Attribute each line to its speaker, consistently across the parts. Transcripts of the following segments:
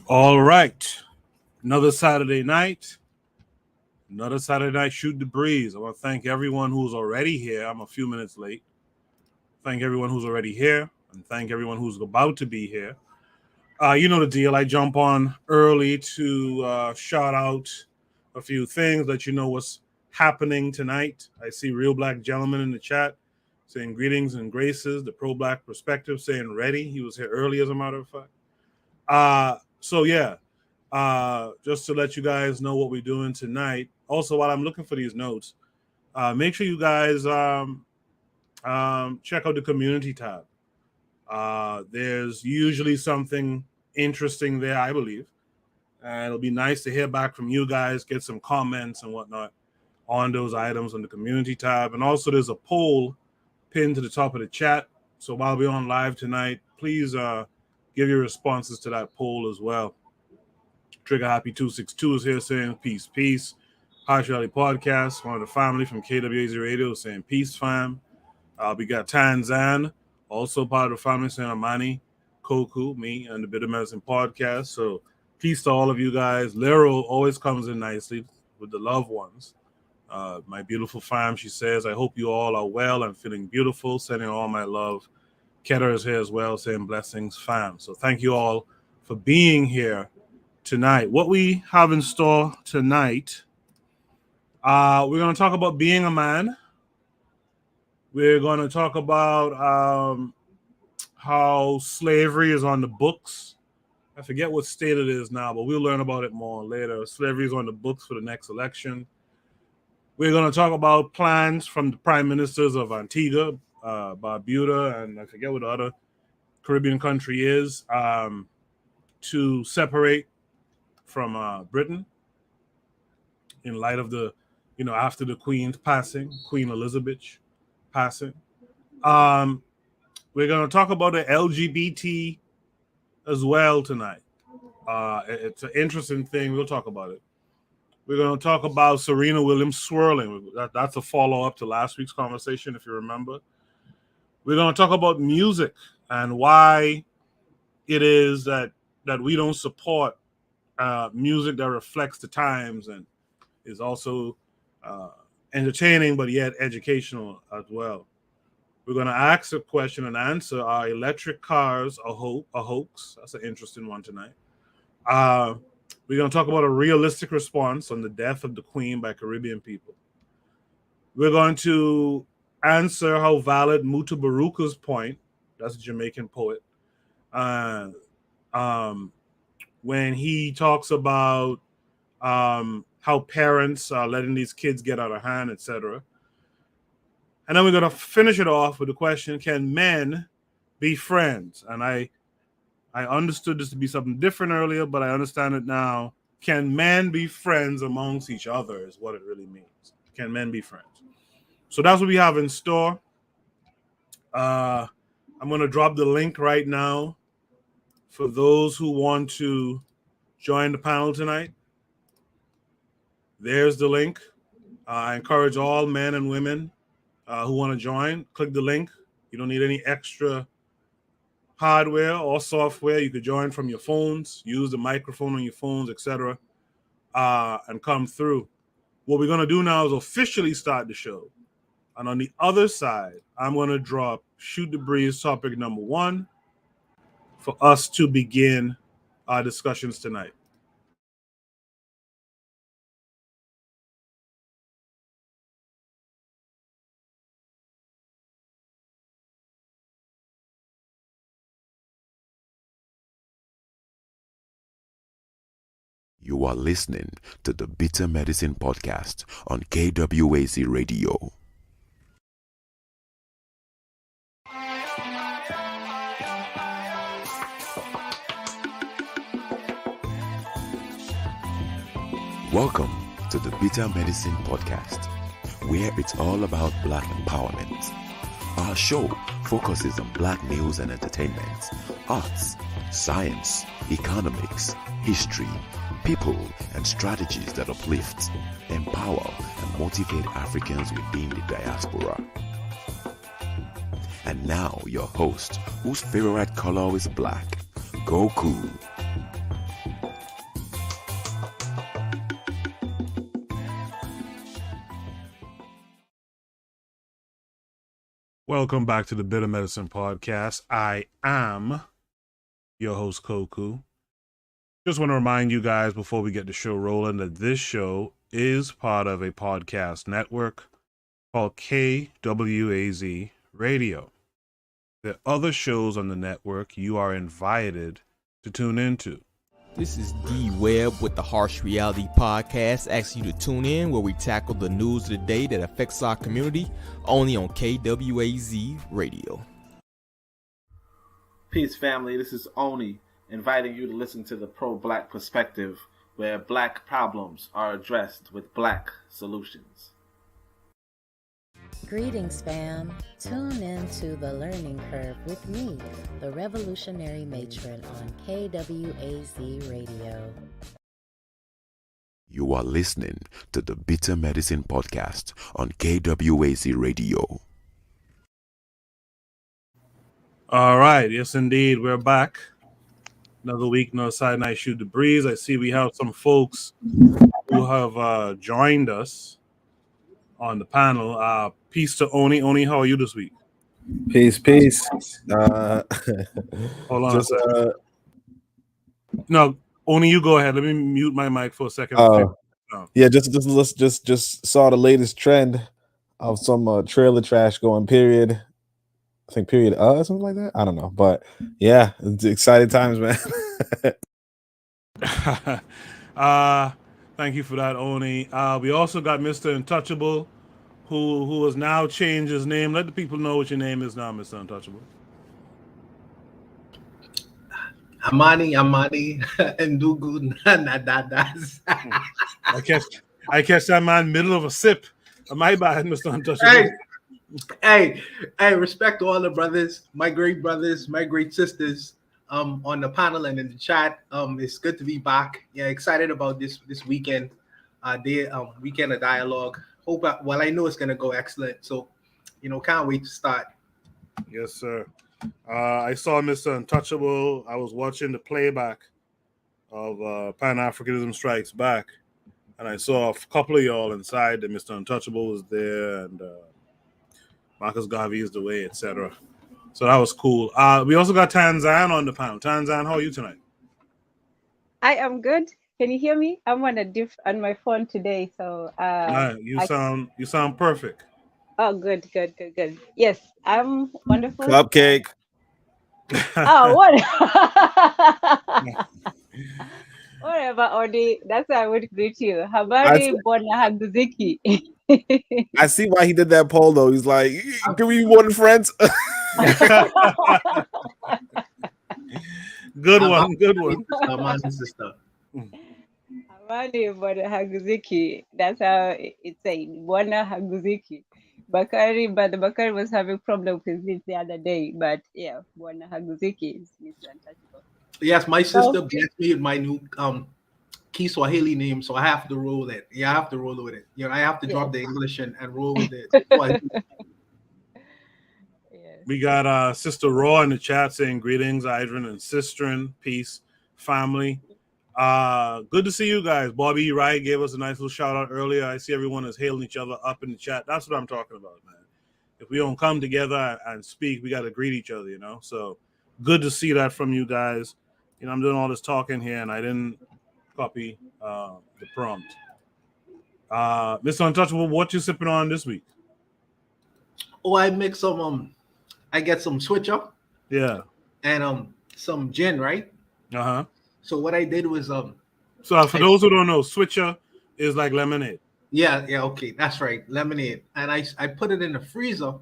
Speaker 1: All right. Another Saturday night. Another Saturday night shoot the breeze. I want to thank everyone who's already here. I'm a few minutes late. Thank everyone who's already here and thank everyone who's about to be here. You know the deal. I jump on early to shout out a few things, let you know what's happening tonight. I see Real Black Gentleman in the chat saying greetings and graces. The Pro Black Perspective saying ready. He was here early, as a matter of fact. Just to let you guys know what we're doing tonight. Also, while I'm looking for these notes, make sure you guys check out the community tab. There's usually something interesting there, I believe. And it'll be nice to hear back from you guys, get some comments and whatnot on those items on the community tab. And also there's a poll pinned to the top of the chat. So while we're on live tonight, please give your responses to that poll as well. Trigger Happy 262 is here saying peace, peace. Partiality Podcast, one of the family from KWAZ Radio saying peace, fam. We got Tanzan, also part of the family saying Amani, Koku, me, and the Bitter Medicine Podcast. So peace to all of you guys. Lero always comes in nicely with the loved ones. My beautiful fam, she says, I hope you all are well and feeling beautiful. Sending all my love. Keter is here as well saying blessings, fam. So thank you all for being here tonight. What we have in store tonight, we're going to talk about being a man. We're going to talk about how slavery is on the books. I forget what state it is now, but we'll learn about it more later. Slavery is on the books for the next election. We're going to talk about plans from the prime ministers of Antigua, Barbuda, and I forget what the other Caribbean country is, to separate from Britain in light of the, after the Queen's passing, Queen Elizabeth passing. We're going to talk about the LGBT as well tonight. It's an interesting thing. We'll talk about it. We're going to talk about Serena Williams swirling. That's a follow-up to last week's conversation, if you remember. We're going to talk about music and why it is that we don't support music that reflects the times and is also entertaining, but yet educational as well. We're going to ask a question and answer: are electric cars a hoax? That's an interesting one tonight. We're going to talk about a realistic response on the death of the Queen by Caribbean people. We're going to answer how valid Mutu Baruka's point, that's a Jamaican poet, when he talks about how parents are letting these kids get out of hand, etc. And then we're going to finish it off with the question, can men be friends? And I understood this to be something different earlier, but I understand it now. Can men be friends amongst each other is what it really means. Can men be friends? So that's what we have in store. I'm going to drop the link right now for those who want to join the panel tonight. There's the link. I encourage all men and women who want to join, click the link. You don't need any extra hardware or software. You could join from your phones, use the microphone on your phones, etc., and come through. What we're going to do now is officially start the show. And on the other side, I'm going to drop Shoot the Breeze topic number 1 for us to begin our discussions tonight.
Speaker 2: You are listening to the Bitter Medicine Podcast on KWAZ Radio. Welcome to the Bitter Medicine Podcast, where it's all about Black empowerment. Our show focuses on Black news and entertainment, arts, science, economics, history, people, and strategies that uplift, empower, and motivate Africans within the diaspora. And now your host, whose favorite color is black, Goku.
Speaker 1: Welcome back to the Bitter Medicine Podcast. I am your host, Koku. Just want to remind you guys before we get the show rolling that this show is part of a podcast network called KWAZ Radio. There are other shows on the network you are invited to tune into.
Speaker 3: This is D Webb with the Harsh Reality Podcast, asking you to tune in where we tackle the news of the day that affects our community, only on KWAZ Radio.
Speaker 4: Peace, family. This is Oni, inviting you to listen to the Pro-Black Perspective, where black problems are addressed with black solutions.
Speaker 5: Greetings, fam. Tune in to The Learning Curve with me, the Revolutionary Matron on KWAZ Radio.
Speaker 2: You are listening to the Bitter Medicine Podcast on KWAZ Radio.
Speaker 1: All right. Yes, indeed. We're back. Another week, no side night shoot the breeze. I see we have some folks who have joined us on the panel. Peace to Oni. Oni, how are you this week?
Speaker 6: Peace.
Speaker 1: Hold on a second. No, Oni, you go ahead. Let me mute my mic for a second.
Speaker 6: Yeah, just saw the latest trend of some trailer trash going period. I think period something like that. I don't know, but yeah, it's exciting times, man.
Speaker 1: Thank you for that, Oni. We also got Mr. Untouchable, who has now changed his name. Let the people know what your name is now, Mr. Untouchable.
Speaker 7: Amani, Ndugu, Nadadas.
Speaker 1: I catch that man middle of a sip. My bad, Mr. Untouchable.
Speaker 7: Hey, respect to all the brothers, my great sisters, on the panel and in the chat. It's good to be back. Yeah, excited about this weekend, weekend of dialogue. I know it's gonna go excellent. So, can't wait to start.
Speaker 1: Yes, sir. I saw Mr. Untouchable. I was watching the playback of Pan-Africanism Strikes Back, and I saw a couple of y'all inside. That Mr. Untouchable was there, and Marcus Garvey is the way, etc. So that was cool. We also got Tanzan on the panel. Tanzan, how are you tonight?
Speaker 8: I am good. Can you hear me? I'm on on my phone today, so
Speaker 1: you sound perfect.
Speaker 8: Oh, good. Yes, I'm wonderful.
Speaker 6: Cupcake.
Speaker 8: Oh, what? Whatever, Odi. That's how I would greet you. Habari Bona Haguziki.
Speaker 6: I see why he did that poll though. He's like, can we be more than friends?
Speaker 1: Good one.
Speaker 7: My sister.
Speaker 8: Habari Bona Haguziki. That's how it's saying. Bona Haguziki. Bakari, but Bakari was having problem with this the other day. But yeah, Bona Haguziki is Mr. Untouchable.
Speaker 7: Yes, my sister blessed me with my new Kiswahili name, so I have to roll it. Yeah, I have to roll with it. I have to drop the English and roll with it.
Speaker 1: We got Sister Raw in the chat saying greetings, Idrin and Sistren, peace, family. Good to see you guys. Bobby Wright gave us a nice little shout out earlier. I see everyone is hailing each other up in the chat. That's what I'm talking about, man. If we don't come together and speak, we got to greet each other, So good to see that from you guys. I'm doing all this talking here, and I didn't copy the prompt. Mr. Untouchable, what you sipping on this week?
Speaker 7: Oh, I make some I get some switcher.
Speaker 1: Yeah.
Speaker 7: And some gin, right?
Speaker 1: Uh-huh.
Speaker 7: So what I did was
Speaker 1: so for those who don't know, switcher is like lemonade.
Speaker 7: Yeah, okay, that's right, lemonade. And I put it in the freezer,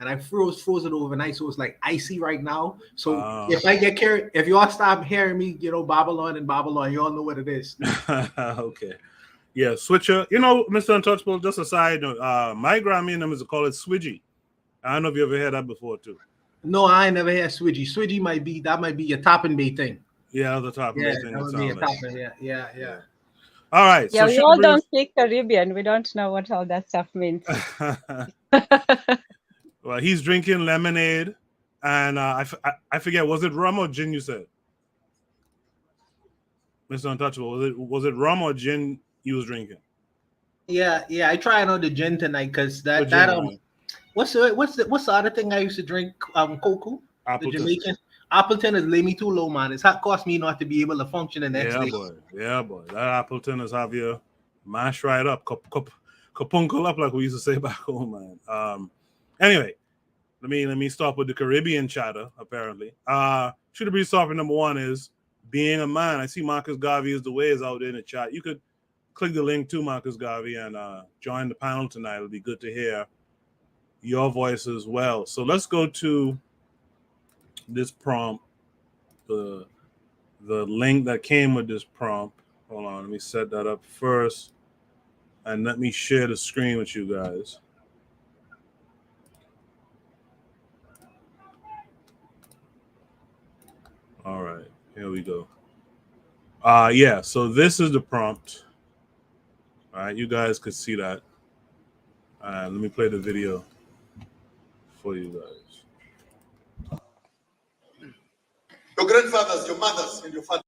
Speaker 7: and I froze it overnight, so it's like icy right now. So if I get carried, if you all stop hearing me, Babylon, you all know what it is.
Speaker 1: Okay. Yeah, switcher. Mr. Untouchable, just a side note, my Grammy name is to call it Swidgy. I don't know if you ever heard that before too.
Speaker 7: No, I ain't never had Swidgy. Swidgy might be your topping bay thing.
Speaker 1: Yeah, the topping bay thing.
Speaker 7: That would be a topping, yeah.
Speaker 1: All right.
Speaker 8: Yeah, we all don't speak Caribbean. We don't know what all that stuff means.
Speaker 1: Well, he's drinking lemonade, and I forget, was it rum or gin you said? Mr. Untouchable, was it rum or gin you was drinking?
Speaker 7: Yeah, I tried on the gin tonight because What's the other thing I used to drink? Cocoa.
Speaker 1: Appleton.
Speaker 7: The Jamaican. Appleton has laid me too low, man. It's cost me not to be able to function the next day.
Speaker 1: Yeah, boy. That Appleton is have you mash right up, kapunkle up, like we used to say back home, man. Anyway, let me start with the Caribbean chatter. Apparently, should be topic number one is being a man. I see Marcus Garvey is the way is out there in the chat. You could click the link to Marcus Garvey and join the panel tonight. It'll be good to hear your voice as well. So let's go to this prompt, the link that came with this prompt. Hold on, let me set that up first, and let me share the screen with you guys. All right, here we go. Yeah, so this is the prompt. All right, you guys could see that. Let me play the video for you guys.
Speaker 9: Your grandfathers, your mothers, and your fathers,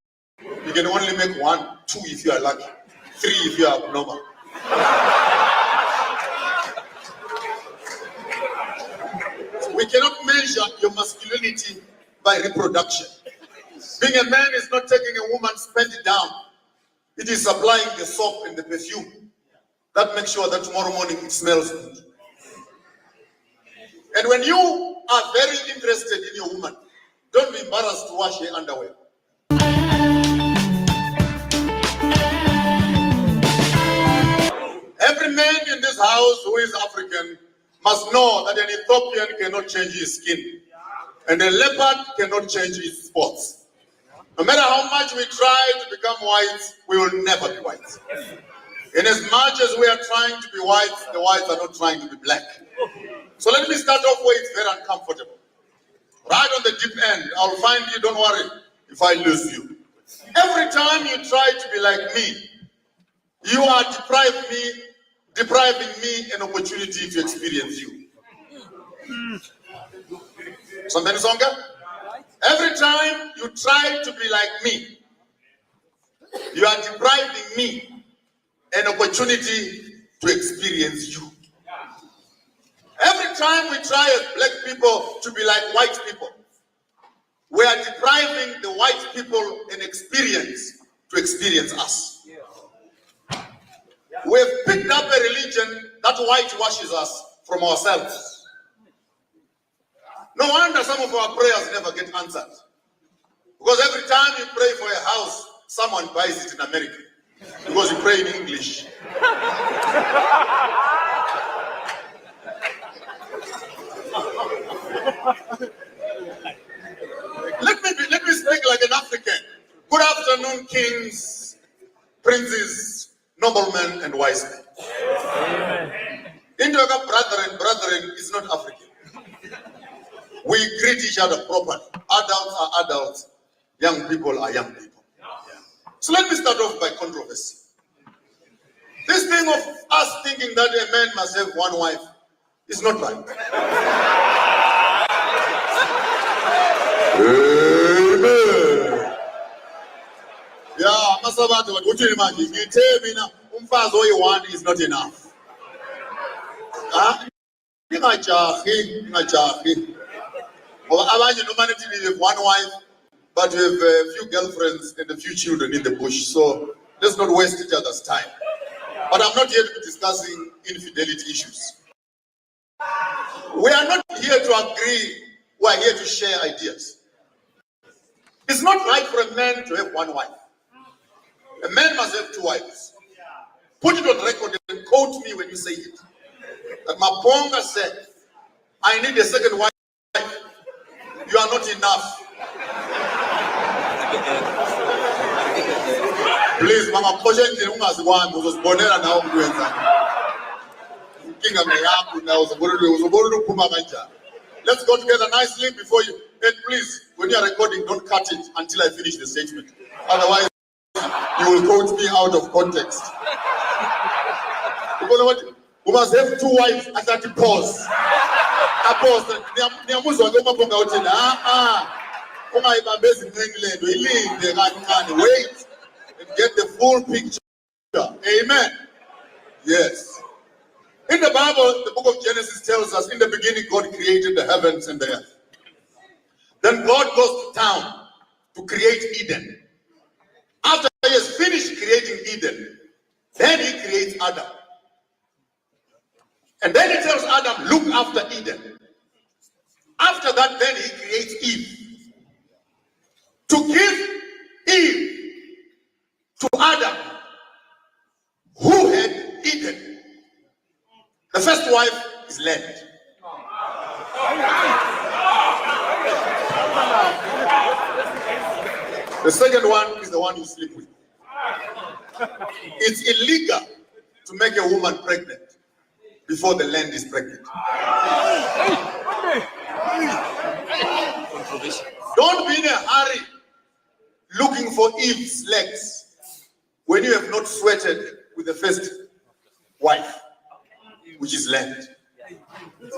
Speaker 9: you can only make 1, 2 if you are lucky, 3 if you are abnormal. We cannot measure your masculinity by reproduction. Being a man is not taking a woman's panty down. It is applying the soap and the perfume. That makes sure that tomorrow morning it smells good. And when you are very interested in your woman, don't be embarrassed to wash her underwear. Every man in this house who is African must know that an Ethiopian cannot change his skin. And a leopard cannot change his spots. No matter how much we try to become white, we will never be white. In as much as we are trying to be white, the whites are not trying to be black. So let me start off where it's very uncomfortable. Right on the deep end, I'll find you, don't worry if I lose you. Every time you try to be like me, you are depriving me an opportunity to experience you. Something Songa? Every time you try to be like me, you are depriving me an opportunity to experience you. Every time we try as black people to be like white people, we are depriving the white people an experience to experience us. We have picked up a religion that whitewashes us from ourselves. No wonder some of our prayers never get answered. Because every time you pray for a house, someone buys it in America. Because you pray in English. Let me speak like an African. Good afternoon, kings, princes, noblemen, and wise men. Indoga brethren is not African. We greet each other properly. Adults are adults. Young people are young people. So let me start off by controversy. This thing of us thinking that a man must have one wife is not right. Yeah, Masabati, what do you imagine? You tell me now, umfazi oyi-1 is not enough. Ingajahi. Well, abanye humanity have one wife, but we have a few girlfriends and a few children in the bush. So let's not waste each other's time. But I'm not here to be discussing infidelity issues. We are not here to agree. We are here to share ideas. It's not right for a man to have one wife. A man must have 2 wives. Put it on record and quote me when you say it. That Maponga said, I need a second wife. You are not enough. Please, Mama, let's go together nicely before you. And please, when you are recording, don't cut it until I finish the statement. Otherwise, you will quote me out of context. Because what? We must have 2 wives. I start to pause. I pause. Wait and get the full picture. Amen. Yes. In the Bible, the book of Genesis tells us, in the beginning, God created the heavens and the earth. Then God goes to town to create Eden. After he has finished creating Eden, then he creates Adam. And then he tells Adam, look after Eden. After that, then he creates Eve. To give Eve to Adam, who had Eden. The first wife is land. The second one is the one you sleep with. It's illegal to make a woman pregnant before the land is pregnant. Don't be in a hurry looking for Eve's legs when you have not sweated with the first wife, which is land.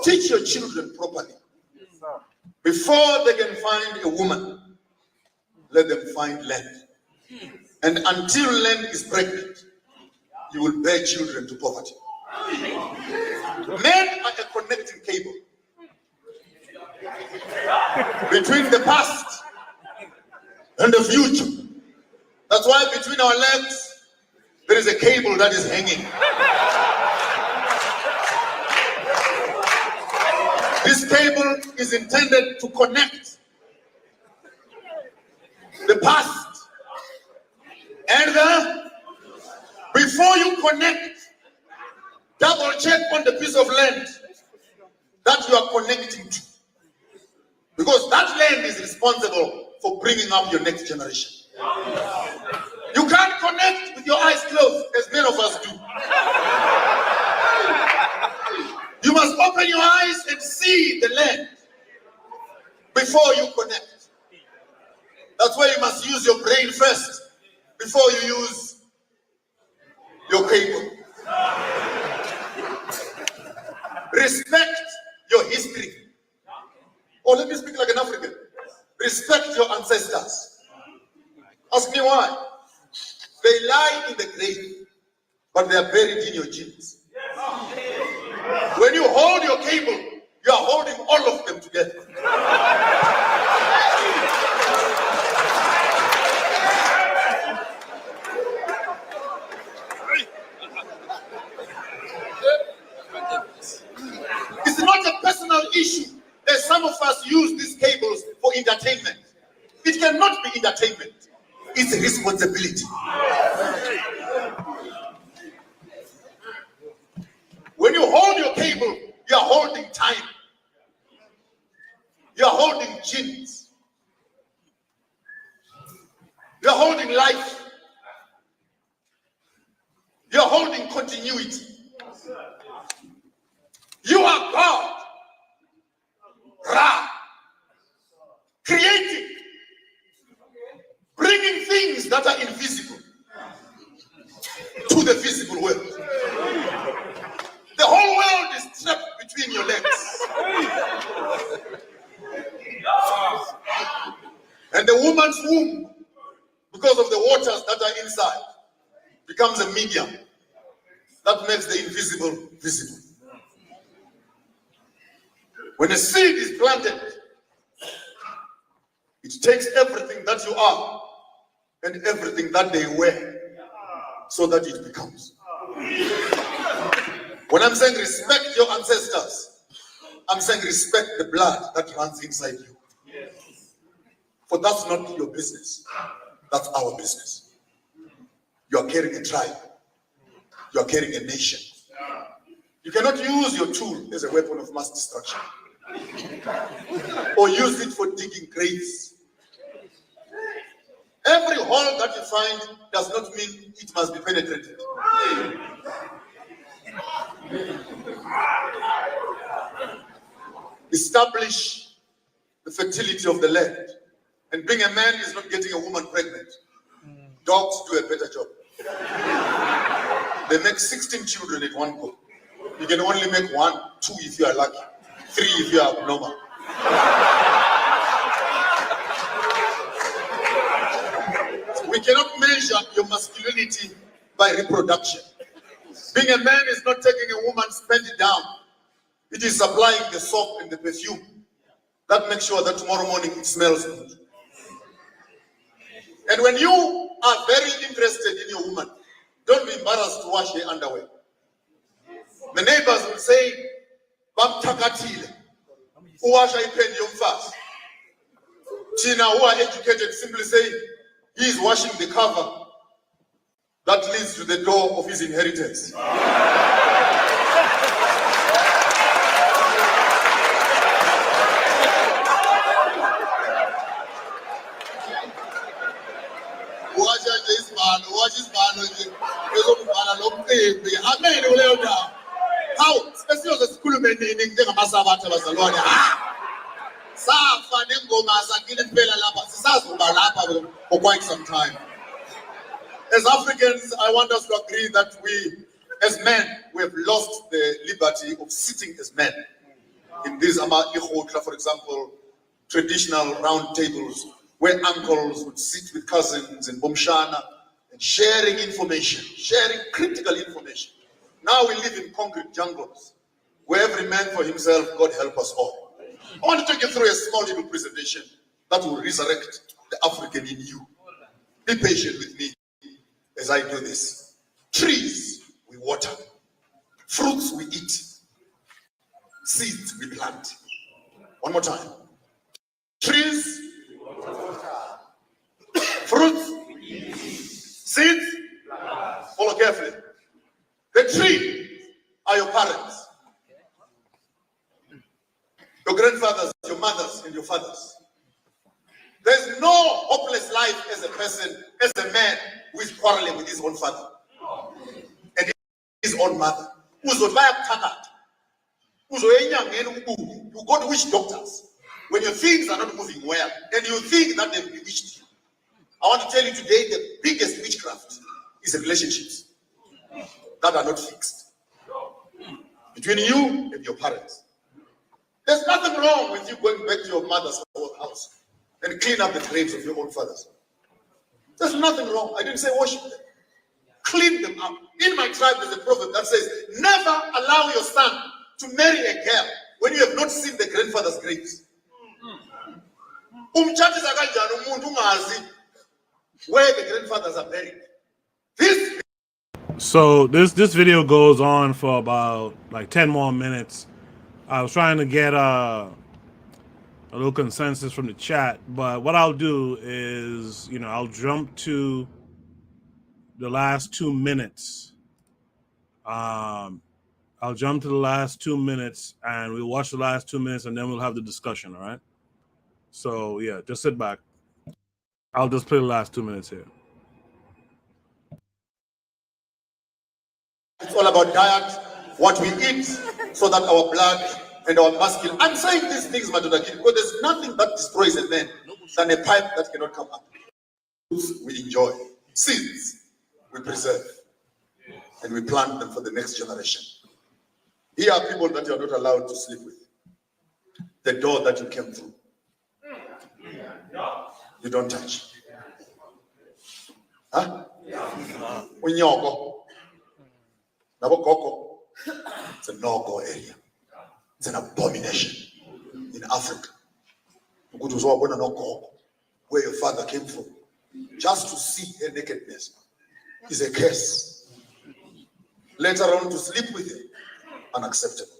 Speaker 9: Teach your children properly. Before they can find a woman, let them find land. And until land is pregnant, you will bear children to poverty. Men are a connecting cable between the past and the future. That's why between our legs, there is a cable that is hanging. This cable is intended to connect the past and the. Before you connect, double check on the piece of land that you are connecting to, because that land is responsible for bringing up your next generation. You can't connect with your eyes closed, as many of us do. You must open your eyes and see the land before you connect. That's why you must use your brain first before you use your cable. Respect your history. Or let me speak like an African. Respect your ancestors. Ask me why. They lie in the grave, but they are buried in your genes. When you hold your cable, you are holding all of them together. It's not a personal issue, as some of us use these cables for entertainment. It cannot be entertainment. It's a responsibility. When you hold your cable, you are holding time. You are holding genes. You are holding life. You are holding continuity. You are God, Ra, creating, bringing things that are invisible to the visible world. The whole world is trapped between your legs. And the woman's womb, because of the waters that are inside, becomes a medium that makes the invisible visible. When a seed is planted, it takes everything that you are and everything that they were so that it becomes. When I'm saying respect your ancestors, I'm saying respect the blood that runs inside you. For that's not your business. That's our business. You are carrying a tribe. You are carrying a nation. You cannot use your tool as a weapon of mass destruction or use it for digging graves. Every hole that you find does not mean it must be penetrated. Establish the fertility of the land. And being a man is not getting a woman pregnant. Dogs do a better job. They make 16 children at one go. You can only make 1, 2 if you are lucky, 3 if you are abnormal. We cannot measure your masculinity by reproduction. Being a man is not taking a woman's panty down. It is supplying the soap and the perfume that makes sure that tomorrow morning it smells good. And when you are very interested in your woman, don't be embarrassed to wash her underwear. The neighbors will say, Bab Takatile, who wash a pen yomfas. Tina, who are educated, simply say, he is washing the cover that leads to the door of his inheritance. How? Especially as a school man in Njengamasabata bazalwane. Safa nengoma zakile impela lapha sisazoba lapha for quite some time. As Africans, I want us to agree that we, as men, we have lost the liberty of sitting as men. In these for example, traditional round tables where uncles would sit with cousins and bomshana and sharing information, sharing critical information. Now we live in concrete jungles where every man for himself, God help us all. I want to take you through a small little presentation that will resurrect the African in you. Be patient with me as I do this. Trees we water, fruits we eat, seeds we plant. One more time. Trees, fruits, seeds, follow carefully. The tree are your parents, your grandfathers, your mothers, and your fathers. There's no hopeless life as a person, as a man who is quarreling with his own father and his own mother. You go to witch doctors when your things are not moving well and you think that they've bewitched you. I want to tell you today, the biggest witchcraft is relationships that are not fixed between you and your parents. There's nothing wrong with you going back to your mother's house and clean up the graves of your own fathers. There's nothing wrong. I didn't say worship them. Clean them up. In my tribe, there's a proverb that says, never allow your son to marry a girl when you have not seen the grandfather's graves. Where the grandfathers are buried.
Speaker 1: So this video goes on for about like 10 more minutes. I was trying to get a little consensus from the chat, but what I'll do is, I'll jump to the last 2 minutes. I'll jump to the last 2 minutes and we'll watch the last 2 minutes and then we'll have the discussion, all right? So yeah, just sit back. I'll just play the last 2 minutes here.
Speaker 9: It's all about diet, what we eat, so that our blood and our muscle. I'm saying these things, Madodaki, because there's nothing that destroys a man than a pipe that cannot come up. We enjoy. Seeds we preserve. And we plant them for the next generation. Here are people that you are not allowed to sleep with. The door that you came through. You don't touch. Huh? Unyoko. Nabokoko. It's a no-go area. It's an abomination in Africa. Where your father came from. Just to see her nakedness is a curse. Later on, to sleep with her, unacceptable.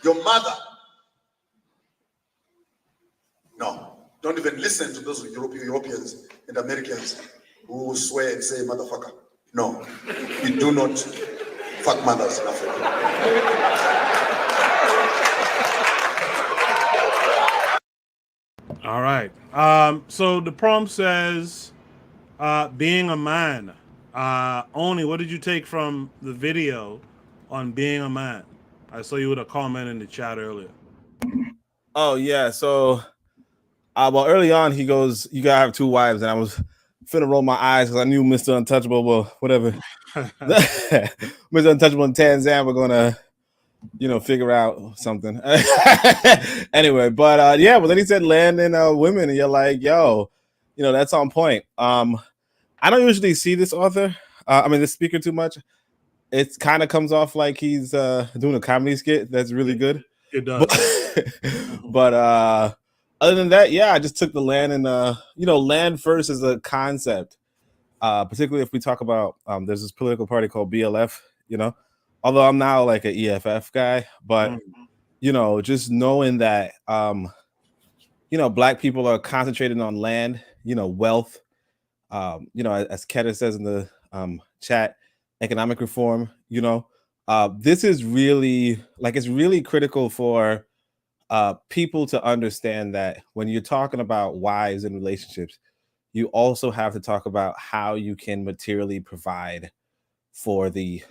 Speaker 9: Your mother, no. Don't even listen to those Europeans and Americans who swear and say motherfucker. No, we do not fuck mothers in Africa.
Speaker 1: All right. So the prompt says, being a man. Oni, what did you take from the video on being a man? I saw you with a comment in the chat earlier.
Speaker 6: Oh, yeah. So, well, early on, he goes, you gotta have two wives. And I was finna roll my eyes because I knew Mr. Untouchable, well, whatever. Mr. Untouchable and Tanzan were gonna, figure out something. Anyway, but yeah, well, then he said land and women, and you're like, yo, that's on point. I don't usually see this author, this speaker too much. it kind of comes off like he's doing a comedy skit that's really good.
Speaker 1: It does.
Speaker 6: But other than that, yeah, I just took the land and land first as a concept. Particularly if we talk about there's this political party called BLF, although I'm now like an EFF guy, but just knowing that black people are concentrated on land, wealth, as Keta says in the chat, economic reform, this is really it's really critical for people to understand that when you're talking about wives and relationships, you also have to talk about how you can materially provide for the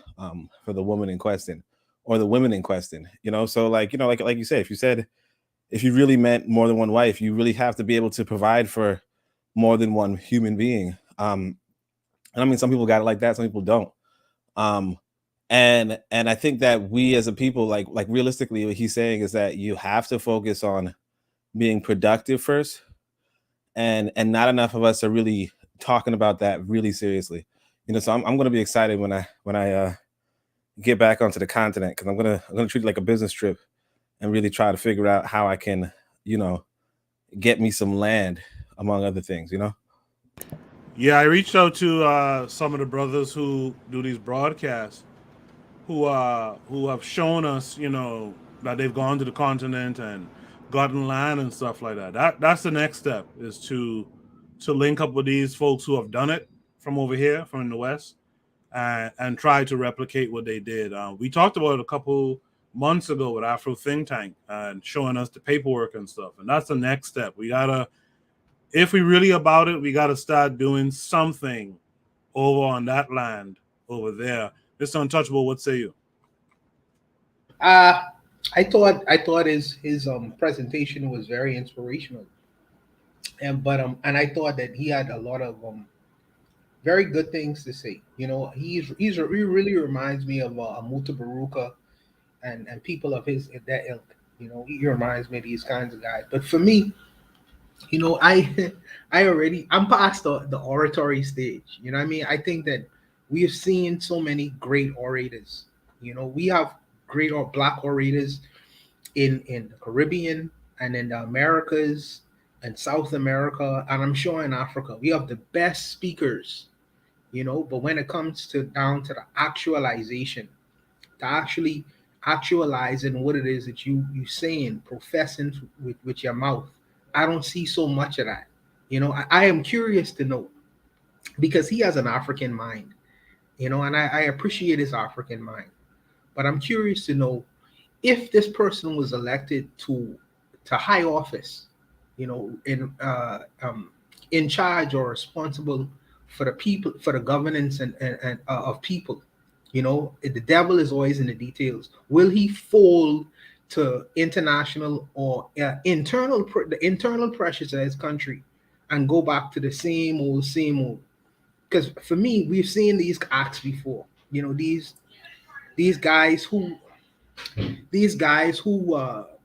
Speaker 6: woman in question or the women in question. So like you said, if you really meant more than one wife, you really have to be able to provide for more than one human being. And I mean, some people got it like that, some people don't. And I think that we as a people, like realistically, what he's saying is that you have to focus on being productive first, and not enough of us are really talking about that really seriously. So I'm going to be excited when I get back onto the continent, because I'm gonna treat it like a business trip and really try to figure out how I can get me some land, among other things.
Speaker 1: Yeah, I reached out to some of the brothers who do these broadcasts, who have shown us, that they've gone to the continent and gotten land and stuff like that. That's the next step, is to link up with these folks who have done it from over here, from the West, and try to replicate what they did. We talked about it a couple months ago with Afro Think Tank and showing us the paperwork and stuff. And that's the next step. We gotta, if we really about it, we gotta start doing something over on that land over there. Mr. Untouchable, what say you?
Speaker 7: I thought his presentation was very inspirational, and I thought that he had a lot of very good things to say. He really reminds me of Amuta Baruka and people of that ilk. He reminds me of these kinds of guys. But for me, I'm past the oratory stage. You know what I mean? I think that we have seen so many great orators. We have great black orators in the Caribbean and in the Americas and South America, and I'm sure in Africa. We have the best speakers, but when it comes down to the actualization, to actually actualizing what it is that you saying, professing with your mouth, I don't see so much of that. I am curious to know, because he has an African mind, and I appreciate his African mind. But I'm curious to know, if this person was elected to high office, in charge or responsible for the people, for the governance and of people, the devil is always in the details. Will he fold to international or the internal pressures of his country and go back to the same old? Because for me, we've seen these acts before. These guys who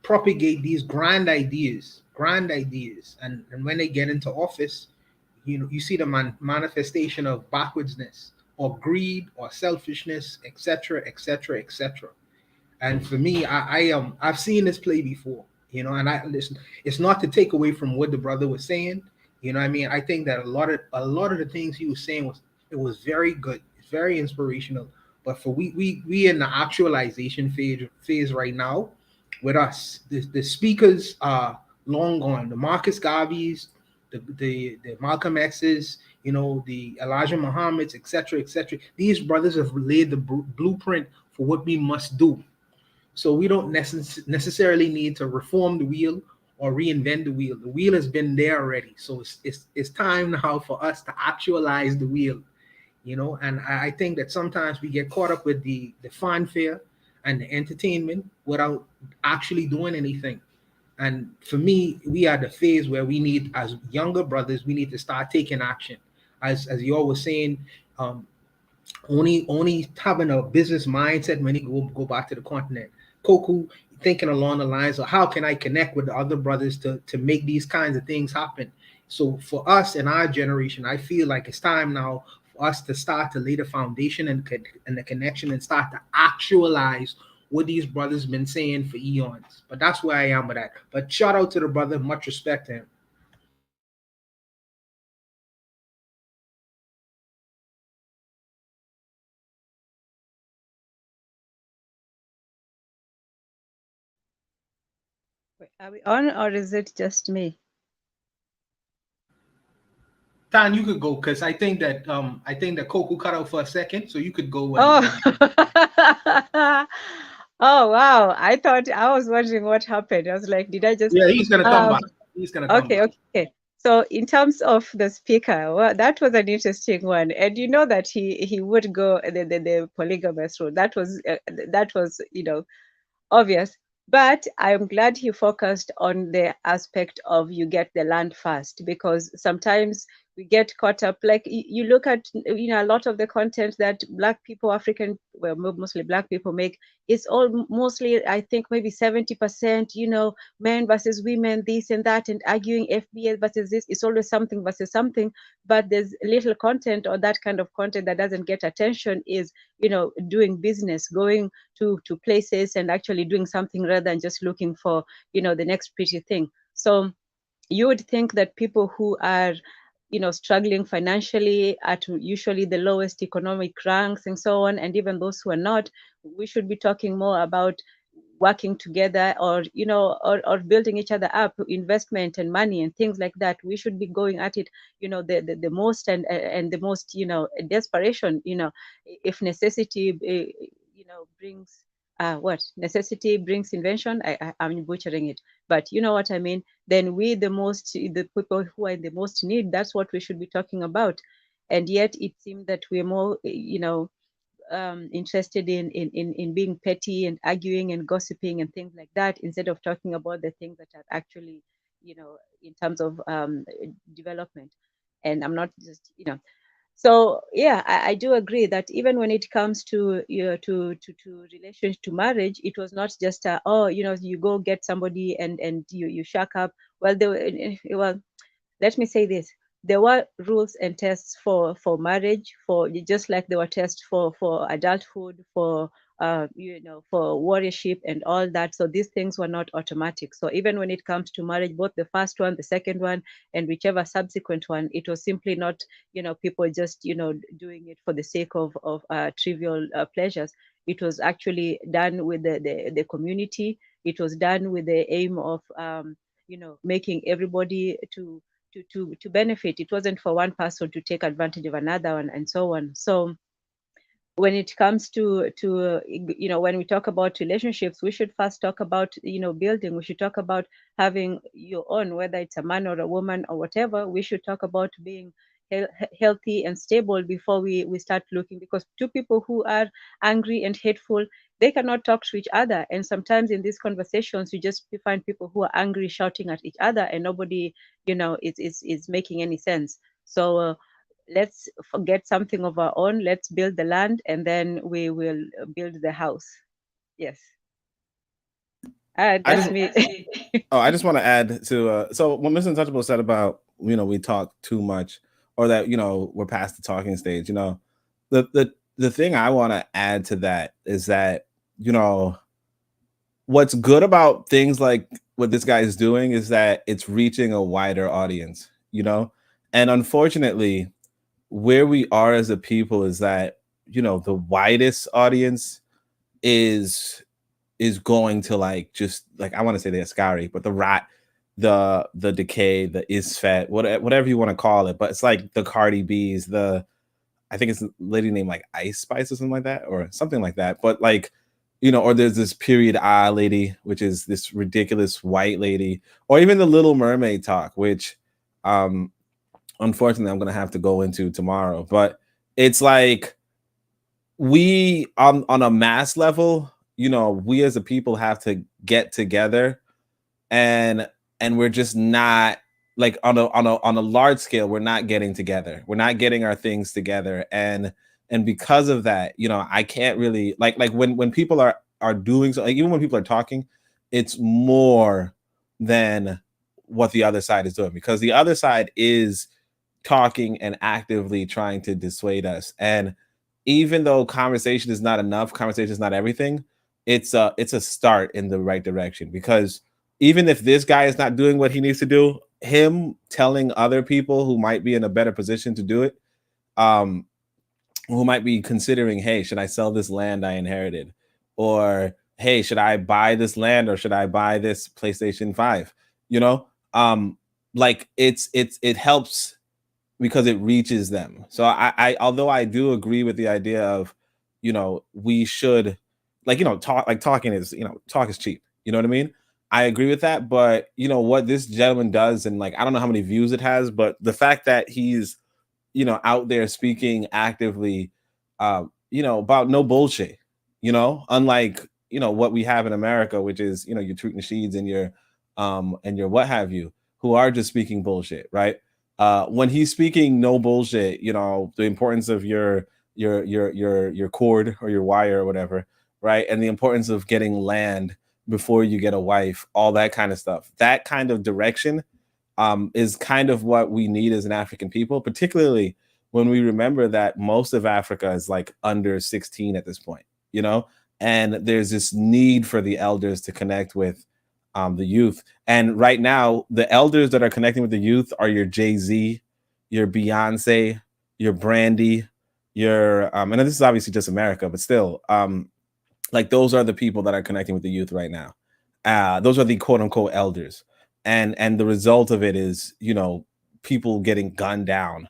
Speaker 7: propagate these grand ideas, and when they get into office, you see the manifestation of backwardsness or greed or selfishness, etc., etc., etc. And for me, I've seen this play before, and I listen. It's not to take away from what the brother was saying. I mean, I think that a lot of the things he was saying was very good. It's very inspirational. But for we in the actualization phase right now. With us, the speakers are long gone. The Marcus Garveys, the Malcolm X's, the Elijah Muhammad's, etc., etc. These brothers have laid the blueprint for what we must do. So we don't necessarily need to reform the wheel or reinvent the wheel. The wheel has been there already. So it's time now for us to actualize the wheel. And I think that sometimes we get caught up with the fanfare and the entertainment without actually doing anything. And for me, we are the phase where we need, as younger brothers, we need to start taking action. As y'all was saying, only having a business mindset when you go back to the continent. Koku thinking along the lines of, how can I connect with the other brothers to make these kinds of things happen? So for us in our generation, I feel like it's time now us to start to lay the foundation and the connection and start to actualize what these brothers been saying for eons. But that's where I am with that. But shout out to the brother, much respect to him.
Speaker 8: Wait, are we on or is it just me?
Speaker 7: Tan, you could go because I think that Coco cut out for a second, so you could go.
Speaker 8: Oh. Oh wow. I thought I was wondering what happened. I was like, did I just
Speaker 7: Yeah, he's gonna come back. He's gonna come back.
Speaker 8: Okay. So in terms of the speaker, well, that was an interesting one, and you know that he would go the polygamous route. That was obvious. But I'm glad he focused on the aspect of you get the land first, because sometimes we get caught up. Like you look at a lot of the content that Black people, mostly Black people make. It's all mostly, I think, maybe 70%. Men versus women, this and that, and arguing FBA versus this. It's always something versus something. But there's little content, or that kind of content that doesn't get attention is doing business, going to places and actually doing something rather than just looking for the next pretty thing. So you would think that people who are struggling financially at usually the lowest economic ranks and so on, and even those who are not, we should be talking more about working together, or or building each other up, investment and money and things like that. We should be going at it the most and the most desperation, if necessity brings what necessity brings invention. I'm butchering it, but you know what I mean. Then the people who are in the most need, that's what we should be talking about. And yet it seems that we're more interested in being petty and arguing and gossiping and things like that, instead of talking about the things that are actually in terms of development. And I'm not just so yeah, I do agree that even when it comes to to relationship, to marriage, it was not just you go get somebody and you shack up. Well, let me say this. There were rules and tests for marriage, for just like there were tests for adulthood, for for warriorship and all that. So these things were not automatic. So even when it comes to marriage, both the first one, the second one, and whichever subsequent one, it was simply not people just doing it for the sake of trivial pleasures. It was actually done with the community. It was done with the aim of making everybody to benefit. It wasn't for one person to take advantage of another one and so on. So when it comes to when we talk about relationships, we should first talk about building. We should talk about having your own, whether it's a man or a woman or whatever. We should talk about being healthy and stable before we start looking, because two people who are angry and hateful, they cannot talk to each other. And sometimes in these conversations, you just find people who are angry shouting at each other, and nobody is making any sense. So let's forget something of our own. Let's build the land, and then we will build the house. Yes. That's me.
Speaker 6: I just want to add to so when Mr. Untouchable said about we talk too much, or that we're past the talking stage. The thing I want to add to that is that what's good about things like what this guy is doing is that it's reaching a wider audience. And unfortunately, where we are as a people is that the widest audience is going to just I want to say the Ascari, but the Rat, the Decay, the Isfet, whatever you want to call it. But it's like the Cardi B's, I think it's a lady named Ice Spice or something like that, or something like that. But or there's this Period lady, which is this ridiculous white lady, or even the Little Mermaid talk, which unfortunately I'm gonna have to go into tomorrow. But it's we on a mass level, we as a people have to get together, and we're just not on a large scale. We're not getting together. We're not getting our things together, and because of that, I can't really when people are doing so. Even when people are talking, it's more than what the other side is doing, because the other side is talking and actively trying to dissuade us. And even though conversation is not enough, conversation is not everything, it's a start in the right direction. Because even if this guy is not doing what he needs to do, him telling other people who might be in a better position to do it, who might be considering, hey, should I sell this land I inherited? Or hey, should I buy this land or should I buy this PlayStation 5? You know, like it helps because it reaches them. So I although I do agree with the idea of, you know, we should, like, you know, talking is, you know, talk is cheap. You know what I mean? I agree with that, but you know what this gentleman does, and like I don't know how many views it has, but the fact that he's, you know, out there speaking actively, you know, about no bullshit, you know, unlike, you know, what we have in America, which is, you know, your Truth Nasheeds and your what have you, who are just speaking bullshit, right? When he's speaking no bullshit, you know, the importance of your cord or your wire or whatever, right? And the importance of getting land before you get a wife, all that kind of stuff. That kind of direction is kind of what we need as an African people, particularly when we remember that most of Africa is like under 16 at this point, you know, and there's this need for the elders to connect with the youth. And right now, the elders that are connecting with the youth are your Jay-Z, your Beyonce, your Brandy, your and this is obviously just America, but still, like those are the people that are connecting with the youth right now. Those are the quote unquote elders. And the result of it is, you know, people getting gunned down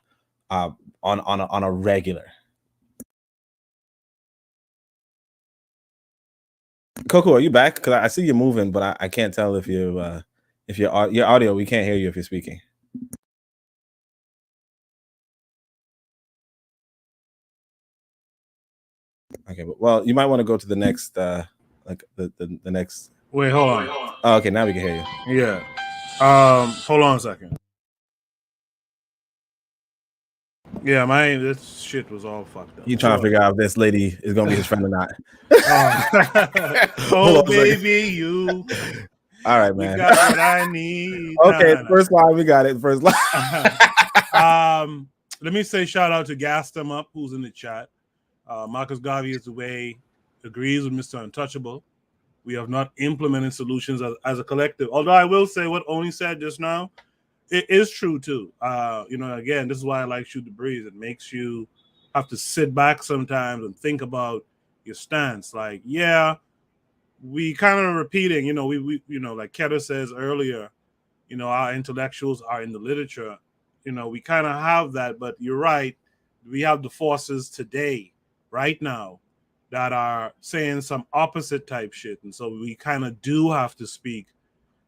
Speaker 6: on a regular. Coco, are you back? Because I see you moving, but I can't tell if your audio, we can't hear you if you're speaking. Okay, but well, you might want to go to the next like the next.
Speaker 1: Wait, hold on.
Speaker 6: Oh, okay, now we can hear you.
Speaker 1: Yeah. Hold on a second. Yeah, this shit was all fucked up.
Speaker 6: You trying to figure out if this lady is gonna be his friend or not?
Speaker 1: Oh, baby, you.
Speaker 6: All right, man.
Speaker 1: You got what I need.
Speaker 6: Okay, first line, we got it. First line.
Speaker 1: Let me say shout out to Gas Them Up, who's in the chat. Marcus Garvey is away, agrees with Mr. Untouchable. We have not implemented solutions as a collective. Although I will say what Oni said just now, it is true too. You know, again, this is why I like Shoot the Breeze. It makes you have to sit back sometimes and think about your stance. Like, yeah, we kind of repeating, you know, we you know, like Ketter says earlier, you know, our intellectuals are in the literature. You know, we kind of have that, but you're right. We have the forces today, right now, that are saying some opposite type shit. And so we kind of do have to speak,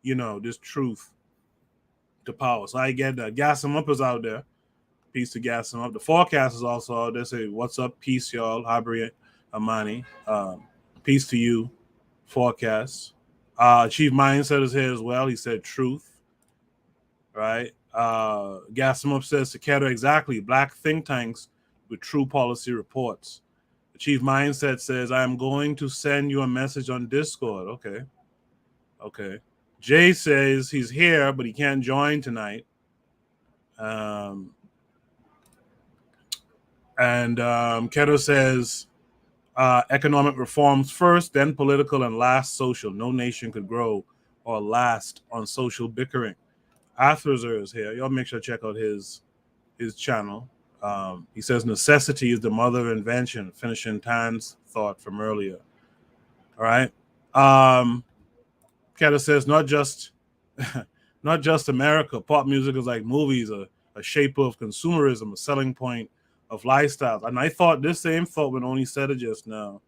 Speaker 1: you know, this truth to power. So I get that. Gas 'em Up is out there. Peace to Gas 'em Up. The forecast is also out there. Say, what's up? Peace, y'all. Habri Amani. Peace to you. Forecast. Chief Mindset is here as well. He said truth. Right? Gas 'em Up says to Keter, exactly. Black think tanks with true policy reports. The Chief Mindset says, I am going to send you a message on Discord. Okay. Jay says he's here, but he can't join tonight. Keto says economic reforms first, then political, and last social. No nation could grow or last on social bickering. Athrazer is here. Y'all make sure to check out his channel. He says necessity is the mother of invention, finishing Tan's thought from earlier. All right. Keto says not just America. Pop music is like movies, a shape of consumerism, a selling point of lifestyle. And I thought this same thought when Oni said it just now.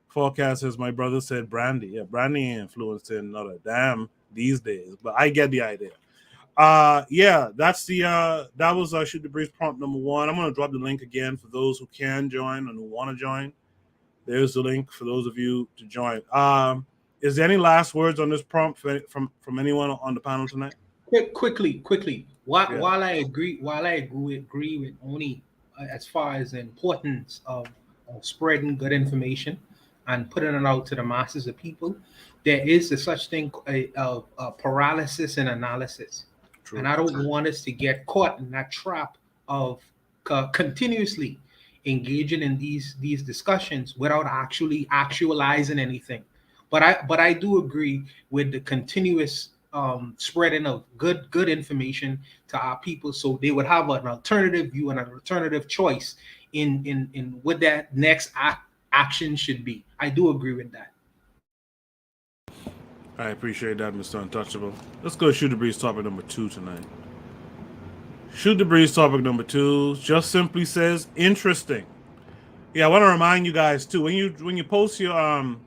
Speaker 1: Forecast says my brother said Brandy. Yeah, Brandy influenced in Notre Dame these days, but I get the idea. Yeah, that's that was Shoot the Breeze prompt number 1. I'm gonna drop the link again for those who can join and who want to join. There's the link for those of you to join. Is there any last words on this prompt from anyone on the panel tonight?
Speaker 7: Quickly. While I agree with Oni as far as the importance of spreading good information and putting it out to the masses of people, there is a such thing of paralysis and analysis. True. And I don't want us to get caught in that trap of continuously engaging in these discussions without actually actualizing anything. But I do agree with the continuous spreading of good information to our people, so they would have an alternative view and an alternative choice in what that next action should be. I do agree with that.
Speaker 1: I appreciate that, Mr. Untouchable. Let's go shoot the breeze topic number 2 tonight. Shoot the breeze topic number 2 just simply says interesting. Yeah, I want to remind you guys too, when you post your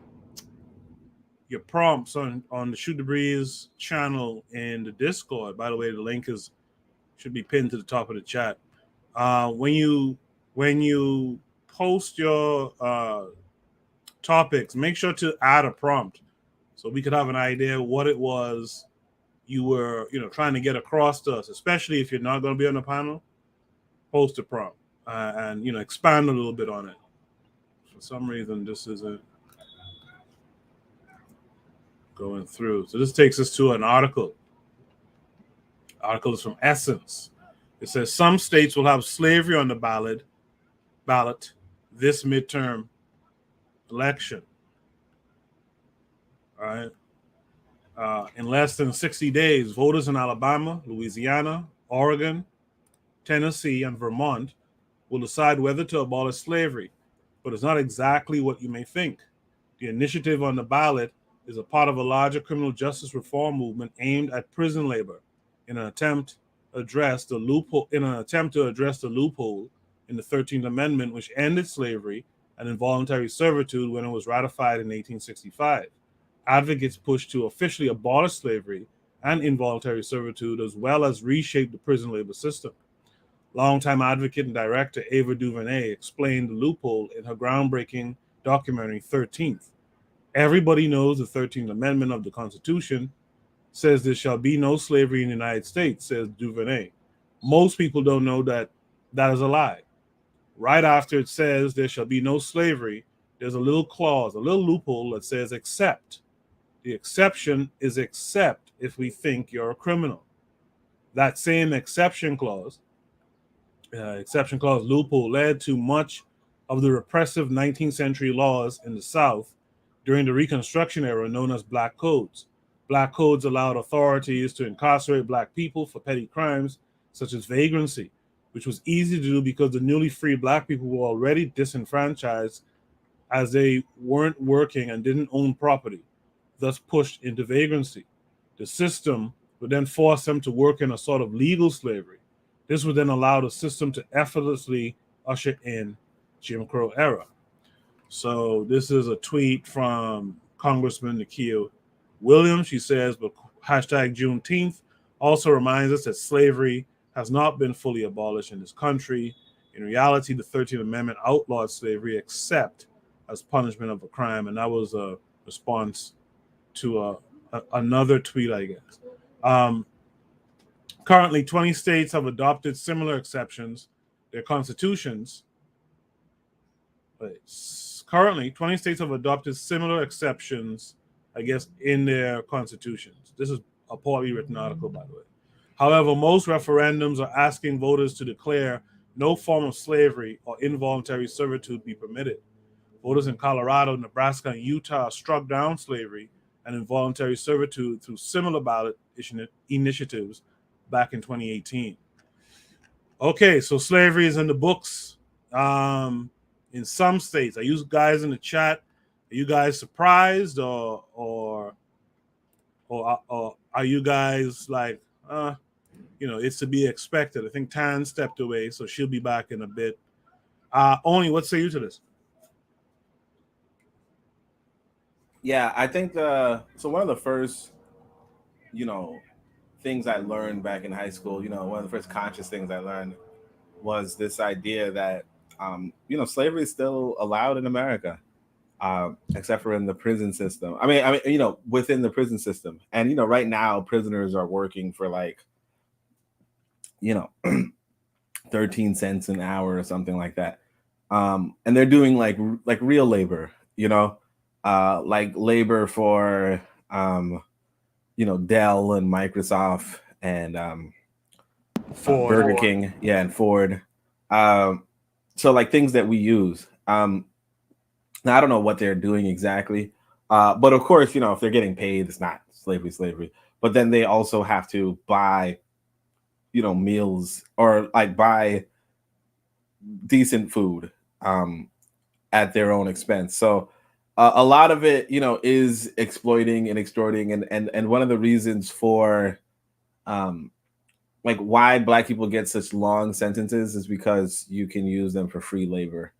Speaker 1: prompts on the Shoot the Breeze channel in the Discord. By the way, the link should be pinned to the top of the chat. When you post your topics, make sure to add a prompt so we could have an idea what it was you were trying to get across to us. Especially if you're not going to be on the panel, post a prompt and expand a little bit on it. For some reason, this isn't going through. So this takes us to an article. The article is from Essence. It says some states will have slavery on the ballot this midterm election. All right. In less than 60 days, voters in Alabama, Louisiana, Oregon, Tennessee, and Vermont will decide whether to abolish slavery. But it's not exactly what you may think. The initiative on the ballot is a part of a larger criminal justice reform movement aimed at prison labor in an attempt to address the loophole in the 13th Amendment, which ended slavery and involuntary servitude when it was ratified in 1865. Advocates pushed to officially abolish slavery and involuntary servitude, as well as reshape the prison labor system. Longtime advocate and director Ava DuVernay explained the loophole in her groundbreaking documentary 13th. Everybody knows the 13th Amendment of the Constitution says there shall be no slavery in the United States, says DuVernay. Most people don't know that is a lie. Right after it says there shall be no slavery, there's a little clause, a little loophole that says except. The exception is except if we think you're a criminal. That same exception clause loophole led to much of the repressive 19th century laws in the South during the Reconstruction era known as Black Codes. Black Codes allowed authorities to incarcerate Black people for petty crimes such as vagrancy, which was easy to do because the newly freed Black people were already disenfranchised as they weren't working and didn't own property, thus pushed into vagrancy. The system would then force them to work in a sort of legal slavery. This would then allow the system to effortlessly usher in Jim Crow era. So this is a tweet from Congressman Nakia Williams. She says, but hashtag Juneteenth also reminds us that slavery has not been fully abolished in this country. In reality, the 13th Amendment outlawed slavery except as punishment of a crime. And that was a response to another tweet, I guess. Currently, 20 states have adopted similar exceptions. Their constitutions. Currently, 20 states have adopted similar exceptions, I guess, in their constitutions. This is a poorly written article, by the way. However, most referendums are asking voters to declare no form of slavery or involuntary servitude be permitted. Voters in Colorado, Nebraska, and Utah struck down slavery and involuntary servitude through similar ballot initiatives back in 2018. Okay, so slavery is in the books in some states. Are you guys in the chat? Are you guys surprised or are you guys like, it's to be expected? I think Tan stepped away, so she'll be back in a bit. Oni, what say you to this?
Speaker 6: Yeah, I think so one of the first, things I learned back in high school, one of the first conscious things I learned was this idea that, slavery is still allowed in America, except for in the prison system. I mean, within the prison system. And, right now prisoners are working for 13 cents an hour or something like that. And they're doing like real labor, like labor for, Dell and Microsoft and
Speaker 1: Ford.
Speaker 6: Burger King, yeah, and Ford. So like things that we use. Now I don't know what they're doing exactly, but of course, you know, if they're getting paid, it's not slavery. But then they also have to buy, you know, meals or like buy decent food at their own expense. So a lot of it, you know, is exploiting and extorting, and one of the reasons for um, like why black people get such long sentences is because you can use them for free labor,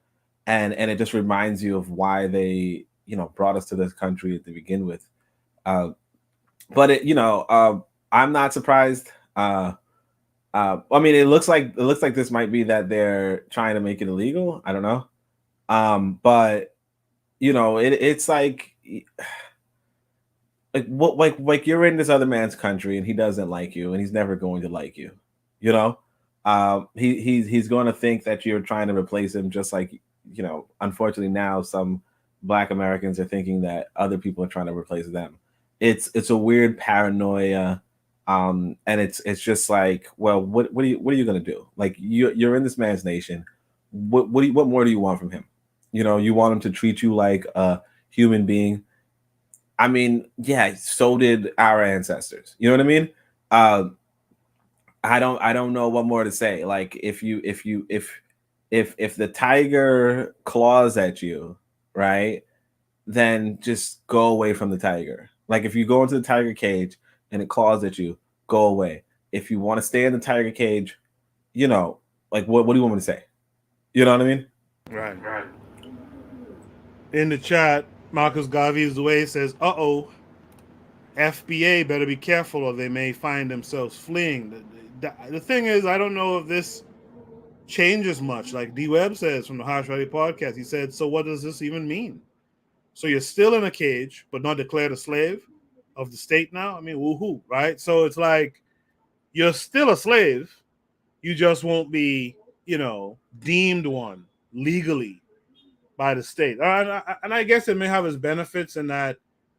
Speaker 6: and it just reminds you of why they, you know, brought us to this country to begin with. Uh, but it, you know, I'm not surprised. I mean, it looks like this might be that they're trying to make it illegal. I don't know. But you know, it's like what like you're in this other man's country and he doesn't like you and he's never going to like you. You know, he's going to think that you're trying to replace him, just like, you know. Unfortunately, now some Black Americans are thinking that other people are trying to replace them. It's a weird paranoia. And it's just like, well, what are you gonna do? Like you're in this man's nation. What more do you want from him? You know, you want him to treat you like a human being. I mean, yeah, so did our ancestors. You know what I mean? I don't know what more to say. Like if the tiger claws at you, right? Then just go away from the tiger. Like if you go into the tiger cage and it claws at you, go away. If you want to stay in the tiger cage, you know, like what do you want me to say? You know what I mean?
Speaker 1: Right. In the chat, Marcus Garvey's way says, FBA better be careful or they may find themselves fleeing. The thing is, I don't know if this changes much. Like D Webb says from the Harsh Reality podcast, he said, so what does this even mean? So you're still in a cage, but not declared a slave of the state now? I mean, woohoo, right? So it's like you're still a slave. You just won't be, you know, deemed one legally by the state. And I guess it may have its benefits in that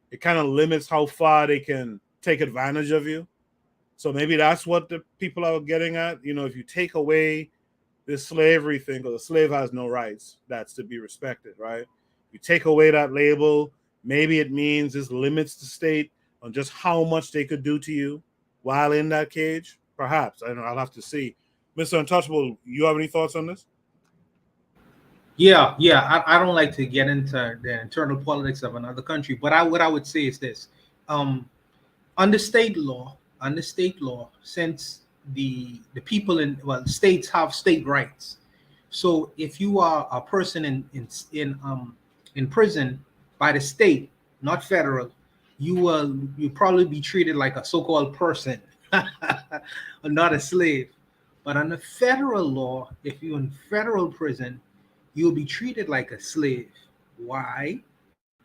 Speaker 1: it kind of limits how far they can take advantage of you. So maybe that's what the people are getting at. You know, if you take away this slavery thing, because the slave has no rights, that's to be respected, right? You take away that label, maybe it means this limits the state on just how much they could do to you while in that cage. Perhaps. I don't know. I'll have to see. Mr. Untouchable, you have any thoughts on this?
Speaker 7: Yeah. I don't like to get into the internal politics of another country, but what I would say is this: under state law, since the people states have state rights. So if you are a person in prison by the state, not federal, you probably be treated like a so-called person, not a slave. But under federal law, if you're in federal prison, you'll be treated like a slave. Why?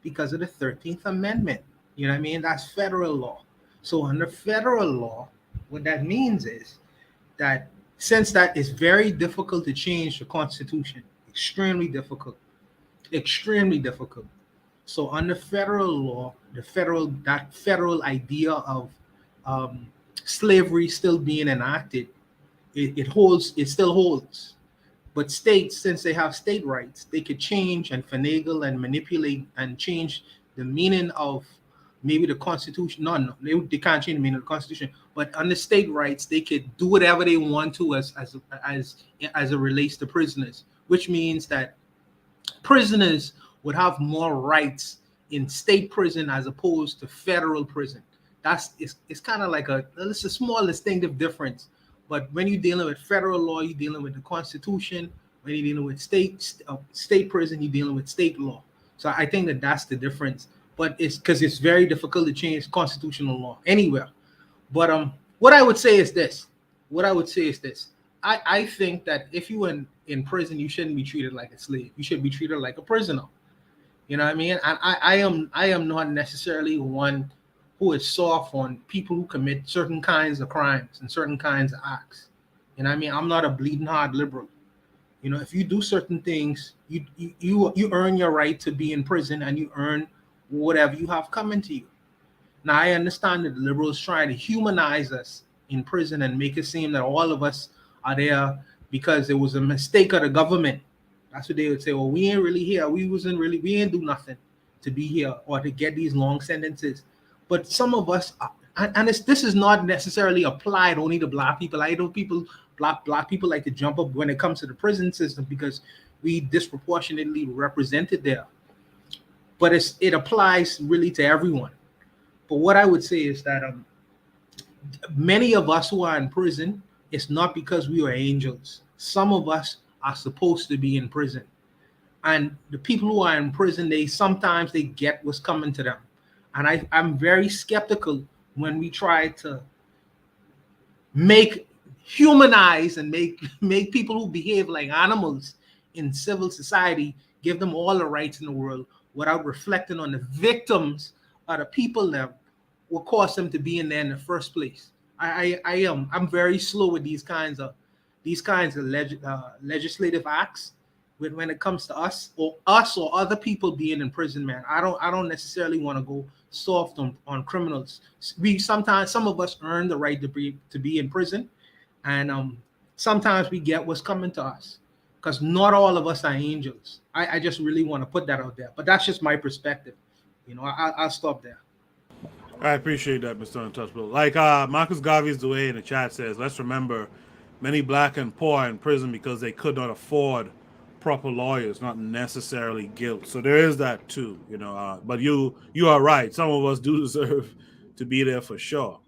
Speaker 7: Because of the 13th Amendment. You know what I mean? That's federal law. So under federal law, what that means is that since that is very difficult to change the Constitution, extremely difficult. So under federal law, that federal idea of slavery still being enacted, it still holds. But states, since they have state rights, they could change and finagle and manipulate and change the meaning of maybe the Constitution. No, they can't change the meaning of the Constitution. But under state rights, they could do whatever they want to as it relates to prisoners, which means that prisoners would have more rights in state prison as opposed to federal prison. It's kind of like it's a small distinctive difference. But when you're dealing with federal law, you're dealing with the Constitution. When you're dealing with state prison, you're dealing with state law. So I think that's the difference. But it's because it's very difficult to change constitutional law anywhere. But what I would say is this. I think that if you are in prison, you shouldn't be treated like a slave. You should be treated like a prisoner. You know what I mean? I am not necessarily one who is soft on people who commit certain kinds of crimes and certain kinds of acts. You know what I mean? I'm not a bleeding heart liberal. You know, if you do certain things, you earn your right to be in prison and you earn whatever you have coming to you. Now, I understand that the liberals try to humanize us in prison and make it seem that all of us are there because it was a mistake of the government. That's what they would say. Well, we ain't really here. We ain't do nothing to be here or to get these long sentences. But some of us, and this is not necessarily applied only to black people. I know black people like to jump up when it comes to the prison system because we disproportionately represented there. But it applies really to everyone. But what I would say is that many of us who are in prison, it's not because we are angels. Some of us are supposed to be in prison. And the people who are in prison, sometimes they get what's coming to them. And I'm very skeptical when we try to humanize and make people who behave like animals in civil society, give them all the rights in the world without reflecting on the victims or the people that will cause them to be in there in the first place. I'm very slow with these kinds of legislative acts when it comes to us or other people being in prison, man. I don't necessarily want to go soft on criminals. Some of us earn the right to be in prison, and sometimes we get what's coming to us because not all of us are angels. I just really want to put that out there, but that's just my perspective. I'll stop there.
Speaker 1: I appreciate that, Mr. Untouchable. Like Marcus Garvey's the way in the chat says, let's remember many black and poor are in prison because they could not afford proper lawyers, not necessarily guilt. So there is that too, but you are right. Some of us do deserve to be there for sure.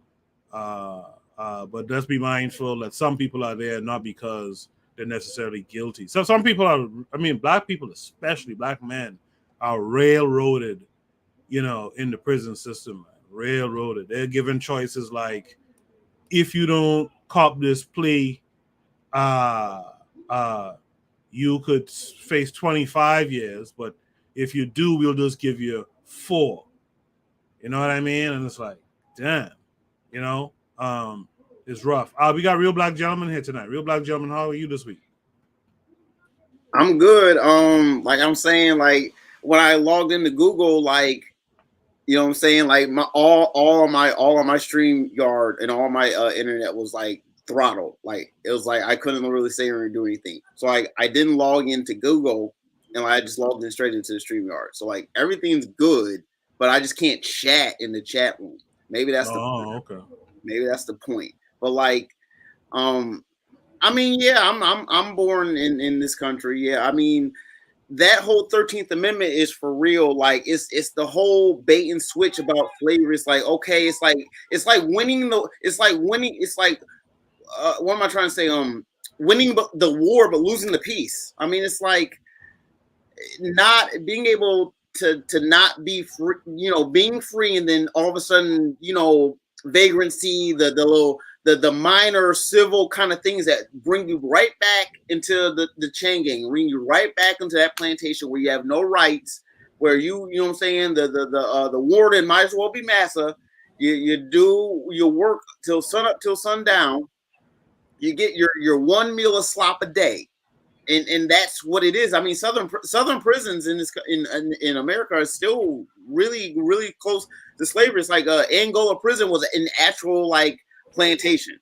Speaker 1: But let's be mindful that some people are there not because they're necessarily guilty. So some people black people, especially black men, are railroaded, in the prison system. Railroaded. They're given choices like, if you don't cop this plea, you could face 25 years, but if you do, we'll just give you 4. You know what I mean? And it's like, damn, it's rough. We got Real Black Gentleman here tonight. Real Black Gentleman, how are you this week?
Speaker 10: I'm good. Like I'm saying, like when I logged into Google, like, you know what I'm saying? Like all of my StreamYard and all my internet was like throttled. Like it was like I couldn't really say or do anything. So I didn't log into Google, and I just logged in straight into the StreamYard. So like everything's good, but I just can't chat in the chat room. Maybe that's the point.
Speaker 1: Okay.
Speaker 10: Maybe that's the point. But like, I mean, yeah, I'm born in this country. Yeah, I mean, that whole 13th Amendment is for real. Like it's the whole bait and switch about flavor. It's like, okay, it's like winning. What am I trying to say? Winning the war but losing the peace. I mean, it's like not being able to not be free, being free, and then all of a sudden, vagrancy, the minor civil kind of things that bring you right back into the chain gang, bring you right back into that plantation where you have no rights, where you know what I'm saying, the warden might as well be massa. You do your work till sun up till sundown. You get your one meal of slop a day. And that's what it is. I mean, southern prisons in America are still really, really close to slavery. It's like Angola prison was an actual like plantation.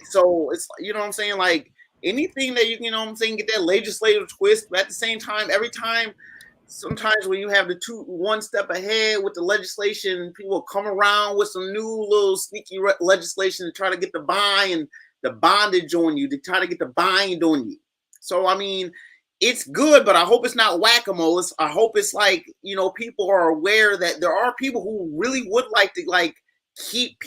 Speaker 10: So it's, you know what I'm saying, like anything that you know what I'm saying, get that legislative twist, but at the same time, every time, sometimes when you have one step ahead with the legislation, people come around with some new little sneaky legislation to try to get the bondage on you, to try to get the bind on you. So, I mean, it's good, but I hope it's not whack-a-mole. I hope it's like, people are aware that there are people who really would like to like keep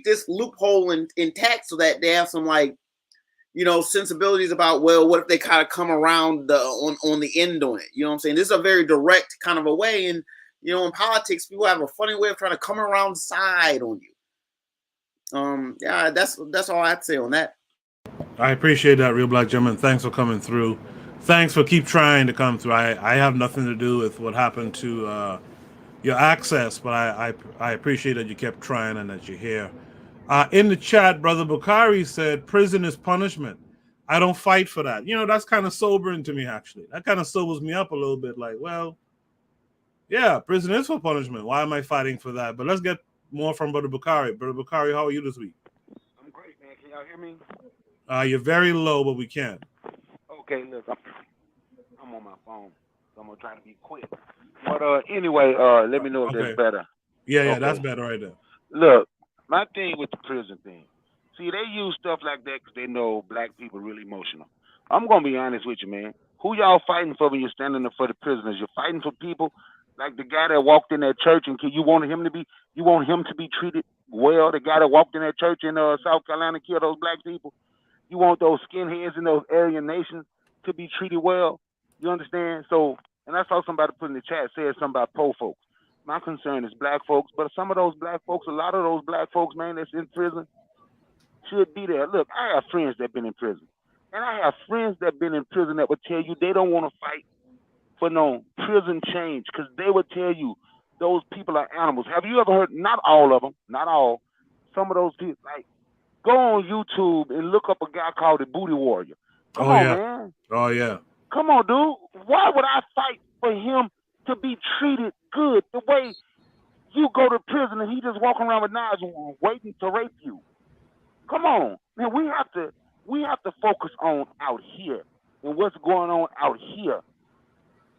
Speaker 10: this loophole intact so that they have some like, sensibilities about, well, what if they kind of come around on the end on it? You know what I'm saying? This is a very direct kind of a way. And, in politics, people have a funny way of trying to come around the side on you. Yeah, that's all I have to say on that.
Speaker 1: I appreciate that, Real Black Gentleman. Thanks for coming through. Thanks for keep trying to come through. I have nothing to do with what happened to your access, but I appreciate that you kept trying and that you're here. In the chat, Brother Bukhari said, prison is punishment. I don't fight for that. That's kind of sobering to me, actually. That kind of sobers me up a little bit. Like, well, yeah, prison is for punishment. Why am I fighting for that? But let's get more from Brother Bakari. Brother Bakari, how are you this week?
Speaker 11: I'm great, man. Can y'all hear me?
Speaker 1: You're very low, but we can.
Speaker 11: Okay, look, I'm on my phone, so I'm gonna try to be quick. But anyway, let me know if
Speaker 1: Okay.
Speaker 11: that's better.
Speaker 1: Yeah,
Speaker 11: Okay.
Speaker 1: that's better right there.
Speaker 11: Look, my thing with the prison thing. See, they use stuff like that because they know black people really emotional. I'm gonna be honest with you, man. Who y'all fighting for when you're standing up for the prisoners? You're fighting for people like the guy that walked in that church and you want him to be treated well. The guy that walked in that church in South Carolina and killed those black people. You want those skinheads in those Aryan nations to be treated well. You understand? So, and I saw somebody put in the chat said something about poor folks. My concern is black folks, but some of those black folks, a lot of those black folks, man, that's in prison should be there. Look, I have friends that been in prison, and I have friends that been in prison that would tell you they don't want to fight for no prison change because they would tell you those people are animals. Have you ever heard? Not all of them, not all. Some of those people, like, go on YouTube and look up a guy called the Booty Warrior. Come on, man.
Speaker 1: Oh yeah.
Speaker 11: Come on, dude. Why would I fight for him to be treated good the way you go to prison and he just walking around with knives waiting to rape you? Come on, man. We have to focus on out here and what's going on out here.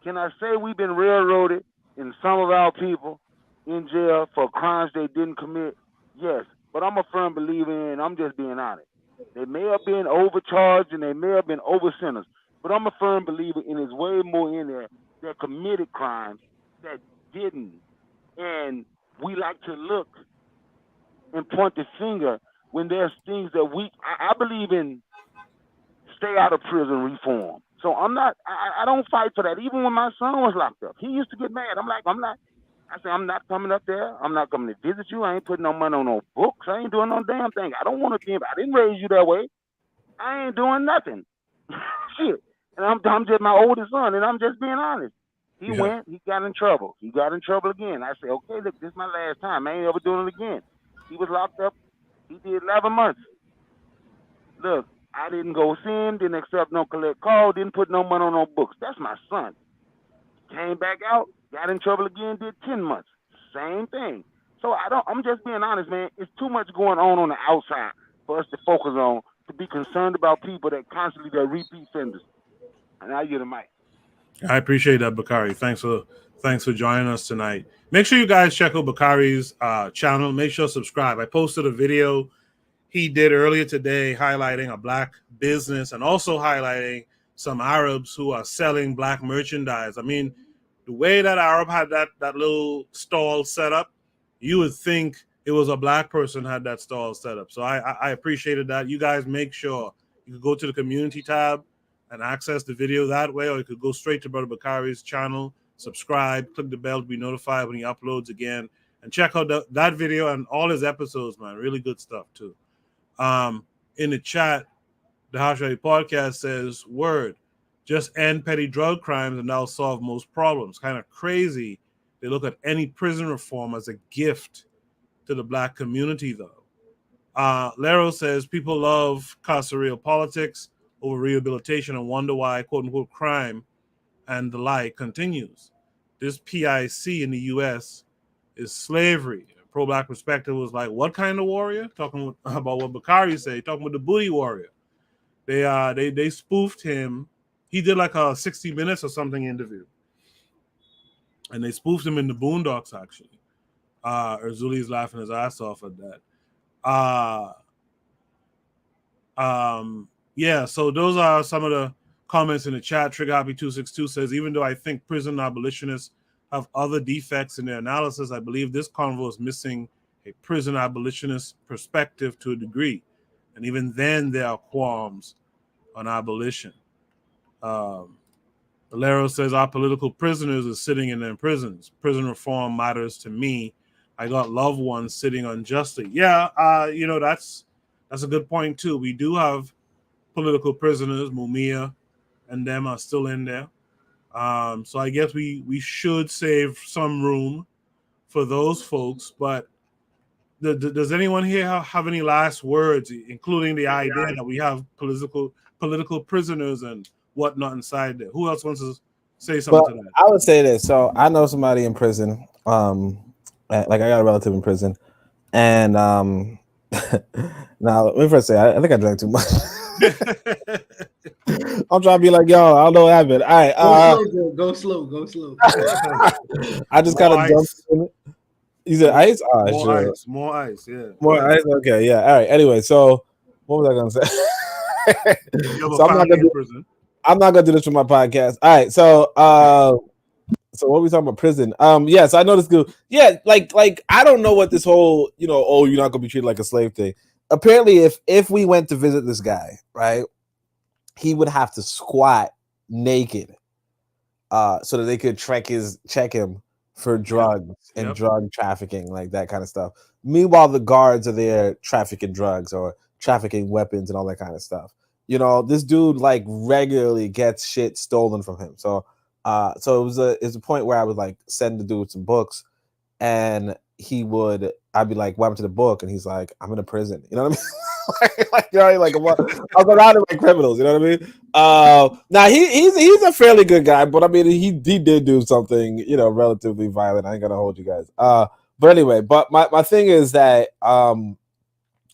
Speaker 11: Can I say we've been railroaded and some of our people in jail for crimes they didn't commit? Yes, but I'm a firm believer in, I'm just being honest. They may have been overcharged and they may have been over sentenced, but I'm a firm believer in there's way more in there that committed crimes that didn't. And we like to look and point the finger when there's things that I believe in stay out of prison reform. So I don't fight for that. Even when my son was locked up, he used to get mad. I said, I'm not coming up there. I'm not coming to visit you. I ain't putting no money on no books. I ain't doing no damn thing. I don't want to be, I didn't raise you that way. I ain't doing nothing. Shit. And I'm just my oldest son, and I'm just being honest. He went, he got in trouble. He got in trouble again. I said, okay, look, this is my last time. I ain't ever doing it again. He was locked up. He did 11 months. Look, I didn't go see him, didn't accept no collect call, didn't put no money on no books. That's my son. Came back out, got in trouble again, did 10 months. Same thing. So I'm just being honest, man. It's too much going on the outside for us to focus on, to be concerned about people that constantly are repeat offenders. And I hear the mic.
Speaker 1: I appreciate that, Bakari. Thanks for joining us tonight. Make sure you guys check out Bakari's channel. Make sure to subscribe. I posted a video he did earlier today highlighting a black business and also highlighting some Arabs who are selling black merchandise. I mean, the way that Arab had that little stall set up, you would think it was a black person had that stall set up. So I appreciated that. You guys make sure you could go to the community tab and access the video that way, or you could go straight to Brother Bakari's channel, subscribe, click the bell to be notified when he uploads again, and check out that video and all his episodes, man. Really good stuff, too. In the chat, the House Ready Podcast says, word, just end petty drug crimes and that'll solve most problems. Kind of crazy. They look at any prison reform as a gift to the black community, though. Lero says, people love carceral politics over rehabilitation and wonder why, quote unquote, crime and the like continues. This PIC in the U.S. is slavery. Pro-black perspective was like, what kind of warrior? Talking about what Bakari said, talking about the booty warrior. They spoofed him. He did like a 60 Minutes or something interview. And they spoofed him in the Boondocks, actually. Erzuli's laughing his ass off at that. Yeah, so those are some of the comments in the chat. Trigger Happy 262 says, even though I think prison abolitionists have other defects in their analysis, I believe this convo is missing a prison abolitionist perspective to a degree. And even then, there are qualms on abolition. Valero says, our political prisoners are sitting in their prisons. Prison reform matters to me. I got loved ones sitting unjustly. Yeah, that's a good point, too. We do have political prisoners. Mumia and them are still in there. So I guess we should save some room for those folks. But does anyone here have any last words, including the idea that we have political prisoners and whatnot inside there? Who else wants to say something to that?
Speaker 6: I would say this. So I know somebody in prison. Like I got a relative in prison, And now let me first say I think I drank too much. I'm trying to be like, yo, I don't know what happened. All right,
Speaker 7: Go slow, go slow.
Speaker 6: I just
Speaker 1: More
Speaker 6: kind of jumped
Speaker 1: ice.
Speaker 6: in it. You said ice? Oh,
Speaker 1: More
Speaker 6: sure.
Speaker 1: ice. More ice. Yeah. Go
Speaker 6: More
Speaker 1: ahead.
Speaker 6: ice. Okay, yeah. All right. Anyway, so what was I gonna say?
Speaker 1: You have a
Speaker 6: So
Speaker 1: family in prison.
Speaker 6: I'm not gonna do this for my podcast. All right, so what are we talking about? Prison. Yes, I know this dude. Yeah, like I don't know what this whole, oh, you're not gonna be treated like a slave thing. Apparently, if we went to visit this guy, right, he would have to squat naked, so that they could check him for drugs and
Speaker 1: Yep.
Speaker 6: drug trafficking, like that kind of stuff. Meanwhile, the guards are there trafficking drugs or trafficking weapons and all that kind of stuff. This dude like regularly gets shit stolen from him. So it's a point where I would like send the dude some books, and I'd be like, what happened to the book? And he's like, I'm in a prison. You know what I mean? What? I'm surrounded by criminals. You know what I mean? Now he's a fairly good guy, but I mean he did do something relatively violent. I ain't gonna hold you guys. But anyway, but my thing is that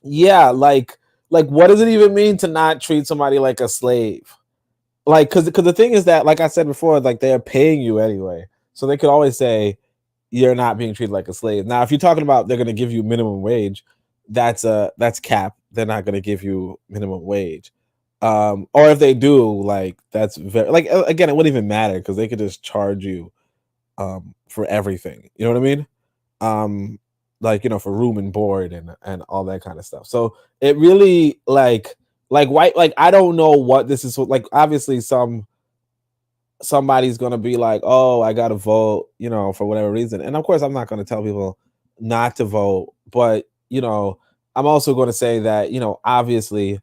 Speaker 6: yeah, like what does it even mean to not treat somebody like a slave? Like, because the thing is that, like I said before, like they're paying you anyway, so they could always say you're not being treated like a slave. Now, if you're talking about they're going to give you minimum wage, that's cap. They're not going to give you minimum wage. Or if they do, like that's very like again, it wouldn't even matter because they could just charge you for everything. You know what I mean? For room and board and all that kind of stuff. So it really like white, like I don't know what this is like. Obviously somebody's gonna be like, oh, I gotta vote, for whatever reason. And of course I'm not gonna tell people not to vote, but I'm also gonna say that, obviously,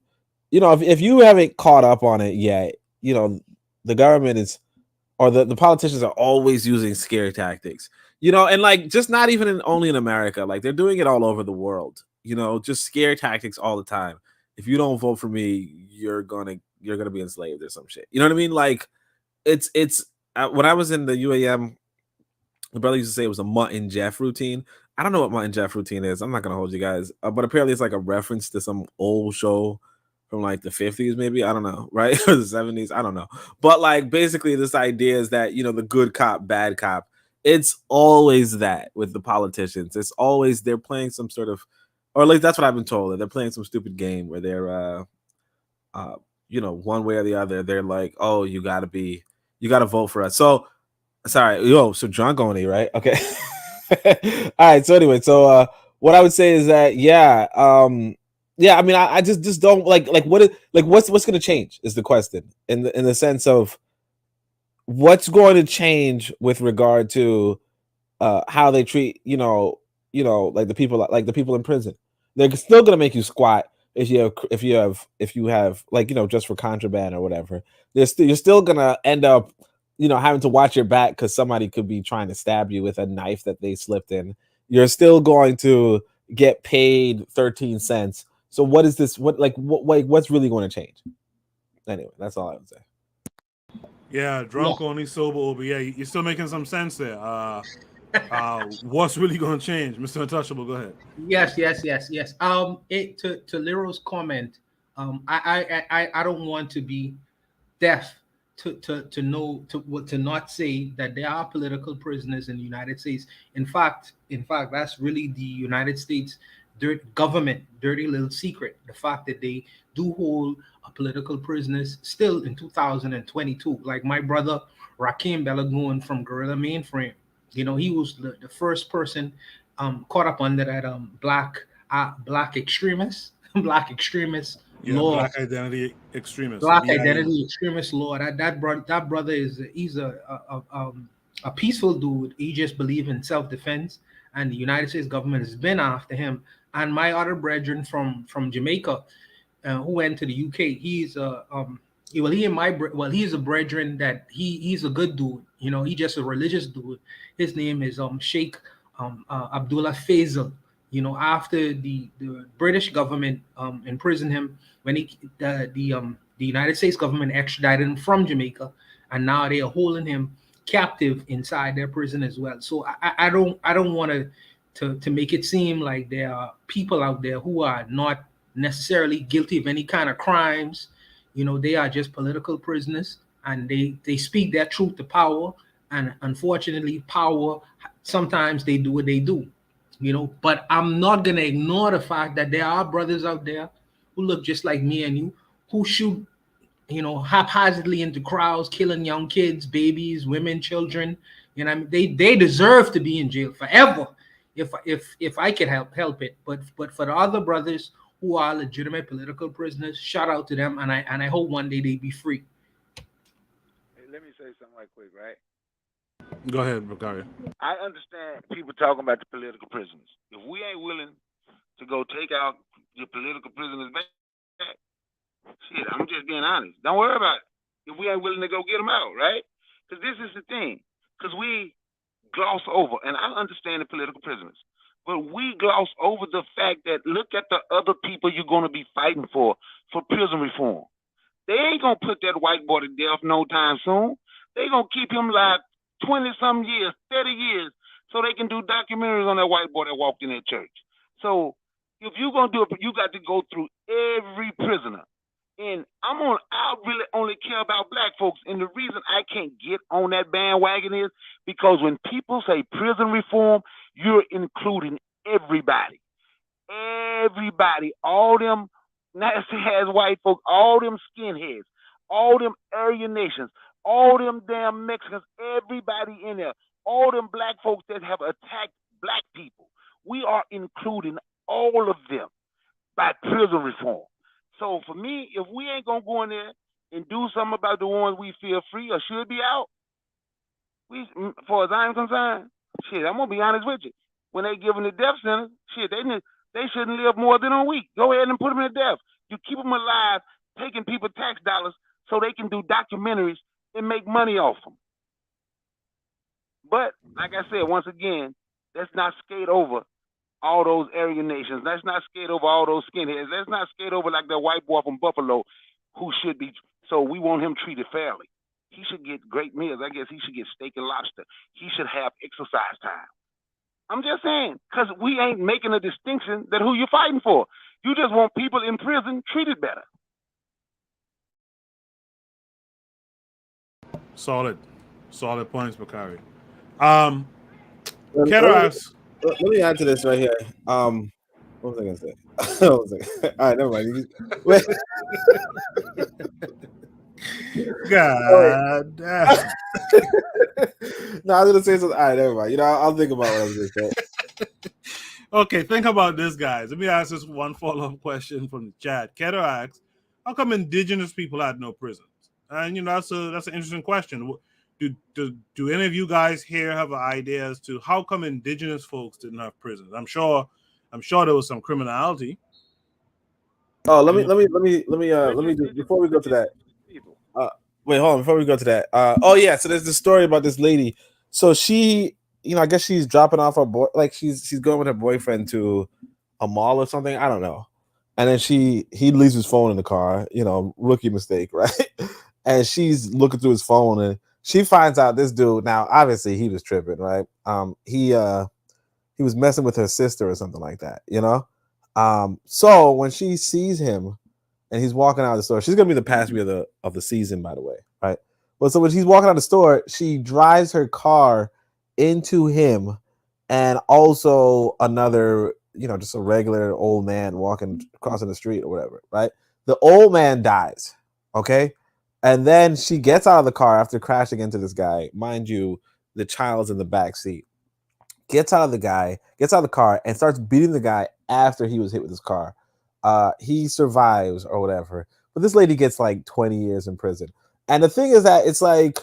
Speaker 6: if you haven't caught up on it yet, the government is, or the politicians are always using scare tactics, and like just not even only in America, like they're doing it all over the world, just scare tactics all the time. If you don't vote for me, you're gonna be enslaved or some shit. You know what I mean? Like it's when I was in the UAM, the brother used to say it was a Mutt and Jeff routine. I don't know what Mutt and Jeff routine is. I'm not gonna hold you guys, but apparently it's like a reference to some old show from like the 50s, maybe. I don't know, right? Or the 70s. I don't know. But like basically this idea is that, the good cop, bad cop. It's always that with the politicians. It's always they're playing some sort of, or at least that's what I've been told, that they're playing some stupid game where they're one way or the other, they're like, oh, you gotta vote for us. So sorry, so drunk only, right? Okay. All right. So anyway, so what I would say is that yeah, I mean, I just don't like what's going to change is the question in the sense of what's going to change with regard to how they treat like the people in prison. They're still going to make you squat if you have like just for contraband or whatever. You're still going to end up having to watch your back because somebody could be trying to stab you with a knife that they slipped in. You're still going to get paid 13 cents. So what is this? What's really going to change? Anyway, that's all I would say.
Speaker 1: Yeah, drunk only, sober over. Yeah, you're still making some sense there. What's really going to change, Mr. Untouchable? Go ahead.
Speaker 7: Yes. To Liro's comment, I don't want to be deaf to not say that there are political prisoners in the United States. In fact, that's really the United States government dirty little secret. The fact that they do hold political prisoners still in 2022. Like my brother Rakim Balagoon from Gorilla Mainframe, he was the first person caught up under that black extremist law.
Speaker 1: Black identity extremist.
Speaker 7: Black
Speaker 1: BIE.
Speaker 7: identity extremist law. That brother he's a peaceful dude. He just believes in self-defense, and the United States government has been after him. And my other brethren from Jamaica, who went to the UK, he's he's a brethren that he's a good dude. He's just a religious dude. His name is Sheikh Abdullah Faisal. After the British government imprisoned him, when the United States government extradited him from Jamaica, and now they are holding him captive inside their prison as well. So I don't want to to make it seem like there are people out there who are not necessarily guilty of any kind of crimes. You know, they are just political prisoners, and they speak their truth to power. And unfortunately, power, sometimes they do what they do. You know, but I'm not gonna ignore the fact that there are brothers out there who look just like me and you, who shoot, you know, haphazardly into crowds, killing young kids, babies, women, children. You know, I mean, they deserve to be in jail forever if I could help it. But for the other brothers who are legitimate political prisoners, shout out to them, and I hope one day they be free.
Speaker 11: Hey, let me say something right quick, right?
Speaker 1: Go ahead, Bakari.
Speaker 11: I understand people talking about the political prisoners. If we ain't willing to go take out the political prisoners back, shit, I'm just being honest. Don't worry about it. If we ain't willing to go get them out, right? Because this is the thing. Because we gloss over, and I understand the political prisoners, but we gloss over the fact that look at the other people you're going to be fighting for prison reform. They ain't going to put that white boy to death no time soon. They going to keep him alive 20-some years, 30 years, so they can do documentaries on that white boy that walked in that church. So if you're going to do it, you got to go through every prisoner. And I really only care about black folks. And the reason I can't get on that bandwagon is because when people say prison reform, you're including everybody. Everybody, all them nasty ass white folks, all them skinheads, all them Aryan nations, all them damn Mexicans, everybody in there, all them black folks that have attacked black people. We are including all of them by prison reform. So for me, if we ain't gonna go in there and do something about the ones we feel free or should be out, as far as I'm concerned, shit, I'm gonna be honest with you. When they give them the death sentence, shit, they shouldn't live more than a week. Go ahead and put them to death. You keep them alive, taking people tax dollars so they can do documentaries and make money off them. But like I said, once again, let's not skate over all those Aryan nations. Let's not skate over all those skinheads. Let's not skate over like that white boy from Buffalo who should be. So we want him treated fairly. He should get great meals. I guess he should get steak and lobster. He should have exercise time. I'm just saying, because we ain't making a distinction that who you're fighting for. You just want people in prison treated better.
Speaker 1: Solid points, Bakari. KWAZ.
Speaker 6: Let me add to this right here. What was I gonna say? All right, never mind. Wait.
Speaker 1: God damn.
Speaker 6: No, I was gonna say something. All right, never mind. You know, I'll think about what I was gonna say.
Speaker 1: Okay, think about this, guys. Let me ask this one follow-up question from the chat. Keto asks, how come indigenous people had no prisons? And you know, that's an interesting question. Do any of you guys here have an idea as to how come indigenous folks didn't have prisons? I'm sure there was some criminality.
Speaker 6: Oh, let me do before we go to that. Wait, hold on. Before we go to that, oh yeah. So there's this story about this lady. So she, you know, I guess she's dropping off her boy, like she's going with her boyfriend to a mall or something. I don't know. And then he leaves his phone in the car. You know, rookie mistake, right? And she's looking through his phone and she finds out this dude. Now, obviously, he was tripping, right? He was messing with her sister or something like that, you know. So when she sees him and he's walking out of the store, she's gonna be the passenger of the season, by the way, right? Well, so when she's walking out of the store, she drives her car into him and also another, you know, just a regular old man crossing the street or whatever, right? The old man dies, okay? And then she gets out of the car after crashing into this guy. Mind you, the child's in the back seat. Gets out of the car and starts beating the guy after he was hit with his car. He survives or whatever. But this lady gets like 20 years in prison. And the thing is that it's like,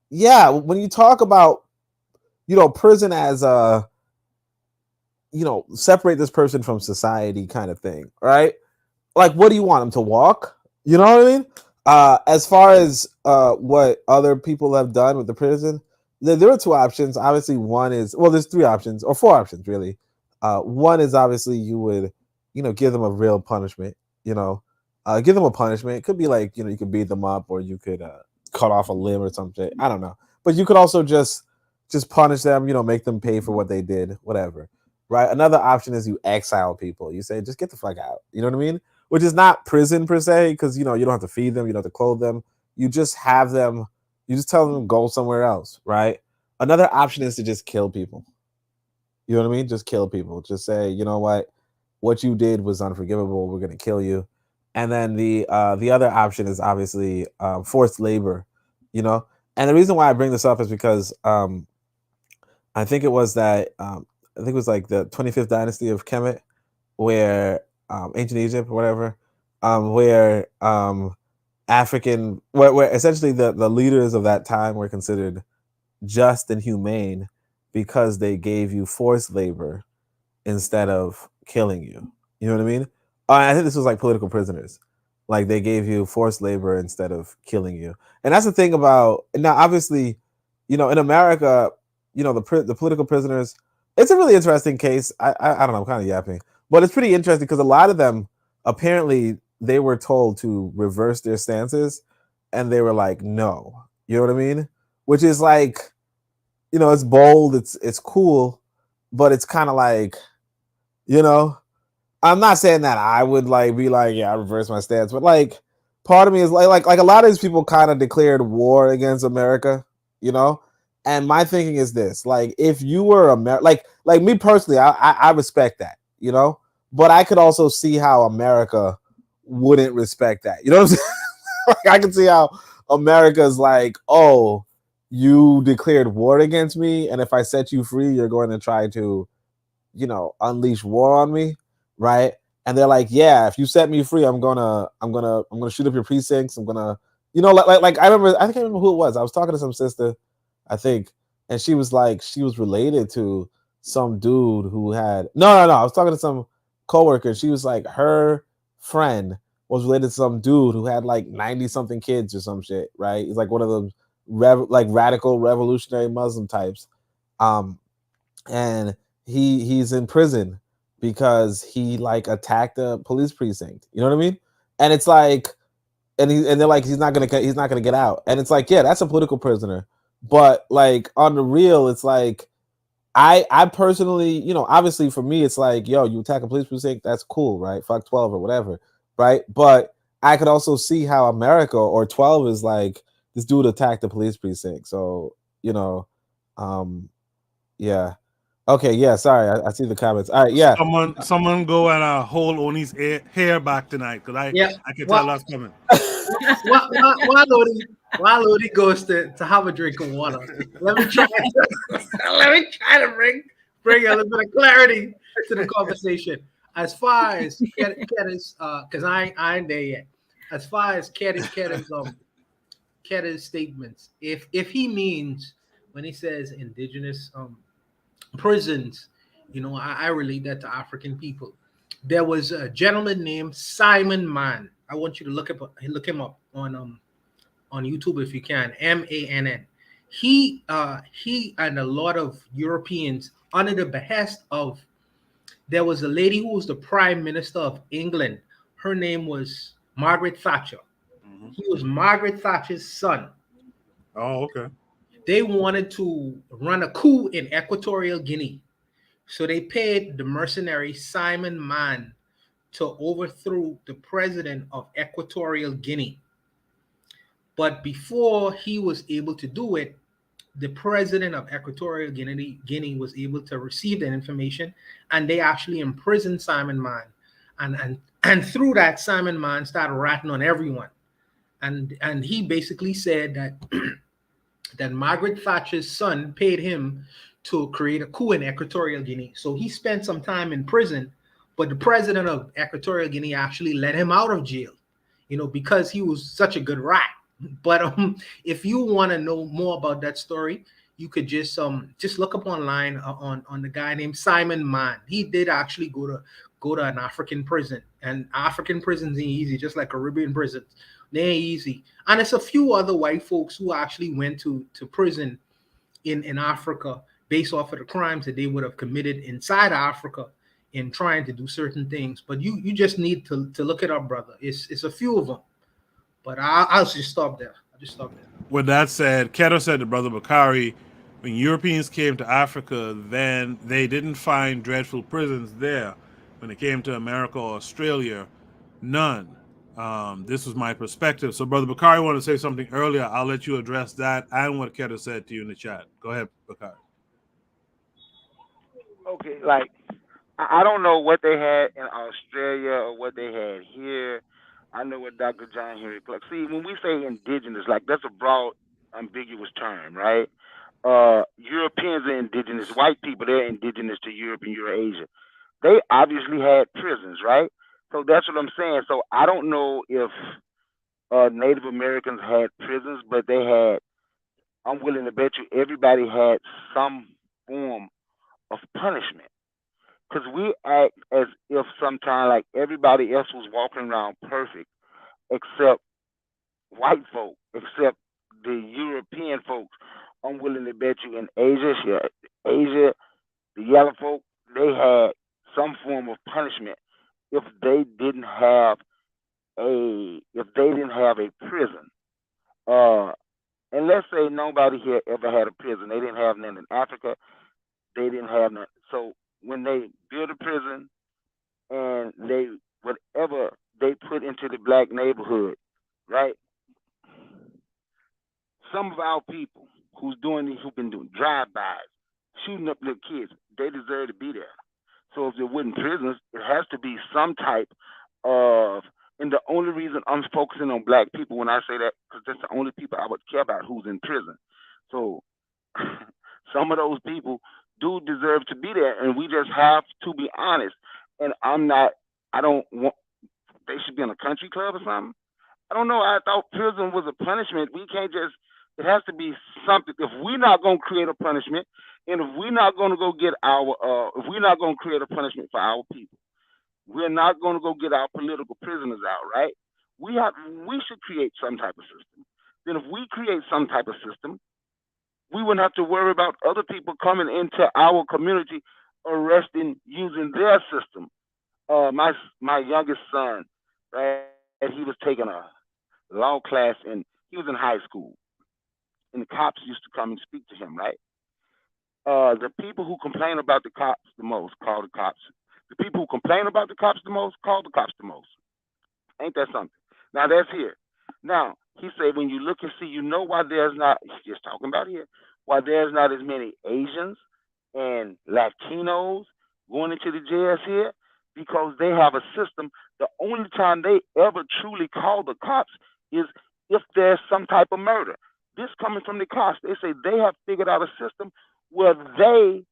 Speaker 6: yeah, when you talk about, you know, prison as a, you know, separate this person from society kind of thing, right? Like, what do you want him to walk? You know what I mean? As far as what other people have done with the prison, there are two options. Obviously, one is, well, there's three options or four options really. One is obviously you would, you know, give them a real punishment. You know, give them a punishment. It could be like, you know, you could beat them up or you could cut off a limb or something. I don't know, but you could also just punish them. You know, make them pay for what they did, whatever. right? Another option is you exile people. You say, just get the fuck out. You know what I mean? Which is not prison per se, because, you know, you don't have to feed them, you don't have to clothe them. You just have them, you just tell them to go somewhere else, right? Another option is to just kill people. You know what I mean? Just kill people. Just say, you know what you did was unforgivable. We're going to kill you. And then the other option is obviously forced labor, you know? And the reason why I bring this up is because I think it was that, I think it was like the 25th dynasty of Kemet, where ancient Egypt or whatever, where African, where essentially the leaders of that time were considered just and humane because they gave you forced labor instead of killing you. You know what I mean? I think this was like political prisoners. Like they gave you forced labor instead of killing you. And that's the thing about, now obviously, you know, in America, you know, the political prisoners, it's a really interesting case. I don't know, I'm kind of yapping, but it's pretty interesting because a lot of them, apparently they were told to reverse their stances and they were like, no. You know what I mean? Which is like, you know, it's bold, it's cool, but it's kind of like, you know, I'm not saying that I would like be like, yeah, I reverse my stance, but like part of me is like a lot of these people kind of declared war against America, you know? And my thinking is this, like if you were like me personally, I respect that, you know? But I could also see how America wouldn't respect that. You know what I'm saying? Like I can see how America's like, oh, you declared war against me, and if I set you free, you're going to try to, you know, unleash war on me, right? And they're like, yeah, if you set me free, I'm gonna shoot up your precincts. I'm gonna, you know, like I think I remember who it was. I was talking to some sister, I think, and she was like, she was related to some dude who had no. I was talking to some coworker. She was like, her friend was related to some dude who had like 90 something kids or some shit, right? He's like one of those like radical revolutionary Muslim types, and he's in prison because he like attacked a police precinct. You know what I mean? And it's like, and they're like, he's not gonna get out. And it's like, yeah, that's a political prisoner. But like on the real, it's like, I personally, you know, obviously for me, it's like, yo, you attack a police precinct, that's cool, right? Fuck 12 or whatever, right? But I could also see how America or 12 is like, this dude attacked the police precinct. So, you know, yeah. Okay, yeah, sorry, I see the comments. All right, yeah.
Speaker 1: Someone go and hold Oni's hair back tonight, because I can tell that's coming.
Speaker 7: While Lodi goes to have a drink of water, let me try to bring a little bit of clarity to the conversation. As far as Ketta's, because I ain't there yet. As far as Ketta's statements, if he means when he says indigenous prisons, you know, I relate that to African people. There was a gentleman named Simon Mann. I want you to look him up on YouTube if you can. Mann. He and a lot of Europeans, under the behest of, there was a lady who was the Prime Minister of England. Her name was Margaret Thatcher. Mm-hmm. He was Margaret Thatcher's son.
Speaker 1: Oh, okay.
Speaker 7: They wanted to run a coup in Equatorial Guinea. So they paid the mercenary Simon Mann to overthrow the president of Equatorial Guinea. But before he was able to do it, the president of Equatorial Guinea was able to receive that information, and they actually imprisoned Simon Mann. And through that, Simon Mann started ratting on everyone. And he basically said that that Margaret Thatcher's son paid him to create a coup in Equatorial Guinea. So he spent some time in prison, but the president of Equatorial Guinea actually let him out of jail, you know, because he was such a good rat. But if you want to know more about that story, you could just look up online on the guy named Simon Mann. He did actually go to an African prison, and African prisons ain't easy, just like Caribbean prisons. They ain't easy. And it's a few other white folks who actually went to prison in Africa based off of the crimes that they would have committed inside Africa in trying to do certain things. But you just need to look it up, brother. It's a few of them. But I'll just stop there.
Speaker 1: With that said, Keto said to Brother Bakari, when Europeans came to Africa, then they didn't find dreadful prisons there. When they came to America or Australia, none. This was my perspective. So, Brother Bakari wanted to say something earlier. I'll let you address that and what Keta said to you in the chat. Go ahead, Bakari.
Speaker 11: Okay, like I don't know what they had in Australia or what they had here. I know what Dr. John Henry Clark. See, when we say indigenous, like that's a broad, ambiguous term, right? Europeans are indigenous. White people, they're indigenous to Europe and Eurasia. They obviously had prisons, right? So that's what I'm saying. So I don't know if Native Americans had prisons, but they had. I'm willing to bet you everybody had some form of punishment. Because we act as if sometimes like everybody else was walking around perfect, except white folk, except the European folks. I'm willing to bet you in Asia, the yellow folk, they had some form of punishment if they didn't have a prison. Uh, and let's say nobody here ever had a prison. They didn't have none in Africa. They didn't have none. So when they built a prison and they whatever they put into the black neighborhood, right? Some of our people who've been doing drive-bys, shooting up little kids, they deserve to be there. So if there wasn't prisons, it has to be some type of. And the only reason I'm focusing on black people when I say that, because that's the only people I would care about who's in prison. So some of those people do deserve to be there, and we just have to be honest. And I don't want, they should be in a country club or something. I don't know. I thought prison was a punishment. We can't just, it has to be something. If we're not going to create a punishment, and if we're not going to go get if we're not going to create a punishment for our people, we're not going to go get our political prisoners out, right? We should create some type of system. Then if we create some type of system, we wouldn't have to worry about other people coming into our community arresting using their system. My youngest son, right? He was taking a law class and he was in high school, and the cops used to come and speak to him, right? The people who complain about the cops the most call the cops. The people who complain about the cops the most call the cops the most. Ain't that something? Now that's here. Now he said, when you look and see, you know why there's not. He's just talking about here. Why there's not as many Asians and Latinos going into the jails here, because they have a system. The only time they ever truly call the cops is if there's some type of murder. This coming from the cops. They say they have figured out a system where they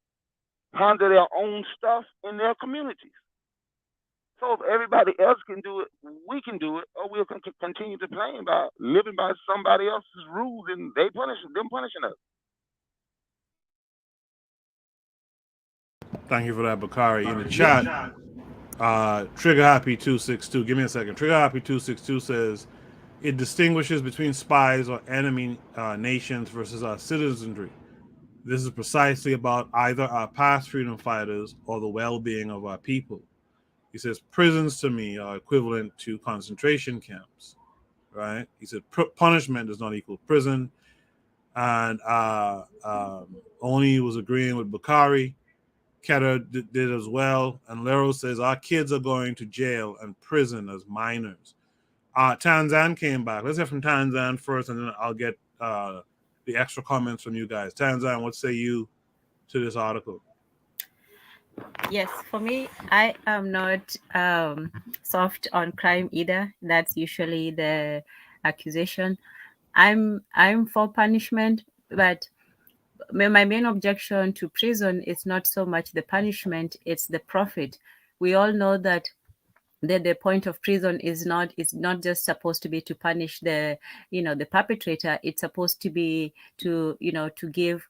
Speaker 11: handle their own stuff in their communities. So if everybody else can do it, we can do it, or we'll continue to play by living by somebody else's rules, and them punishing us.
Speaker 1: Thank you for that, Bakari. In the chat, Trigger Happy 262. Give me a second. Trigger Happy 262 says it distinguishes between spies or enemy nations versus our citizenry. This is precisely about either our past freedom fighters or the well-being of our people. He says prisons to me are equivalent to concentration camps, right? He said punishment does not equal prison. And Oni was agreeing with Bakari. Keter did as well. And Lero says our kids are going to jail and prison as minors. Tanzan came back. Let's hear from Tanzan first, and then I'll get the extra comments from you guys. Tanzan, what say you to this article?
Speaker 12: Yes, for me, I am not soft on crime either. That's usually the accusation. I'm for punishment, but my main objection to prison is not so much the punishment, it's the profit. We all know that the point of prison is not just supposed to be to punish the perpetrator. It's supposed to be to give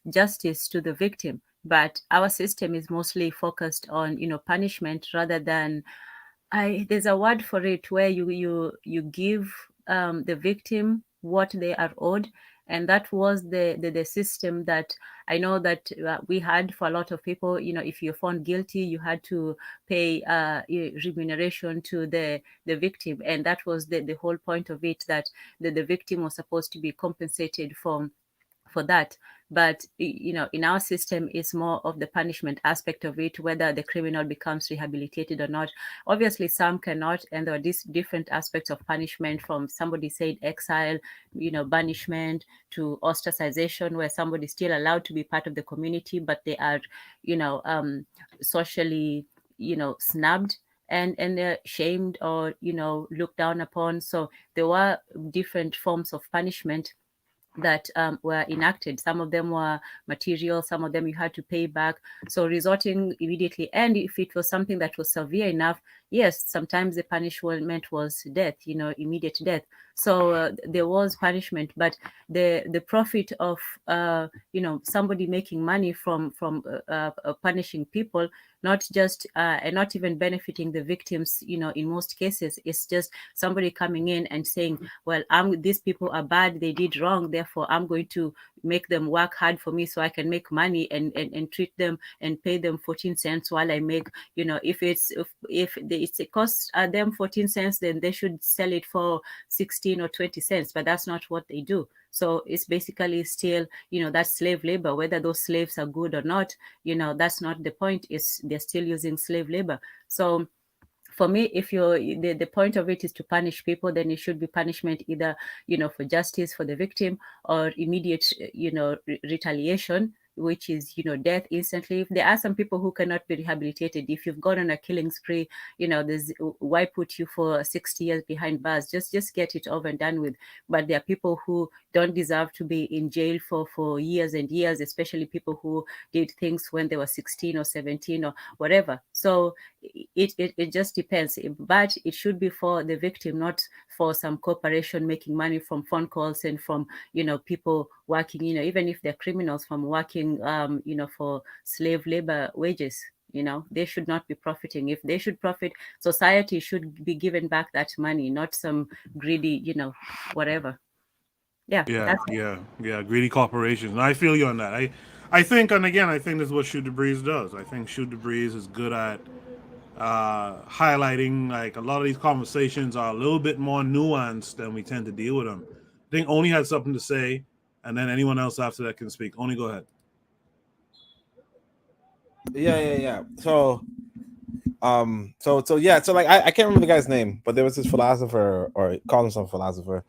Speaker 12: justice to the victim. But our system is mostly focused on punishment rather than there's a word for it where you give the victim what they are owed. And that was the system that I know that we had for a lot of people. If you're found guilty, you had to pay remuneration to the victim. And that was the whole point of it, that the victim was supposed to be compensated for for that. But in our system, it's more of the punishment aspect of it, whether the criminal becomes rehabilitated or not. Obviously, some cannot, and there are these different aspects of punishment, from somebody said exile, banishment, to ostracization, where somebody's still allowed to be part of the community, but they are, socially, snubbed and they're shamed or looked down upon. So there were different forms of punishment that were enacted. Some of them were material, some of them you had to pay back. So resorting immediately, and if it was something that was severe enough, yes, sometimes the punishment was death, immediate death. So there was punishment, but the profit of somebody making money from punishing people, not just and not even benefiting the victims, in most cases, it's just somebody coming in and saying, well, these people are bad, they did wrong, therefore I'm going to make them work hard for me so I can make money and treat them and pay them 14 cents while I make, if it costs them 14 cents, then they should sell it for 16 or 20 cents, but that's not what they do. So it's basically still, that's slave labor. Whether those slaves are good or not, that's not the point. They're still using slave labor. So for me, if the point of it is to punish people, then it should be punishment either, for justice for the victim, or immediate, retaliation, which is, death instantly. There are some people who cannot be rehabilitated. If you've gone on a killing spree, there's why put you for 60 years behind bars? Just get it over and done with. But there are people who don't deserve to be in jail for years and years, especially people who did things when they were 16 or 17 or whatever. So it just depends. But it should be for the victim, not for some corporation making money from phone calls and from, people working, even if they're criminals, from working, for slave labor wages. They should not be profiting. If they should profit, society should be given back that money, not some greedy, whatever. Yeah.
Speaker 1: Greedy corporations. And I feel you on that. I think, and again, I think this is what Shoot the Breeze does. I think Shoot the Breeze is good at highlighting, like, a lot of these conversations are a little bit more nuanced than we tend to deal with them. I think Oni had something to say, and then anyone else after that can speak. Oni, go ahead.
Speaker 6: Yeah. So like I can't remember the guy's name, but there was this philosopher, or called himself a philosopher,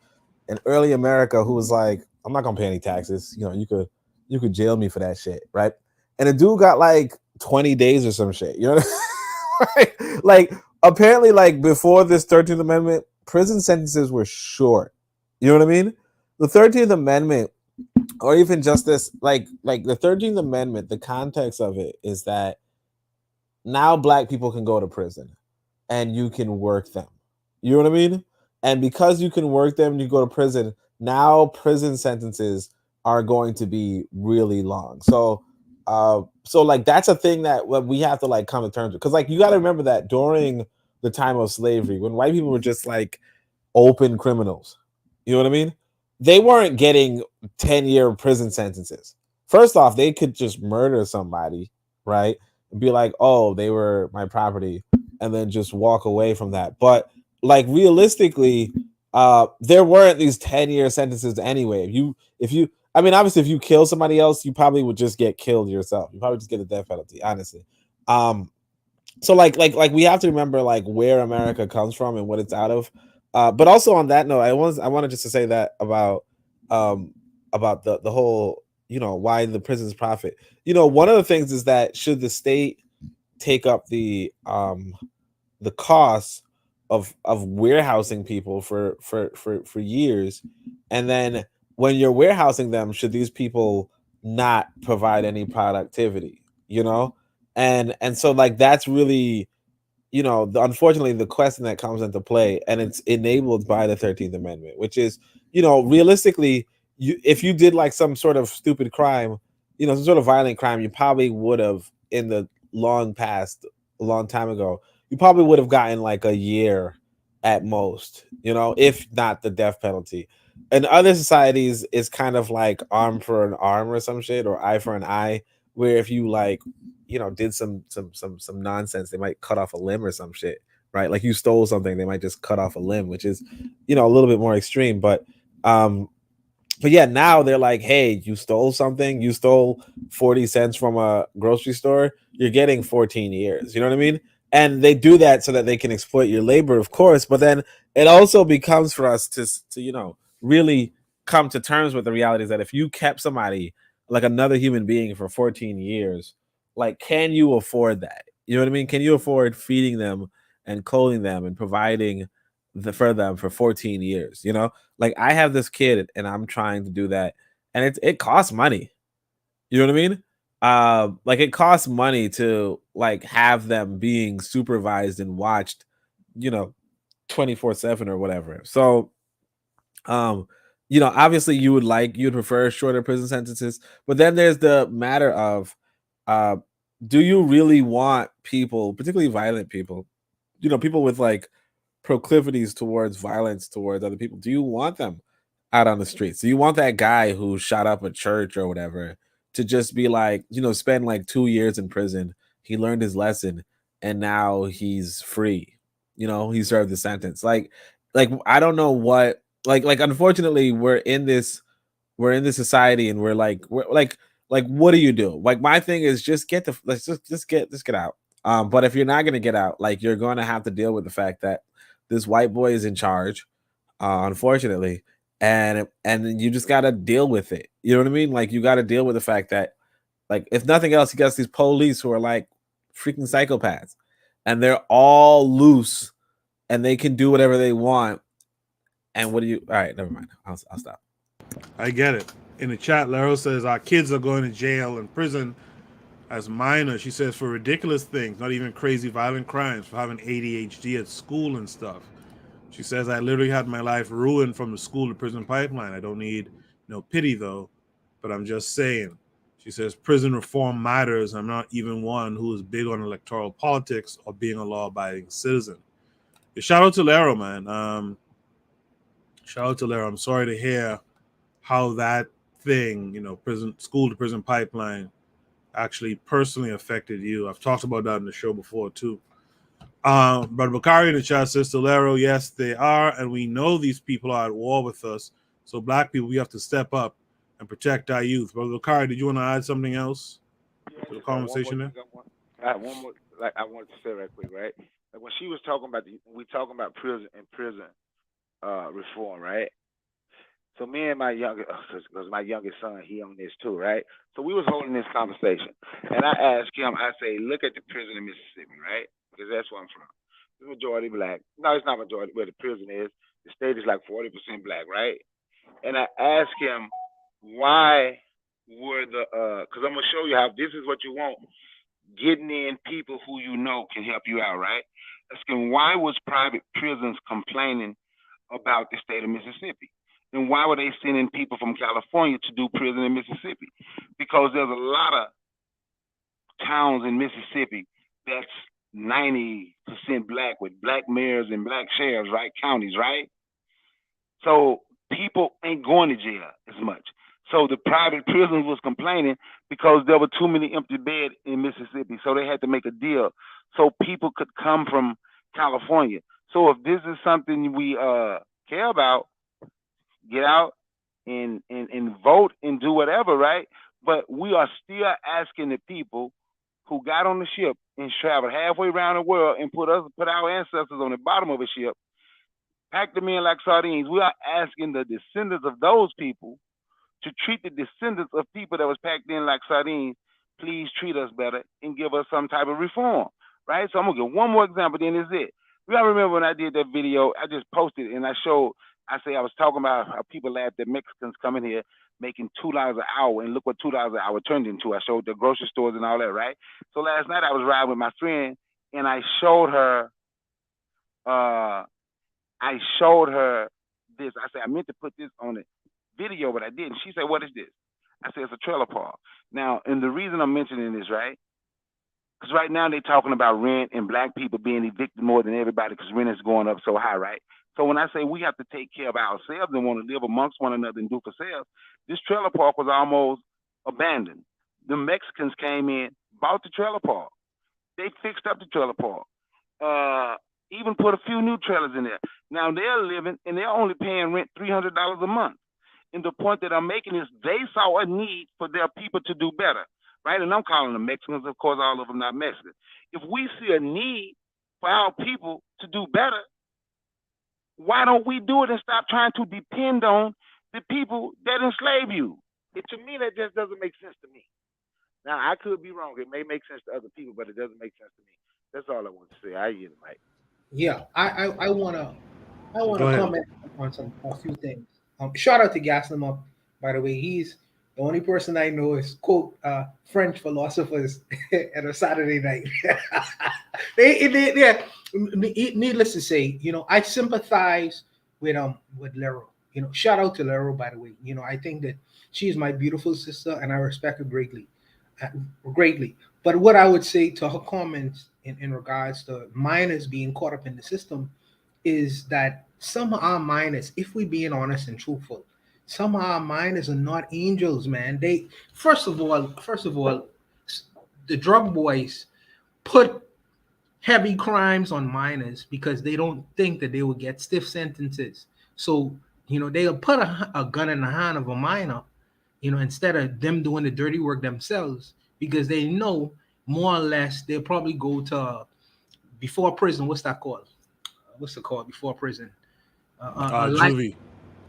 Speaker 6: in early America, who was like, I'm not gonna pay any taxes. You could jail me for that shit, right? And the dude got like 20 days or some shit. Like apparently, like before this 13th Amendment, prison sentences were short. You know what I mean? The 13th Amendment, or even just this, like the 13th Amendment, the context of it is that now black people can go to prison and you can work them. You know what I mean? And because you can work them, you go to prison, now prison sentences are going to be really long. So like that's a thing that we have to like come to terms with. Because like you got to remember that during the time of slavery, when white people were just like open criminals, you know what I mean? They weren't getting 10-year prison sentences. First off, they could just murder somebody, right? And be like, oh, they were my property, and then just walk away from that. But like realistically, there weren't these 10-year sentences anyway. I mean, obviously, if you kill somebody else, you probably would just get killed yourself. You probably just get a death penalty, honestly. So like we have to remember like where America comes from and what it's out of. But also on that note, I wanted just to say that about the whole, why the prisons profit. One of the things is that should the state take up the cost of warehousing people for years, and then when you're warehousing them, should these people not provide any productivity? And so like that's really, unfortunately the question that comes into play, and it's enabled by the 13th Amendment, which is, realistically, if you did like some sort of stupid crime, some sort of violent crime, you probably would have, in the long past, a long time ago, you probably would have gotten like a year at most, if not the death penalty. In other societies, it's kind of like arm for an arm or some shit, or eye for an eye, where if you like, did some nonsense, they might cut off a limb or some shit, right? Like you stole something, they might just cut off a limb, which is, a little bit more extreme. But But yeah, now they're like, hey, you stole something, you stole 40 cents from a grocery store, you're getting 14 years. You know what I mean? And they do that so that they can exploit your labor, of course. But then it also becomes for us to really come to terms with the reality is that if you kept somebody like another human being for 14 years, like, can you afford that? You know what I mean? Can you afford feeding them and clothing them and providing for them for 14 years? You know, like I have this kid and I'm trying to do that, and it costs money. You know what I mean? Like it costs money to like have them being supervised and watched, 24/7 or whatever. So, um, obviously you'd prefer shorter prison sentences, but then there's the matter of, uh, do you really want people, particularly violent people, people with like proclivities towards violence towards other people, do you want them out on the streets? Do you want that guy who shot up a church or whatever to just be like, spend like 2 years in prison? He learned his lesson and now he's free. He served the sentence. Like I don't know what, like unfortunately we're in this society and we're like what do you do? Like my thing is just get out. But if you're not gonna get out, like you're gonna have to deal with the fact that this white boy is in charge, unfortunately, and you just gotta deal with it. You know what I mean? Like you gotta deal with the fact that, like, if nothing else, you got these police who are like freaking psychopaths, and they're all loose, and they can do whatever they want. And what do you? All right, never mind. I'll stop.
Speaker 1: I get it. In the chat, Laro says our kids are going to jail and prison as minors. She says for ridiculous things, not even crazy violent crimes, for having ADHD at school and stuff. She says I literally had my life ruined from the school to prison pipeline. I don't need no pity though, but I'm just saying. She says prison reform matters. I'm not even one who is big on electoral politics or being a law-abiding citizen. Shout out to Laro, man. Shout out to Laro. I'm sorry to hear how that thing, school to prison pipeline actually personally affected you. I've talked about that in the show before too. Brother Bakari in the chat says, Tolero, yes, they are, and we know these people are at war with us. So black people, we have to step up and protect our youth. Brother Bakari, did you want to add something else to the conversation there?
Speaker 11: I have one more, like I wanted to say right quick, right? Like when she was talking about prison reform, right? So me and my because my youngest son, he on this too, right? So we was holding this conversation, and I asked him, I say, look at the prison in Mississippi, right? Because that's where I'm from. It's majority black. No, it's not majority where the prison is. The state is like 40% black, right? And I asked him, why were because I'm gonna show you how this is what you want. Getting in people who you know can help you out, right? Asking why was private prisons complaining about the state of Mississippi? And why were they sending people from California to do prison in Mississippi? Because there's a lot of towns in Mississippi that's 90% black with black mayors and black sheriffs, right? Counties, right? So people ain't going to jail as much. So the private prisons was complaining because there were too many empty beds in Mississippi. So they had to make a deal so people could come from California. So if this is something we care about, get out and vote and do whatever, right? But we are still asking the people who got on the ship and traveled halfway around the world and put our ancestors on the bottom of a ship, packed them in like sardines. We are asking the descendants of those people to treat the descendants of people that was packed in like sardines. Please treat us better and give us some type of reform, right? So I'm gonna give one more example, then is it. We all remember when I did that video, I just posted and I was talking about how people laughed at Mexicans coming here making $2 an hour, and look what $2 an hour turned into. I showed the grocery stores and all that, right? So last night I was riding with my friend and I showed her this. I said, I meant to put this on the video, but I didn't. She said, what is this? I said, it's a trailer park. Now, and the reason I'm mentioning this, right? Because right now they're talking about rent and black people being evicted more than everybody because rent is going up so high, right? So when I say we have to take care of ourselves and want to live amongst one another and do for sales, this trailer park was almost abandoned. The Mexicans came in, bought the trailer park. They fixed up the trailer park. Even put a few new trailers in there. Now they're living and they're only paying rent $300 a month. And the point that I'm making is they saw a need for their people to do better, right? And I'm calling them Mexicans. Of course, all of them not Mexican. If we see a need for our people to do better, why don't we do it and stop trying to depend on the people that enslave you? To me, that just doesn't make sense to me. Now, I could be wrong. It may make sense to other people, but it doesn't make sense to me. That's all I want to say. I yield the mic.
Speaker 7: Yeah, I wanna
Speaker 1: Go ahead.
Speaker 7: comment on a few things. Shout out to Gaslam Up, by the way. He's the only person I know is quote French philosophers at a Saturday night. Yeah. Needless to say, I sympathize with Lero. Shout out to Lero, by the way. I think that she is my beautiful sister, and I respect her greatly. But what I would say to her comments in regards to minors being caught up in the system is that some of our minors, if we're being honest and truthful, some of our minors are not angels, man. They first of all, the drug boys put heavy crimes on minors because they don't think that they will get stiff sentences. So, they'll put a gun in the hand of a minor, instead of them doing the dirty work themselves, because they know more or less they'll probably go to before prison. What's that called? What's it called before prison?
Speaker 1: Juvie.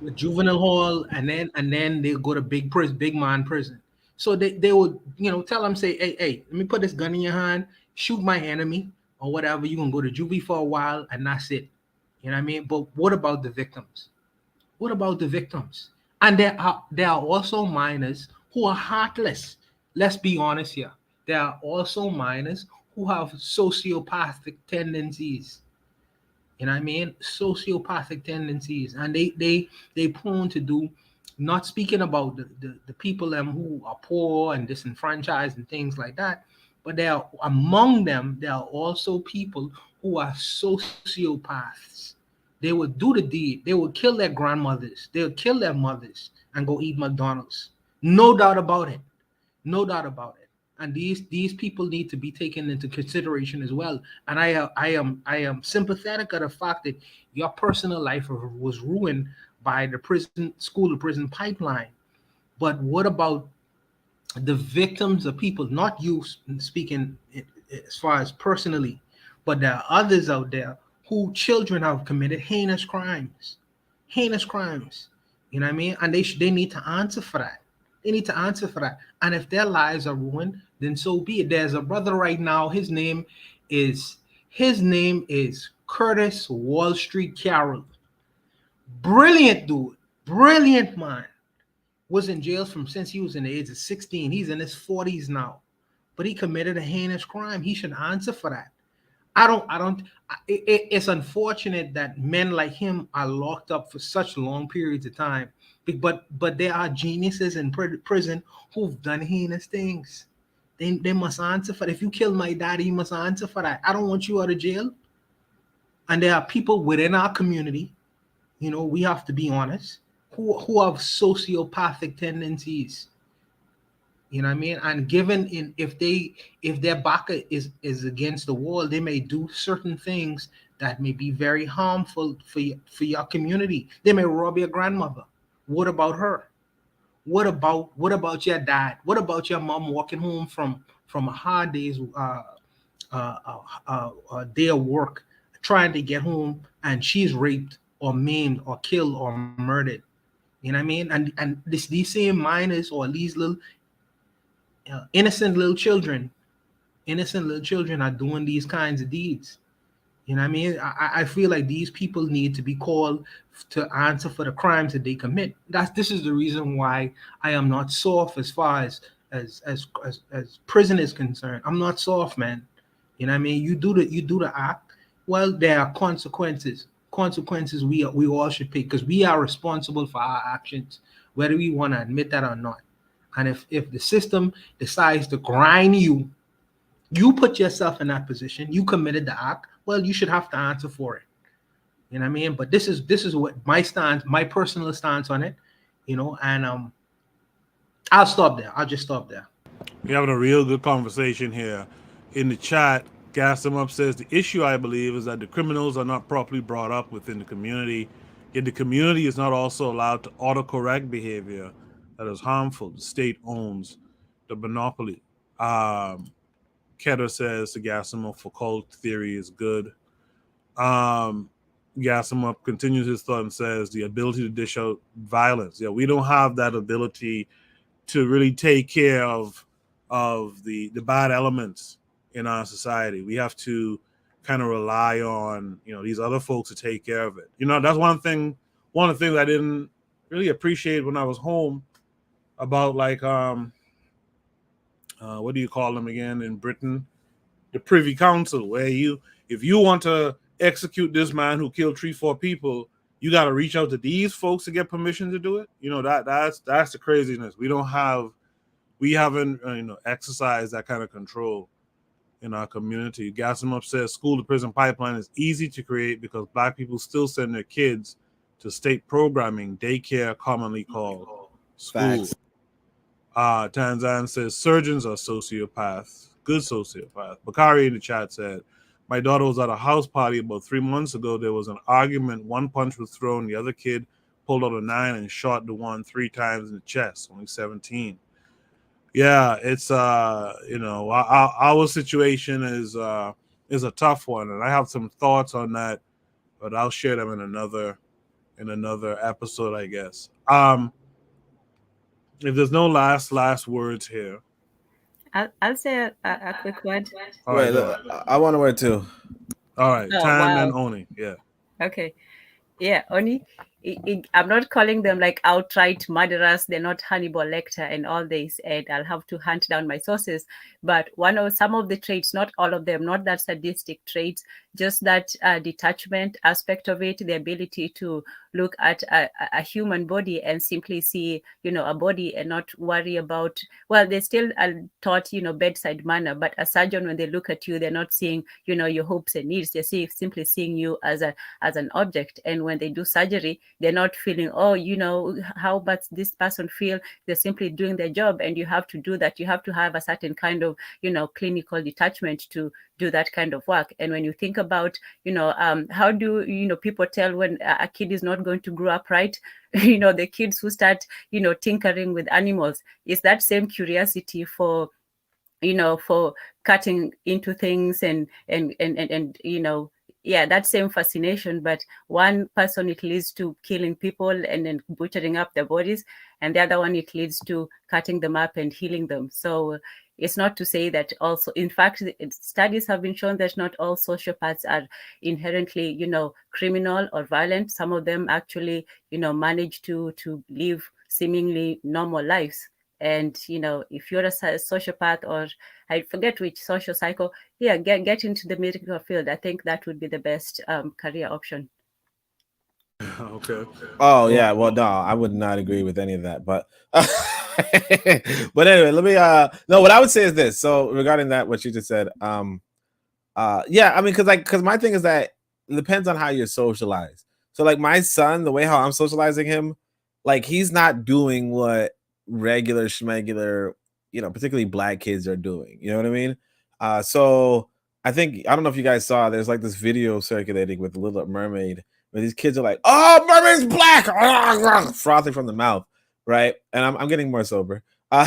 Speaker 7: With juvenile hall, and then they go to big man prison. So they would tell them, say, hey, let me put this gun in your hand, shoot my enemy or whatever. You can go to juvie for a while, and that's it. You know what I mean? But what about the victims? What about the victims? And there are also minors who are heartless. Let's be honest here. There are also minors who have sociopathic tendencies. You know what I mean? Sociopathic tendencies. And they prone to do, not speaking about the people who are poor and disenfranchised and things like that, but among them, there are also people who are sociopaths. They would do the deed. They would kill their grandmothers. They would kill their mothers and go eat McDonald's. No doubt about it. No doubt about it. And these people need to be taken into consideration as well. And I am sympathetic of the fact that your personal life was ruined by the school to prison pipeline. But what about the victims of people? Not you speaking as far as personally, but there are others out there who children have committed heinous crimes. You know what I mean? And they need to answer for that. They need to answer for that. And if their lives are ruined, then so be it. There's a brother right now. His name is Curtis Wall Street Carroll. Brilliant dude. Brilliant man. Was in jail since he was in the age of 16. He's in his 40s now. But he committed a heinous crime. He should answer for that. It's unfortunate that men like him are locked up for such long periods of time. But there are geniuses in prison who've done heinous things. They must answer for that. If you kill my daddy, you must answer for that. I don't want you out of jail. And there are people within our community, we have to be honest, who have sociopathic tendencies. You know what I mean? And if their back is against the wall, they may do certain things that may be very harmful for your community. They may rob your grandmother. What about her? What about your dad? What about your mom walking home from a hard day's day of work, trying to get home, and she's raped or maimed or killed or murdered? You know what I mean? And these same minors or these little innocent little children are doing these kinds of deeds. You know what I mean? I feel like these people need to be called to answer for the crimes that they commit. This is the reason why I am not soft as far as prison is concerned. I'm not soft, man. You know what I mean? You do the act. Well, there are consequences. Consequences we all should pay, because we are responsible for our actions, whether we want to admit that or not. And if the system decides to grind you put yourself in that position, you committed the act, well, you should have to answer for it. You know what I mean? But this is what my personal stance on it, and I'll stop there. I'll just stop there.
Speaker 1: We're having a real good conversation here. In the chat, Gasam Up says the issue, I believe, is that the criminals are not properly brought up within the community. Yet the community is not also allowed to autocorrect behavior that is harmful. The state owns the monopoly. Keter says the Gassimo Foucault theory is good. Gassimo continues his thought and says the ability to dish out violence. Yeah, we don't have that ability to really take care of the bad elements in our society. We have to kind of rely on these other folks to take care of it. That's one of the things I didn't really appreciate when I was home about like what do you call them again in Britain? The Privy Council, where if you want to execute this man who killed 3-4 people, you got to reach out to these folks to get permission to do it. That's the craziness. We haven't exercised that kind of control in our community. Gassimup says school to prison pipeline is easy to create because Black people still send their kids to state programming, daycare, commonly called school. Tanzan says surgeons are sociopaths, good sociopaths. Bakari in the chat said, my daughter was at a house party about 3 months ago. There was an argument. One punch was thrown. The other kid pulled out a 9 and shot the one 3 times in the chest, only 17. Yeah, it's our situation is a tough one, and I have some thoughts on that, but I'll share them in another episode, I guess. If there's no last words here,
Speaker 12: I'll say a quick word.
Speaker 1: All right,
Speaker 6: I want a word too.
Speaker 1: All right,
Speaker 12: Oh,
Speaker 1: Tan
Speaker 12: wow.
Speaker 1: and Oni. Yeah.
Speaker 12: Okay. Yeah, Oni. I'm not calling them like outright murderers. They're not Hannibal Lecter and all this, and I'll have to hunt down my sources. But some of the traits, not all of them, not that sadistic traits, just that detachment aspect of it, the ability to look at a human body and simply see, a body and not worry about, well, they still are taught, bedside manner, but a surgeon, when they look at you, they're not seeing, your hopes and needs. They're simply seeing you as an object. And when they do surgery, they're not feeling, how does this person feel? They're simply doing their job, and you have to do that. You have to have a certain kind of, clinical detachment to do that kind of work. And when you think about, how do, people tell when a kid is not going to grow up right? The kids who start, tinkering with animals, is that same curiosity for cutting into things and that same fascination. But one person, it leads to killing people and then butchering up their bodies, and the other one, it leads to cutting them up and healing them. So it's not to say that also, in fact, studies have been shown that not all sociopaths are inherently, criminal or violent. Some of them actually, manage to live seemingly normal lives. And, if you're a sociopath, or I forget which social cycle, get into the medical field. I think that would be the best career option.
Speaker 1: Okay.
Speaker 6: Oh yeah, well no, I would not agree with any of that, but but anyway, let me no, what I would say is this. So regarding that, what you just said, yeah, I mean, because my thing is that it depends on how you're socialized. So like my son, the way how I'm socializing him, like he's not doing what regular schmegular, particularly Black kids are doing. You know what I mean? So I don't know if you guys saw, there's like this video circulating with the Little Mermaid where these kids are like, "Oh, mermaid's black," frothing from the mouth, right? And I'm getting more sober.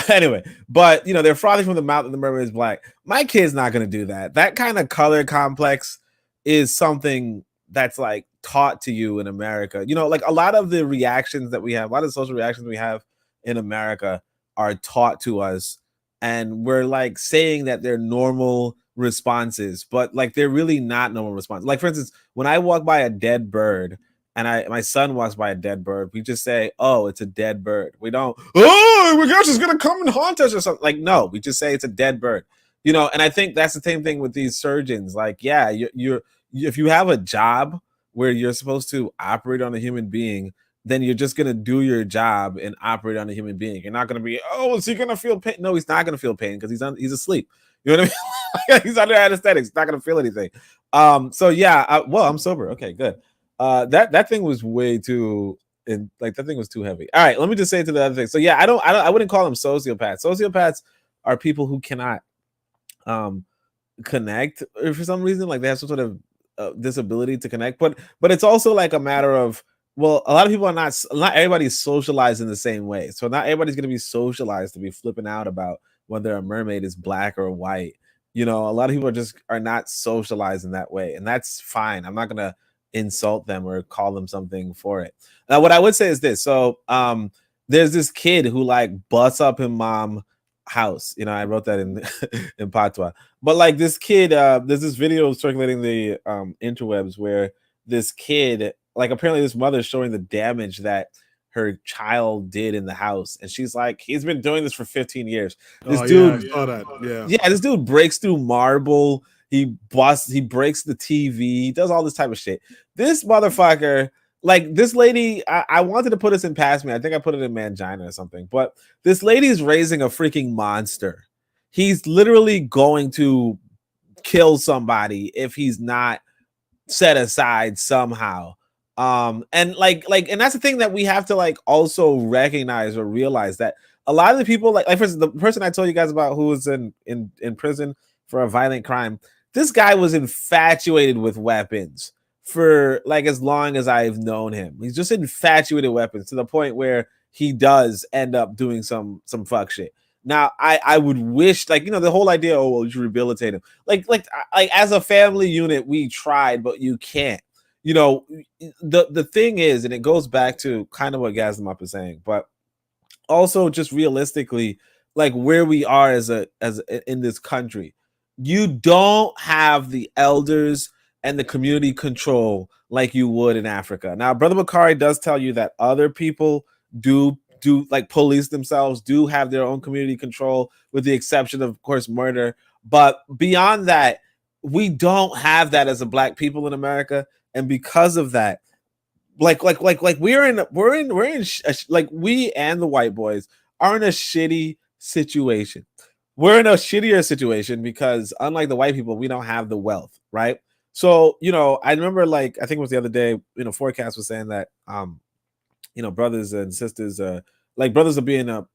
Speaker 6: Anyway, but they're frothing from the mouth and the mermaid is black. My kid's not gonna do that. That kind of color complex is something that's like taught to you in America. Like a lot of the reactions that we have, a lot of social reactions we have in America are taught to us, and we're like saying that they're normal responses, but like they're really not normal responses. Like for instance, when I walk by a dead bird and my son walks by a dead bird, we just say, "Oh, it's a dead bird." We don't, "Oh my gosh, it's gonna come and haunt us" or something. Like no, we just say it's a dead bird. And I think that's the same thing with these surgeons. Like, yeah, you're if you have a job where you're supposed to operate on a human being, then you're just going to do your job and operate on a human being. You're not going to be, "Oh, is he going to feel pain?" No, he's not going to feel pain because he's asleep. You know what I mean? He's under anesthetic. He's not going to feel anything. So yeah, well, I'm sober. Okay, good. That thing was way too, that thing was too heavy. All right, let me just say to the other thing. So yeah, I wouldn't call them sociopaths. Sociopaths are people who cannot connect for some reason. Like they have some sort of disability to connect, but it's also like a matter of well, a lot of people are not everybody's socialized in the same way. So not everybody's going to be socialized to be flipping out about whether a mermaid is black or white. You know, a lot of people are not socialized in that way, and that's fine. I'm not going to insult them or call them something for it. Now, what I would say is this. So, there's this kid who like busts up in mom house. You know, I wrote that in in patois. But like this kid, there's this video circulating the interwebs where this kid, like apparently this mother is showing the damage that her child did in the house, and she's like, he's been doing this for 15 years. This dude,
Speaker 1: I saw that. Yeah.
Speaker 6: yeah, this dude breaks through marble. He breaks the TV, he does all this type of shit. This motherfucker, like this lady, I wanted to put this in past me. I think I put it in Mangina or something, but this lady's raising a freaking monster. He's literally going to kill somebody if he's not set aside somehow. And and that's the thing that we have to like also recognize or realize, that a lot of the people, like for instance, the person I told you guys about who was in prison for a violent crime, this guy was infatuated with weapons for like as long as I've known him. He's just infatuated with weapons to the point where he does end up doing some fuck shit. Now, I would wish, like, you know, the whole idea, oh, well, you rehabilitate him. Like as a family unit, we tried, but you can't. You know, the thing is, and it goes back to kind of what Gazmop is saying, but also just realistically, like where we are as in this country, you don't have the elders and the community control like you would in Africa. Now, Brother Bakari does tell you that other people do like police themselves, do have their own community control, with the exception of course, murder. But beyond that, we don't have that as a black people in America. And because of that, like we're in like we and the white boys are in a shitty situation. We're in a shittier situation because unlike the white people, we don't have the wealth, right? So, you know, I remember, like, I think it was the other day, you know, Forecast was saying that, you know, brothers and sisters, like brothers are being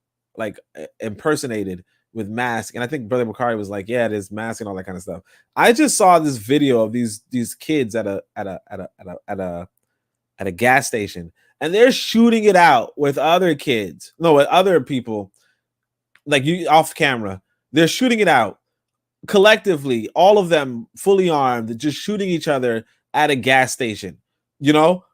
Speaker 6: impersonated with masks. And I think Brother Bakari was like, yeah, it is mask and all that kind of stuff. I just saw this video of these kids at a gas station, and they're shooting it out with other kids, with other people, like you off camera. They're shooting it out collectively, all of them fully armed, just shooting each other at a gas station. You know,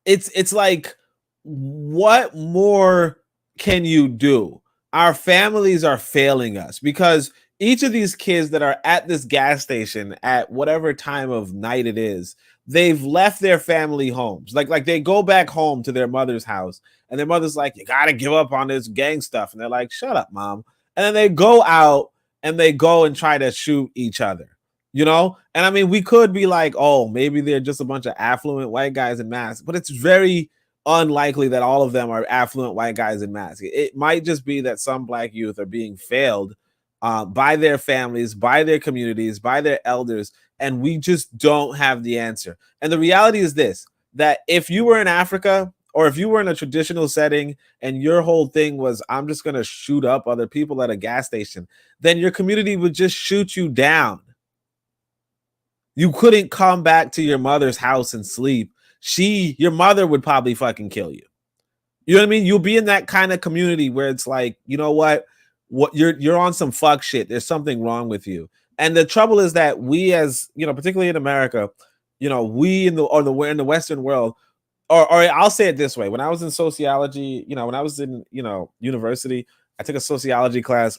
Speaker 6: it's like, what more can you do? Our families are failing us because each of these kids that are at this gas station at whatever time of night it is, they've left their family homes. Like they go back home to their mother's house, and their mother's like, you gotta give up on this gang stuff. And they're like, shut up, mom. And then they go out and they go and try to shoot each other, you know? And I mean, we could be like, oh, maybe they're just a bunch of affluent white guys in masks, but it's very unlikely that all of them are affluent white guys in masks. It might just be that some black youth are being failed by their families, by their communities, by their elders, and we just don't have the answer. And the reality is this, that if you were in Africa, or if you were in a traditional setting and your whole thing was, I'm just going to shoot up other people at a gas station, then your community would just shoot you down. You couldn't come back to your mother's house and sleep. Your mother would probably fucking kill you. You know what I mean? You'll be in that kind of community where it's like, you know what you're on some fuck shit. There's something wrong with you. And the trouble is that we, as you know, particularly in America, you know, we in the Western world, or I'll say it this way. When I was in sociology, you know, when I was in, you know, university, I took a sociology class,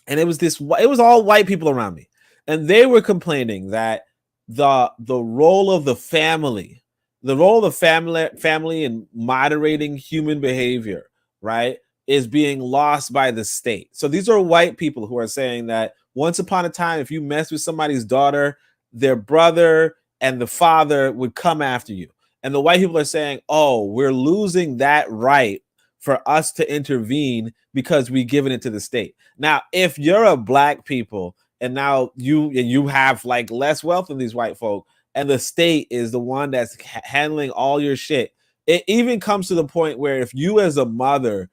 Speaker 6: and it was all white people around me. And they were complaining that the role of the family in moderating human behavior, right, is being lost by the state. So these are white people who are saying that once upon a time, if you mess with somebody's daughter, their brother and the father would come after you. And the white people are saying, oh, we're losing that right for us to intervene because we've given it to the state. Now, if you're a black people and now you have like less wealth than these white folk, and the state is the one that's handling all your shit, it even comes to the point where if you as a mother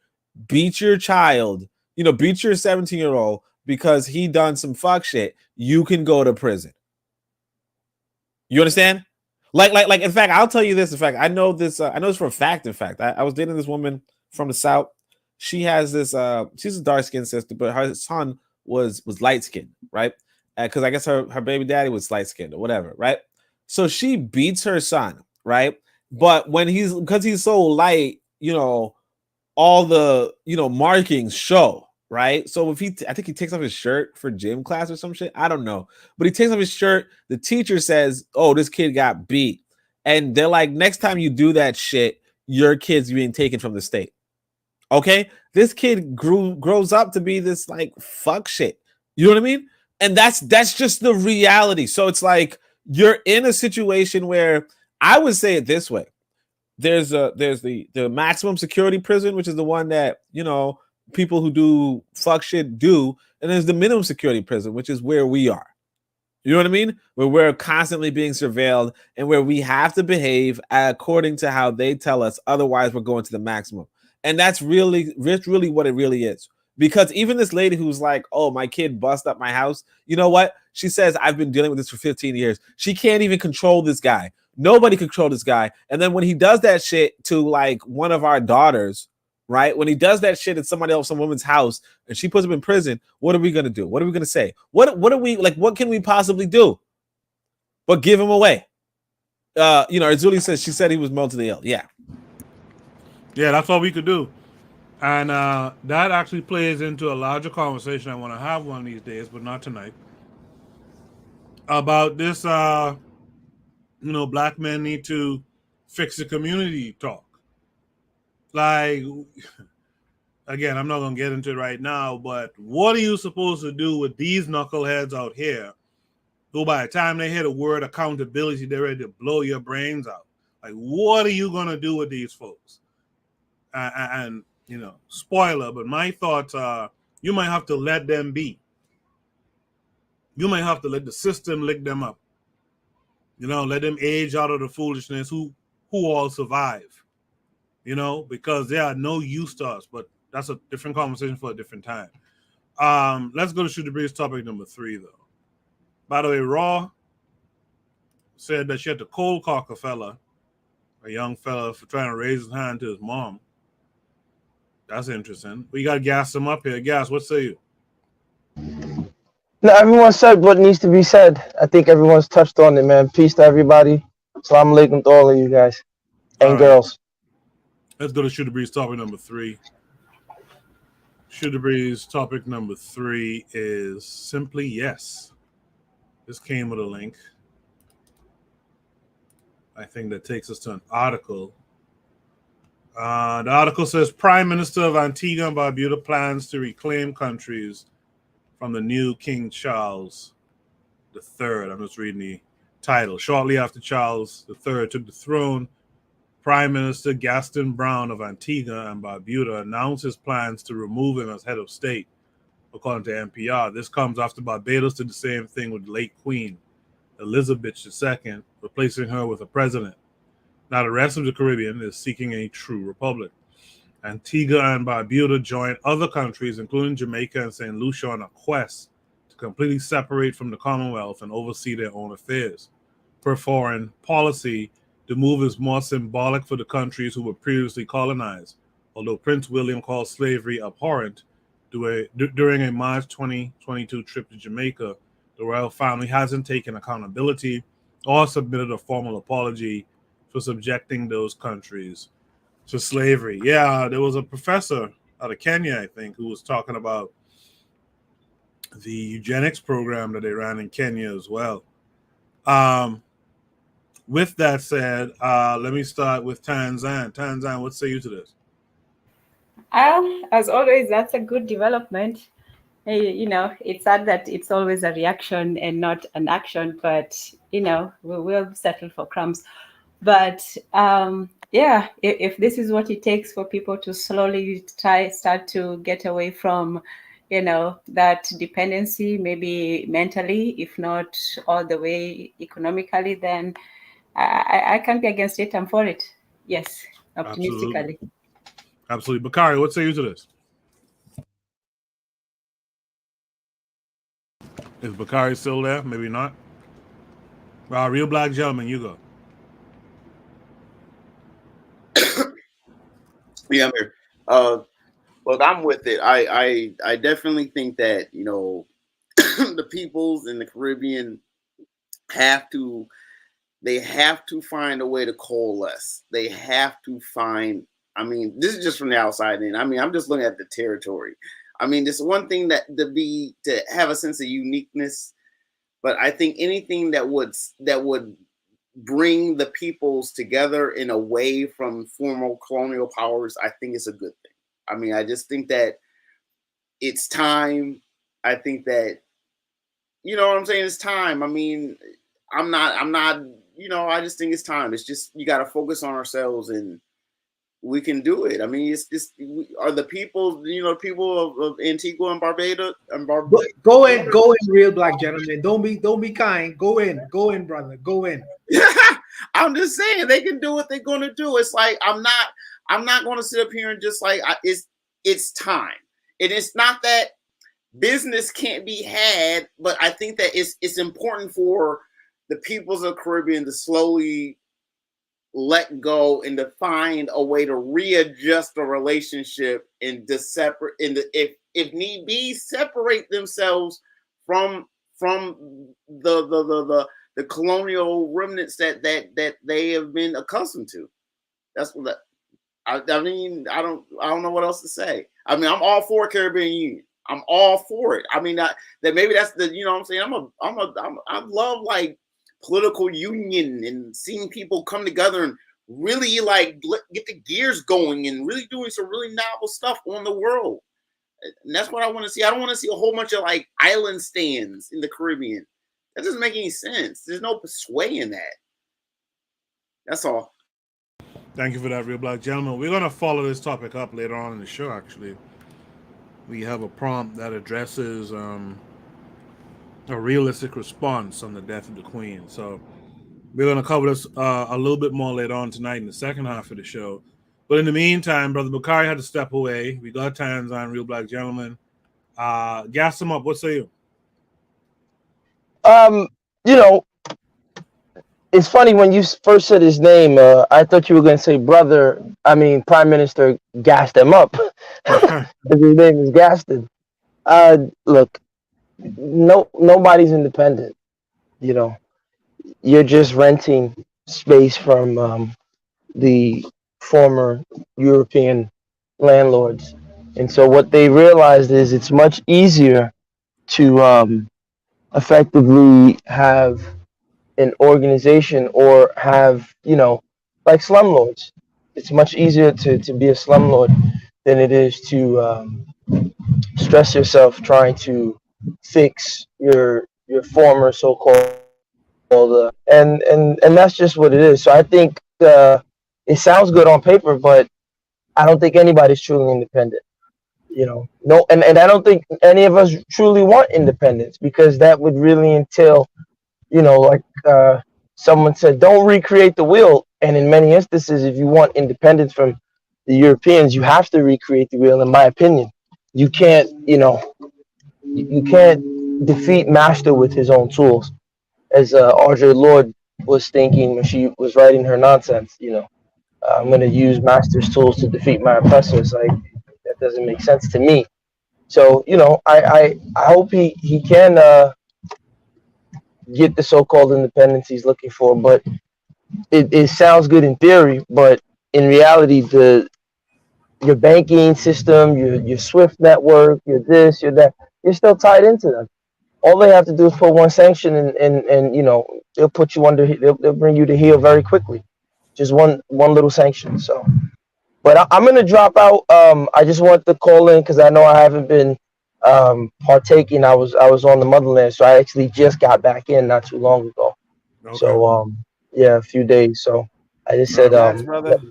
Speaker 6: beat your child, you know, beat your 17-year-old because he done some fuck shit, you can go to prison. You understand? Like. In fact, I'll tell you this. In fact, I know this. I know this for a fact. In fact, I was dating this woman from the South. She has this. She's a dark skinned sister, but her son was light skinned, right? Because I guess her baby daddy was light skinned or whatever, right? So she beats her son, right? But when because he's so light, all the markings show, right? So if I think he takes off his shirt for gym class or some shit, I don't know, but he takes off his shirt. The teacher says, "Oh, this kid got beat," and they're like, "Next time you do that shit, your kid's being taken from the state." Okay, this kid grows up to be this like fuck shit. You know what I mean? And that's just the reality. So it's like you're in a situation where I would say it this way. There's the maximum security prison, which is the one that people who do fuck shit do, and there's the minimum security prison, which is where we are. You know what I mean? Where we're constantly being surveilled and where we have to behave according to how they tell us. Otherwise, we're going to the maximum. And that's really what it really is. Because even this lady who's like, "Oh, my kid bust up my house." You know what? She says, "I've been dealing with this for 15 years. She can't even control this guy. Nobody control this guy." And then when he does that shit to like one of our daughters, right? When he does that shit at somebody else, some woman's house, and she puts him in prison, what are we gonna do? What are we gonna say? What are we like? What can we possibly do but give him away? Azuli says she said he was mentally ill. Yeah,
Speaker 1: that's all we could do. And that actually plays into a larger conversation I want to have one of these days, but not tonight. About this, black men need to fix the community talk. Like, again, I'm not going to get into it right now, but what are you supposed to do with these knuckleheads out here who by the time they hear the word accountability, they're ready to blow your brains out? Like, what are you going to do with these folks? And spoiler, but my thoughts are you might have to let them be. You might have to let the system lick them up. Let them age out of the foolishness who all survive, because they are no use to us. But that's a different conversation for a different time. Let's go to Shoot the Breeze topic number 3, though. By the way, Raw said that she had to cold cock a young fella, for trying to raise his hand to his mom. That's interesting. We got to gas him up here. Gas, what say you?
Speaker 13: No, everyone said what needs to be said. I think everyone's touched on it, man. Peace to everybody. Assalamu alaikum to all of you guys and girls.
Speaker 1: Let's go to Shoot the Breeze topic number 3. Shoot the Breeze topic number 3 is simply yes. This came with a link. I think that takes us to an article. The article says Prime Minister of Antigua and Barbuda plans to reclaim countries from the new King Charles III. I'm just reading the title. Shortly after Charles III took the throne, Prime Minister Gaston Brown of Antigua and Barbuda announced his plans to remove him as head of state, according to NPR. This comes after Barbados did the same thing with late Queen Elizabeth II, replacing her with a president. Now the rest of the Caribbean is seeking a true republic. Antigua and Barbuda joined other countries, including Jamaica and St. Lucia, on a quest to completely separate from the Commonwealth and oversee their own affairs. Per foreign policy, the move is more symbolic for the countries who were previously colonized, although Prince William called slavery abhorrent during a March 2022 trip to Jamaica. The royal family hasn't taken accountability or submitted a formal apology for subjecting those countries to slavery. Yeah, there was a professor out of Kenya, I think, who was talking about the eugenics program that they ran in Kenya as well. With that said, let me start with Tanzan. Tanzan, what say you to this?
Speaker 12: As always, that's a good development. It's sad that it's always a reaction and not an action, but, we will settle for crumbs. But if this is what it takes for people to slowly start to get away from, that dependency, maybe mentally, if not all the way economically, then I can't be against it. I'm for it. Yes, optimistically.
Speaker 1: Absolutely. Bakari, what say you to this? Is Bakari still there? Maybe not. Real black gentleman, you go.
Speaker 10: Yeah, I'm here. Look, I'm with it. I definitely think that the peoples in the Caribbean have to find a way to coalesce. They have to find. I mean, this is just from the outside in. I mean, I'm just looking at the territory. I mean, this one thing to have a sense of uniqueness, but I think anything that would bring the peoples together in away from formal colonial powers, I think is a good thing. I mean, I just think that it's time. I think that, you know what I'm saying? It's time. I mean, I'm not, I just think it's time. It's just, you got to focus on ourselves and we can do it. I mean, it's just, are the people, people of Antigua and Barbados and
Speaker 7: Go in, real black gentlemen. Don't be kind. Go in, brother. Go in.
Speaker 10: I'm just saying they can do what they're going to do. It's like, I'm not going to sit up here and just like, it's time. And it's not that business can't be had, but I think that it's important for the peoples of the Caribbean to slowly let go and to find a way to readjust the relationship and to separate, and if need be, separate themselves from the colonial remnants that they have been accustomed to. That's what I mean. I don't know what else to say. I mean, I'm all for Caribbean Union. I'm all for it. I mean, that maybe that's the, you know what I'm saying? I love like political union and seeing people come together and really like get the gears going and really doing some really novel stuff on the world. And that's what I want to see. I don't want to see a whole bunch of like island stands in the Caribbean. That doesn't make any sense. There's no sway in that. That's all.
Speaker 1: Thank you for that, real black gentleman. We're going to follow this topic up later on in the show, actually. We have a prompt that addresses a realistic response on the death of the Queen. So we're going to cover this a little bit more later on tonight in the second half of the show. But in the meantime, Brother Bakari had to step away. We got Tans on, real black gentleman. Gas him up. What say you?
Speaker 13: It's funny when you first said his name. I thought you were going to say Prime Minister gassed him up. His name is Gaston. Look, nobody's independent. You're just renting space from the former European landlords, and so what they realized is it's much easier to effectively have an organization or have, like slumlords. It's much easier to be a slumlord than it is to stress yourself trying to fix your former so-called and that's just what it is. So I think it sounds good on paper, but I don't think anybody's truly independent. No, and I don't think any of us truly want independence, because that would really entail, like someone said, don't recreate the wheel. And in many instances, if you want independence from the Europeans, you have to recreate the wheel, in my opinion. You can't, you can't defeat Master with his own tools, as Audre Lorde was thinking when she was writing her nonsense. I'm going to use Master's tools to defeat my oppressors. Like, that doesn't make sense to me. So, I hope he can get the so-called independence he's looking for, but it sounds good in theory, but in reality, your banking system, your SWIFT network, your this, your that, you're still tied into them. All they have to do is put one sanction, and they'll put you under. They'll bring you to heel very quickly. Just one little sanction. So, but I'm gonna drop out. I just want to call in because I know I haven't been partaking. I was on the motherland, so I actually just got back in not too long ago.
Speaker 1: Okay.
Speaker 13: So a few days. So I just said
Speaker 6: Congrats,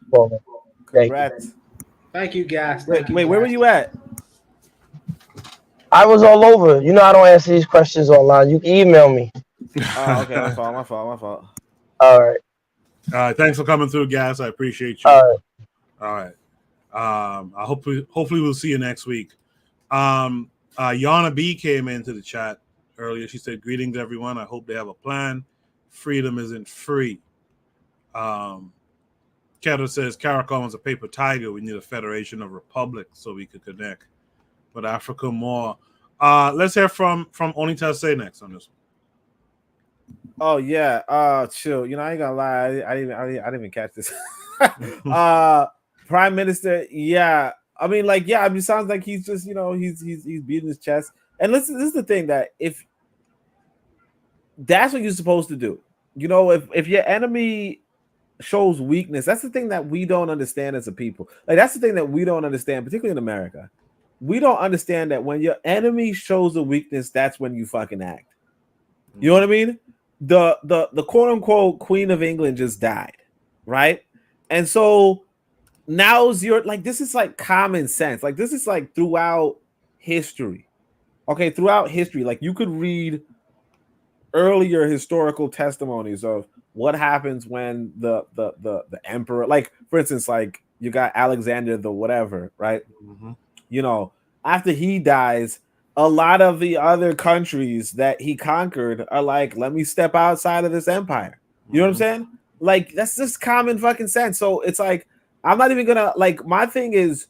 Speaker 6: brother. Congrats.
Speaker 7: Thank you, Gas.
Speaker 6: Wait, where were you at?
Speaker 13: I was all over. I don't answer these questions online. You can email me.
Speaker 6: Oh, okay. My fault.
Speaker 13: All right.
Speaker 1: Thanks for coming through, Gas. I appreciate you. All right. I hopefully we'll see you next week. Yana B came into the chat earlier. She said, "Greetings, everyone. I hope they have a plan. Freedom isn't free." Keto says Caracol is a paper tiger. We need a federation of republics so we could connect. But Africa more. Let's hear from Onitase next on this one.
Speaker 6: Oh yeah, chill. You know, I ain't gonna lie, I didn't even catch this. Prime Minister, yeah. I mean, like, yeah. I mean, it sounds like he's just, you know, he's beating his chest. And listen, this is the thing, that if that's what you're supposed to do, you know, if your enemy shows weakness, that's the thing that we don't understand as a people. Like, that's the thing that we don't understand, particularly in America. We don't understand that when your enemy shows a weakness, that's when you fucking act. You know what I mean? The quote unquote Queen of England just died, right? And so now's your, like, this is like common sense. Like, this is like throughout history. Okay, throughout history, like, you could read earlier historical testimonies of what happens when the emperor, like, for instance, like, you got Alexander the whatever, right?
Speaker 1: Mm-hmm.
Speaker 6: You know, after he dies, a lot of the other countries that he conquered are like, let me step outside of this empire. You know what I'm saying? Like, that's just common fucking sense. So it's like, I'm not even gonna, like, my thing is,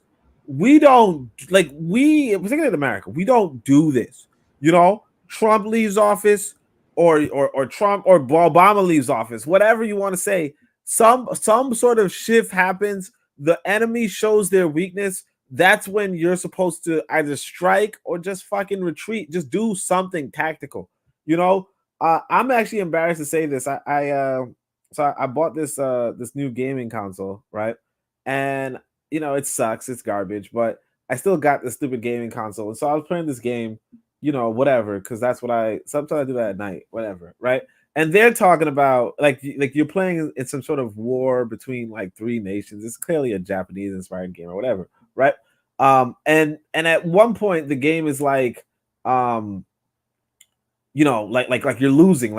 Speaker 6: we don't, like, particularly in America, we don't do this. You know, Trump leaves office, or Trump or Obama leaves office, whatever you want to say, some sort of shift happens, the enemy shows their weakness. That's when you're supposed to either strike or just fucking retreat. Just do something tactical. You know, I'm actually embarrassed to say this. I bought this new gaming console, right? And you know, it sucks, it's garbage, but I still got this stupid gaming console. And so I was playing this game, you know, whatever, because that's what sometimes I do that at night, whatever, right? And they're talking about like you're playing in some sort of war between like three nations. It's clearly a Japanese inspired game or whatever, right? And at one point the game is like, you know, like you're losing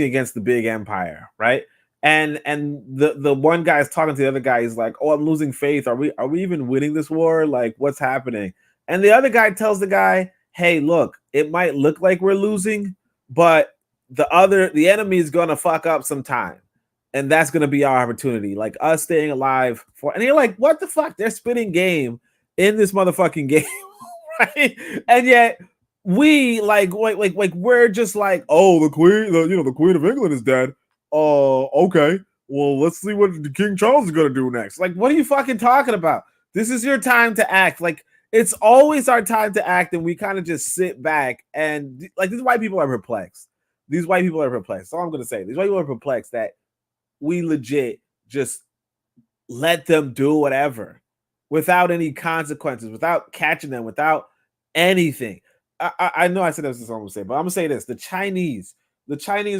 Speaker 6: against the big empire, right? And the one guy is talking to the other guy. He's like, "Oh, I'm losing faith. Are we even winning this war? Like, what's happening?" And the other guy tells the guy, "Hey, look, it might look like we're losing, but the enemy is gonna fuck up sometime, and that's gonna be our opportunity. Like, us staying alive for." And you're like, "What the fuck? They're spitting game in this motherfucking game, right?" And yet we like we're just like, "Oh, the Queen of England is dead. Okay. Well, let's see what King Charles is gonna do next." Like, what are you fucking talking about? This is your time to act. Like, it's always our time to act, and we kind of just sit back and like, these white people are perplexed. These white people are perplexed. That's all I'm gonna say. These white people are perplexed that we legit just let them do whatever without any consequences, without catching them, without anything. I know I said this is what I'm gonna say, but I'm gonna say this: the Chinese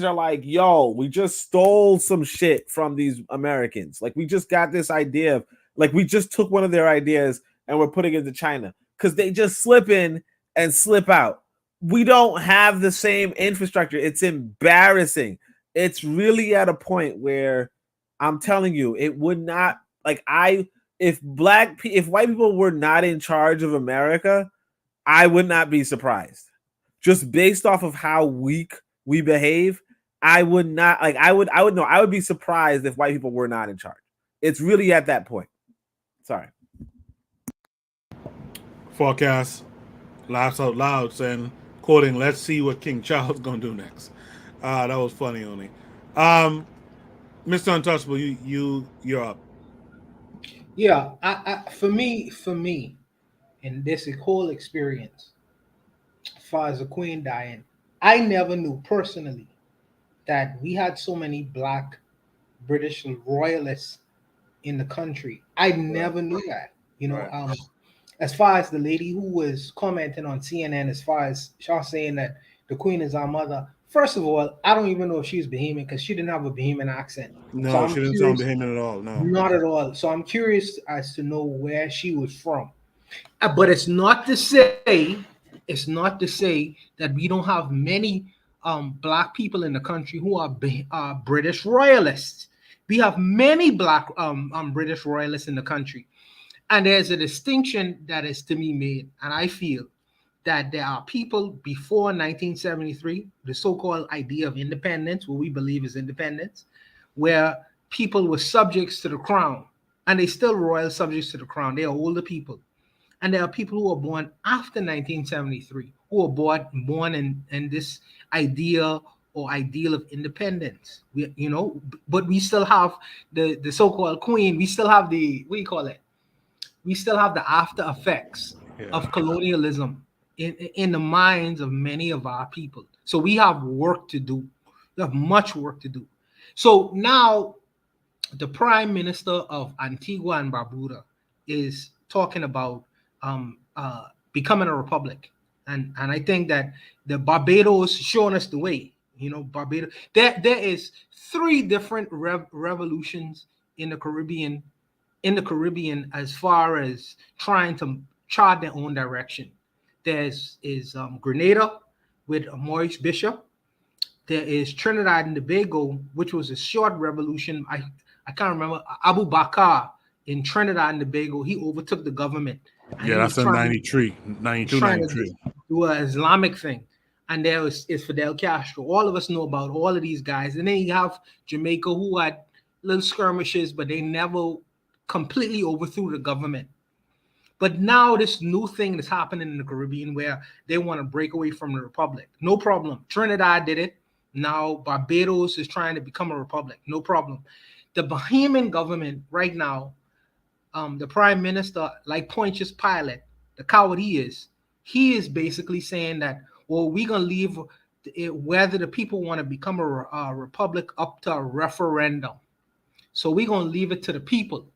Speaker 6: are like, "Yo, we just stole some shit from these Americans. Like, we just got this idea of, like, we just took one of their ideas and we're putting it into China," because they just slip in and slip out. We don't have the same infrastructure. It's embarrassing. It's really at a point where I'm telling you, it would not, like, if white people were not in charge of America, I would not be surprised. Just based off of how weak we behave, I would not, like, I would know. I would be surprised if white people were not in charge. It's really at that point. Sorry.
Speaker 1: Forecast laughs out loud saying, quoting, "Let's see what King Charles gonna do next." That was funny, only. Mr. Untouchable, you're up.
Speaker 7: Yeah, for me, in this whole experience, as far as the Queen dying, I never knew personally that we had so many black British royalists in the country. I never knew that. You know, as far as the lady who was commenting on CNN, as far as y'all saying that the Queen is our mother. First of all, I don't even know if she's Bahamian because she didn't have a Bahamian accent.
Speaker 1: No,
Speaker 7: So I'm
Speaker 1: she didn't
Speaker 7: curious,
Speaker 1: sound Bahamian at all. No,
Speaker 7: not at all. So I'm curious as to know where she was from. But it's not to say that we don't have many black people in the country who are British royalists. We have many black British royalists in the country, and there's a distinction that is to be made. And I feel that there are people before 1973, the so-called idea of independence, what we believe is independence, where people were subjects to the crown. and they still royal subjects to the crown. They are older people. And there are people who are born after 1973 who are born in this idea or ideal of independence. But we still have the so-called queen. We still have the, what do you call it? We still have the after effects of colonialism in the minds of many of our people. So we have work to do. We have much work to do. So now the Prime Minister of Antigua and Barbuda is talking about becoming a republic. And I think that the Barbados showing us the way. Barbados. There is 3 different revolutions in the Caribbean as far as trying to chart their own direction. There's Grenada with Maurice Bishop. There is Trinidad and Tobago, which was a short revolution. I can't remember. Abu Bakr in Trinidad and Tobago, he overtook the government.
Speaker 1: Yeah, that's in 92, 93.
Speaker 7: Do an Islamic thing. And there is Fidel Castro. All of us know about all of these guys. And then you have Jamaica, who had little skirmishes, but they never completely overthrew the government. But now this new thing that's happening in the Caribbean where they want to break away from the republic. No problem. Trinidad did it. Now Barbados is trying to become a republic. No problem. The Bahamian government right now, the prime minister, like Pontius Pilate, the coward he is basically saying that, well, we're going to leave whether the people want to become a republic up to a referendum. So we're going to leave it to the people.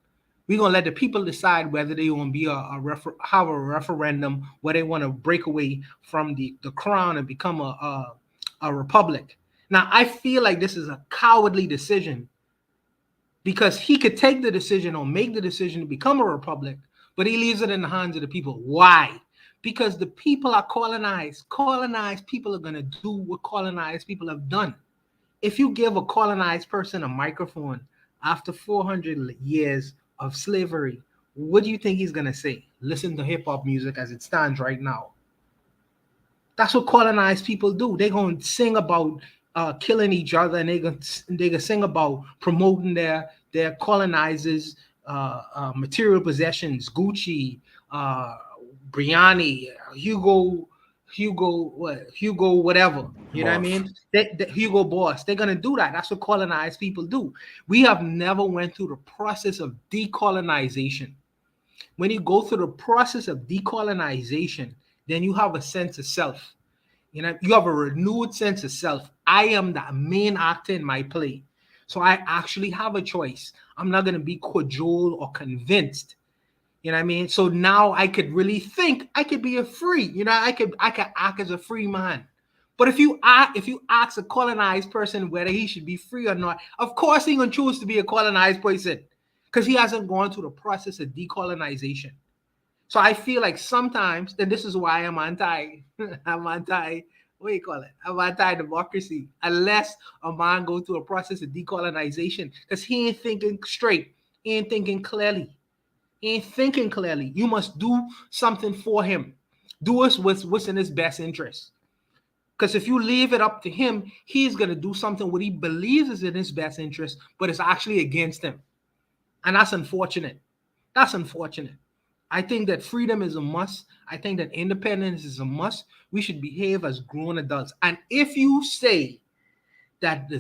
Speaker 7: We're going to let the people decide whether they want to be have a referendum, where they want to break away from the crown and become a republic. Now, I feel like this is a cowardly decision, because he could take the decision or make the decision to become a republic, but he leaves it in the hands of the people. Why? Because the people are colonized. Colonized people are going to do what colonized people have done. If you give a colonized person a microphone after 400 years of slavery, what do you think he's going to say? Listen to hip-hop music as it stands right now. That's what colonized people do. They're going to sing about killing each other, and they're going to sing about promoting their colonizers' material possessions, Gucci, Briani, Hugo, whatever. You know what I mean? Hugo Boss. They're gonna do that. That's what colonized people do. We have never went through the process of decolonization. When you go through the process of decolonization, then you have a sense of self. You have a renewed sense of self. I am the main actor in my play. So I actually have a choice. I'm not gonna be cajoled or convinced. You know what I mean? So now I could really think. I could be a free. I could act as a free man. But if you ask a colonized person whether he should be free or not, of course he's gonna choose to be a colonized person, because he hasn't gone through the process of decolonization. So I feel like sometimes, and this is why I'm anti. What do you call it? I'm anti-democracy, unless a man go through a process of decolonization, because he ain't thinking straight. He ain't thinking clearly. Ain't thinking clearly. You must do something for him. Do what's in his best interest. Because if you leave it up to him, he's going to do something what he believes is in his best interest, but it's actually against him. And that's unfortunate. That's unfortunate. I think that freedom is a must. I think that independence is a must. We should behave as grown adults. And if you say that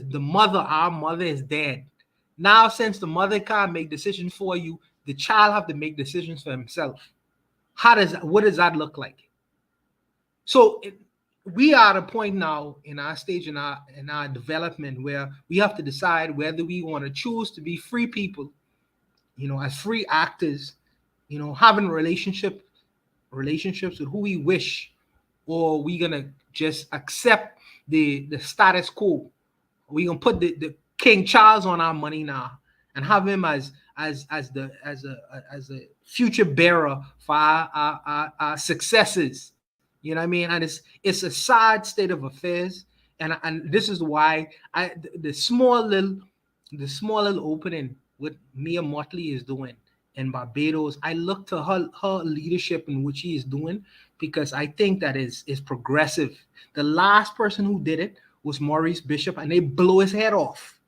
Speaker 7: our mother is dead, now since the mother can't make decisions for you, the child have to make decisions for himself. What does that look like? So we are at a point now in our stage in our development where we have to decide whether we want to choose to be free people, as free actors, having relationships with who we wish, or we gonna just accept the status quo. We gonna put the King Charles on our money now and have him as a future bearer for our successes. You know what I mean? And it's a sad state of affairs. And this is why the small little opening what Mia Motley is doing in Barbados, I look to her leadership in what she is doing, because I think that is progressive. The last person who did it was Maurice Bishop, and they blew his head off.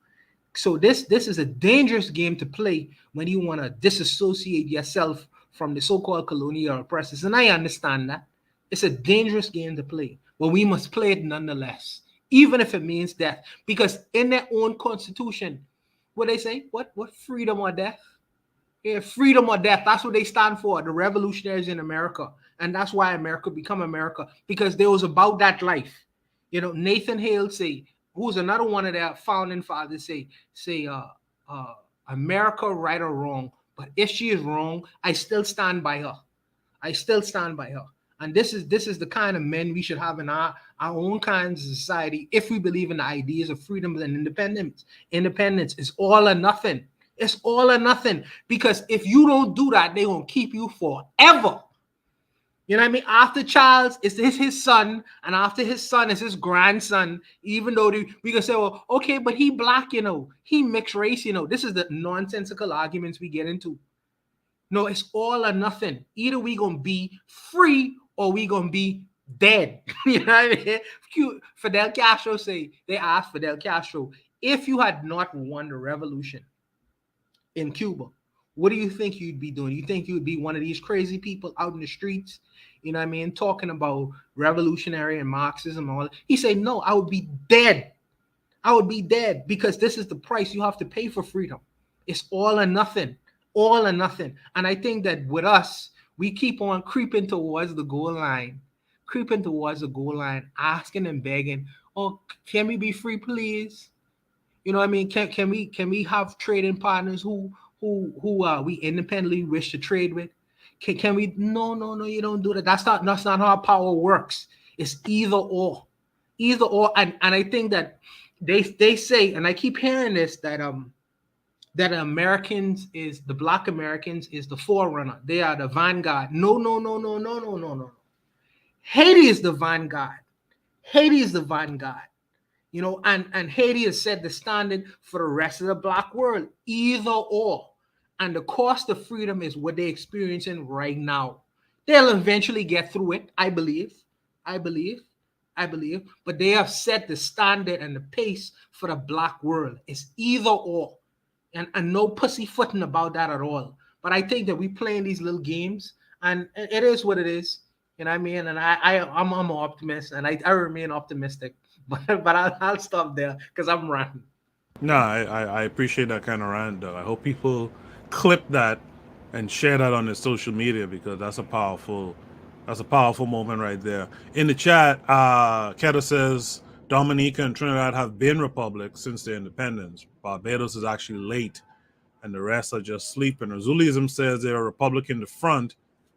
Speaker 7: So this is a dangerous game to play when you want to disassociate yourself from the so-called colonial oppressors. And I understand that. It's a dangerous game to play, but we must play it nonetheless, even if it means death. Because in their own constitution, what they say, what freedom or death? Yeah, freedom or death. That's what they stand for, the revolutionaries in America. And that's why America become America, because they was about that life. Nathan Hale say, who's another one of their founding fathers, say uh America, right or wrong. But if she is wrong, I still stand by her. I still stand by her. And this is the kind of men we should have in our own kinds of society if we believe in the ideas of freedom and independence. Independence is all or nothing. It's all or nothing. Because if you don't do that, they're gonna keep you forever. You know what I mean? After Charles, it's his son, and after his son is his grandson. Even though we can say, well, okay, but he black, he mixed race, This is the nonsensical arguments we get into. No, it's all or nothing. Either we gonna be free or we gonna be dead. You know what I mean? Fidel Castro say, they asked Fidel Castro, if you had not won the revolution in Cuba, what do you think you'd be doing? You think you'd be one of these crazy people out in the streets, talking about revolutionary and Marxism and all that? He said, no, I would be dead. I would be dead, because this is the price you have to pay for freedom. It's all or nothing. All or nothing. And I think that with us, we keep on creeping towards the goal line, asking and begging, oh, can we be free, please? You know what I mean? Can we have trading partners who we independently wish to trade with? Can we? No, you don't do that. That's not how power works. It's either or. Either or. And I think that they say, and I keep hearing this, that Americans is the Black Americans is the forerunner. They are the vanguard. No. Haiti is the vanguard. Haiti is the vanguard. And Haiti has set the standard for the rest of the Black world. Either or. And the cost of freedom is what they're experiencing right now. They'll eventually get through it, I believe. But they have set the standard and the pace for the Black world. It's either or. And no pussyfooting about that at all. But I think that we playing these little games, and it is what it is. You know what I mean? And I'm an optimist, and I remain optimistic. But I'll stop there because I'm ranting.
Speaker 1: No, I appreciate that kind of rant, though. I hope people clip that and share that on their social media, because that's a powerful moment right there. In the chat, Keta says Dominica and Trinidad have been republics since their independence. Barbados is actually late, and the rest are just sleeping. Azulism says they're a republic in the front,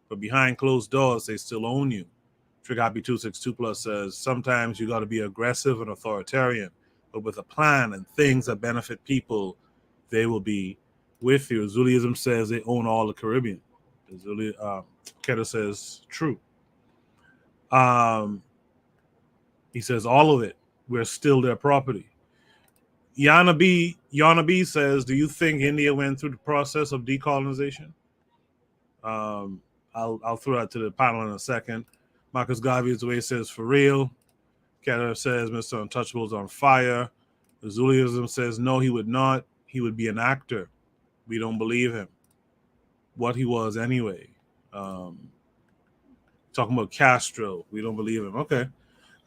Speaker 1: but behind closed doors, they still own you. Trigapi 262 Plus says sometimes you got to be aggressive and authoritarian, but with a plan and things that benefit people, they will be with you. Azulism says they own all the Caribbean. Keta says true. He says all of it. We're still their property. Yana B says, do you think India went through the process of decolonization? I'll throw that to the panel in a second. Marcus Garvey's way says, for real. Keta says, Mr. Untouchable is on fire. Azulism says, no, he would not. He would be an actor. We don't believe him. What he was anyway. Talking about Castro. We don't believe him. Okay.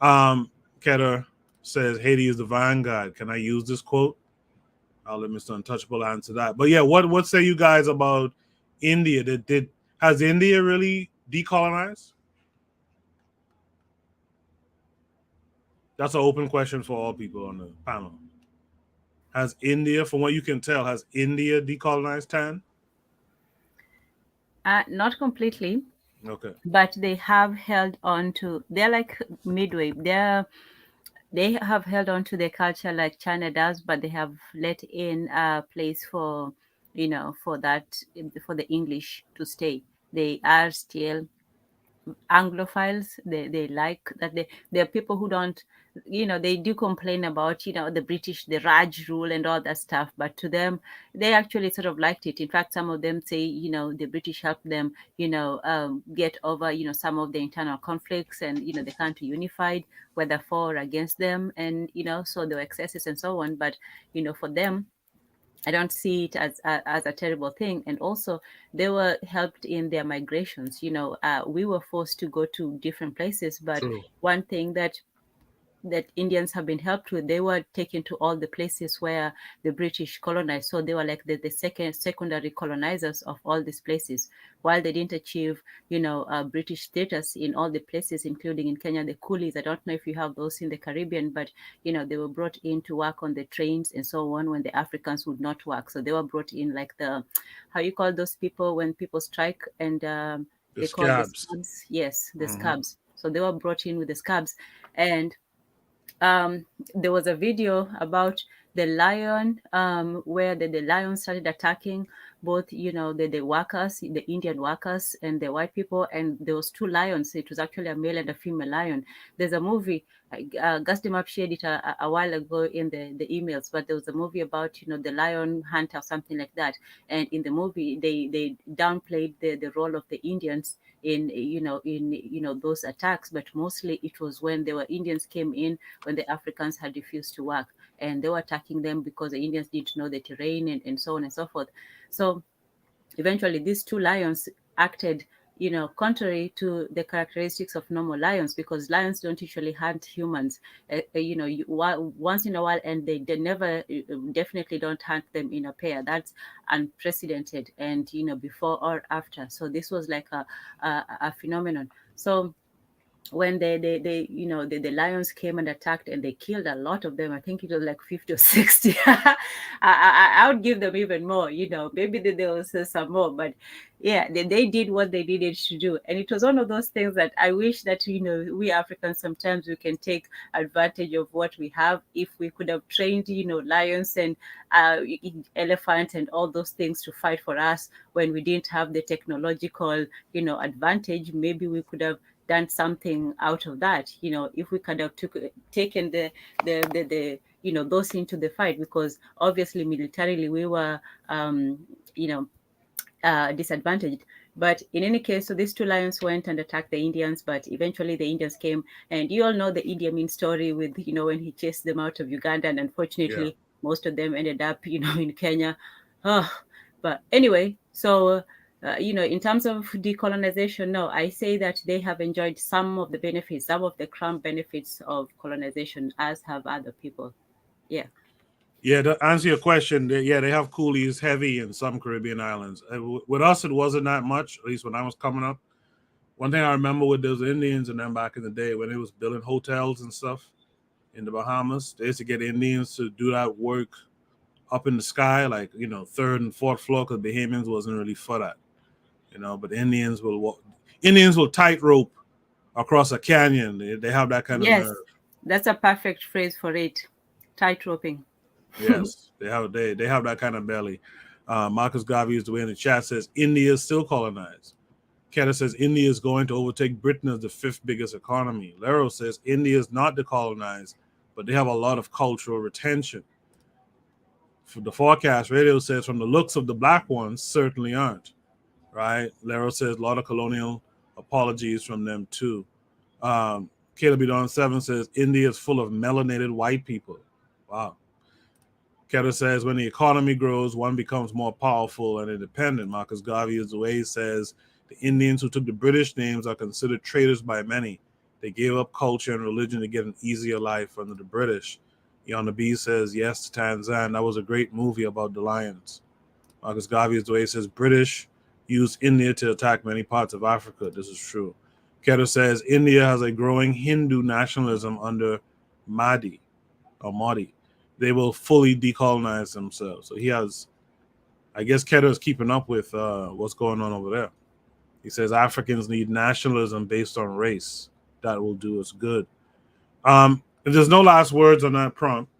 Speaker 1: Keta says, Haiti is the vanguard. Can I use this quote? I'll let Mr. Untouchable answer that. But yeah, what say you guys about India? Has India really decolonized? That's an open question for all people on the panel. Has India, from what you can tell, has India decolonized, Tan?
Speaker 12: Not completely.
Speaker 1: Okay.
Speaker 12: But they have held on to, they're like midway. They have held on to their culture like China does, but they have let in a place for, for the English to stay. They are still Anglophiles. They like that. There are people who don't, they do complain about, the British, the Raj rule and all that stuff. But to them, they actually sort of liked it. In fact, some of them say, the British helped them, get over, some of the internal conflicts, and, they can't be unified, whether for or against them. And, so there were excesses and so on. But, for them, I don't see it as a terrible thing. And also, they were helped in their migrations. We were forced to go to different places, but
Speaker 1: True.
Speaker 12: one thing that Indians have been helped with, they were taken to all the places where the British colonized. So they were like the secondary colonizers of all these places. While they didn't achieve, British status in all the places, including in Kenya, the coolies. I don't know if you have those in the Caribbean, but they were brought in to work on the trains and so on when the Africans would not work. So they were brought in like how you call those people when people strike and they call the scabs. Yes, the scabs. So they were brought in with the scabs. And there was a video about the lion where the lion started attacking both the workers, the Indian workers and the white people, and there was 2 lions. It was actually a male and a female lion. There's a movie, Gastimap shared it a while ago in the emails, but there was a movie about the lion hunter or something like that. And in the movie they downplayed the role of the Indians in those attacks, but mostly it was when there were Indians came in when the Africans had refused to work, and they were attacking them because the Indians didn't know the terrain and so on and so forth. So eventually these 2 lions acted contrary to the characteristics of normal lions, because lions don't usually hunt humans once in a while, and they never definitely don't hunt them in a pair. That's unprecedented, and before or after. So this was like a phenomenon. So when the lions came and attacked and they killed a lot of them, I think it was like 50 or 60. I would give them even more, maybe there was some more, but yeah, they did what they needed to do. And it was one of those things that I wish that we Africans sometimes we can take advantage of what we have. If we could have trained lions and elephants and all those things to fight for us when we didn't have the technological advantage, maybe we could have done something out of that. If we could have taken the those into the fight, because obviously militarily we were disadvantaged. But in any case, so these 2 lions went and attacked the Indians, but eventually the Indians came, and you all know the Idi Amin story with when he chased them out of Uganda, and unfortunately most of them ended up in Kenya. But anyway, so in terms of decolonization, no, I say that they have enjoyed some of the benefits, some of the crown benefits of colonization, as have other people. Yeah.
Speaker 1: Yeah, to answer your question, they have coolies heavy in some Caribbean islands. With us, it wasn't that much, at least when I was coming up. One thing I remember with those Indians and them back in the day when they was building hotels and stuff in the Bahamas, they used to get Indians to do that work up in the sky, like, 3rd and 4th floor, because Bahamians wasn't really for that. But Indians will tightrope across a canyon. They have that kind of nerve.
Speaker 12: That's a perfect phrase for it. Tightroping.
Speaker 1: Yes, they have that kind of belly. Marcus Garvey is the way in the chat says India is still colonized. Keta says India is going to overtake Britain as the 5th biggest economy. Lero says India is not decolonized, but they have a lot of cultural retention. For the forecast radio says from the looks of the black ones, certainly aren't. Right? Lero says a lot of colonial apologies from them too. Caleb Don 7 says India is full of melanated white people. Wow. Keta says when the economy grows, one becomes more powerful and independent. Marcus Garvey is the way he says the Indians who took the British names are considered traitors by many. They gave up culture and religion to get an easier life under the British. Yonder B says yes to Tanzan. That was a great movie about the lions. Marcus Garvey is the way he says British used India to attack many parts of Africa. This is true. Keta says India has a growing Hindu nationalism under Modi. They will fully decolonize themselves. So he has, I guess Keter is keeping up with what's going on over there. He says Africans need nationalism based on race. That will do us good. If there's no last words on that prompt,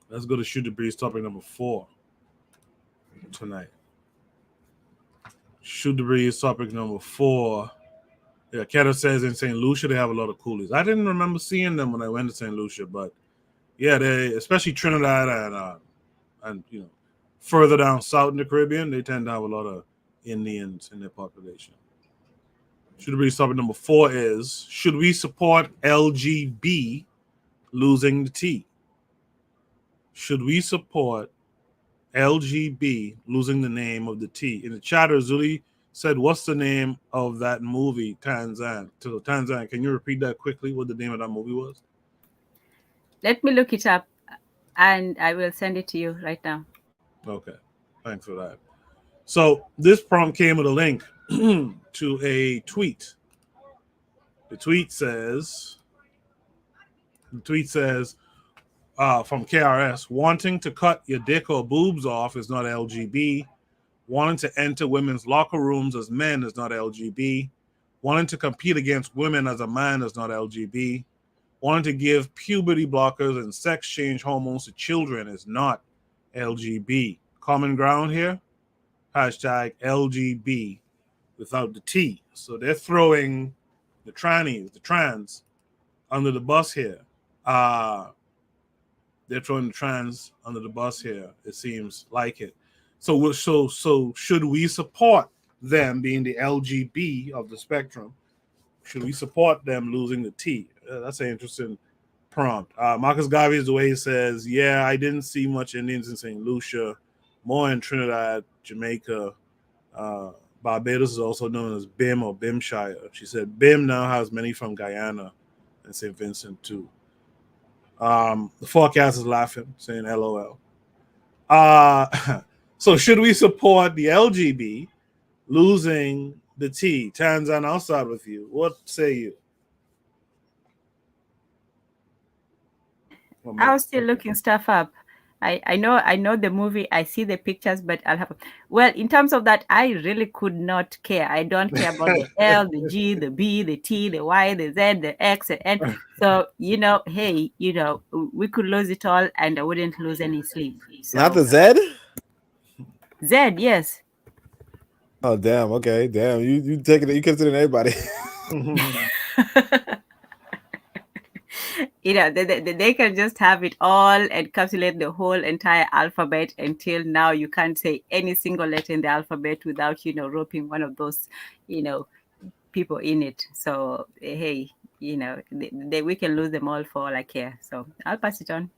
Speaker 1: let's go to Shoot the Breeze topic number 4 tonight. Shoot the Breeze topic number 4. Yeah, Keter says in St. Lucia they have a lot of coolies. I didn't remember seeing them when I went to St. Lucia, but yeah, they, especially Trinidad and further down south in the Caribbean, they tend to have a lot of Indians in their population. Should we topic number 4 is, should we support LGB losing the T? Should we support LGB losing the name of the T. In the chatter, Zuli said, "What's the name of that movie, Tanzan?" So Tanzan, can you repeat that quickly? What the name of that movie was?
Speaker 12: Let me look it up, and I will send it to you right now.
Speaker 1: Okay, thanks for that. So this prompt came with a link to a tweet. The tweet says, from KRS, wanting to cut your dick or boobs off is not LGB. Wanting to enter women's locker rooms as men is not LGB. Wanting to compete against women as a man is not LGB. Wanting to give puberty blockers and sex change hormones to children is not LGB. Common ground here? Hashtag LGB without the T. So they're throwing the trannies, the trans, under the bus here. They're throwing the trans under the bus here. It seems like it. So should we support them being the LGB of the spectrum? Should we support them losing the T? That's an interesting prompt. Marcus Garvey is the way he says, yeah, I didn't see much Indians in St. Lucia, more in Trinidad, Jamaica. Barbados is also known as BIM or Bimshire. She said BIM now has many from Guyana and St. Vincent too. The forecast is laughing, saying LOL. So should we support the LGB losing the T? Tanzan, I'll start with you. What say you?
Speaker 12: I was still looking stuff up. I know the movie. I see the pictures, but I'll have. Well, in terms of that, I really could not care. I don't care about the L, the G, the B, the T, the Y, the Z, the X, the N. So hey, we could lose it all, and I wouldn't lose any sleep. So.
Speaker 6: Not the Z?
Speaker 12: Z, yes.
Speaker 6: Oh damn! Okay, damn. You taking it? You considering everybody?
Speaker 12: They can just have it all, encapsulate the whole entire alphabet until now you can't say any single letter in the alphabet without roping one of those people in it. So hey, we can lose them all for all I care. So I'll pass it on.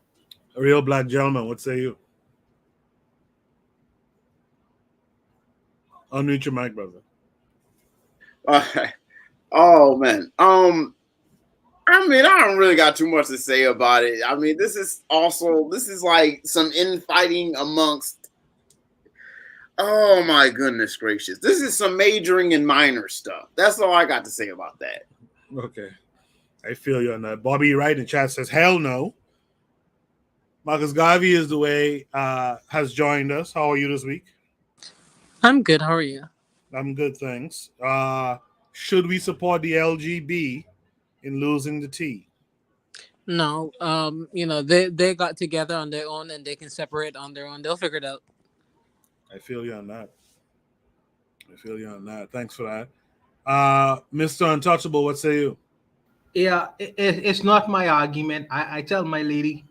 Speaker 1: A real black gentleman, what say you? Unmute your mic, brother.
Speaker 10: Oh man. I mean, I don't really got too much to say about it. I mean, this is like some infighting amongst. Oh my goodness gracious! This is some majoring in minor stuff. That's all I got to say about that.
Speaker 1: Okay, I feel you on that. Bobby Wright in chat says, "Hell no." Marcus Garvey is the way has joined us. How are you this week?
Speaker 14: I'm good. How are you?
Speaker 1: I'm good, thanks. Should we support the LGB in losing the T?
Speaker 14: No. They got together on their own and they can separate on their own. They'll figure it out.
Speaker 1: I feel you on that. Thanks for that. Mr. Untouchable, what say you?
Speaker 7: Yeah, it's not my argument. I tell my lady,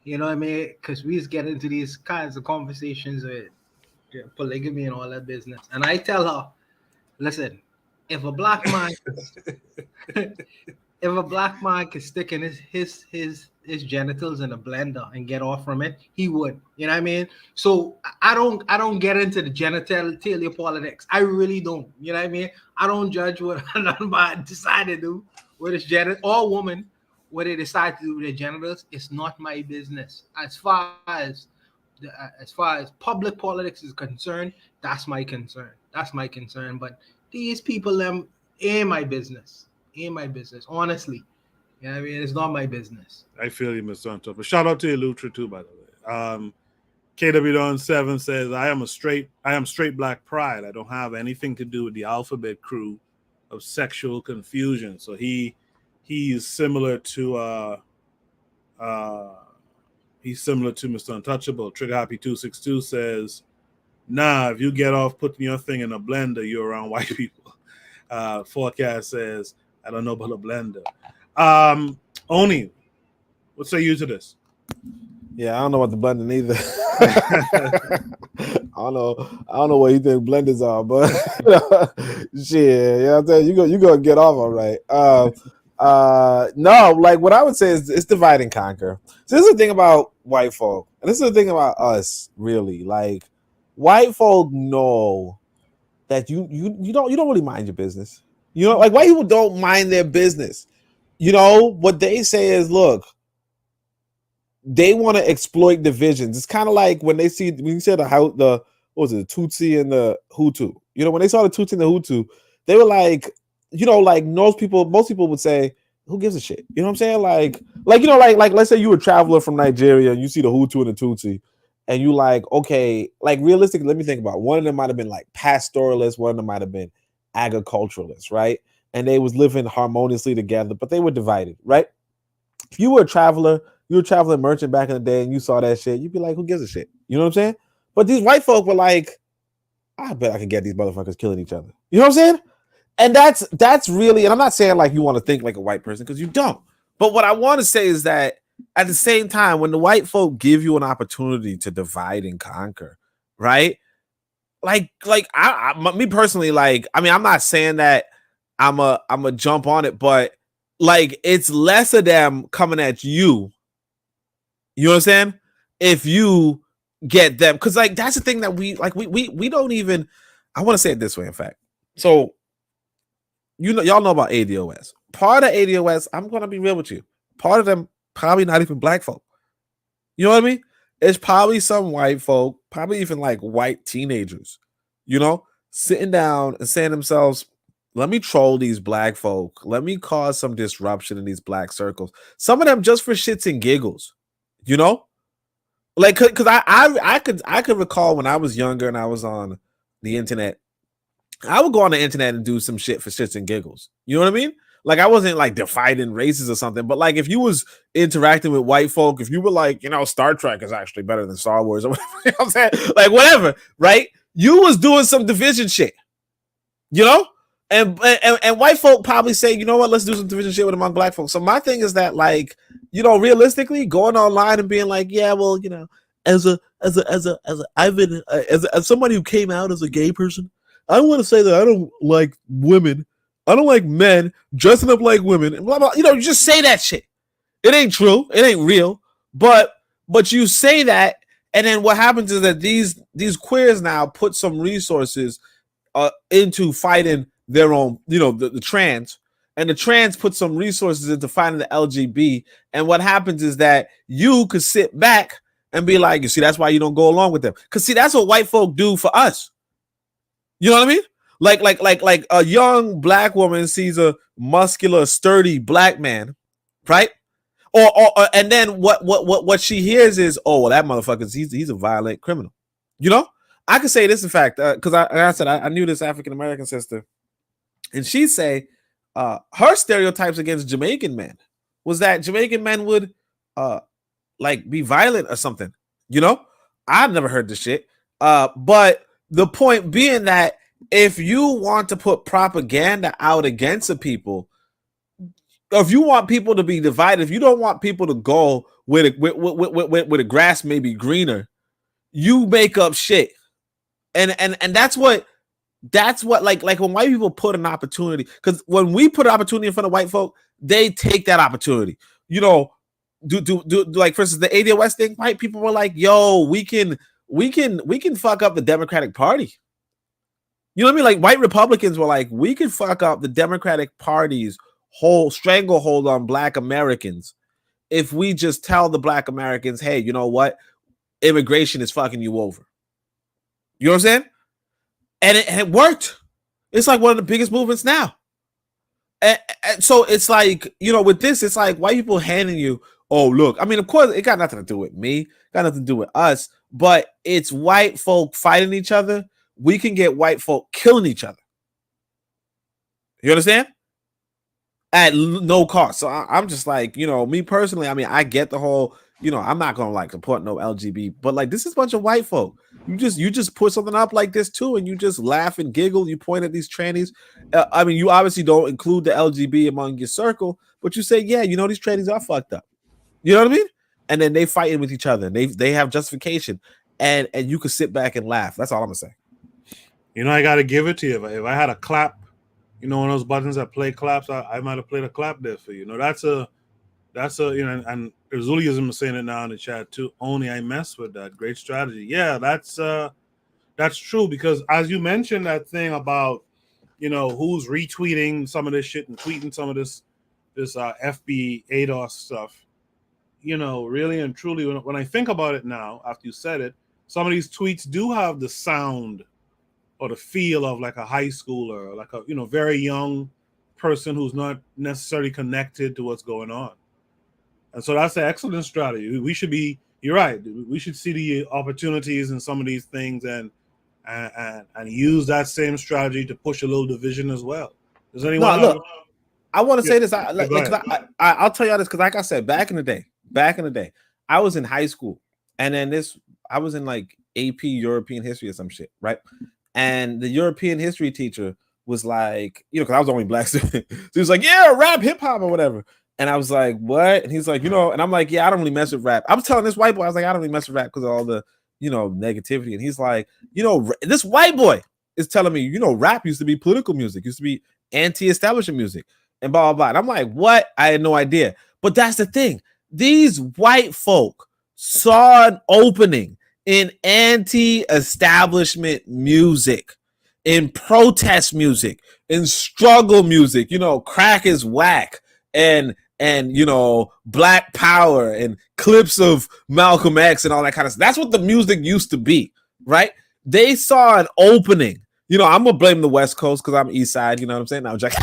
Speaker 7: you know what I mean? Because we just get into these kinds of conversations with polygamy and all that business. And I tell her, listen, if a black man could stick in his genitals in a blender and get off from it, he would. You know what I mean? So I don't get into the genitalia politics. I really don't. You know what I mean? I don't judge what another man decide to do with his genital or woman, what they decide to do with their genitals. It's not my business. As far as public politics is concerned, that's my concern. But these people, them, ain't my business. Honestly. You know what I mean? It's not my business.
Speaker 1: I feel you, Mr. Untouchable. Shout out to Elutra too, by the way. KW Don 7 says, I am straight black pride. I don't have anything to do with the alphabet crew of sexual confusion. So he's similar to Mr. Untouchable. Trigger Happy 262 says, nah, if you get off putting your thing in a blender, you're around white people. Forecast says, I don't know about a blender. Oni, what say you to this?
Speaker 6: Yeah, I don't know about the blender neither. I don't know what you think blenders are, but shit, you know what I'm saying? You gonna get off all right. No, like what I would say is it's divide and conquer. So this is the thing about white folk, and this is the thing about us, really. Like white folk know that you don't really mind your business. You know, like white people don't mind their business. You know, what they say is, look, they want to exploit divisions. It's kind of like when they see when you said the what was it, the Tutsi and the Hutu. You know, when they saw the Tutsi and the Hutu, they were like, you know, like most people would say, who gives a shit? You know what I'm saying? Like you know, like let's say you were a traveler from Nigeria and you see the Hutu and the Tutsi, and you like, okay, like realistically, let me think about it. One of them might have been like pastoralists, one of them might have been agriculturalists, right? And they was living harmoniously together, but they were divided, right? If you were a traveler, you were a traveling merchant back in the day, and you saw that shit, you'd be like, who gives a shit? You know what I'm saying? But these white folk were like, I bet I could get these motherfuckers killing each other. You know what I'm saying? And that's really, and I'm not saying like you want to think like a white person, because you don't. But what I want to say is that at the same time, when the white folk give you an opportunity to divide and conquer, right? Like me personally, like, I mean, I'm not saying that I'm a jump on it, but like it's less of them coming at you. You know what I'm saying? If you get them, because like that's the thing that we don't even. I want to say it this way, in fact. So you know, y'all know about ADOS. Part of ADOS, I'm gonna be real with you. Part of them probably not even black folk. You know what I mean? It's probably some white folk, probably even like white teenagers, you know, sitting down and saying to themselves, let me troll these black folk. Let me cause some disruption in these black circles. Some of them just for shits and giggles, you know? Like, cause I could recall when I was younger and I was on the internet, I would go on the internet and do some shit for shits and giggles. You know what I mean? Like I wasn't like defining races or something, but like if you was interacting with white folk, if you were like, you know, Star Trek is actually better than Star Wars or whatever, you know what I'm saying? Like whatever, right? You was doing some division shit, you know? And white folk probably say, you know what, let's do some division shit with among black folks. So my thing is that, like, you know, realistically, going online and being like, yeah, well, you know, as somebody who came out as a gay person, I want to say that I don't like women. I don't like men dressing up like women and blah blah. You know, you just say that shit. It ain't true. It ain't real. But you say that, and then what happens is that these queers now put some resources into fighting their own, you know, the trans, and the trans put some resources into fighting the LGB. And what happens is that you could sit back and be like, you see, that's why you don't go along with them. Because see, that's what white folk do for us. You know what I mean? Like a young black woman sees a muscular, sturdy black man, right? Or and then what she hears is, oh, well, that motherfucker, he's a violent criminal. You know, I could say this in fact, because I said I knew this African American sister, and she'd say her stereotypes against Jamaican men was that Jamaican men would like be violent or something. You know, I've never heard this shit. But the point being that if you want to put propaganda out against the people, or if you want people to be divided, if you don't want people to go where the grass may be greener, you make up shit. And that's what like when white people put an opportunity, because when we put an opportunity in front of white folk, they take that opportunity. You know, do like for instance the ADOS thing, white people were like, yo, we can fuck up the Democratic Party. You know what I mean? Like white Republicans were like, we can fuck up the Democratic Party's whole stranglehold on black Americans if we just tell the black Americans, hey, you know what? Immigration is fucking you over. You know what I'm saying? And it worked. It's like one of the biggest movements now. And so it's like, you know, with this, it's like white people handing you, oh, look, I mean, of course, it got nothing to do with me, got nothing to do with us, but it's white folk fighting each other. We can get white folk killing each other. You understand? At no cost. So I'm just like, you know, me personally, I mean, I get the whole, you know, I'm not gonna like support no LGB, but like this is a bunch of white folk. You just put something up like this too, and you just laugh and giggle. You point at these trannies. I mean, you obviously don't include the LGB among your circle, but you say, yeah, you know, these trannies are fucked up. You know what I mean? And then they fighting with each other, and they have justification, and you can sit back and laugh. That's all I'm gonna say.
Speaker 1: You know, I got to give it to you. If I had a clap You know, one of those buttons that play claps. I might have played a clap there for you. You know, that's a you know, and Zuliism is saying it now in the chat too. Only I mess with that. Great strategy. Yeah, that's true because as you mentioned that thing about, you know, who's retweeting some of this shit and tweeting some of this FB ADOS stuff. You know, really and truly, when I think about it now, after you said it, some of these tweets do have the sound or the feel of like a high schooler, or like a, you know, very young person who's not necessarily connected to what's going on. And so that's an excellent strategy. We should be, you're right, we should see the opportunities in some of these things and use that same strategy to push a little division as well. Does anyone
Speaker 6: look, I want to say this.
Speaker 1: I'll
Speaker 6: tell y'all this because, like I said, back in the day, I was in high school, and then I was in like AP European history or some shit, right? And the European history teacher was like, you know, because I was the only black student, so he was like, "Yeah, rap, hip hop, or whatever." And I was like, "What?" And he's like, "You know," and I'm like, "Yeah, I don't really mess with rap." I was telling this white boy, I was like, "I don't really mess with rap because of all the, you know, negativity." And he's like, "You know, this white boy is telling me, you know, rap used to be political music, used to be anti-establishment music, and blah blah blah." And I'm like, "What?" I had no idea. But that's the thing. These white folk saw an opening in anti-establishment music, in protest music, in struggle music. You know, crack is whack, and you know, Black Power and clips of Malcolm X and all that kind of stuff. That's what the music used to be, right? They saw an opening. You know, I'm gonna blame the West Coast because I'm East Side. You know what I'm saying? No, I'm joking.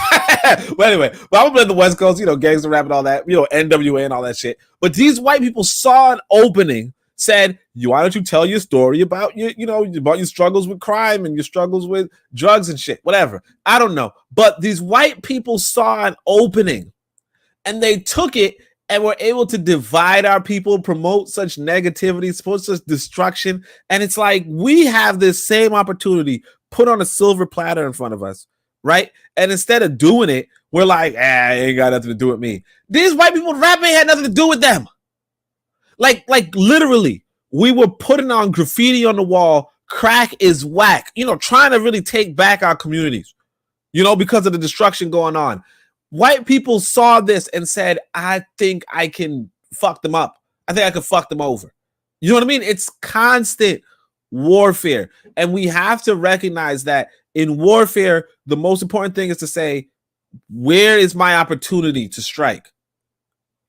Speaker 6: But anyway, I'm gonna blame the West Coast. You know, gangster rap and all that. You know, NWA and all that shit. But these white people saw an opening, said, "Why don't you tell your story about your, you know, about your struggles with crime and your struggles with drugs and shit, whatever." I don't know, but these white people saw an opening, and they took it and were able to divide our people, promote such negativity, support such destruction. And it's like we have this same opportunity put on a silver platter in front of us, right? And instead of doing it, we're like, it ain't got nothing to do with me. These white people rapping had nothing to do with them. Like literally, we were putting on graffiti on the wall, crack is whack, you know, trying to really take back our communities, you know, because of the destruction going on. White people saw this and said, I think I can fuck them up. I think I can fuck them over. You know what I mean? It's constant warfare. And we have to recognize that in warfare, the most important thing is to say, where is my opportunity to strike?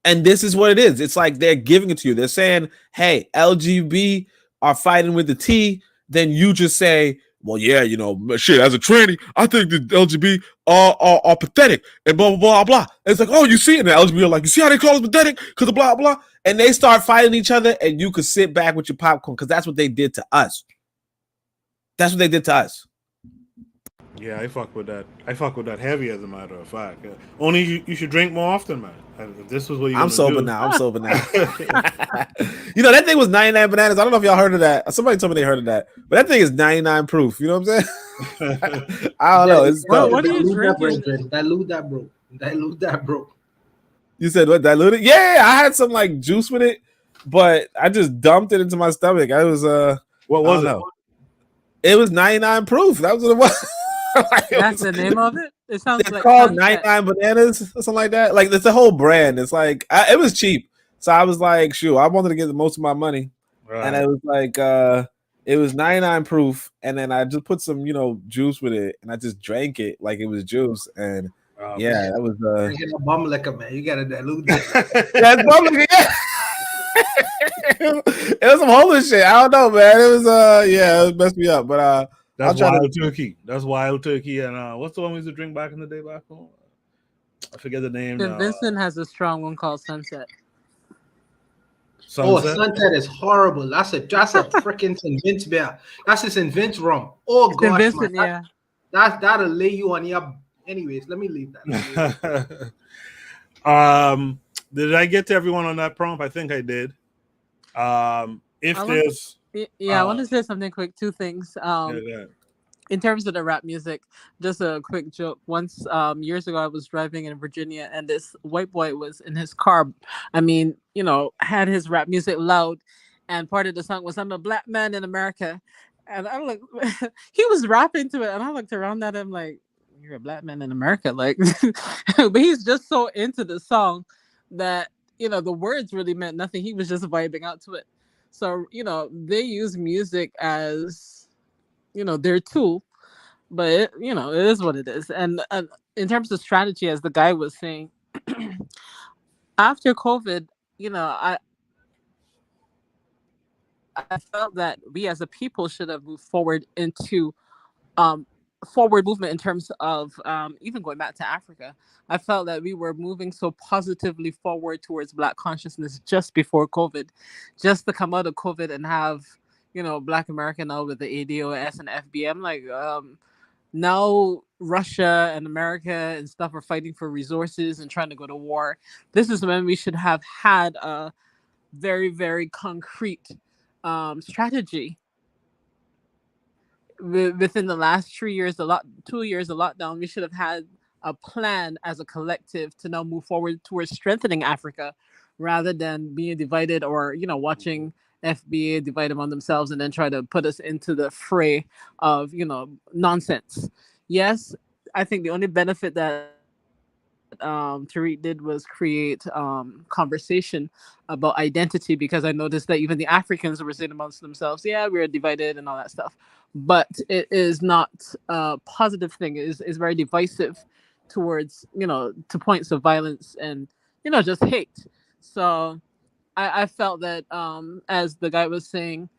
Speaker 6: And this is what it is. It's like they're giving it to you. They're saying, hey, LGB are fighting with the T. Then you just say, well, yeah, you know, shit, as a tranny, I think the LGBT are pathetic and blah, blah, blah, blah. And it's like, oh, you see it? And the LGBT are like, you see how they call us pathetic? Because of blah, blah. And they start fighting each other, and you could sit back with your popcorn because that's what they did to us. That's what they did to us.
Speaker 1: Yeah, I fuck with that. I fuck with that heavy, as a matter of fact. Only you should drink more often, man. If this was what you.
Speaker 6: I'm sober now. You know, that thing was 99 bananas. I don't know if y'all heard of that. Somebody told me they heard of that, but that thing is 99 proof. You know what I'm saying? I don't know. It's
Speaker 7: what are you drinking? Dilute that, bro.
Speaker 6: You said what? Diluted? Yeah, I had some like juice with it, but I just dumped it into my stomach. I was
Speaker 1: what was it?
Speaker 6: It was 99 proof. That was what it was.
Speaker 14: That's the name of it. It sounds
Speaker 6: it's
Speaker 14: like
Speaker 6: called 99 bananas or something like that. Like it's a whole brand. It's like it was cheap, so I was like, shoot, I wanted to get the most of my money, right. And it was like it was 99 proof, and then I just put some, you know, juice with it, and I just drank it like it was juice, and yeah, that was
Speaker 7: a bum liquor, man. You gotta dilute that.
Speaker 6: That's bum liquor. Yeah. It was some homeless shit. I don't know, man. It was it messed me up, but
Speaker 1: that's Wild Turkey. That's Wild Turkey. And what's the one we used to drink back in the day back home? I forget the name.
Speaker 14: St. Vincent has a strong one called Sunset.
Speaker 7: Oh, Sunset is horrible. That's a freaking St. Vince beer. That's a St. Vince rum. Oh gosh,
Speaker 14: Vincent, man.
Speaker 7: Yeah. That'll lay you on your. Anyways, let me leave that.
Speaker 1: Did I get to everyone on that prompt? I think I did.
Speaker 14: I want to say something quick. Two things. In terms of the rap music, just a quick joke. Once, years ago, I was driving in Virginia, and this white boy was in his car. I mean, you know, had his rap music loud, and part of the song was "I'm a Black Man in America," and I'm like, he was rapping to it, and I looked around at him like, you're a black man in America, like, but he's just so into the song that, you know, the words really meant nothing. He was just vibing out to it. So, you know, they use music as, you know, their tool, but it, you know, it is what it is. And in terms of strategy, as the guy was saying, after COVID, you know, I felt that we as a people should have moved forward into um, forward movement in terms of even going back to Africa. I felt that we were moving so positively forward towards Black consciousness just before COVID, just to come out of COVID and have, you know, Black America now with the ADOS and FBM. Like, now Russia and America and stuff are fighting for resources and trying to go to war. This is when we should have had a very, very concrete strategy. Within the last 2 years of lockdown, we should have had a plan as a collective to now move forward towards strengthening Africa, rather than being divided, or, you know, watching FBA divide among themselves and then try to put us into the fray of, you know, nonsense. Yes, I think the only benefit that Tariq did was create conversation about identity, because I noticed that even the Africans were saying amongst themselves, yeah, we're divided and all that stuff. But it is not a positive thing. It is very divisive towards, you know, to points of violence and, you know, just hate. So I felt that, as the guy was saying,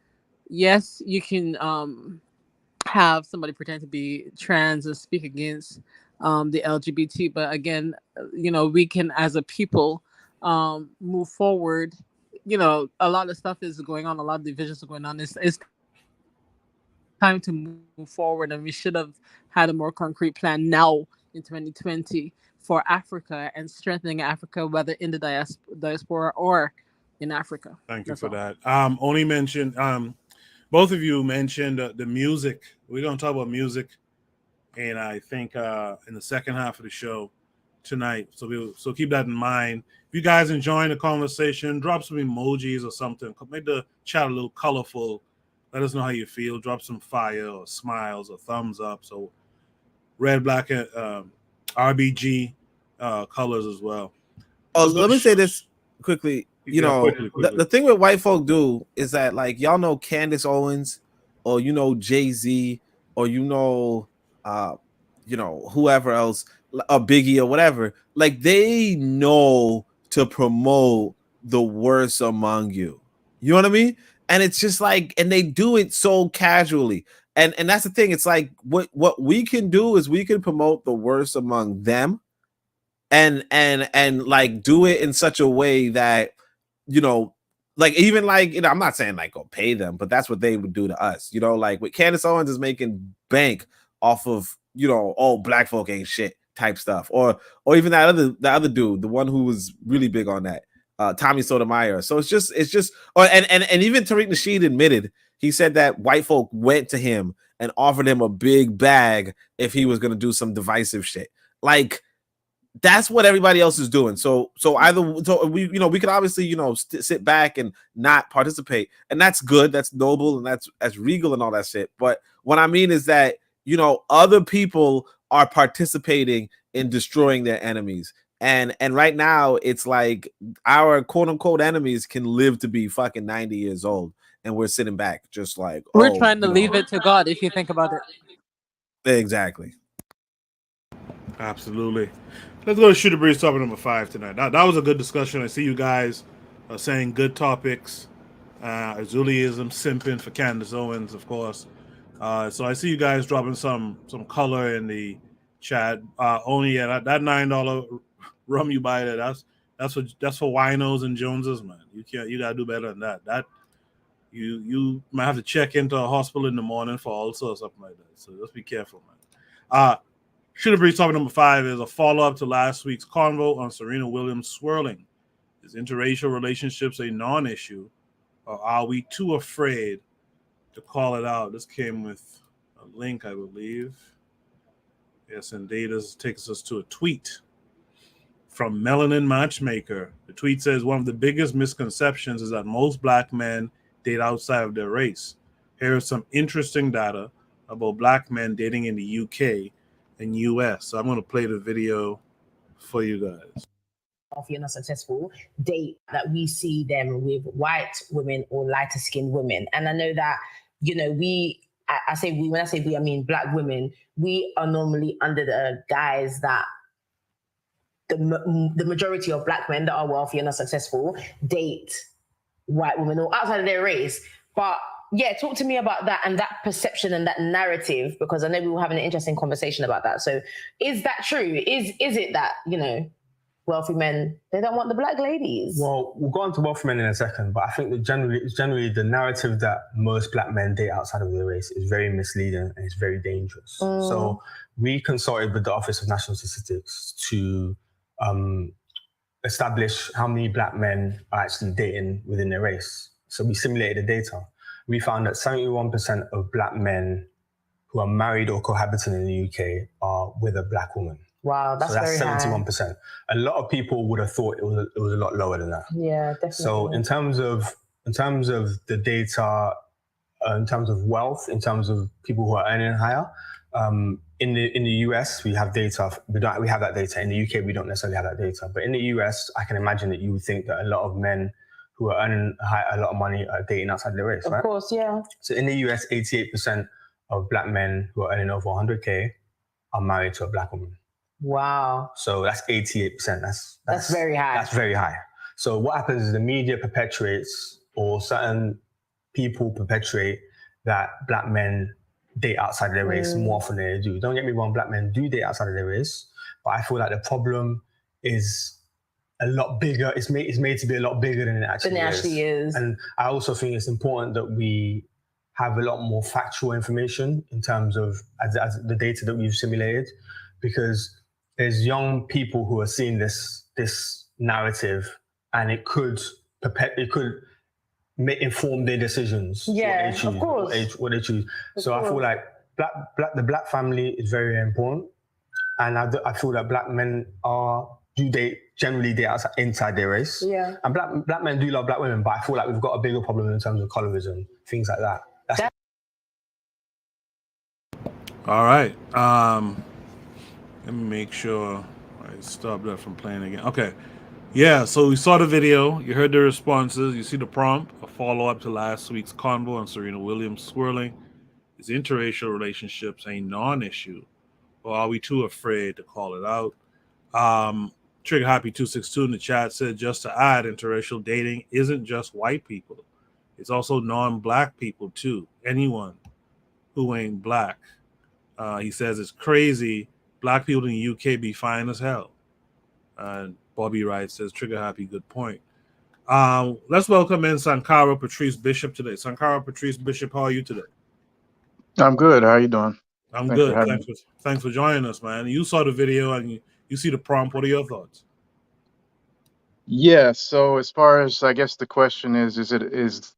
Speaker 14: yes, you can have somebody pretend to be trans and speak against the LGBT, but again, you know, we can as a people move forward. You know, a lot of stuff is going on, a lot of divisions are going on. It's time to move forward, and we should have had a more concrete plan now in 2020 for Africa and strengthening Africa, whether in the diaspora or in Africa.
Speaker 1: Thank you
Speaker 14: That's
Speaker 1: for
Speaker 14: all.
Speaker 1: that. Only mentioned, both of you mentioned the music. We're going to talk about music, and I think in the second half of the show tonight. So keep that in mind. If you guys enjoying the conversation, drop some emojis or something. Make the chat a little colorful. Let us know how you feel. Drop some fire or smiles or thumbs up. So red, black, and RBG colors as well.
Speaker 6: Oh, let me say this quickly. You
Speaker 1: Yeah,
Speaker 6: know,
Speaker 1: quickly.
Speaker 6: The thing with white folk do is that, like, y'all know Candace Owens, or you know Jay-Z, or you know whoever else, a Biggie or whatever. Like, they know to promote the worst among you. You know what I mean? And it's just like, and they do it so casually. And that's the thing. It's like what we can do is we can promote the worst among them, and like do it in such a way that, you know, like, even like, you know, I'm not saying like go pay them, but that's what they would do to us. You know, like with Candace Owens is making bank off of, you know, oh, black folk ain't shit type stuff, or even that other dude, the one who was really big on that, Tommy Sotomayor. So it's just, or and even Tariq Nasheed admitted, he said that white folk went to him and offered him a big bag if he was going to do some divisive shit. Like, that's what everybody else is doing. So we, you know, we could obviously, you know, sit back and not participate, and that's good, that's noble, and that's regal and all that shit. But what I mean is that, you know, other people are participating in destroying their enemies, and right now it's like our quote unquote enemies can live to be fucking 90 years old, and we're sitting back just like,
Speaker 14: We're
Speaker 6: oh,
Speaker 14: trying to
Speaker 6: you know.
Speaker 14: leave it to God, if you think about it.
Speaker 6: Exactly.
Speaker 1: Absolutely. Let's go to Shooter Breeze topic number 5 tonight. That was a good discussion. I see you guys saying good topics. Azuliism, simping for Candace Owens, of course. So I see you guys dropping some color in the chat. Only that $9 rum you buy there. That's for winos and Joneses, man. You gotta do better than that. That you might have to check into a hospital in the morning for ulcer or something like that. So just be careful, man. Shooter Breeze topic number 5 is a follow-up to last week's convo on Serena Williams swirling. Is interracial relationships a non-issue, or are we too afraid to call it out? This came with a link, I believe. Yes, indeed. This takes us to a tweet from Melanin Matchmaker. The tweet says, one of the biggest misconceptions is that most black men date outside of their race. Here is some interesting data about black men dating in the UK and US. So I'm going to play the video for you guys.
Speaker 15: If you're not successful, date that we see them with white women or lighter skinned women. And I know that, you know, I say we, when I say we, I mean Black women, we are normally under the guise that the majority of Black men that are wealthy and are successful date white women or outside of their race. But yeah, talk to me about that and that perception and that narrative, because I know we were having an interesting conversation about that. So is that true? Is it that, you know, wealthy men, they don't want the Black ladies?
Speaker 16: Well, we'll go on to wealthy men in a second, but I think that generally the narrative that most Black men date outside of their race is very misleading and it's very dangerous. So we consulted with the Office of National Statistics to establish how many Black men are actually dating within their race. So we simulated the data. We found that 71% of Black men who are married or cohabiting in the UK are with a Black woman.
Speaker 15: Wow, that's
Speaker 16: very high. 71%.
Speaker 15: High.
Speaker 16: A lot of people would have thought it was a lot lower than that.
Speaker 15: Yeah, definitely.
Speaker 16: So in terms of the data, in terms of wealth, in terms of people who are earning higher, in the US we have data. We have that data. In the UK we don't necessarily have that data. But in the US, I can imagine that you would think that a lot of men who are earning a lot of money are dating outside their race, right?
Speaker 15: Of course, yeah.
Speaker 16: So in the US, 88% of Black men who are earning over 100K are married to a Black woman.
Speaker 15: Wow.
Speaker 16: So that's 88%. That's
Speaker 15: very high.
Speaker 16: That's very high. So what happens is the media perpetuates, or certain people perpetuate, that Black men date outside of their race more often than they do. Don't get me wrong, Black men do date outside of their race, but I feel like the problem is a lot bigger. It's made to be a lot bigger than it actually is. And I also think it's important that we have a lot more factual information in terms of as the data that we've simulated, because there's young people who are seeing this narrative, and it could inform their decisions.
Speaker 15: Yeah,
Speaker 16: what they choose,
Speaker 15: of course.
Speaker 16: What they choose.
Speaker 15: Of
Speaker 16: I feel
Speaker 15: course.
Speaker 16: like the Black family is very important, and I feel that Black men generally date inside their race.
Speaker 15: Yeah.
Speaker 16: And Black men do love Black women, but I feel like we've got a bigger problem in terms of colorism, things like that.
Speaker 1: All right. Let me make sure I stop that from playing again. Okay. Yeah, so we saw the video. You heard the responses. You see the prompt, a follow-up to last week's convo on Serena Williams swirling. Is interracial relationships a non-issue, or are we too afraid to call it out? Trigger Happy 262 in the chat said, just to add, interracial dating isn't just white people. It's also non-Black people too. Anyone who ain't Black. He says it's crazy. Black people in the UK be fine as hell. Bobby Wright says, Trigger Happy, good point. Let's welcome in Sankara Patrice Bishop today. Sankara Patrice Bishop, how are you today?
Speaker 17: I'm good. How are you doing?
Speaker 1: I'm good. Thanks for joining us, man. You saw the video and you see the prompt. What are your thoughts?
Speaker 17: Yeah, so as far as, I guess the question is the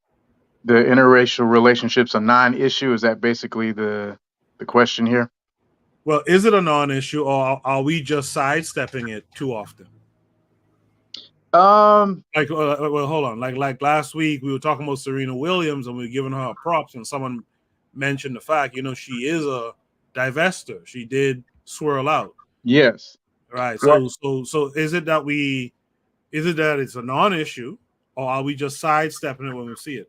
Speaker 17: interracial relationships a non-issue? Is that basically the question here?
Speaker 1: Well, is it a non-issue, or are we just sidestepping it too often? Well, hold on. Like last week, we were talking about Serena Williams, and we were giving her props, and someone mentioned the fact, she is a divester. She did swirl out.
Speaker 17: Yes.
Speaker 1: Right. So is it that it's a non-issue, or are we just sidestepping it when we see it?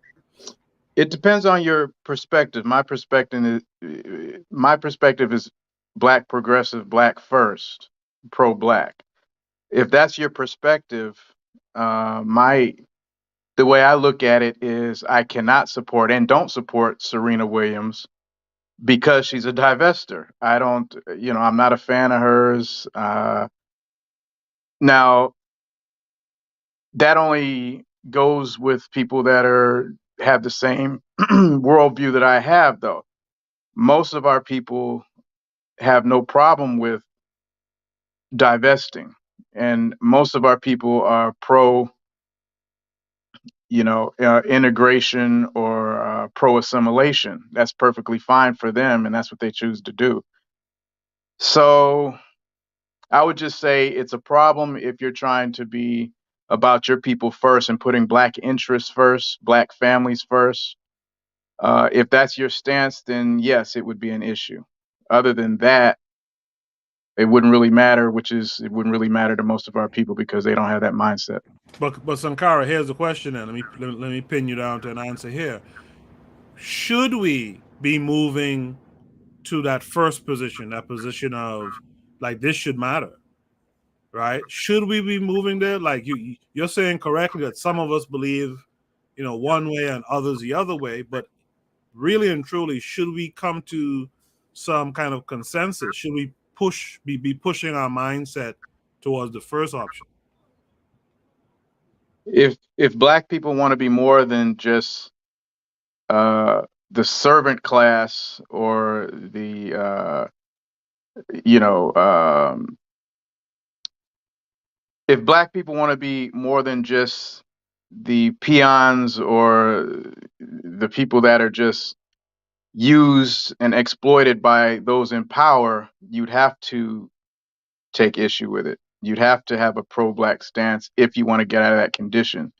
Speaker 17: It depends on your perspective. My perspective is Black progressive, Black first, pro-Black. If that's your perspective, the way I look at it is I cannot support and don't support Serena Williams because she's a divester. I don't, I'm not a fan of hers. Now, that only goes with people that have the same worldview that I have, though. Most of our people have no problem with divesting, and most of our people are pro integration or pro assimilation. That's perfectly fine for them, and that's what they choose to do. So I would just say it's a problem if you're trying to be about your people first and putting Black interests first, Black families first. If that's your stance, then yes, it would be an issue. Other than that, it wouldn't really matter, it wouldn't really matter to most of our people because they don't have that mindset.
Speaker 1: But Sankara, here's the question then. Let me pin you down to an answer here. Should we be moving to that first position, that position of like this should matter, right? Should we be moving there? Like you're saying correctly that some of us believe, one way and others the other way, but really and truly, should we come to some kind of consensus? Should we be pushing our mindset towards the first option?
Speaker 17: If black people want to be more than just the servant class or the if black people want to be more than just the peons or the people that are just used and exploited by those in power, you'd have to take issue with it. You'd have to have a pro-black stance if you want to get out of that condition.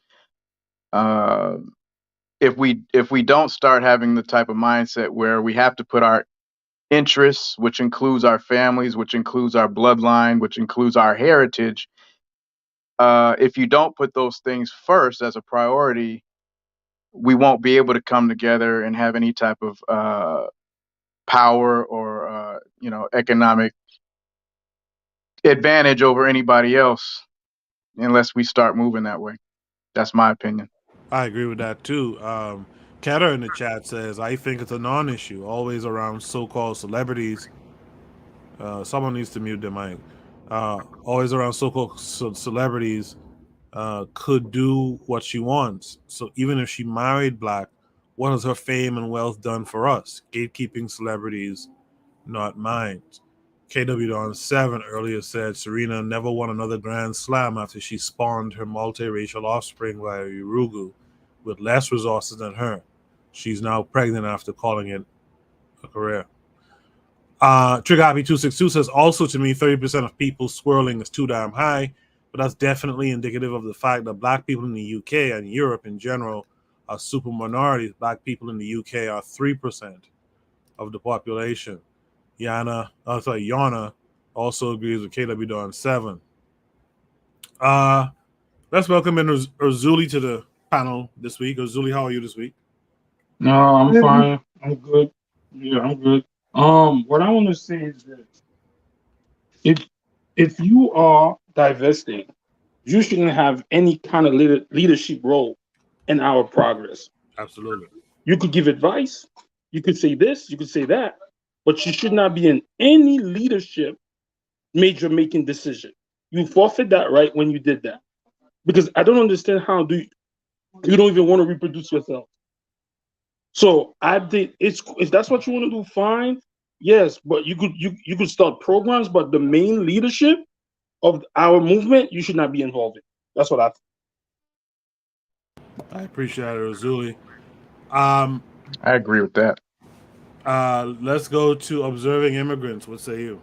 Speaker 17: If we don't start having the type of mindset where we have to put our interests, which includes our families, which includes our bloodline, which includes our heritage, if you don't put those things first as a priority, we won't be able to come together and have any type of power or economic advantage over anybody else unless we start moving that way. That's my opinion.
Speaker 1: I agree with that too. Ketter in the chat says, I think it's a non-issue, always around so-called celebrities. Someone needs to mute their mic. Always around so-called celebrities could do what she wants. So even if she married black, what has her fame and wealth done for us? Gatekeeping celebrities, not mine. KW Don 7 earlier said Serena never won another Grand Slam after she spawned her multiracial offspring via Urugu with less resources than her. She's now pregnant after calling it a career. Trighappy262 says, also to me, 30% of people swirling is too damn high, but that's definitely indicative of the fact that black people in the UK and Europe in general are super minorities. Black people in the UK are 3% of the population. Yana also agrees with KW Dawn 7. Let's welcome in Urzuli to the panel this week. Urzuli, how are you this week?
Speaker 18: No, I'm fine. I'm good. Yeah, I'm good. What I want to say is that if you are divesting, you shouldn't have any kind of leadership role in our progress.
Speaker 1: Absolutely.
Speaker 18: You could give advice, you could say this, you could say that, but you should not be in any leadership major making decision. You forfeit that right when you did that. Because I don't understand how you don't even want to reproduce yourself. So I think if that's what you want to do, fine. Yes, but you could start programs, but the main leadership of our movement, you should not be involved in. That's what I think.
Speaker 1: I appreciate it, Urzuli.
Speaker 17: I agree with that.
Speaker 1: Let's go to observing immigrants. What say you?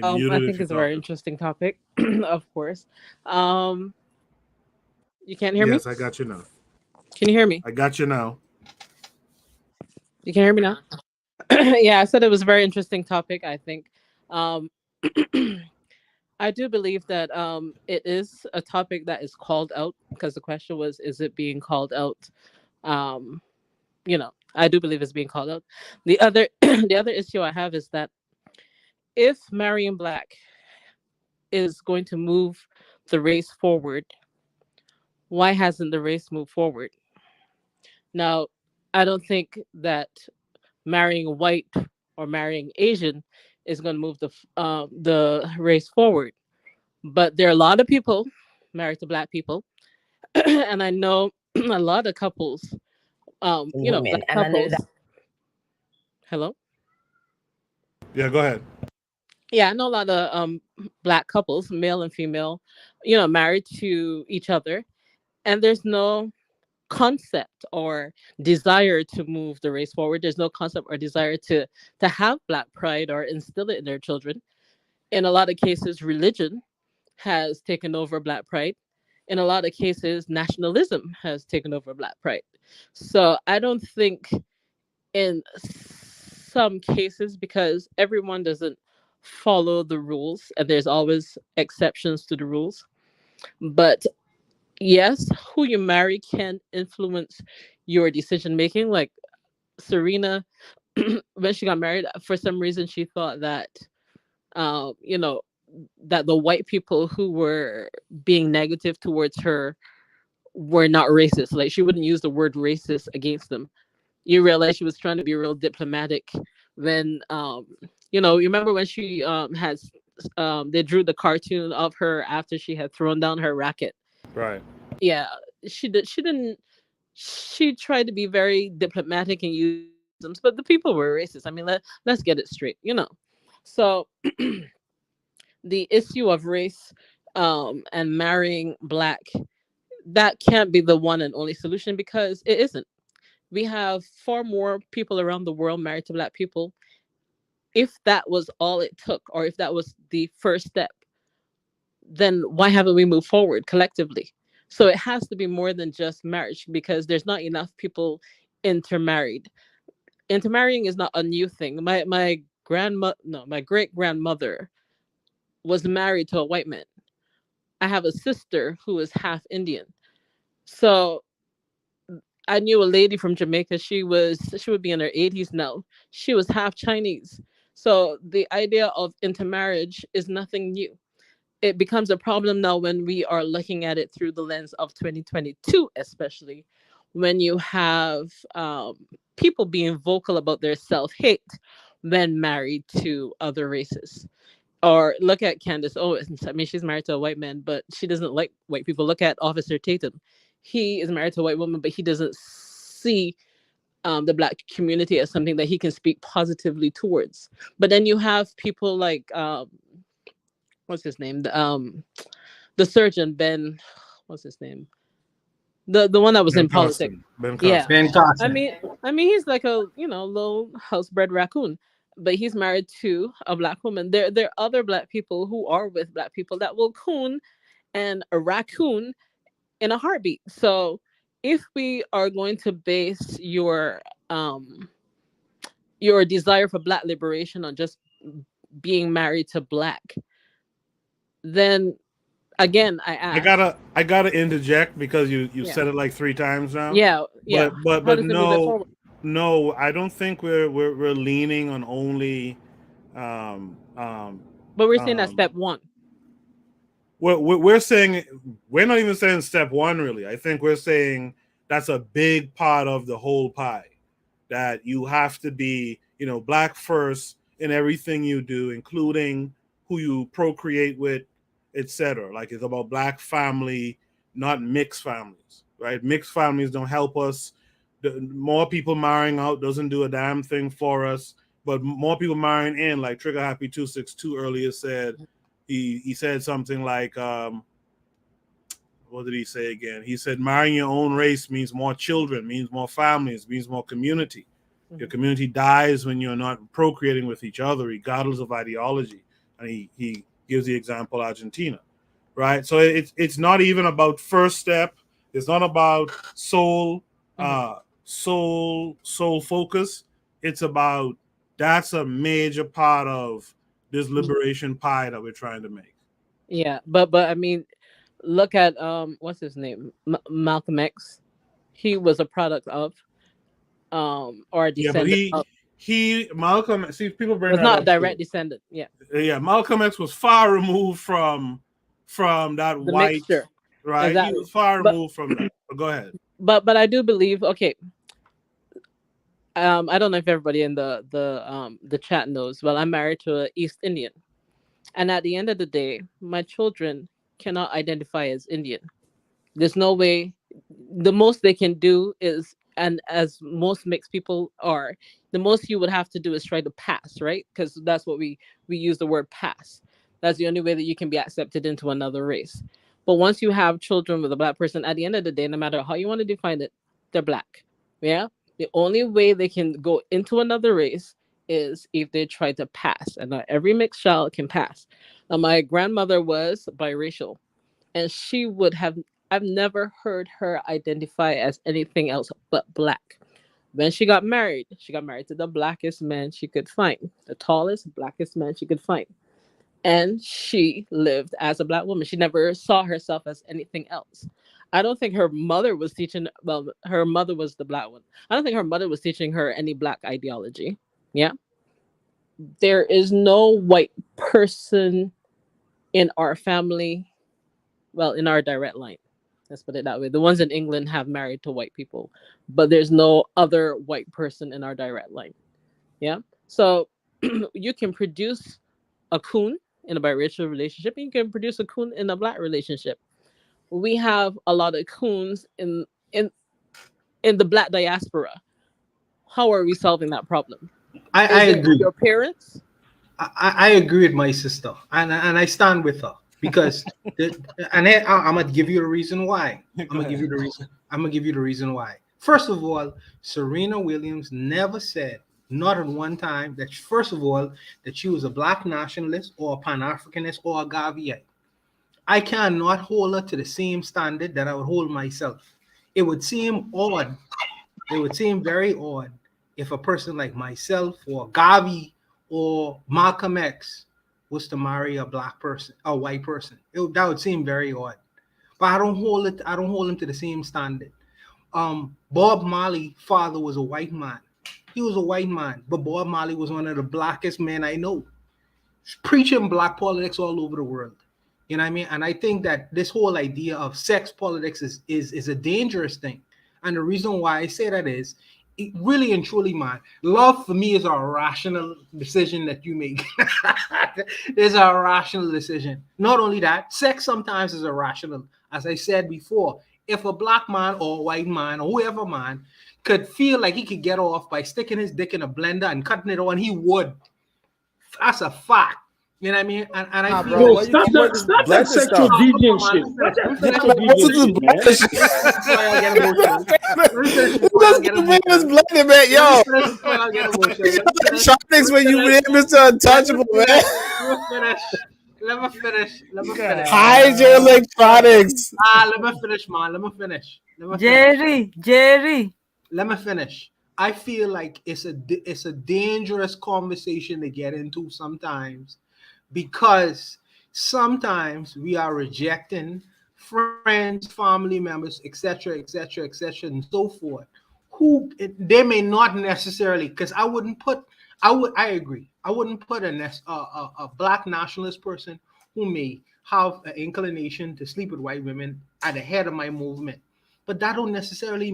Speaker 14: I think it's a very interesting topic, of course. You can't hear me?
Speaker 1: Yes, I got you now.
Speaker 14: Can you hear me?
Speaker 1: I got you now.
Speaker 14: You can hear me now? Yeah, I said it was a very interesting topic, I think. I do believe that it is a topic that is called out, because the question was, is it being called out? I do believe it's being called out. The other issue I have is that if marrying black is going to move the race forward, why hasn't the race moved forward? Now, I don't think that marrying white or marrying Asian is going to move the race forward. But there are a lot of people married to black people, and I know a lot of couples. Black
Speaker 15: and
Speaker 14: couples.
Speaker 15: I know that.
Speaker 14: Hello.
Speaker 1: Yeah, go ahead.
Speaker 14: Yeah, I know a lot of black couples, male and female, married to each other, and there's no concept or desire to move the race forward. There's no concept or desire to have black pride or instill it in their children. In a lot of cases, religion has taken over black pride. In a lot of cases, nationalism has taken over black pride. So I don't think in some cases, because everyone doesn't follow the rules and there's always exceptions to the rules. But yes, who you marry can influence your decision making. Like Serena, when she got married, for some reason she thought that, you know, that the white people who were being negative towards her were not racist. Like she wouldn't use the word racist against them. You realize she was trying to be real diplomatic when, you know, you remember when she has they drew the cartoon of her after she had thrown down her racket.
Speaker 1: Right.
Speaker 14: Yeah, she didn't, she tried to be very diplomatic and use them, but the people were racist. I mean, let's get it straight, you know. So the issue of race and marrying black, that can't be the one and only solution, because it isn't. We have far more people around the world married to black people. If that was all it took, or if that was the first step, then why haven't we moved forward collectively? So it has to be more than just marriage, because there's not enough people intermarried. Intermarrying is not a new thing. My grandma, no, my great grandmother was married to a white man. I have a sister who is half Indian. So I knew a lady from Jamaica. She would be in her 80s now. She was half Chinese. So the idea of intermarriage is nothing new. It becomes a problem now when we are looking at it through the lens of 2022, especially when you have people being vocal about their self-hate when married to other races. Or look at Candace Owens. I mean, she's married to a white man, but she doesn't like white people. Look at Officer Tatum. He is married to a white woman, but he doesn't see the black community as something that he can speak positively towards. But then you have people like what's his name? The surgeon Ben. What's his name? The one that was
Speaker 1: Ben
Speaker 14: in politics.
Speaker 1: Carson. Ben
Speaker 14: Yeah,
Speaker 1: Carson.
Speaker 7: Ben
Speaker 14: I
Speaker 7: Carson.
Speaker 14: mean, he's like a, you know, little housebred raccoon, but he's married to a black woman. There are other black people who are with black people that will coon and a raccoon in a heartbeat. So if we are going to base your desire for black liberation on just being married to black, then again I ask.
Speaker 1: I gotta interject because you
Speaker 14: Yeah.
Speaker 1: said it like 3 times now.
Speaker 14: Yeah, yeah. How
Speaker 1: But
Speaker 14: does it move it forward?
Speaker 1: no, I don't think we're leaning on only um um
Speaker 14: But we're saying that
Speaker 1: um
Speaker 14: step one.
Speaker 1: we're saying, we're not even saying step one really. I think we're saying that's a big part of the whole pie, that you have to be, you know, black first in everything you do, including who you procreate with, etc. Like it's about black family, not mixed families, right? Mixed families don't help us. More people marrying out doesn't do a damn thing for us, but more people marrying in, like Trigger Happy 262 earlier said. He said something like what did he say again? He said marrying your own race means more children, means more families, means more community. Your community dies when you're not procreating with each other, regardless of ideology. And he gives the example Argentina, right? So it's not even about first step. It's not about soul focus. It's about, that's a major part of this liberation pie that we're trying to make.
Speaker 14: Yeah, but I mean, look at what's his name? Malcolm X. He was a product of or a
Speaker 1: Yeah, but
Speaker 14: descendant of.
Speaker 1: he Malcolm. See, people bring
Speaker 14: Was
Speaker 1: that
Speaker 14: not a
Speaker 1: up too.
Speaker 14: direct descendant. Yeah,
Speaker 1: Yeah, Malcolm X was far removed from that
Speaker 14: the
Speaker 1: white,
Speaker 14: mixture.
Speaker 1: right? He
Speaker 14: Exactly.
Speaker 1: was far
Speaker 14: But
Speaker 1: removed from that. But go ahead.
Speaker 14: but I do believe. Okay. I don't know if everybody in the chat knows. Well, I'm married to an East Indian, and at the end of the day, my children cannot identify as Indian. There's no way. The most they can do is, and as most mixed people are, the most you would have to do is try to pass, right? Because that's what we use the word pass. That's the only way that you can be accepted into another race. But once you have children with a black person, at the end of the day, no matter how you want to define it, they're black. Yeah. The only way they can go into another race is if they try to pass, and not every mixed child can pass. Now, my grandmother was biracial, and she would have, I've never heard her identify as anything else but black. When she got married to the blackest man she could find, the tallest, blackest man she could find. And she lived as a black woman. She never saw herself as anything else. I don't think her mother was teaching, well, her mother was the black one. I don't think her mother was teaching her any black ideology. Yeah. There is no white person in our family, well, in our direct line. Let's put it that way. The ones in England have married to white people, but there's no other white person in our direct line. Yeah. So you can produce a coon in a biracial relationship, and you can produce a coon in a black relationship. We have a lot of coons in the black diaspora. How are we solving that problem?
Speaker 7: I
Speaker 14: Is it
Speaker 7: agree.
Speaker 14: your parents?
Speaker 7: I agree with my sister, and I stand with her because, I'm gonna give you the reason why. I'm gonna give you the reason why. First of all, Serena Williams never said, not at one time, that first of all that she was a black nationalist or a Pan-Africanist or a Garveyite. I cannot hold her to the same standard that I would hold myself. It would seem odd. It would seem very odd if a person like myself or Garvey or Malcolm X was to marry a black person, a white person. That would seem very odd. But I don't hold it. I don't hold him to the same standard. Bob Marley's father was a white man. He was a white man, but Bob Marley was one of the blackest men I know, preaching black politics all over the world. You know what I mean? And I think that this whole idea of sex politics is a dangerous thing. And the reason why I say that is, it really and truly, man, love for me is a rational decision that you make. It's a rational decision. Not only that, sex sometimes is irrational. As I said before, if a black man or a white man or whoever man could feel like he could get off by sticking his dick in a blender and cutting it on, he would. That's a fact. You know what I mean? And I feel
Speaker 18: Yo,
Speaker 7: like
Speaker 18: stop that sexual deviant shit. Stop that sexual deviant shit,
Speaker 6: man. Yo, Tronics when you read Mr. Untouchable, man.
Speaker 7: Let me finish.
Speaker 6: Hide your electronics.
Speaker 7: Let me finish, man. Let me finish.
Speaker 12: Jerry.
Speaker 7: Let me finish. I feel like it's a dangerous conversation to get into sometimes, because sometimes we are rejecting friends, family members, etc., and so forth, who they may not necessarily, because I agree. I wouldn't put a black nationalist person who may have an inclination to sleep with white women at the head of my movement. But that don't necessarily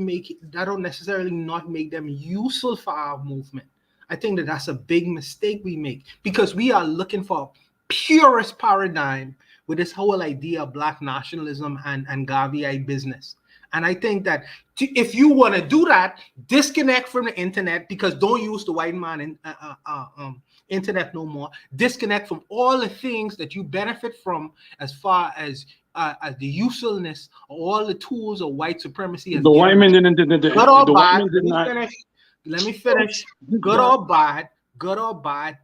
Speaker 7: not make them useful for our movement. I think that that's a big mistake we make, because we are looking for purest paradigm with this whole idea of black nationalism and Garveyite business. And I think that if you want to do that, disconnect from the internet, because don't use the white man in internet no more. Disconnect from all the things that you benefit from, as far as the usefulness of all the tools of white supremacy.
Speaker 18: The white men didn't.
Speaker 7: Good or bad. Let me finish. Good or bad.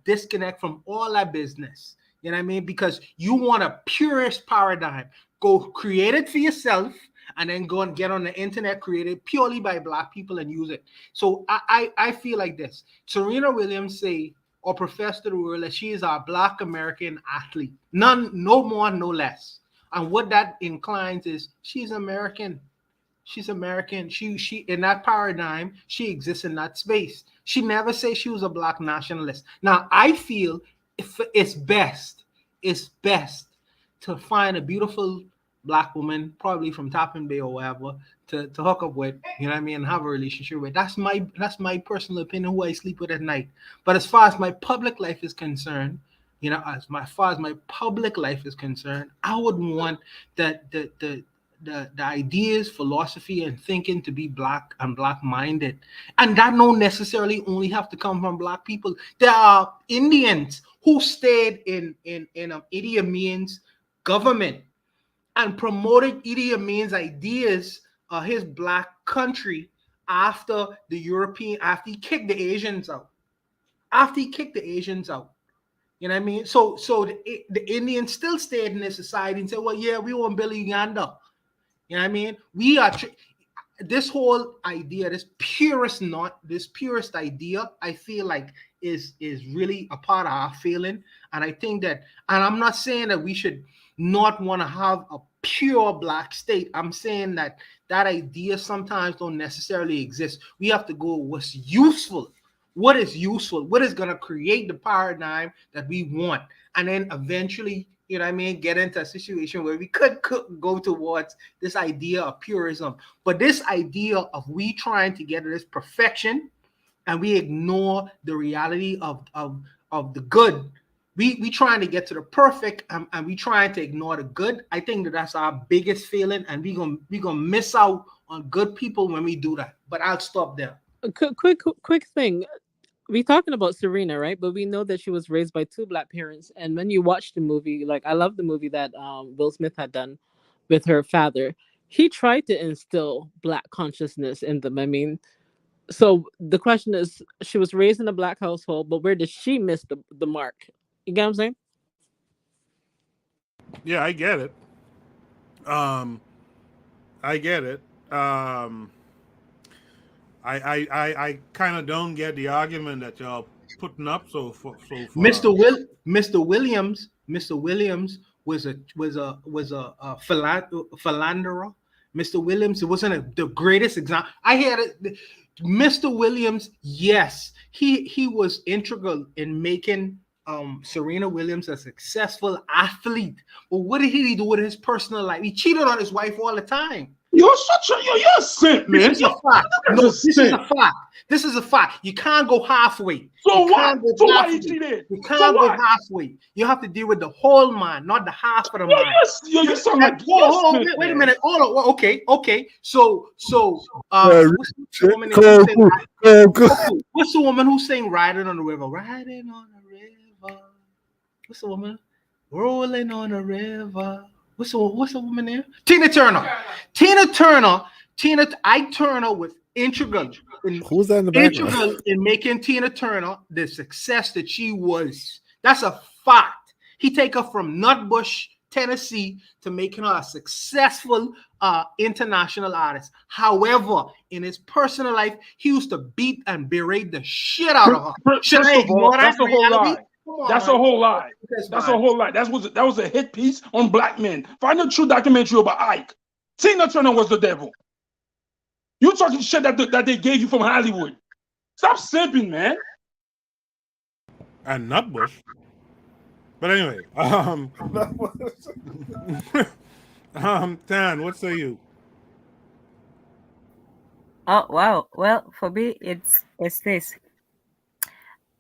Speaker 7: Disconnect from all that business. You know what I mean? Because you want a purist paradigm. Go create it for yourself, and then go and get on the internet created purely by black people and use it. So I feel like this. Serena Williams say or profess to the world that she is a black American athlete. No more, no less. And what that inclines is she's American. She's American. She in that paradigm, she exists in that space. She never said she was a black nationalist. Now, I feel it's best to find a beautiful black woman, probably from Tappan Bay or wherever, to hook up with, you know what I mean, and have a relationship with. That's my personal opinion, who I sleep with at night. But as far as my public life is concerned, you know, as far as my public life is concerned, I would want that the ideas, philosophy, and thinking to be black and black-minded. And that don't necessarily only have to come from black people. There are Indians who stayed in Idi Amin's government and promoted Idi Amin's ideas of his black country after he kicked the Asians out. You know what I mean? So the Indians still stayed in this society and said, well, yeah, we want Billy Uganda. You know what I mean? this whole idea, this purest idea, I feel like is really a part of our feeling. And I think that, and I'm not saying that we should not want to have a pure black state. I'm saying that that idea sometimes don't necessarily exist. We have to go what's useful. What is useful? What is going to create the paradigm that we want? And then eventually, you know what I mean, get into a situation where we could go towards this idea of purism. But this idea of we trying to get to this perfection and we ignore the reality of the good. We trying to get to the perfect and we trying to ignore the good. I think that that's our biggest feeling, and we gonna miss out on good people when we do that. But I'll stop there.
Speaker 14: Quick thing. We talking about Serena, right? But we know that she was raised by two black parents. And when you watch the movie, like I love the movie that Will Smith had done with her father. He tried to instill black consciousness in them. I mean, so the question is, she was raised in a black household, but where did she miss the mark? You get what I'm saying?
Speaker 1: Yeah, I get it. I get it. I kind of don't get the argument that y'all putting up so far.
Speaker 7: Mr. Williams was a philanderer. Mr. Williams, it wasn't the greatest example. I had it. Mr. Williams, yes, he was integral in making Serena Williams a successful athlete. But what did he do with his personal life? He cheated on his wife all the time.
Speaker 18: You're a simp, man.
Speaker 7: This is a fact. No, this is a fact. This is a fact. You can't go halfway.
Speaker 18: So
Speaker 7: you
Speaker 18: what? So why he cheated?
Speaker 7: You can't go halfway. You have to deal with the whole man, not the half of the man.
Speaker 18: You sound like
Speaker 7: wait a minute. Okay. So what's the woman what's the woman who's saying riding on the river? Riding on the river. What's the woman? Rolling on the river. What's the woman name? Tina Turner. Ike Turner was integral.
Speaker 6: Who's that in the background?
Speaker 7: Integral in making Tina Turner the success that she was. That's a fact. He take her from Nutbush, Tennessee, to making her a successful international artist. However, in his personal life, he used to beat and berate the shit out of her.
Speaker 18: That's a whole lie. That's a whole lie. That's a whole lie. That was a hit piece on black men. Find a true documentary about Ike. Tina Turner was the devil. You talking shit that they gave you from Hollywood. Stop simping, man.
Speaker 1: And Nutbush. But anyway, Tan, what say you?
Speaker 12: Oh wow. Well, for me, it's this.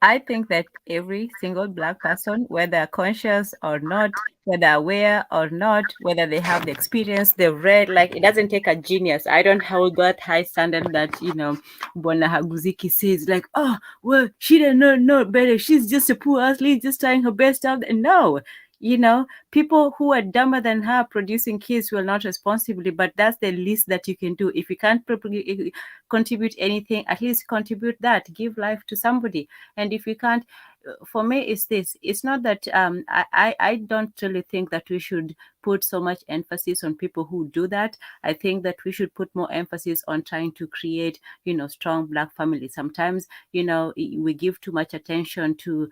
Speaker 12: I think that every single black person, whether conscious or not, whether aware or not, whether they have the experience, they've read, like it doesn't take a genius. I don't hold that high standard that, Bona Haguziki says, like, oh, well, she didn't know better. She's just a poor athlete, just trying her best out there. No. People who are dumber than her producing kids will not responsibly, but that's the least that you can do. If you can't contribute anything, at least contribute that, give life to somebody. And if you can't, for me, it's this. It's not that I don't really think that we should put so much emphasis on people who do that. I think that we should put more emphasis on trying to create, strong black families. Sometimes, we give too much attention to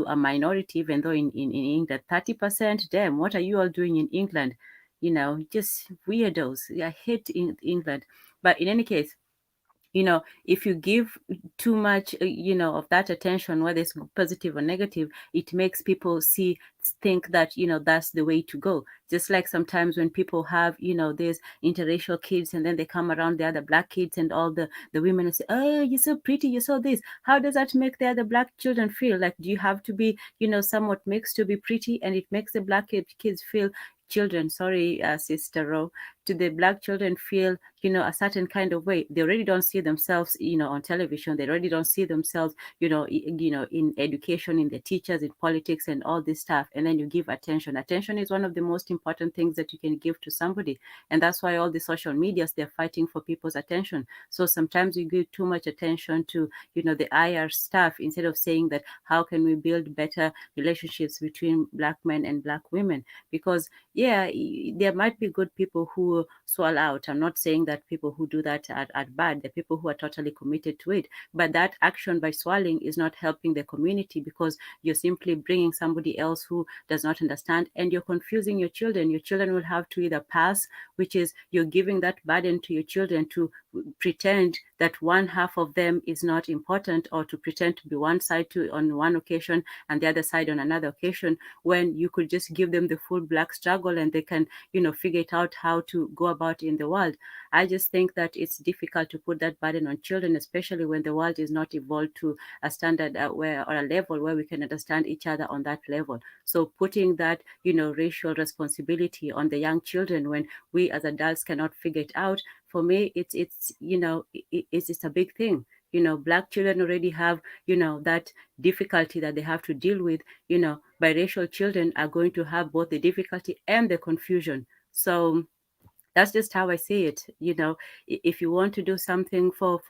Speaker 12: a minority, even though in England, 30%, damn, what are you all doing in England? Just weirdos. I hate England. But in any case, if you give too much, of that attention, whether it's positive or negative, it makes people think that, that's the way to go. Just like sometimes when people have, there's interracial kids and then they come around the other black kids and all the women and say, oh, you're so pretty, you're so this. How does that make the other black children feel? Like, do you have to be, somewhat mixed to be pretty? And it makes the black kids feel Sister Ro, to the black children feel, a certain kind of way. They already don't see themselves, on television. They already don't see themselves, in education, in the teachers, in politics and all this stuff. And then you give attention. Attention is one of the most important things that you can give to somebody. And that's why all the social medias, they're fighting for people's attention. So sometimes you give too much attention to, the IR stuff instead of saying that how can we build better relationships between black men and black women? Because there might be good people who who swallow out. I'm not saying that people who do that are bad. They're people who are totally committed to it. But that action by swallowing is not helping the community, because you're simply bringing somebody else who does not understand, and you're confusing your children. Your children will have to either pass, which is you're giving that burden to your children to pretend that one half of them is not important, or to pretend to be one side on one occasion and the other side on another occasion, when you could just give them the full black struggle and they can, figure it out how to go about in the world. I just think that it's difficult to put that burden on children, especially when the world is not evolved to a standard or a level where we can understand each other on that level. So putting that, racial responsibility on the young children when we as adults cannot figure it out, for me, it's a big thing. Black children already have, that difficulty that they have to deal with. Biracial children are going to have both the difficulty and the confusion. So that's just how I see it. If you want to do something for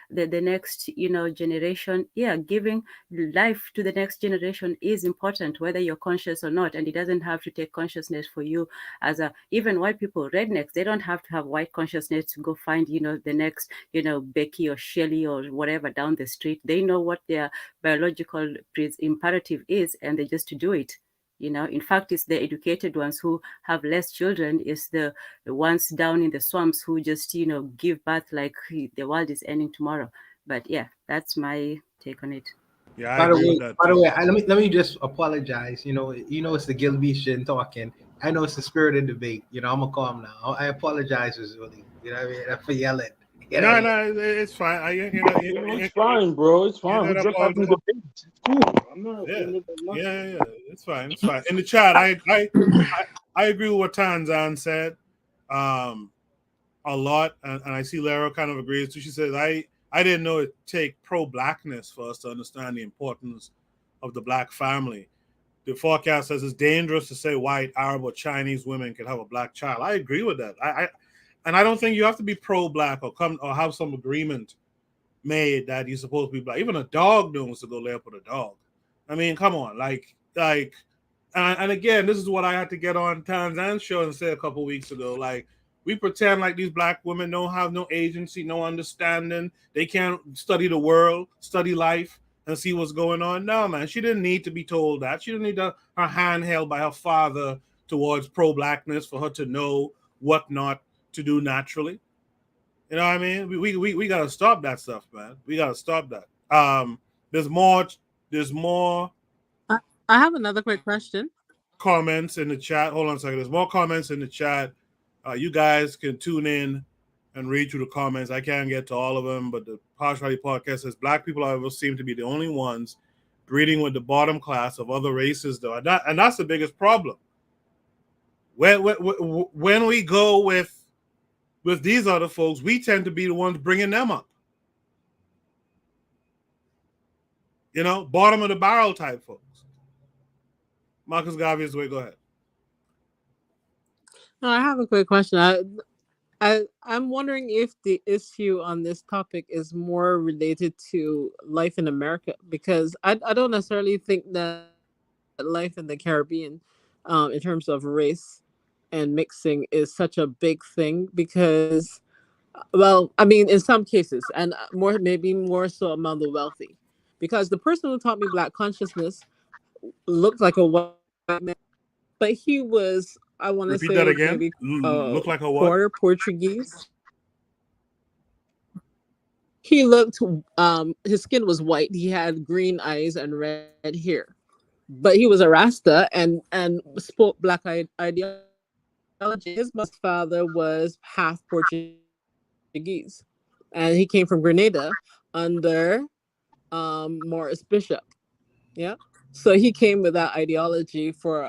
Speaker 12: the next, generation, giving life to the next generation is important, whether you're conscious or not. And it doesn't have to take consciousness for you even white people, rednecks, they don't have to have white consciousness to go find, the next, Becky or Shelly or whatever down the street. They know what their biological imperative is, and they just do it. In fact, it's the educated ones who have less children, is the ones down in the swamps who just, give birth like the world is ending tomorrow. But yeah, that's my take on it.
Speaker 1: Yeah,
Speaker 7: By the way, let me just apologize. It's the Gilbitian talking. I know it's the spirited debate. I'm gonna calm now. I apologize, Zuli. For yelling.
Speaker 1: No, it's fine.
Speaker 18: It's fine, bro. It's fine. We're just having a debate. It's cool. I'm not.
Speaker 1: Yeah. It's fine. It's fine. In the chat, I agree with what Tanzan said, a lot, and I see Lara kind of agrees too. She says, I didn't know it take pro-blackness for us to understand the importance of the black family. The forecast says it's dangerous to say white, Arab, or Chinese women can have a black child. I agree with that. And I don't think you have to be pro-black or have some agreement made that you're supposed to be black. Even a dog knows to go lay up with a dog. I mean, come on, and again, this is what I had to get on Tanzan's show and say a couple weeks ago. Like, we pretend like these black women don't have no agency, no understanding. They can't study the world, study life, and see what's going on. No, man, she didn't need to be told that. She didn't need her hand held by her father towards pro-blackness for her to know what not to do naturally. You know what I mean? We gotta stop that stuff, man. We gotta stop that. There's more.
Speaker 14: I have another quick question.
Speaker 1: Comments in the chat. Hold on a second. There's more comments in the chat. You guys can tune in and read through the comments. I can't get to all of them, but the Partiality Podcast says black people, however, seem to be the only ones breeding with the bottom class of other races, though, and that's the biggest problem. When we go with these other folks, we tend to be the ones bringing them up. Bottom of the barrel type folks. Marcus Garvey's way. Go ahead.
Speaker 14: No, I have a quick question. I'm wondering if the issue on this topic is more related to life in America, because I don't necessarily think that life in the Caribbean, in terms of race and mixing, is such a big thing. Because, well, I mean, in some cases, and maybe more so among the wealthy, because the person who taught me Black consciousness looked like a white man, but he was, I want to say,
Speaker 1: that again.
Speaker 14: maybe
Speaker 1: Look like a what?
Speaker 14: quarter Portuguese. He looked, his skin was white. He had green eyes and red hair, but he was a Rasta and spoke Black ideology. His father was half Portuguese, and he came from Grenada under Morris Bishop. Yeah, so he came with that ideology for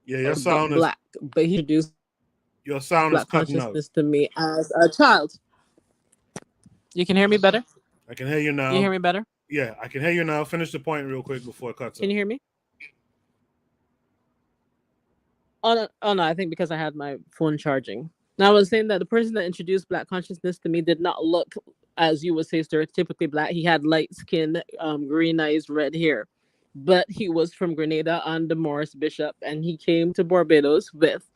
Speaker 1: your sound
Speaker 14: black, but he introduced
Speaker 1: your sound
Speaker 14: Black
Speaker 1: is cutting out.
Speaker 14: consciousness to me as a child. You can hear me better?
Speaker 1: I can hear you now.
Speaker 14: You hear me better?
Speaker 1: Yeah, I can hear you now. Finish the point real quick before it cuts out.
Speaker 14: Can you hear me? Oh no, I think because I had my phone charging. Now I was saying that the person that introduced Black consciousness to me did not look, as you would say, stereotypically Black. He had light skin, green eyes, red hair. but he was from Grenada under Morris Bishop, and he came to Barbados with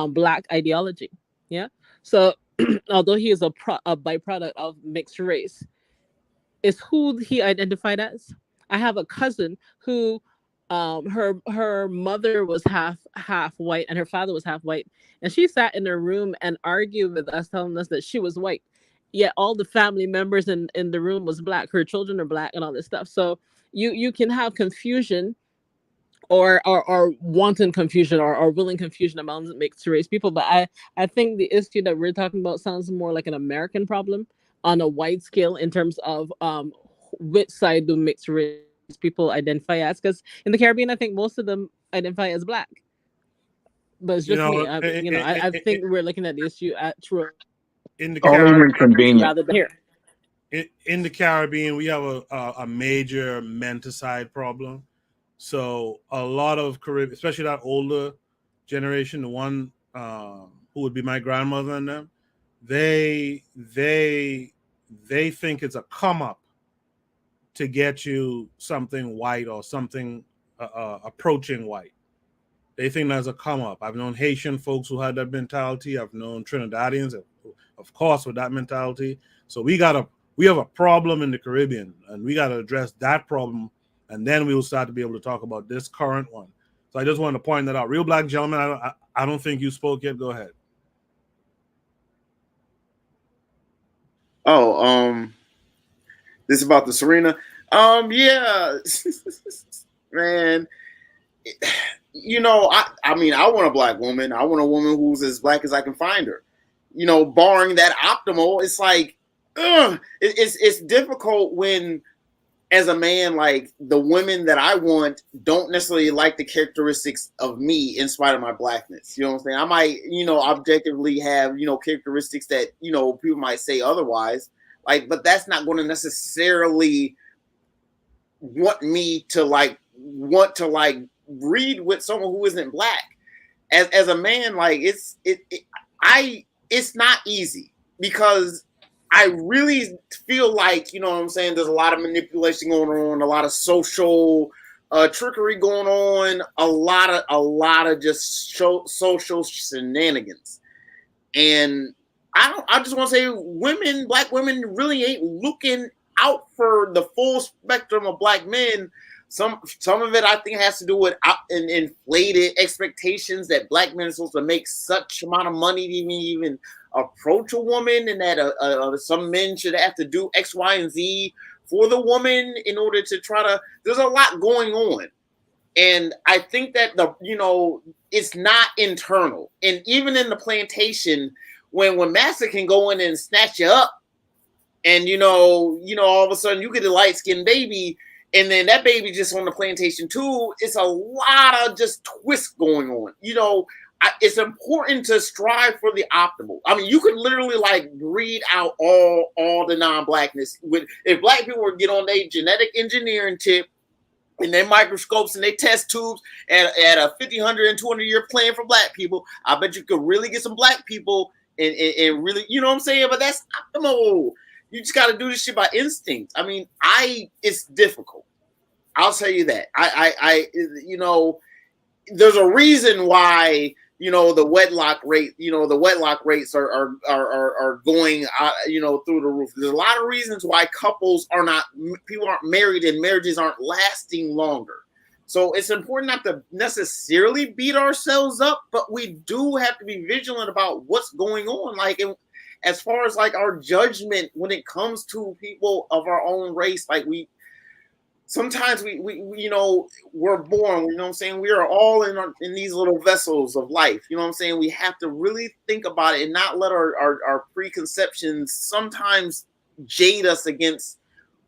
Speaker 14: black ideology. Yeah. So although he is a byproduct of mixed race, is who he identified as. I have a cousin who her mother was half white and her father was half white, and she sat in her room and argued with us, telling us that she was white, yet all the family members in the room was black. Her children are black and all this stuff. So you can have confusion or wanton confusion or willing confusion among mixed race people. But I think the issue that we're talking about sounds more like an American problem on a wide scale in terms of which side do mixed race people identify as. Because in the Caribbean, I think most of them identify as black. But it's
Speaker 1: You
Speaker 14: just me.
Speaker 1: know,
Speaker 14: I think we're looking at the issue at true
Speaker 1: in the
Speaker 17: Only
Speaker 1: Caribbean,
Speaker 17: inconvenient.
Speaker 14: rather than here.
Speaker 1: In the Caribbean, we have a major menticide problem. So a lot of Caribbean, especially that older generation, the one who would be my grandmother and them, they think it's a come up to get you something white or something approaching white. They think that's a come up. I've known Haitian folks who had that mentality. I've known Trinidadians, of course, with that mentality. So we have a problem in the Caribbean, and we got to address that problem, and then we will start to be able to talk about this current one. So I just wanted to point that out. Real Black Gentleman, I don't think you spoke yet. Go ahead.
Speaker 10: Oh, this is about the Serena. Yeah, man. You know, I mean, I want a black woman. I want a woman who's as black as I can find her. You know, barring that optimal, it's like, it's difficult when, as a man, like the women that I want don't necessarily like the characteristics of me in spite of my blackness. You know what I'm saying? I might, you know, objectively have, you know, characteristics that, you know, people might say otherwise. Like, but that's not going to necessarily want to breed with someone who isn't black. As a man, like it's not easy, because I really feel like, you know what I'm saying, there's a lot of manipulation going on, a lot of social trickery going on, a lot of just social shenanigans. And I just want to say black women really ain't looking out for the full spectrum of black men. Some of it, I think, has to do with inflated expectations that black men are supposed to make such amount of money to even approach a woman, and that some men should have to do X, Y, and Z for the woman in order to try to. There's a lot going on, and I think that it's not internal. And even in the plantation, when Master can go in and snatch you up, and all of a sudden you get a light skinned baby. And then that baby just on the plantation too. It's a lot of just twists going on. It's important to strive for the optimal. I mean, you could literally breed out all the non-blackness. If black people would get on their genetic engineering tip and their microscopes and their test tubes at a 50, 100, and 200 year plan for black people, I bet you could really get some black people and really, you know what I'm saying? But that's optimal. You just got to do this shit by instinct. I mean, it's difficult. I'll tell you that. There's a reason why, the wedlock rates are going, through the roof. There's a lot of reasons why people aren't married and marriages aren't lasting longer. So it's important not to necessarily beat ourselves up, but we do have to be vigilant about what's going on. As far as our judgment when it comes to people of our own race, sometimes we we're born, you know what I'm saying? We are all in these little vessels of life, you know what I'm saying? We have to really think about it and not let our preconceptions sometimes jade us against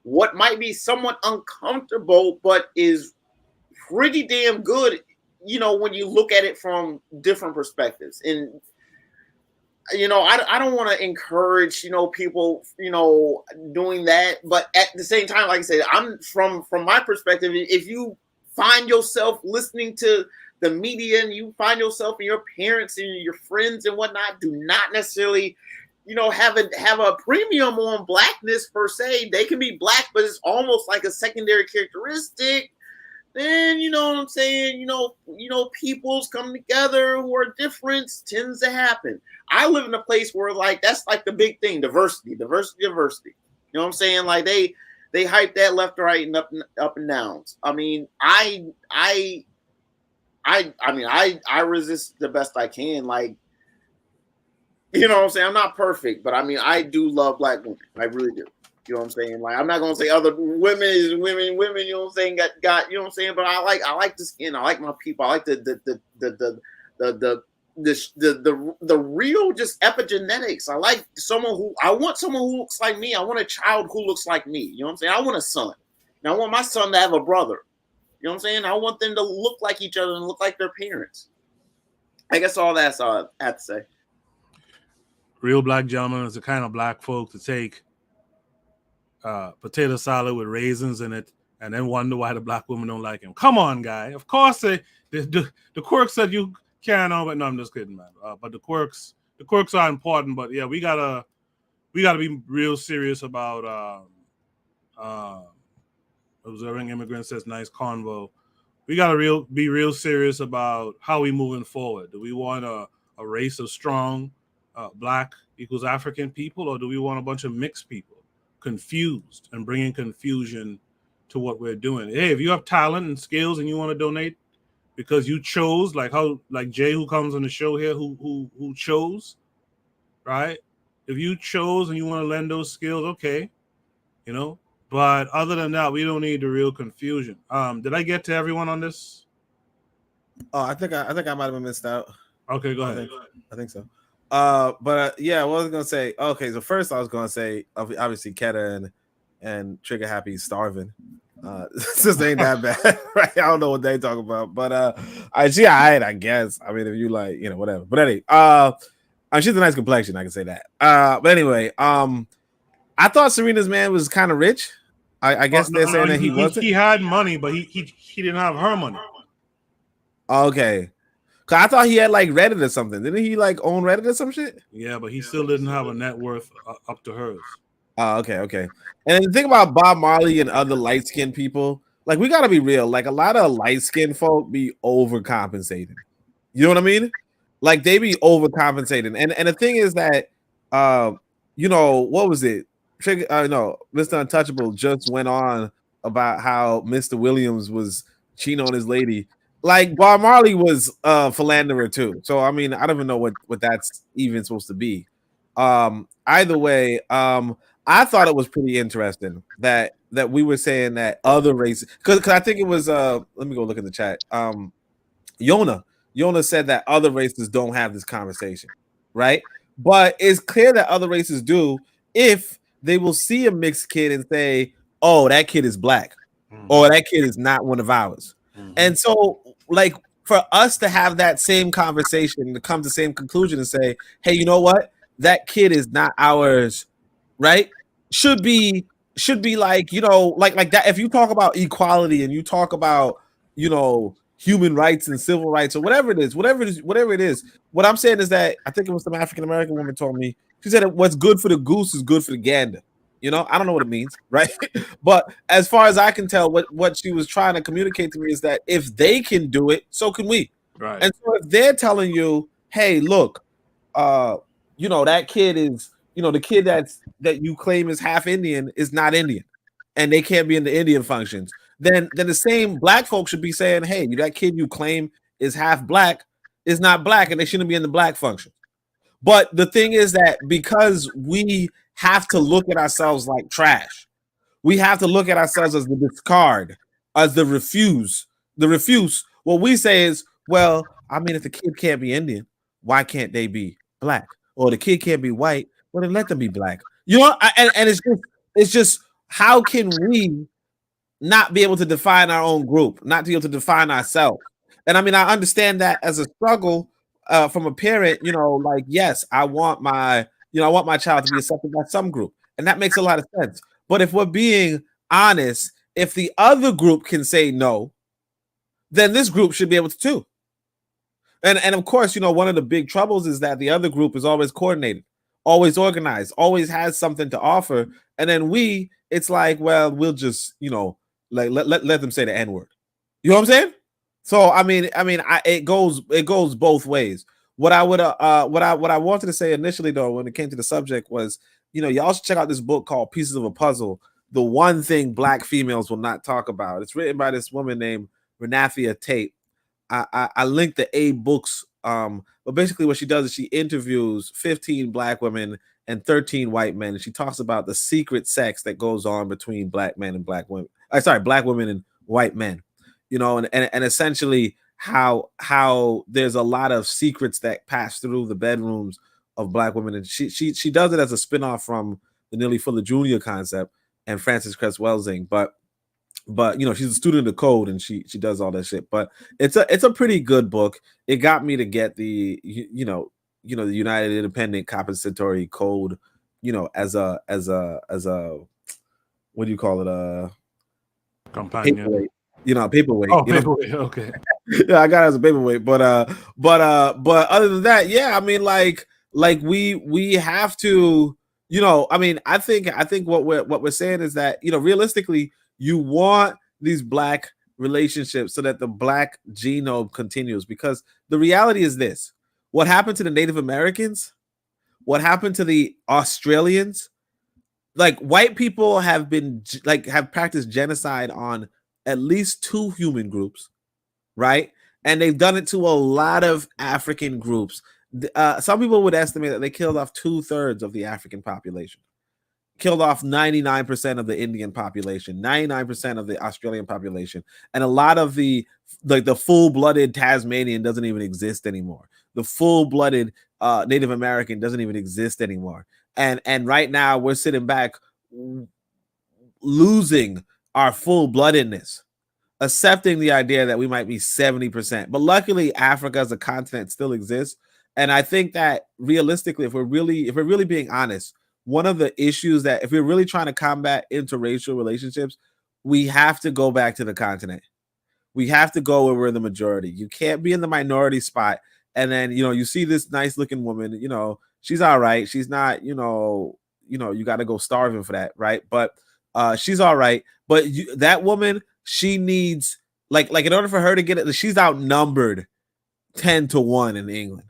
Speaker 10: what might be somewhat uncomfortable, but is pretty damn good, when you look at it from different perspectives. And I don't want to encourage, people, doing that. But at the same time, like I said, I'm from my perspective, if you find yourself listening to the media and you find yourself and your parents and your friends and whatnot do not necessarily, have a premium on blackness per se. They can be black, but it's almost like a secondary characteristic. then you know what I'm saying. Peoples come together who are different tends to happen. I live in a place where like that's like the big thing: diversity. You know what I'm saying? Like they hype that left, right, and up and downs. I mean, I resist the best I can. Like, you know what I'm saying? I'm not perfect, but I mean, I do love black women. I really do. You know what I'm saying? Like, I'm not gonna say other women is women. You know what I'm saying? Got you know what I'm saying? But I like the skin. I like my people. I like the real just epigenetics. I like I want someone who looks like me. I want a child who looks like me. You know what I'm saying? I want a son. And I want my son to have a brother. You know what I'm saying? I want them to look like each other and look like their parents. I guess all that's all I have to say.
Speaker 1: Real black gentlemen is the kind of black folk to take potato salad with raisins in it and then wonder why the black women don't like him. Come on, guy. Of course, the quirks that you carry on, but no, I'm just kidding, man. But the quirks are important. But yeah, we gotta be real serious about observing immigrants. Says nice convo. We gotta be real serious about how we moving forward. Do we want a race of strong black equals African people, or do we want a bunch of mixed people? Confused and bringing confusion to what we're doing. Hey, if you have talent and skills and you want to donate because you chose, like Jay who comes on the show here who chose, right? If you chose and you want to lend those skills, okay, you know. But other than that, we don't need the real confusion. Did I get to everyone on this?
Speaker 6: Oh, I think I might have been missed out.
Speaker 1: Okay, go ahead.
Speaker 6: I think so. But yeah, what was I gonna say? Okay, so first I was gonna say obviously Keta and Trigger Happy starving. Just ain't that bad, right? I don't know what they talk about, but I guess. I mean, if you like, you know, whatever. But anyway, she's a nice complexion, I can say that. But anyway, I thought Serena's man was kind of rich. I guess they're saying that he wasn't.
Speaker 1: He had money, but he didn't have her money.
Speaker 6: Okay. Cause I thought he had like Reddit or something. Didn't he like own Reddit or some shit?
Speaker 1: Yeah, but he still didn't have a net worth up to hers.
Speaker 6: Oh, okay. And the thing about Bob Marley and other light-skinned people, like we gotta be real. Like a lot of light-skinned folk be overcompensating. You know what I mean? Like they be overcompensating. And the thing is that you know, what was it? No, Mr. Untouchable just went on about how Mr. Williams was cheating on his lady. Like Bob Marley was a philanderer too. So I mean, I don't even know what that's even supposed to be. Either way, I thought it was pretty interesting that we were saying that other races, because I think it was let me go look at the chat. Yona said that other races don't have this conversation, right? But it's clear that other races do if they will see a mixed kid and say, oh, that kid is black, or that kid is not one of ours. And so, like, for us to have that same conversation, to come to the same conclusion and say, hey, you know what? That kid is not ours, right? Should be like, you know, like that. If you talk about equality and you talk about, you know, human rights and civil rights or whatever it is, what I'm saying is that I think it was some African-American woman told me, she said what's good for the goose is good for the gander. You know, I don't know what it means, right? But as far as I can tell, what she was trying to communicate to me is that if they can do it, so can we.
Speaker 1: Right.
Speaker 6: And so if they're telling you, hey, look, you know, that kid is, you know, the kid that you claim is half Indian is not Indian, and they can't be in the Indian functions, then the same black folks should be saying, hey, that kid you claim is half black is not black, and they shouldn't be in the black function. But the thing is that because we have to look at ourselves like trash, we have to look at ourselves as the discard, as the refuse. What we say is, well, I mean, if the kid can't be Indian, why can't they be black? Or the kid can't be white, well, then let them be black. You know, and it's just how can we not be able to define our own group, not be able to define ourselves? And I mean, I understand that as a struggle from a parent, you know, like, yes, I want my child to be accepted by some group, and that makes a lot of sense. But if we're being honest, if the other group can say no, then this group should be able to too. And of course, you know, one of the big troubles is that the other group is always coordinated, always organized, always has something to offer, and then it's like, well, we'll just, you know, like let them say the N-word. You know what I'm saying? So it goes both ways. What I wanted to say initially though, when it came to the subject was, y'all should check out this book called Pieces of a Puzzle. The one thing Black females will not talk about. It's written by this woman named Renathia Tate. I linked the A books. But basically what she does is she interviews 15 Black women and 13 white men, and she talks about the secret sex that goes on between Black men and Black women. Black women and white men. And essentially how there's a lot of secrets that pass through the bedrooms of Black women, and she does it as a spinoff from the Nearly Fuller Jr. concept and Frances Cress Welsing, but she's a student of code and she does all that shit. But it's a pretty good book. It got me to get the the United Independent Compensatory Code, as a what do you call it,
Speaker 1: companion.
Speaker 6: Paperweight. Paperweight.
Speaker 1: Oh, paperweight. Okay.
Speaker 6: Yeah, I got it as a paperweight. But other than that, yeah, we have to, I think what we're saying is that, realistically, you want these Black relationships so that the Black genome continues, because the reality is this: what happened to the Native Americans, what happened to the Australians, like white people have practiced genocide on at least 2 human groups, right? And they've done it to a lot of African groups. Some people would estimate that they killed off 2/3 of the African population, killed off 99% of the Indian population, 99% of the Australian population, and a lot of the full-blooded Tasmanian doesn't even exist anymore. The full-blooded Native American doesn't even exist anymore. And right now we're sitting back losing our full-bloodedness, accepting the idea that we might be 70%. But luckily, Africa as a continent still exists. And I think that realistically, if we're really being honest, one of the issues that if we're really trying to combat interracial relationships, we have to go back to the continent. We have to go where we're the majority. You can't be in the minority spot. And then, you see this nice looking woman, she's all right. She's not, you got to go starving for that. Right. But she's all right. But that woman, she needs like in order for her to get it, she's outnumbered 10-1 in England.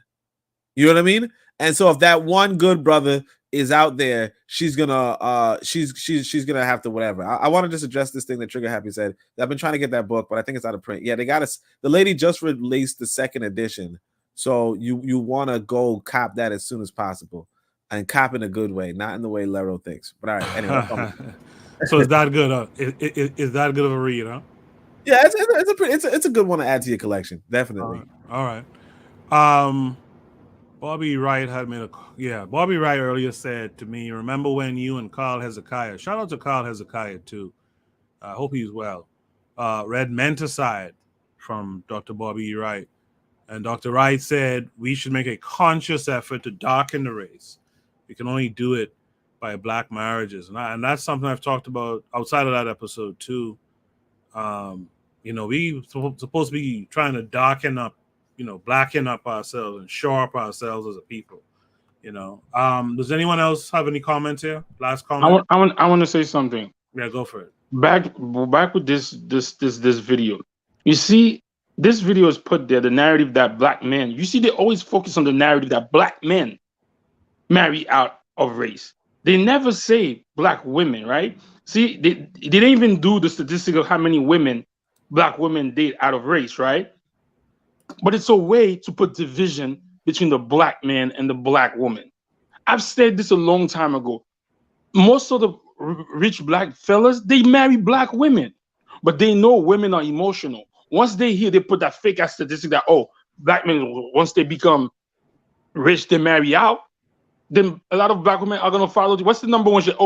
Speaker 6: You know what I mean? And so if that one good brother is out there, she's gonna she's gonna have to whatever. I want to just address this thing that Trigger Happy said. I've been trying to get that book, but I think it's out of print. Yeah, they got us. The lady just released the 2nd edition, so you want to go cop that as soon as possible, and cop in a good way, not in the way Lero thinks. But all right, anyway.
Speaker 1: So is that good? Is that good of a read? Huh?
Speaker 6: Yeah, it's a good one to add to your collection, definitely.
Speaker 1: All right. Bobby Wright Bobby Wright earlier said to me, remember when you and Carl Hezekiah, shout out to Carl Hezekiah too, I hope he's well, read Menticide from Dr. Bobby Wright. And Dr. Wright said we should make a conscious effort to darken the race. We can only do it by Black marriages. And that's something I've talked about outside of that episode too. We supposed to be trying to darken up, blacken up ourselves and shore up ourselves as a people. Does anyone else have any comments here? Last comment.
Speaker 18: I want to say something.
Speaker 1: Yeah, go for it.
Speaker 18: Back with this video. You see, this video is put there, the narrative that Black men. You see, they always focus on the narrative that Black men marry out of race. They never say Black women, right? See, they didn't even do the statistic of how many Black women date out of race, right? But it's a way to put division between the Black man and the Black woman. I've said this a long time ago. Most of the rich Black fellas, they marry Black women, but they know women are emotional. Once they hear, they put that fake ass statistic that, Black men, once they become rich, they marry out. Then a lot of Black women are gonna follow. What's the number one shit?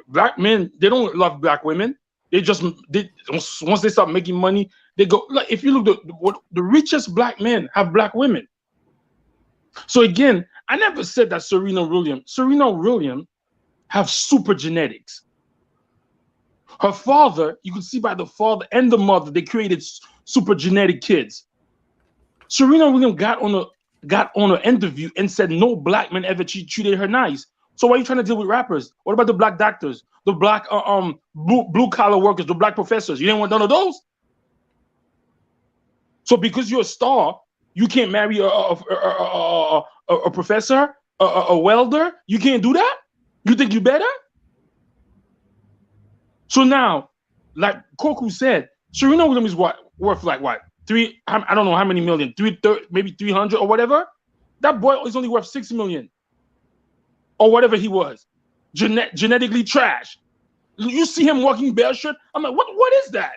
Speaker 18: Black men, they don't love Black women. Once they start making money, they go. Like if you look, the richest Black men have Black women. So again, I never said that Serena Williams have super genetics. Her father, you can see by the father and the mother, they created super genetic kids. Serena Williams got on an interview and said no Black man ever treated her nice. So why are you trying to deal with rappers? What about the Black doctors, the Black blue collar workers, the Black professors? You didn't want none of those? So because you're a star, you can't marry a professor, a welder. You can't do that. You think you better? So now, like Koku said, Serena Williams is worth like what? I don't know how many million, maybe 300 or whatever. That boy is only worth 6 million or whatever he was. Genetically trash. You see him walking barefoot. I'm like, what is that?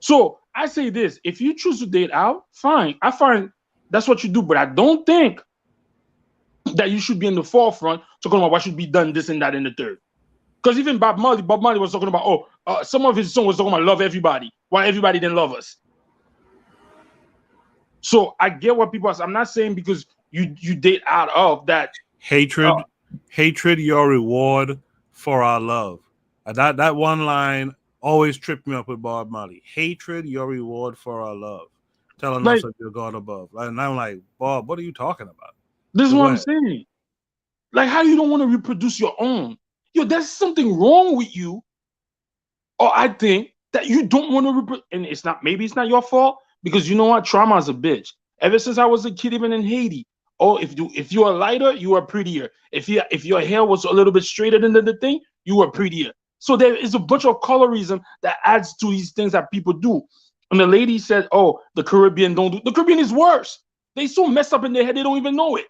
Speaker 18: So I say this: if you choose to date out, fine. I find that's what you do, but I don't think that you should be in the forefront talking about what should be done, this and that, and the third. Because even Bob Marley was talking about, some of his songs was talking about love everybody, while everybody didn't love us. So I get what people are saying. I'm not saying because you date out of that
Speaker 1: hatred, your reward for our love. That one line always tripped me up with Bob Marley. Hatred, your reward for our love. Telling us that you're God above. And I'm like, Bob, what are you talking about?
Speaker 18: This is what I'm saying. Like, how you don't want to reproduce your own? Yo, there's something wrong with you. Or I think that you don't want to reproduce. And maybe it's not your fault, because you know what? Trauma is a bitch. Ever since I was a kid, even in Haiti. Oh, if you're a lighter, you are prettier. If your hair was a little bit straighter than the thing, you are prettier. So there is a bunch of colorism that adds to these things that people do. And the lady said, "Oh, the Caribbean don't do." The Caribbean is worse. They so messed up in their head they don't even know it.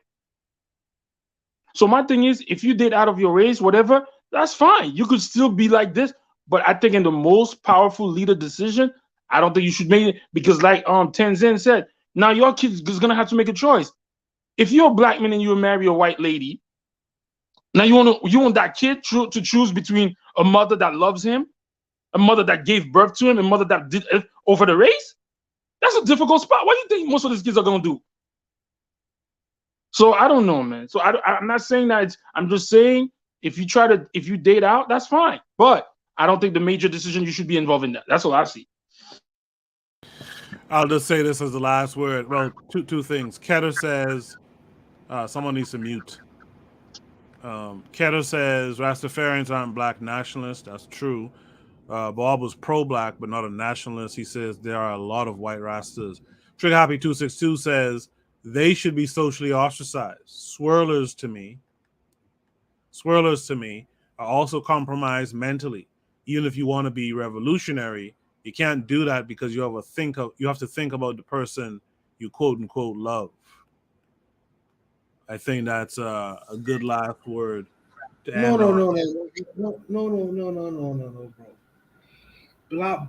Speaker 18: So my thing is, if you date out of your race, whatever, that's fine. You could still be like this. But I think in the most powerful leader decision, I don't think you should make it, because like Tenzin said, now your kid is gonna have to make a choice. If you're a black man and you marry a white lady, now you want that kid to choose between a mother that loves him, a mother that gave birth to him, and a mother that did it over the race. That's a difficult spot. What do you think most of these kids are gonna do? So I don't know, man. So I'm not saying that. I'm just saying if you date out, that's fine. But I don't think the major decision you should be involved in that. That's all I see.
Speaker 1: I'll just say this as the last word. Well, two things. Ketter says, someone needs to mute. Ketter says Rastafarians aren't black nationalists. That's true. Bob was pro-black, but not a nationalist. He says there are a lot of white Rastas. Trigger Happy 262 says they should be socially ostracized. Swirlers to me are also compromised mentally. Even if you want to be revolutionary, you can't do that because you have to think about the person you quote unquote love. I think that's a good last word.
Speaker 7: No, bro.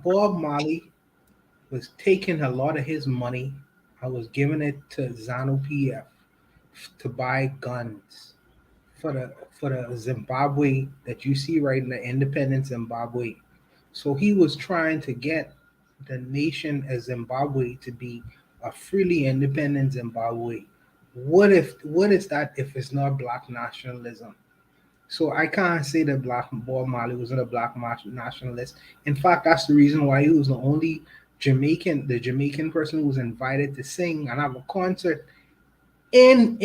Speaker 7: Bob Marley was taking a lot of his money. I was giving it to ZANU PF to buy guns for the Zimbabwe that you see right in the independent Zimbabwe. So he was trying to get the nation of Zimbabwe to be a freely independent Zimbabwe. What is that if it's not black nationalism? So I can't say that Bob Marley wasn't a black nationalist. In fact, that's the reason why he was the only Jamaican person who was invited to sing and have a concert in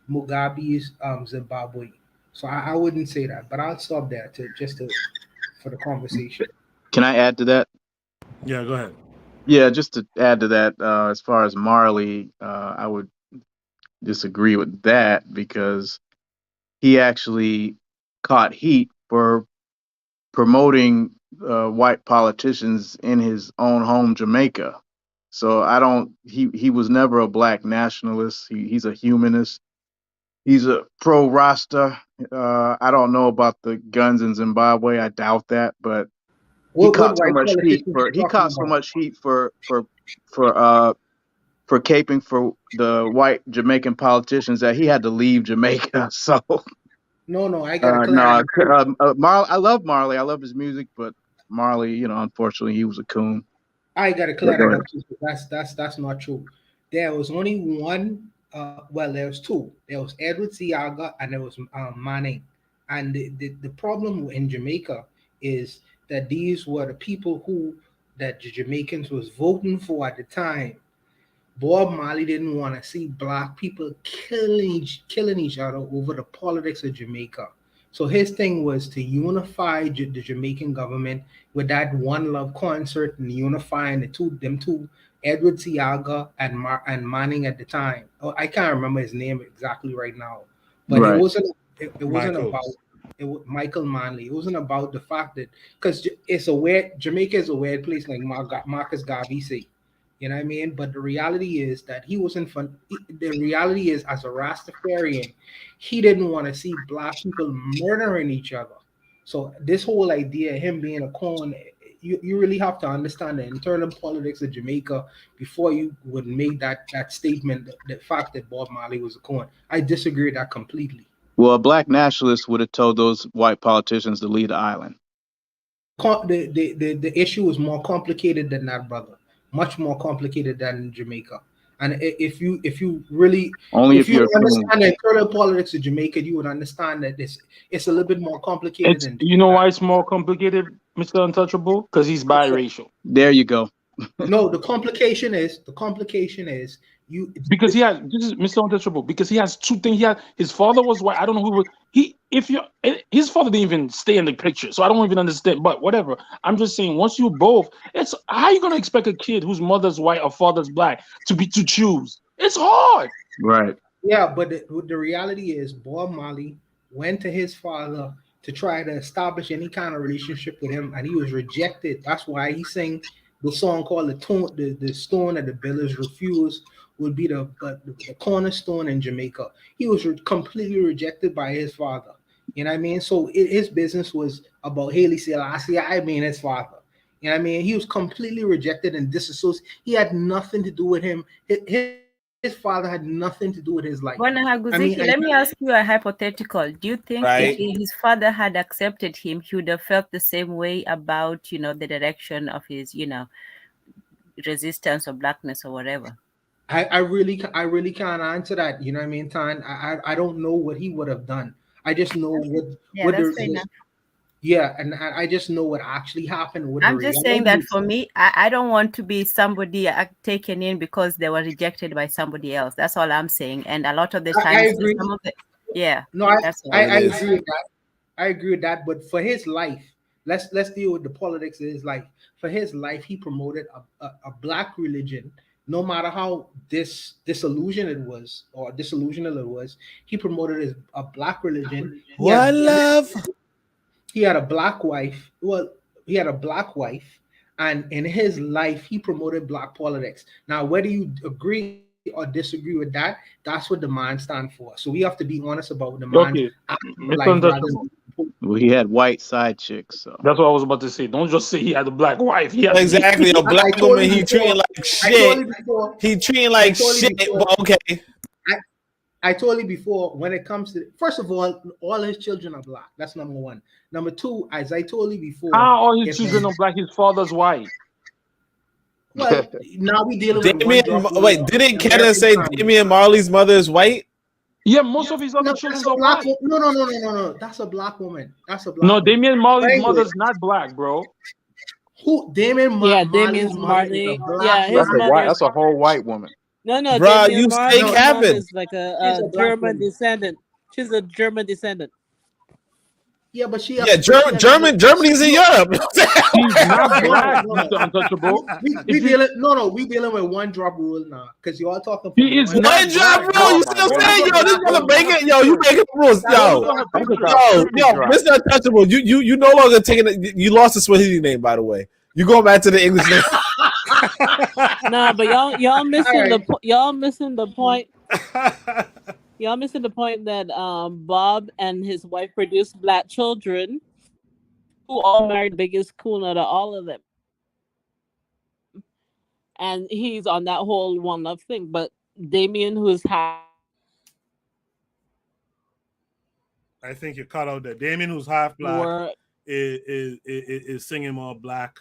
Speaker 7: Mugabe's Zimbabwe. So I wouldn't say that, but I'll stop there for the conversation.
Speaker 17: Can I add to that?
Speaker 1: Yeah, go ahead.
Speaker 17: Yeah, just to add to that, as far as Marley, I would disagree with that because he actually caught heat for promoting white politicians in his own home, Jamaica. So he was never a black nationalist. He's a humanist. He's a pro Rasta. I don't know about the guns in Zimbabwe. I doubt that, but he caught so much heat for caping for the white Jamaican politicians that he had to leave Jamaica. So
Speaker 7: no, I gotta clarify.
Speaker 17: I love Marley. I love his music, but Marley, unfortunately, he was a coon.
Speaker 7: I gotta clear that up too. That's not true. There was only one. Well, there was two. There was Edward Seaga and there was Manning. And the problem in Jamaica is that these were the people that the Jamaicans was voting for at the time. Bob Marley didn't want to see black people killing each other over the politics of Jamaica. So his thing was to unify the Jamaican government with that One Love concert and unifying them two, Edward Tiaga and Manning at the time. Oh, I can't remember his name exactly right now, but
Speaker 17: Right.
Speaker 7: it wasn't about Michael Manley. It wasn't about the fact that because Jamaica is a weird place, like Marcus Garvey said. You know what I mean? But the reality is that he wasn't fun. The reality is, as a Rastafarian, he didn't want to see black people murdering each other. So this whole idea, him being a con, you really have to understand the internal politics of Jamaica before you would make that statement. The fact that Bob Marley was a con, I disagree with that completely.
Speaker 17: Well, a black nationalist would have told those white politicians to leave the island.
Speaker 7: The issue is more complicated than that, brother. Much more complicated than Jamaica. And if you really
Speaker 17: Only if you're
Speaker 7: understand the internal politics of Jamaica, you would understand that it's a little bit more complicated.
Speaker 18: You know why it's more complicated, Mr. Untouchable? Because he's biracial.
Speaker 17: There you go.
Speaker 7: No, the complication is you
Speaker 18: because he has this is Mr. Untouchable because he has two things. His father was white. I don't know who was his father didn't even stay in the picture, so I don't even understand. But whatever. I'm just saying, once you both, it's how you gonna expect a kid whose mother's white or father's black to choose? It's hard.
Speaker 17: Right.
Speaker 7: Yeah, but the reality is Bob Marley went to his father to try to establish any kind of relationship with him, and he was rejected. That's why he sang the song called the Stone that the Billers Refused would be the cornerstone in Jamaica. He was completely rejected by his father. You know what I mean? So his business was about Haile Selassie. I mean his father. You know what I mean? He was completely rejected and disassociated. He had nothing to do with him. His father had nothing to do with his life.
Speaker 12: Let me ask you a hypothetical. Do you think if his father had accepted him, he would have felt the same way about, the direction of his, resistance or blackness or whatever?
Speaker 7: I really can't answer that. You know what I mean, Tan? I don't know what he would have done. I just know what and I just know what actually happened.
Speaker 12: I'm just saying that for me, I don't want to be somebody taken in because they were rejected by somebody else. That's all I'm saying. And a lot of the times,
Speaker 7: I agree. I agree with that. I agree with that. But for his life, let's deal with the politics of his life. For his life, he promoted a black religion. No matter how disillusional it was, he promoted a black religion.
Speaker 6: What love?
Speaker 7: He had a black wife. Well, he had a black wife, and in his life, he promoted black politics. Now, whether you agree or disagree with that, that's what the man stand for. So we have to be honest about the man.
Speaker 17: Well, he had white side chicks. So
Speaker 18: that's what I was about to say. Don't just say he had a black wife.
Speaker 6: Exactly, a black woman. He treating like shit. He treating like shit. But okay.
Speaker 7: I told you before, when it comes to, first of all his children are black. That's number one. Number two, as I told you before,
Speaker 18: all his children are black. His father's white.
Speaker 7: Well, now we dealing with
Speaker 6: wait, didn't Kenneth say Damian Marley's mother is white?
Speaker 18: Yeah, most of his other children are black.
Speaker 7: No. That's a black woman.
Speaker 18: No, Damian Marley's mother's not black, bro.
Speaker 7: Who? Damian Marley.
Speaker 17: That's a whole white woman.
Speaker 14: No,
Speaker 6: bro,
Speaker 14: Damian
Speaker 6: you stay capping.
Speaker 14: is like a German descendant. She's a German descendant.
Speaker 7: Yeah, but she.
Speaker 6: Yeah, Germany's in Europe.
Speaker 18: She's not black, Mr. Untouchable.
Speaker 7: We dealing with one drop rule now because you all talking.
Speaker 18: He is
Speaker 6: one drop rule. You still saying, yo, this brother breaking, yo, you making rules, yo, Mr. Untouchable. You no longer taking it. You lost the Swahili name, by the way. You going back to the English name.
Speaker 14: Nah, but y'all missing the point. Y'all missing the point that Bob and his wife produced black children who all married the biggest coon out of all of them. And he's on that whole One Love thing. But Damien, who's half,
Speaker 1: I think you cut out that. Damien, who's half black, is singing more black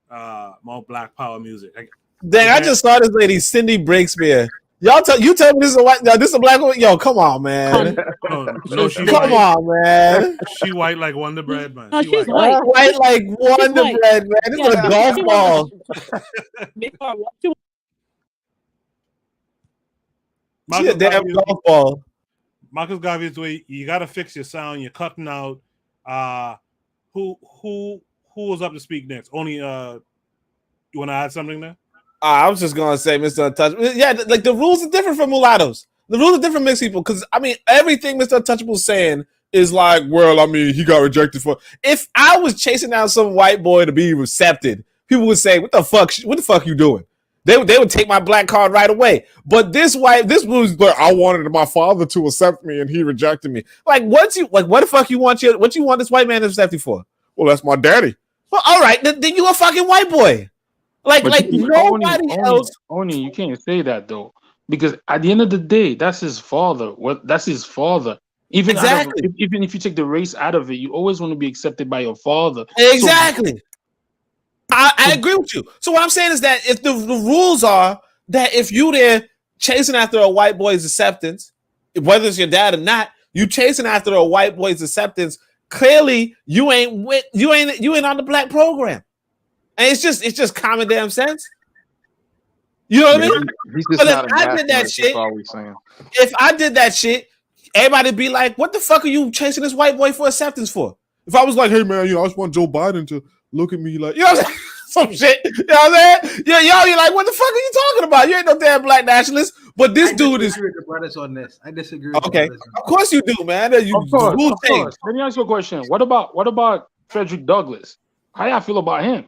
Speaker 1: power music.
Speaker 6: Dang, I just saw this lady, Cindy Breakspear. You tell me this is a white? No, this is a black woman. Yo, come on, man.
Speaker 1: No, she
Speaker 6: come on, man.
Speaker 1: She white like Wonder Bread, man.
Speaker 14: No, she's white.
Speaker 6: White like Wonder Bread, man. This is a golf ball. She a damn golf ball.
Speaker 1: Marcus Garvey's the way you got to fix your sound. You're cutting out. Who was up to speak next? Only you want to add something there?
Speaker 6: I was just gonna say, Mr. Untouchable. Yeah, like the rules are different for mulattoes. The rules are different for mixed people. Because I mean, everything Mr. Untouchable's saying is like, well, I mean, he got rejected for. If I was chasing down some white boy to be accepted, people would say, "What the fuck? What the fuck you doing?" They would take my black card right away. But this was like, I wanted my father to accept me, and he rejected me. Like, what the fuck you want what you want this white man to accept you for? Well, that's my daddy. Well, all right, then you a fucking white boy. Like nobody else.
Speaker 18: Only you can't say that though, because at the end of the day, that's his father. That's his father. Even even if you take the race out of it, you always want to be accepted by your father.
Speaker 6: Exactly. So, I agree with you. So what I'm saying is that if the rules are that if you there chasing after a white boy's acceptance, whether it's your dad or not, you chasing after a white boy's acceptance, clearly you ain't on the black program. And it's just common damn sense. You know what I mean?
Speaker 17: He's just
Speaker 6: but
Speaker 17: not
Speaker 6: if
Speaker 17: a
Speaker 6: I did that shit, if I did that shit, everybody'd be like, "What the fuck are you chasing this white boy for acceptance for?" If I was like, "Hey man, I just want Joe Biden to look at me like, you know what I'm saying?" Some shit. You know what I'm saying? Yeah, you're like, what the fuck are you talking about? You ain't no damn black nationalist. But this dude is.
Speaker 7: I disagree with the brothers on this. I disagree with
Speaker 6: okay.
Speaker 7: the brothers.
Speaker 6: Of course you do, man.
Speaker 18: Of course. Let me ask you a question. What about Frederick Douglass? How y'all feel about him?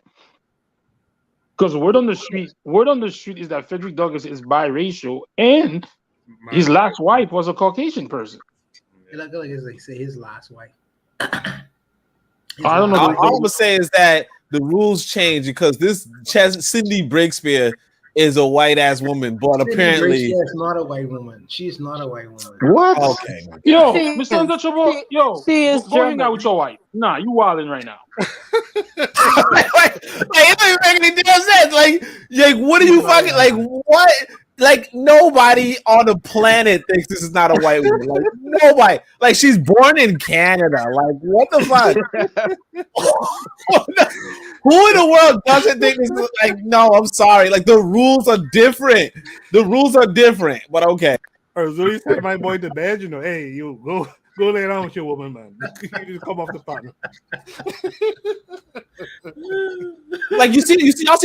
Speaker 18: Because word on the street is that Frederick Douglass is biracial, and his last wife was a Caucasian person.
Speaker 7: Like they say his last wife.
Speaker 6: I don't know. All I'm gonna say is that the rules change because this Cindy Breakspear is a white ass woman, but apparently
Speaker 7: she is not a white woman. She is not a white woman.
Speaker 17: What?
Speaker 6: Okay.
Speaker 18: Yo, Mr. Untouchable,
Speaker 14: she is
Speaker 18: go hang out with your wife. Nah, you wilding right now.
Speaker 6: It don't even make any damn sense. Like, what are you fucking like? What? Like, nobody on the planet thinks this is not a white woman. Like, nobody. Like, she's born in Canada. Like, what the fuck? Who in the world doesn't think this is like? No, I'm sorry. Like, the rules are different. The rules are different. But okay.
Speaker 1: Or so you said my boy to bed. You know, hey, you go lay down with your woman, man. You just come off the partner.
Speaker 6: Like y'all see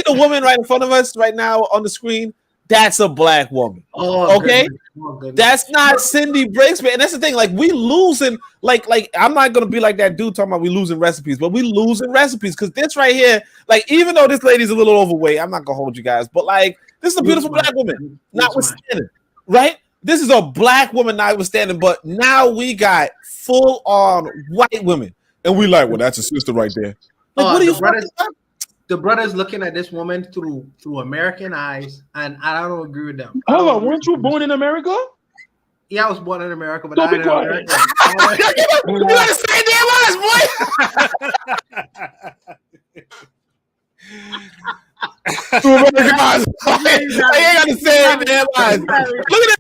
Speaker 6: the woman right in front of us right now on the screen. That's a black woman.
Speaker 7: Oh,
Speaker 6: okay. That's not Cindy Breakspear. And that's the thing. Like, we losing. Like I'm not gonna be like that dude talking about we losing recipes, but we losing recipes because this right here. Like, even though this lady's a little overweight, I'm not gonna hold you guys, but like, this is a beautiful black woman, notwithstanding, right? This is a black woman, notwithstanding, but now we got full on white women, and we like, well, that's a sister right there. Like, what are you?
Speaker 7: The brothers looking at this woman through American eyes, and I don't agree with them.
Speaker 18: Hold on, weren't you born in America?
Speaker 7: Yeah, I was born in America, but
Speaker 18: don't
Speaker 7: I
Speaker 18: be quiet.
Speaker 6: You gotta say damn honest, boy. American eyes. I ain't gotta say it damn eyes. Look at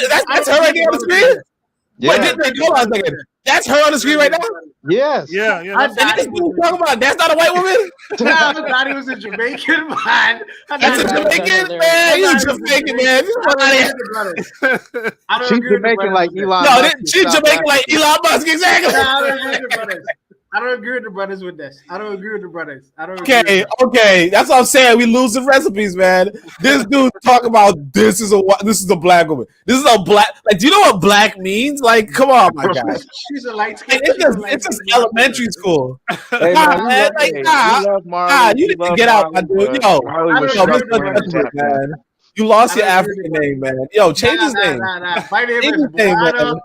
Speaker 6: that. That's her right there on the screen.
Speaker 17: Yeah.
Speaker 6: Wait, hold on a second. That's her on the screen right now?
Speaker 17: Yes.
Speaker 1: Yeah.
Speaker 6: And this dude talking about that's not a white woman?
Speaker 7: I thought he was a Jamaican man.
Speaker 6: That's a Jamaican man. He's a Jamaican man.
Speaker 17: She's Jamaican like Elon
Speaker 6: No,
Speaker 17: Musk.
Speaker 6: she's Jamaican like Elon Musk, exactly.
Speaker 7: I don't agree with the brothers with this. I don't agree with the brothers.
Speaker 6: Okay. That's what I'm saying. We losing recipes, man. This dude talking about this is a black woman. This is a black. Like, do you know what black means? Like, come on, my guy.
Speaker 7: She's a light skin.
Speaker 6: It's just elementary school.
Speaker 17: Hey,
Speaker 6: You need to get out, my dude. Yo, man. You lost your African name, man. Yo, change his name.
Speaker 7: My name is Bono.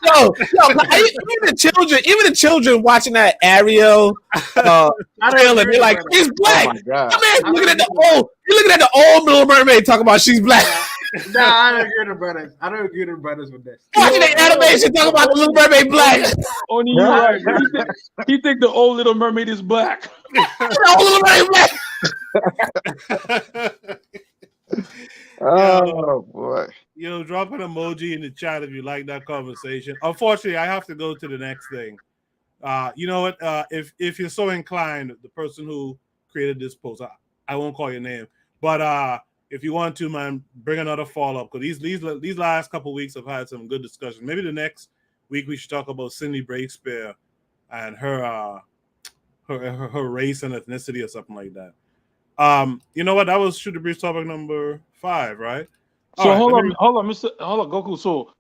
Speaker 6: Yo, even the children watching that Ariel trailer, they're like, she's black. You're looking at the old Little Mermaid talking about she's black.
Speaker 7: Nah, I don't agree with the brothers. I don't agree with the brothers with this.
Speaker 6: Watching the animation talking about the Little Mermaid black.
Speaker 18: Only you right. He think the old Little Mermaid is black.
Speaker 6: The old Little Mermaid black.
Speaker 17: Oh boy.
Speaker 1: Drop an emoji in the chat if you like that conversation. Unfortunately, I have to go to the next thing. You know what? If you're so inclined, the person who created this post, I won't call your name, but if you want to, man, bring another follow-up, because these last couple of weeks have had some good discussion. Maybe the next week we should talk about Cindy Breakspear and her race and ethnicity or something like that. You know what? That was Shoot the Breeze topic number 5, right?
Speaker 18: So hold on, Goku. So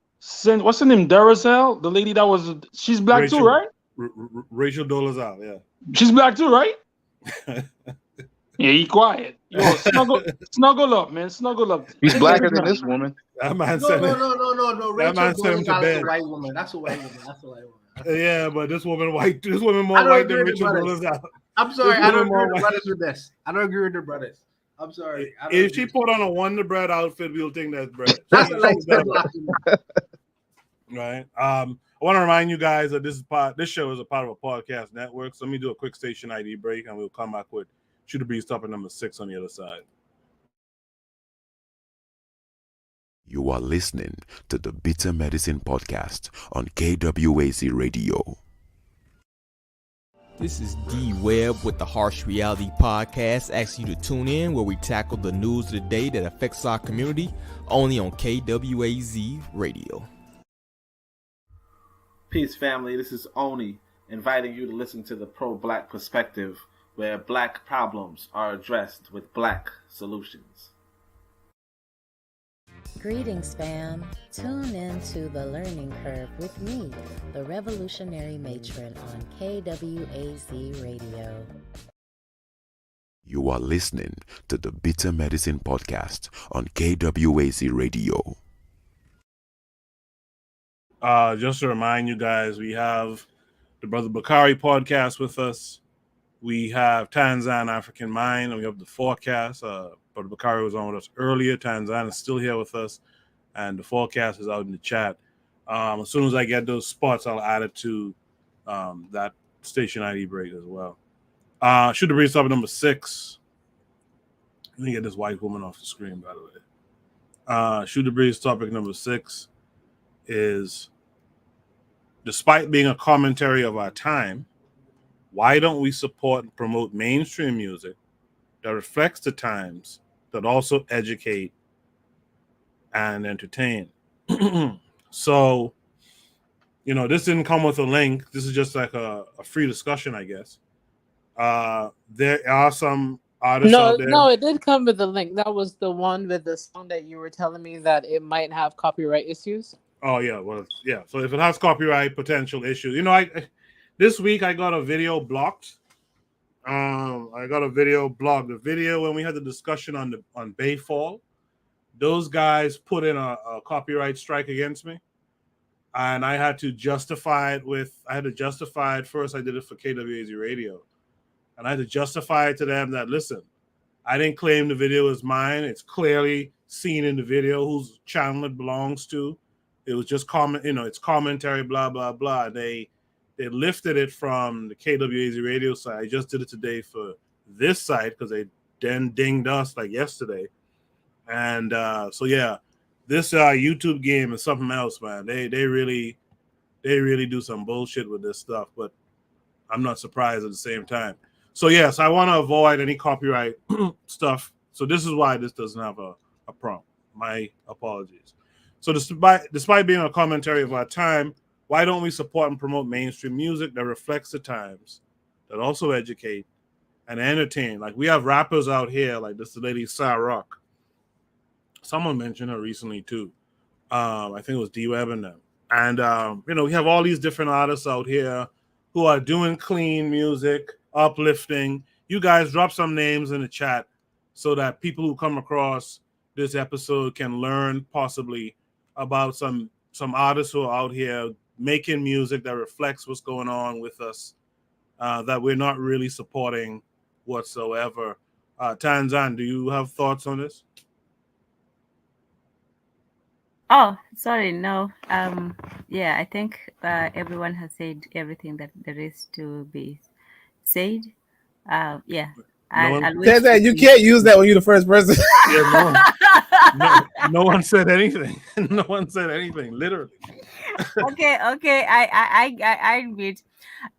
Speaker 18: what's her name? Daracel, the lady that was, she's black
Speaker 1: Rachel,
Speaker 18: too, right?
Speaker 1: Rachel Dolezal, yeah.
Speaker 18: She's black too, right? Yeah, he quiet. Yo, snuggle up, man. Snuggle up.
Speaker 17: He's blacker than this woman.
Speaker 1: That man
Speaker 7: No.
Speaker 1: That man sent him to bed.
Speaker 7: That's a white woman. That's a white woman.
Speaker 1: Yeah, but this woman white. This woman more
Speaker 7: I don't
Speaker 1: white than
Speaker 7: agree with
Speaker 1: Rachel
Speaker 7: the brothers.
Speaker 1: Dolezal.
Speaker 7: I'm sorry,
Speaker 1: This
Speaker 7: I don't
Speaker 1: woman
Speaker 7: agree
Speaker 1: more
Speaker 7: with the
Speaker 1: white.
Speaker 7: brothers with this. I don't agree with the brothers. I'm sorry. I don't
Speaker 1: If
Speaker 7: agree.
Speaker 1: she put on a Wonder Bread outfit, we'll think that's bread.
Speaker 7: That's a light skin black woman.
Speaker 1: Right. I want to remind you guys that this show is a part of a podcast network. So let me do a quick station ID break, and we'll come back with Shoot the Breeze topic number 6 on the other side.
Speaker 2: You are listening to the Bitter Medicine Podcast on KWAZ Radio.
Speaker 3: This is D Webb with the Harsh Reality Podcast, asking you to tune in where we tackle the news of the day that affects our community, only on KWAZ Radio.
Speaker 4: Peace, family. This is Oni, inviting you to listen to the pro-black perspective, where black problems are addressed with black solutions.
Speaker 5: Greetings, fam. Tune in to The Learning Curve with me, the revolutionary matron on KWAZ Radio.
Speaker 2: You are listening to the Bitter Medicine Podcast on KWAZ Radio.
Speaker 1: Just to remind you guys, we have the Brother Bakari podcast with us. We have Tanzan African Mind, and we have the forecast. Brother Bakari was on with us earlier. Tanzan is still here with us, and the forecast is out in the chat. As soon as I get those spots, I'll add it to that station ID break as well. Shoot the Breeze topic number 6. Let me get this white woman off the screen, by the way. Shoot the Breeze topic number 6 is, despite being a commentary of our time, why don't we support and promote mainstream music that reflects the times, that also educate and entertain? So, this didn't come with a link. This is just like a free discussion, I guess. There are some artists out there.
Speaker 14: No, it did come with a link. That was the one with the song that you were telling me that it might have copyright issues.
Speaker 1: Oh yeah, well yeah. So if it has copyright potential issues, this week I got a video blocked. The video when we had the discussion on Bayfall, those guys put in a copyright strike against me, and I had to justify it first. I did it for KWAZ Radio, and I had to justify it to them that, listen, I didn't claim the video as mine. It's clearly seen in the video whose channel it belongs to. It was just it's commentary, blah, blah, blah. They lifted it from the KWAZ radio site. I just did it today for this site because they then dinged us like yesterday. And so yeah, this YouTube game is something else, man. They really do some bullshit with this stuff, but I'm not surprised at the same time. So yes, I want to avoid any copyright stuff. So this is why this doesn't have a prompt. My apologies. So despite being a commentary of our time, why don't we support and promote mainstream music that reflects the times, that also educate and entertain? Like, we have rappers out here, like this lady Sarah Rock. Someone mentioned her recently too. I think it was D-Web and them. And we have all these different artists out here who are doing clean music, uplifting. You guys drop some names in the chat so that people who come across this episode can learn possibly about some artists who are out here making music that reflects what's going on with us, that we're not really supporting whatsoever. Tanzan, do you have thoughts on this?
Speaker 12: Oh, sorry, no. Yeah, I think everyone has said everything that there is to be said. Yeah.
Speaker 6: Tanzan, you can't use that when you're the first person.
Speaker 1: No one said anything. No one said anything, literally.
Speaker 12: Okay. I admit.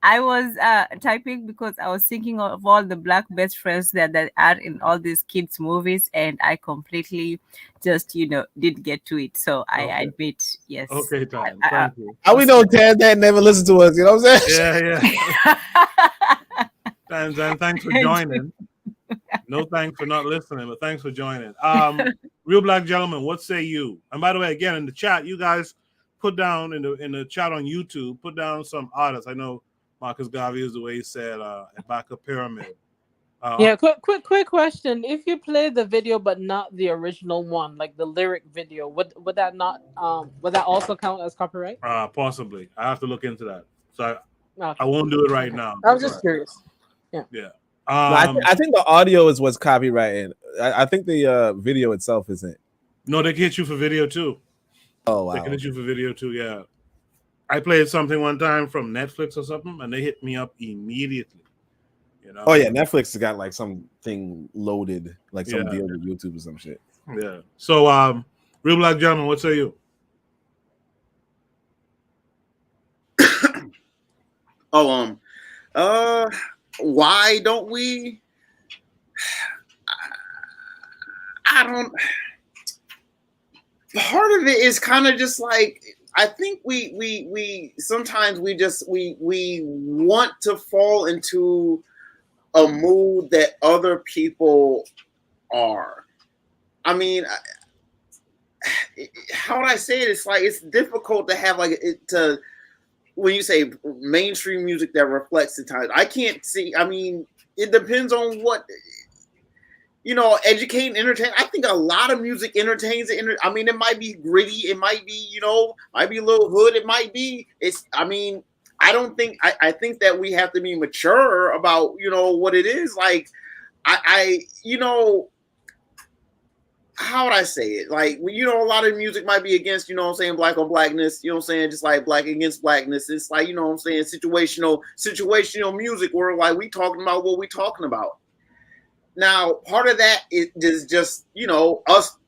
Speaker 12: I was typing because I was thinking of all the black best friends that are in all these kids movies, and I completely just didn't get to it. So I
Speaker 1: Okay.
Speaker 12: admit, yes.
Speaker 1: Okay, Tan.
Speaker 12: I-
Speaker 1: Thank you.
Speaker 6: How we know Tan never listen to us? You know what I'm saying?
Speaker 1: Yeah. Tan, thanks for joining. No thanks for not listening, but thanks for joining. Real Black Gentleman, what say you? And by the way, again in the chat, you guys put down in the chat on YouTube, put down some artists. I know Marcus Garvey is the way he said Backup Pyramid.
Speaker 14: Yeah, quick question. If you play the video but not the original one, like the lyric video, would that not would that also count as copyright?
Speaker 1: Possibly. I have to look into that. So
Speaker 14: Okay.
Speaker 1: I won't do it right now.
Speaker 14: I was just curious. Yeah.
Speaker 1: Yeah.
Speaker 6: No, I think the audio is what's copyrighted. I think the video itself isn't.
Speaker 1: No, they can hit you for video too.
Speaker 6: Oh wow.
Speaker 1: They can hit you for video too, yeah. I played something one time from Netflix or something, and they hit me up immediately. You know?
Speaker 6: Oh yeah, Netflix has got like something loaded, like some
Speaker 1: Yeah.
Speaker 6: deal with YouTube or some shit.
Speaker 1: Yeah. So Real Black Gentleman, what say you?
Speaker 10: Why don't we? I don't. Part of it is kind of just like I think we sometimes we want to fall into a mood that other people are. I mean, how would I say it? It's like it's difficult to have like it to. When you say mainstream music that reflects the times, I can't see. I mean, it depends on what educate and entertain. I think a lot of music entertains. I mean, it might be gritty. It might be, might be a little hood. It might be. I mean, I don't think. I think that we have to be mature about what it is. Like, how would I say it? Like, a lot of music might be against, black on blackness, just like black against blackness. It's like, situational music where like we talking about what we talking about. Now, part of that is just, us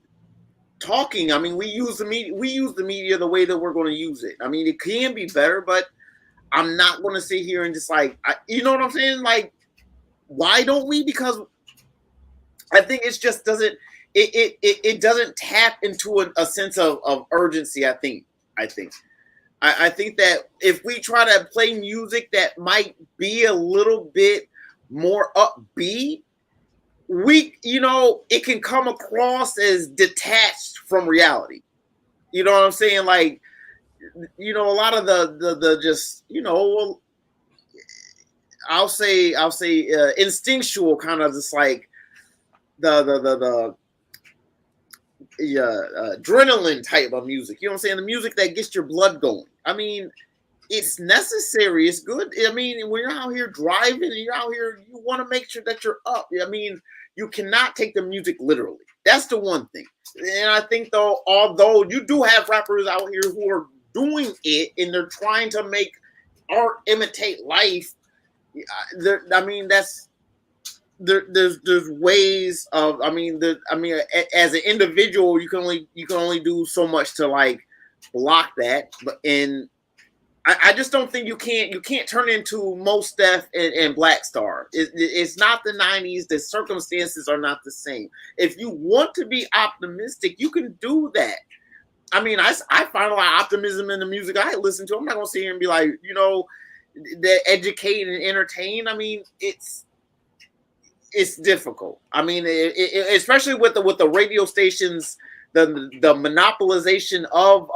Speaker 10: talking. I mean, we use the media the way that we're going to use it. I mean, it can be better, but I'm not going to sit here and just like, you know what I'm saying? Like, why don't we? Because I think it just doesn't. It doesn't tap into a sense of urgency. I think that if we try to play music that might be a little bit more upbeat, it can come across as detached from reality. You know what I'm saying? Like, a lot of the just, I'll say instinctual kind of just like the adrenaline type of music. You know what I'm saying? The music that gets your blood going. I mean, it's necessary. It's good. I mean, when you're out here driving and you're out here, you want to make sure that you're up. I mean, you cannot take the music literally. That's the one thing. And I think, though, although you do have rappers out here who are doing it and they're trying to make art imitate life, I mean, there's ways of as an individual you can only do so much to like block that, but I just don't think you can't turn into Mos Def and Black Star. It's not the 90s. The circumstances are not the same. If you want to be optimistic, you can do that. I mean, I find a lot of optimism in the music I listen to. I'm not gonna sit here and be like, that educate and entertain. I mean, it's difficult. I mean, especially with the radio stations, the monopolization of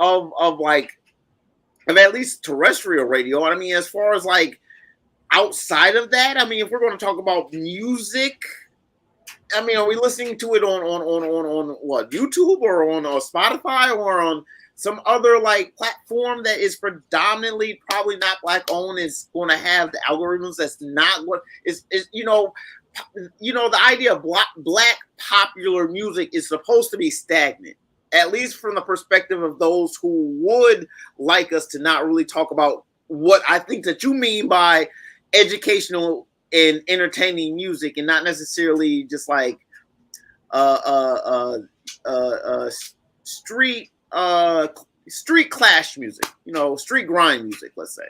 Speaker 10: at least terrestrial radio. I mean, as far as like outside of that, I mean, if we're going to talk about music, I mean, are we listening to it on what, YouTube or on Spotify or on some other like platform that is predominantly probably not black owned? Is going to have the algorithms that's not what is the idea of black popular music is supposed to be stagnant, at least from the perspective of those who would like us to not really talk about what I think that you mean by educational and entertaining music, and not necessarily just like street clash music, street grind music, let's say.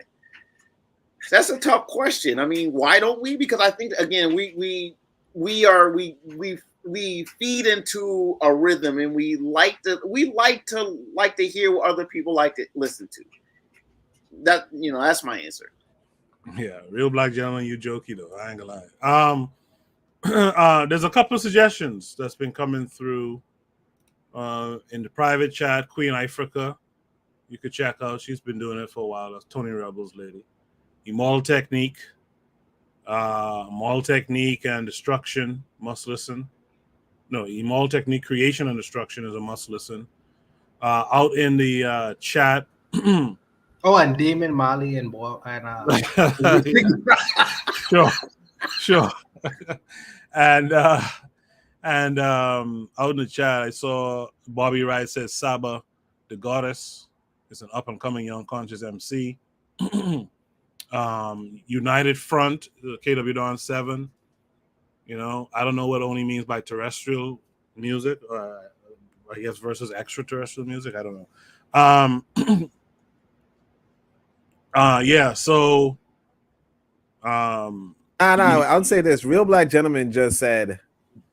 Speaker 10: That's a tough question. I mean, why don't we? Because I think again, we feed into a rhythm, and we like to hear what other people like to listen to. That that's my answer.
Speaker 1: Yeah, real black gentleman, you jokey though. I ain't gonna lie. There's a couple of suggestions that's been coming through in the private chat. Queen Africa, you could check out. She's been doing it for a while. That's Tony Rebels lady. Immoral Technique, Immoral Technique and Destruction, must listen. No, Immoral Technique, Creation and Destruction is a must listen. Out in the chat.
Speaker 7: Oh, and Damon Marley and
Speaker 1: Sure. And out in the chat, I saw Bobby Wright says Saba, the Goddess, is an up and coming young conscious MC. United Front, KW Dawn 7. I don't know what Oni means by terrestrial music. I guess versus extraterrestrial music. I don't know. Yeah. So.
Speaker 6: I would say this. Real Black Gentleman just said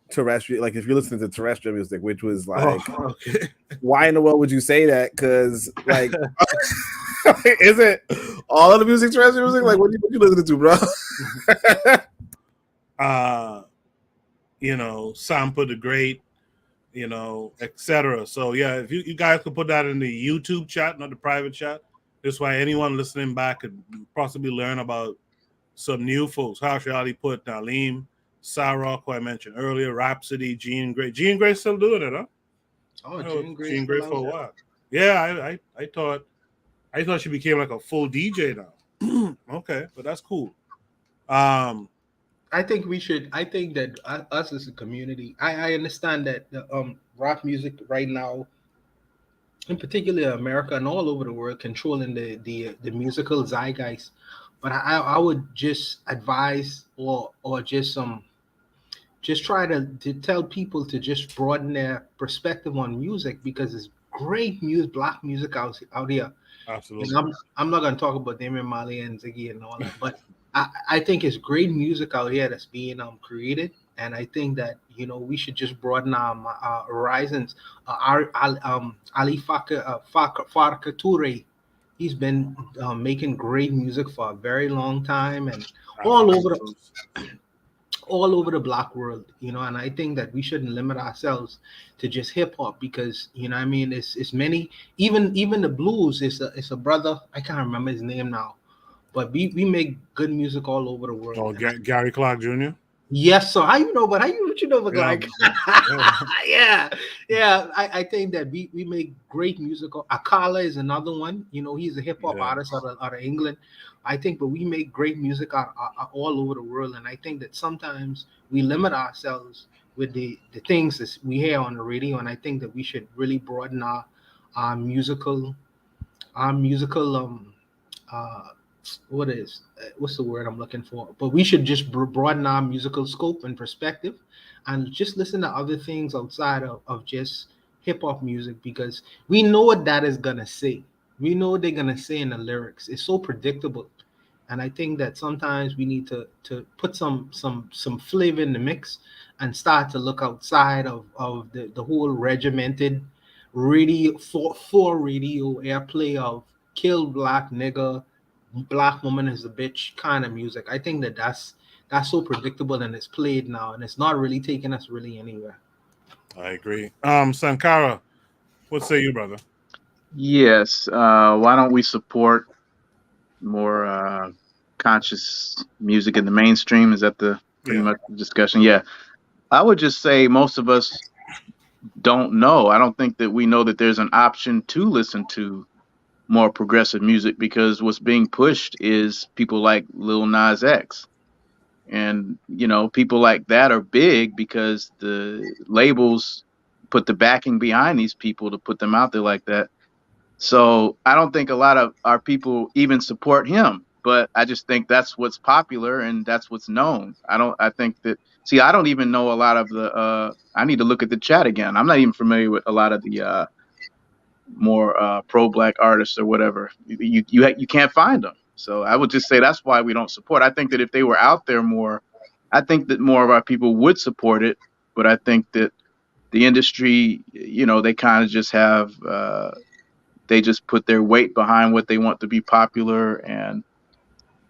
Speaker 6: terrestrial. Like if you're listening to terrestrial music, which was like,
Speaker 1: okay.
Speaker 6: Why in the world would you say that? Because like, is it all of the music terrestrial music? Like, what you listening to, bro?
Speaker 1: Sampa the Great, etc. So yeah, if you guys could put that in the YouTube chat, not the private chat. This way anyone listening back could possibly learn about some new folks. Harsh Ali put Nalim, Sarok, who I mentioned earlier, Rhapsody, Jean Grey. Jean Grey still doing it, huh?
Speaker 7: Oh,
Speaker 1: Jean Grey for a while. Yeah, I thought she became like a full DJ now. Okay, but that's cool.
Speaker 7: I think that us as a community, I understand that the rock music right now, in particular America and all over the world, controlling the musical zeitgeist. But I would just advise or just try to tell people to just broaden their perspective on music, because it's great music, black music out here.
Speaker 1: Absolutely.
Speaker 7: And I'm not going to talk about Damian Marley and Ziggy and all that, but I think it's great music out here that's being created, and I think that we should just broaden our horizons. Ali Farka Toure, he's been making great music for a very long time, and all over the black world, and I think that we shouldn't limit ourselves to just hip hop, because I mean it's many, even the blues is a brother, I can't remember his name now, but we make good music all over the world.
Speaker 1: Oh, Gary Clark Jr.
Speaker 7: Yes, so how you know, but what you know about Clark? Yeah. I think that we make great music. Akala is another one. He's a hip hop artist out of England. I think, but we make great music all over the world, and I think that sometimes we limit ourselves with the things that we hear on the radio, and I think that we should really broaden our musical what's the word I'm looking for? But we should just broaden our musical scope and perspective, and just listen to other things outside of just hip hop music, because we know what that is gonna say. We know what they're gonna say in the lyrics. It's so predictable, and I think that sometimes we need to put some flavor in the mix and start to look outside of the whole regimented radio for radio airplay of kill black nigga, black woman is a bitch kind of music. I think that that's so predictable, and it's played now, and it's not really taking us really anywhere.
Speaker 1: I agree. Sankara, what say you, brother?
Speaker 17: Yes. Why don't we support more conscious music in the mainstream? Is that the pretty much the discussion? Yeah. I would just say most of us don't know. I don't think that we know that there's an option to listen to more progressive music, because what's being pushed is people like Lil Nas X. And, people like that are big because the labels put the backing behind these people to put them out there like that. So I don't think a lot of our people even support him, but I just think that's what's popular and that's what's known. I don't even know a lot of the, I need to look at the chat again. I'm not even familiar with a lot of the more pro-black artists or whatever. You can't find them. So I would just say that's why we don't support. I think that if they were out there more, I think that more of our people would support it. But I think that the industry, they kind of just have, they just put their weight behind what they want to be popular. And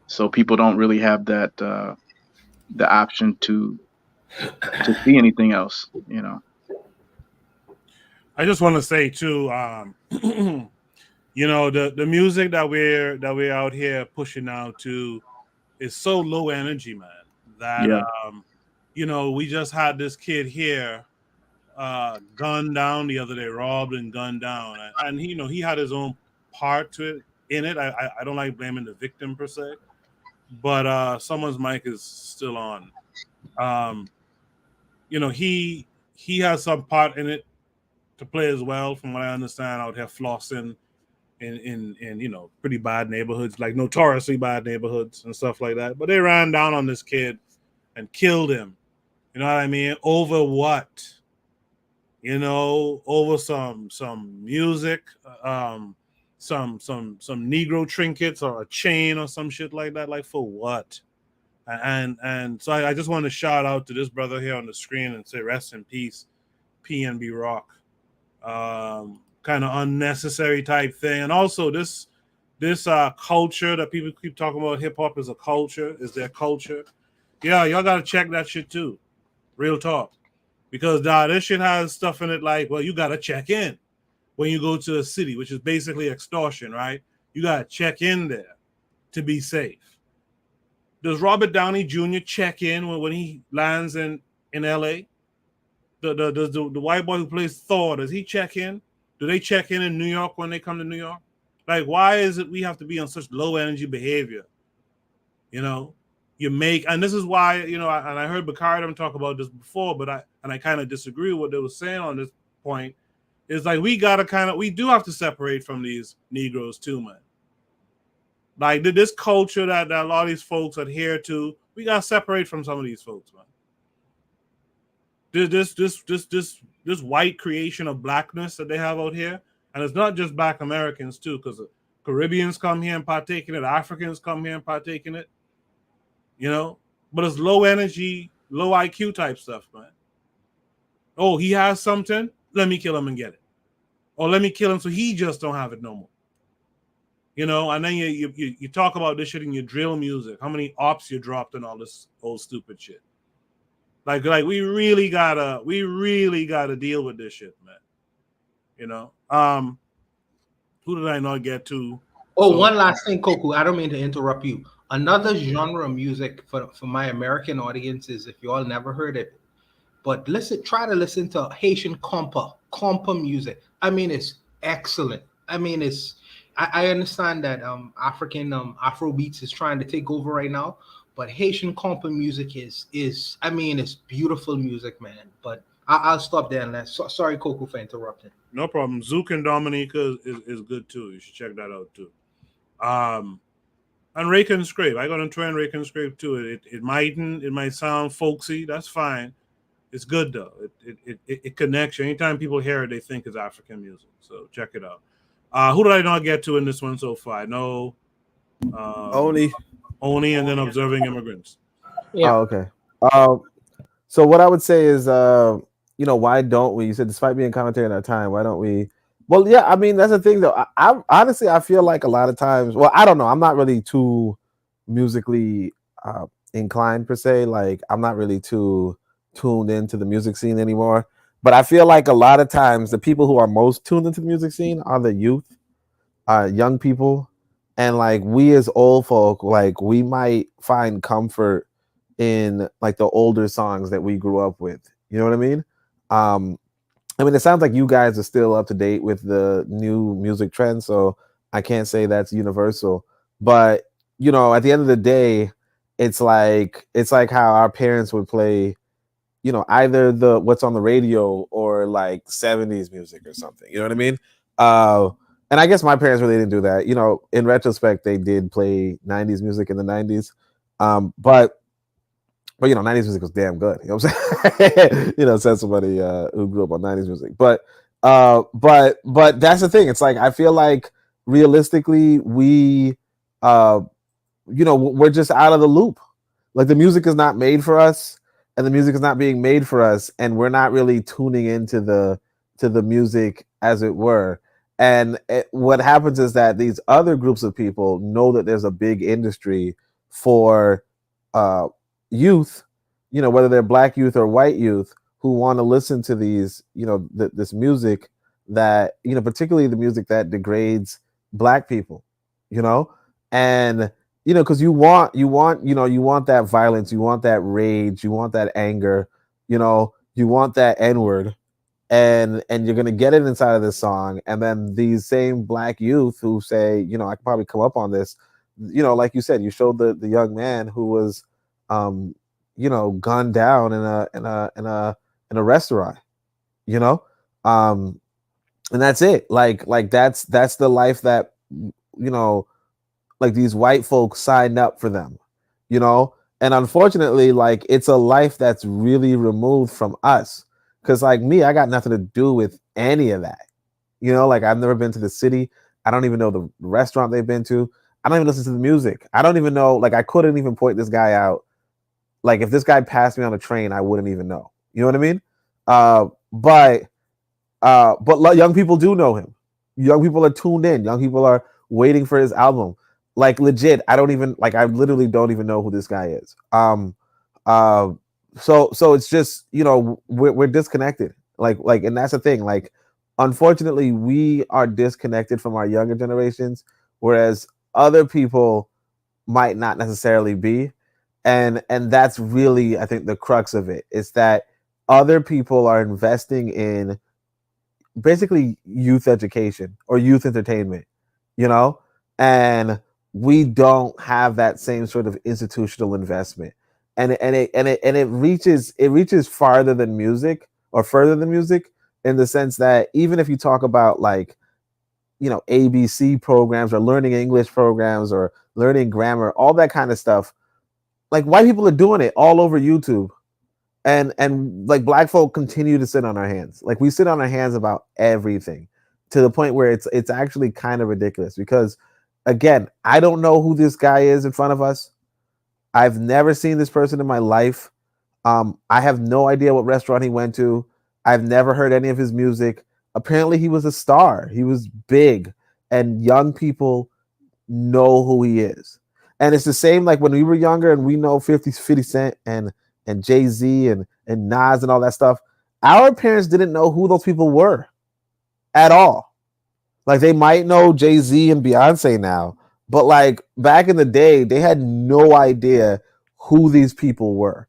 Speaker 17: so people don't really have that, the option to see anything else,
Speaker 1: I just want to say too, the music that we're out here pushing out to is so low energy, man. That
Speaker 17: Yeah.
Speaker 1: we just had this kid here gunned down the other day, robbed and gunned down, and he had his own part to it in it. I don't like blaming the victim per se, but someone's mic is still on. He has some part in it to play as well, from what I understand, out here flossing in pretty bad neighborhoods, like notoriously bad neighborhoods and stuff like that. But they ran down on this kid and killed him. You know what I mean? Over what? Over some music, some Negro trinkets or a chain or some shit like that. Like, for what? And so I just want to shout out to this brother here on the screen and say rest in peace, PNB Rock. Kind of unnecessary type thing. And also this culture that people keep talking about, hip hop is a culture, is their culture. Yeah, y'all gotta check that shit too. Real talk. Because this shit has stuff in it like, well, you gotta check in when you go to a city, which is basically extortion, right? You gotta check in there to be safe. Does Robert Downey Jr. check in when he lands in LA? Does the white boy who plays Thor, does he check in? Do they check in New York when they come to New York? Like, why is it we have to be on such low energy behavior? And this is why, and I heard Bakari talk about this before, but I kind of disagree with what they were saying on this point. It's like we do have to separate from these Negroes too, man. Like this culture that a lot of these folks adhere to, we gotta separate from some of these folks, man. This white creation of blackness that they have out here, and it's not just Black Americans too, because Caribbeans come here and partake in it, Africans come here and partake in it, but it's low energy, low IQ type stuff, man. Oh, he has something, let me kill him and get it, or let me kill him so he just don't have it no more. And then you talk about this shit in your drill music, how many ops you dropped and all this old stupid shit. Like we really gotta deal with this shit, man. Who did I not get to?
Speaker 7: One last thing, Koku. I don't mean to interrupt you. Another genre of music for my American audiences, if you all never heard it, but try to listen to Haitian compa music. I mean, it's excellent. I mean, I understand that African Afrobeats is trying to take over right now. But Haitian compa music is it's beautiful music, man. But I'll stop there. Sorry, Coco, for interrupting.
Speaker 1: No problem. Zook and Dominica is good too. You should check that out too. And Rake and Scrape. I got to try and Rake and Scrape too. It might sound folksy. That's fine. It's good though. It connects you. Anytime people hear it, they think it's African music. So check it out. Who did I not get to in this one so far? No. Only, and then Observing Immigrants.
Speaker 6: Yeah. Oh, okay. So what I would say is, why don't we? You said despite being commentary in our time, why don't we? Well, yeah, I mean that's the thing though. I honestly I feel like a lot of times. Well, I don't know. I'm not really too musically inclined per se. Like I'm not really too tuned into the music scene anymore. But I feel like a lot of times the people who are most tuned into the music scene are the youth, young people. And like we as old folk, like we might find comfort in like the older songs that we grew up with. You know what I mean? I mean, it sounds like you guys are still up to date with the new music trends, so I can't say that's universal. But at the end of the day, it's like how our parents would play, either the what's on the radio or like 70s music or something. You know what I mean? And I guess my parents really didn't do that. In retrospect, they did play 90s music in the 90s. But 90s music was damn good. You know what I'm saying? Said somebody who grew up on 90s music. But that's the thing. It's like I feel like realistically, we we're just out of the loop. Like the music is not made for us, and the music is not being made for us, and we're not really tuning into the music, as it were. And what happens is that these other groups of people know that there's a big industry for youth, whether they're black youth or white youth, who want to listen to these, this music that, particularly the music that degrades black people, and because you want that violence, you want that rage, you want that anger, you want that N-word, and you're gonna get it inside of this song. And then these same black youth who say, I could probably come up on this, like you said, you showed the young man who was gunned down in a restaurant, and that's it. Like that's the life that like these white folks signed up for them, and unfortunately, like, it's a life that's really removed from us. Because like me, I got nothing to do with any of that. Like, I've never been to the city. I don't even know the restaurant they've been to. I don't even listen to the music. I don't even know, like, I couldn't even point this guy out. Like, if this guy passed me on a train, I wouldn't even know. You know what I mean? But young people do know him. Young people are tuned in. Young people are waiting for his album. Like, legit, I literally don't even know who this guy is. So it's just, we're disconnected. Like, and that's the thing. Like, unfortunately, we are disconnected from our younger generations, whereas other people might not necessarily be. And that's really, I think, the crux of it, is that other people are investing in basically youth education or youth entertainment, and we don't have that same sort of institutional investment. And it reaches farther than music, or further than music, in the sense that even if you talk about, like, ABC programs, or learning English programs, or learning grammar, all that kind of stuff, like, white people are doing it all over YouTube. And like, black folk continue to sit on our hands. Like, we sit on our hands about everything, to the point where it's actually kind of ridiculous. Because, again, I don't know who this guy is in front of us. I've never seen this person in my life. I have no idea what restaurant he went to. I've never heard any of his music. Apparently, he was a star. He was big, and young people know who he is. And it's the same like when we were younger and we know 50 Cent and Jay-Z and Nas and all that stuff. Our parents didn't know who those people were at all. Like, they might know Jay-Z and Beyonce now, but like back in the day, they had no idea who these people were.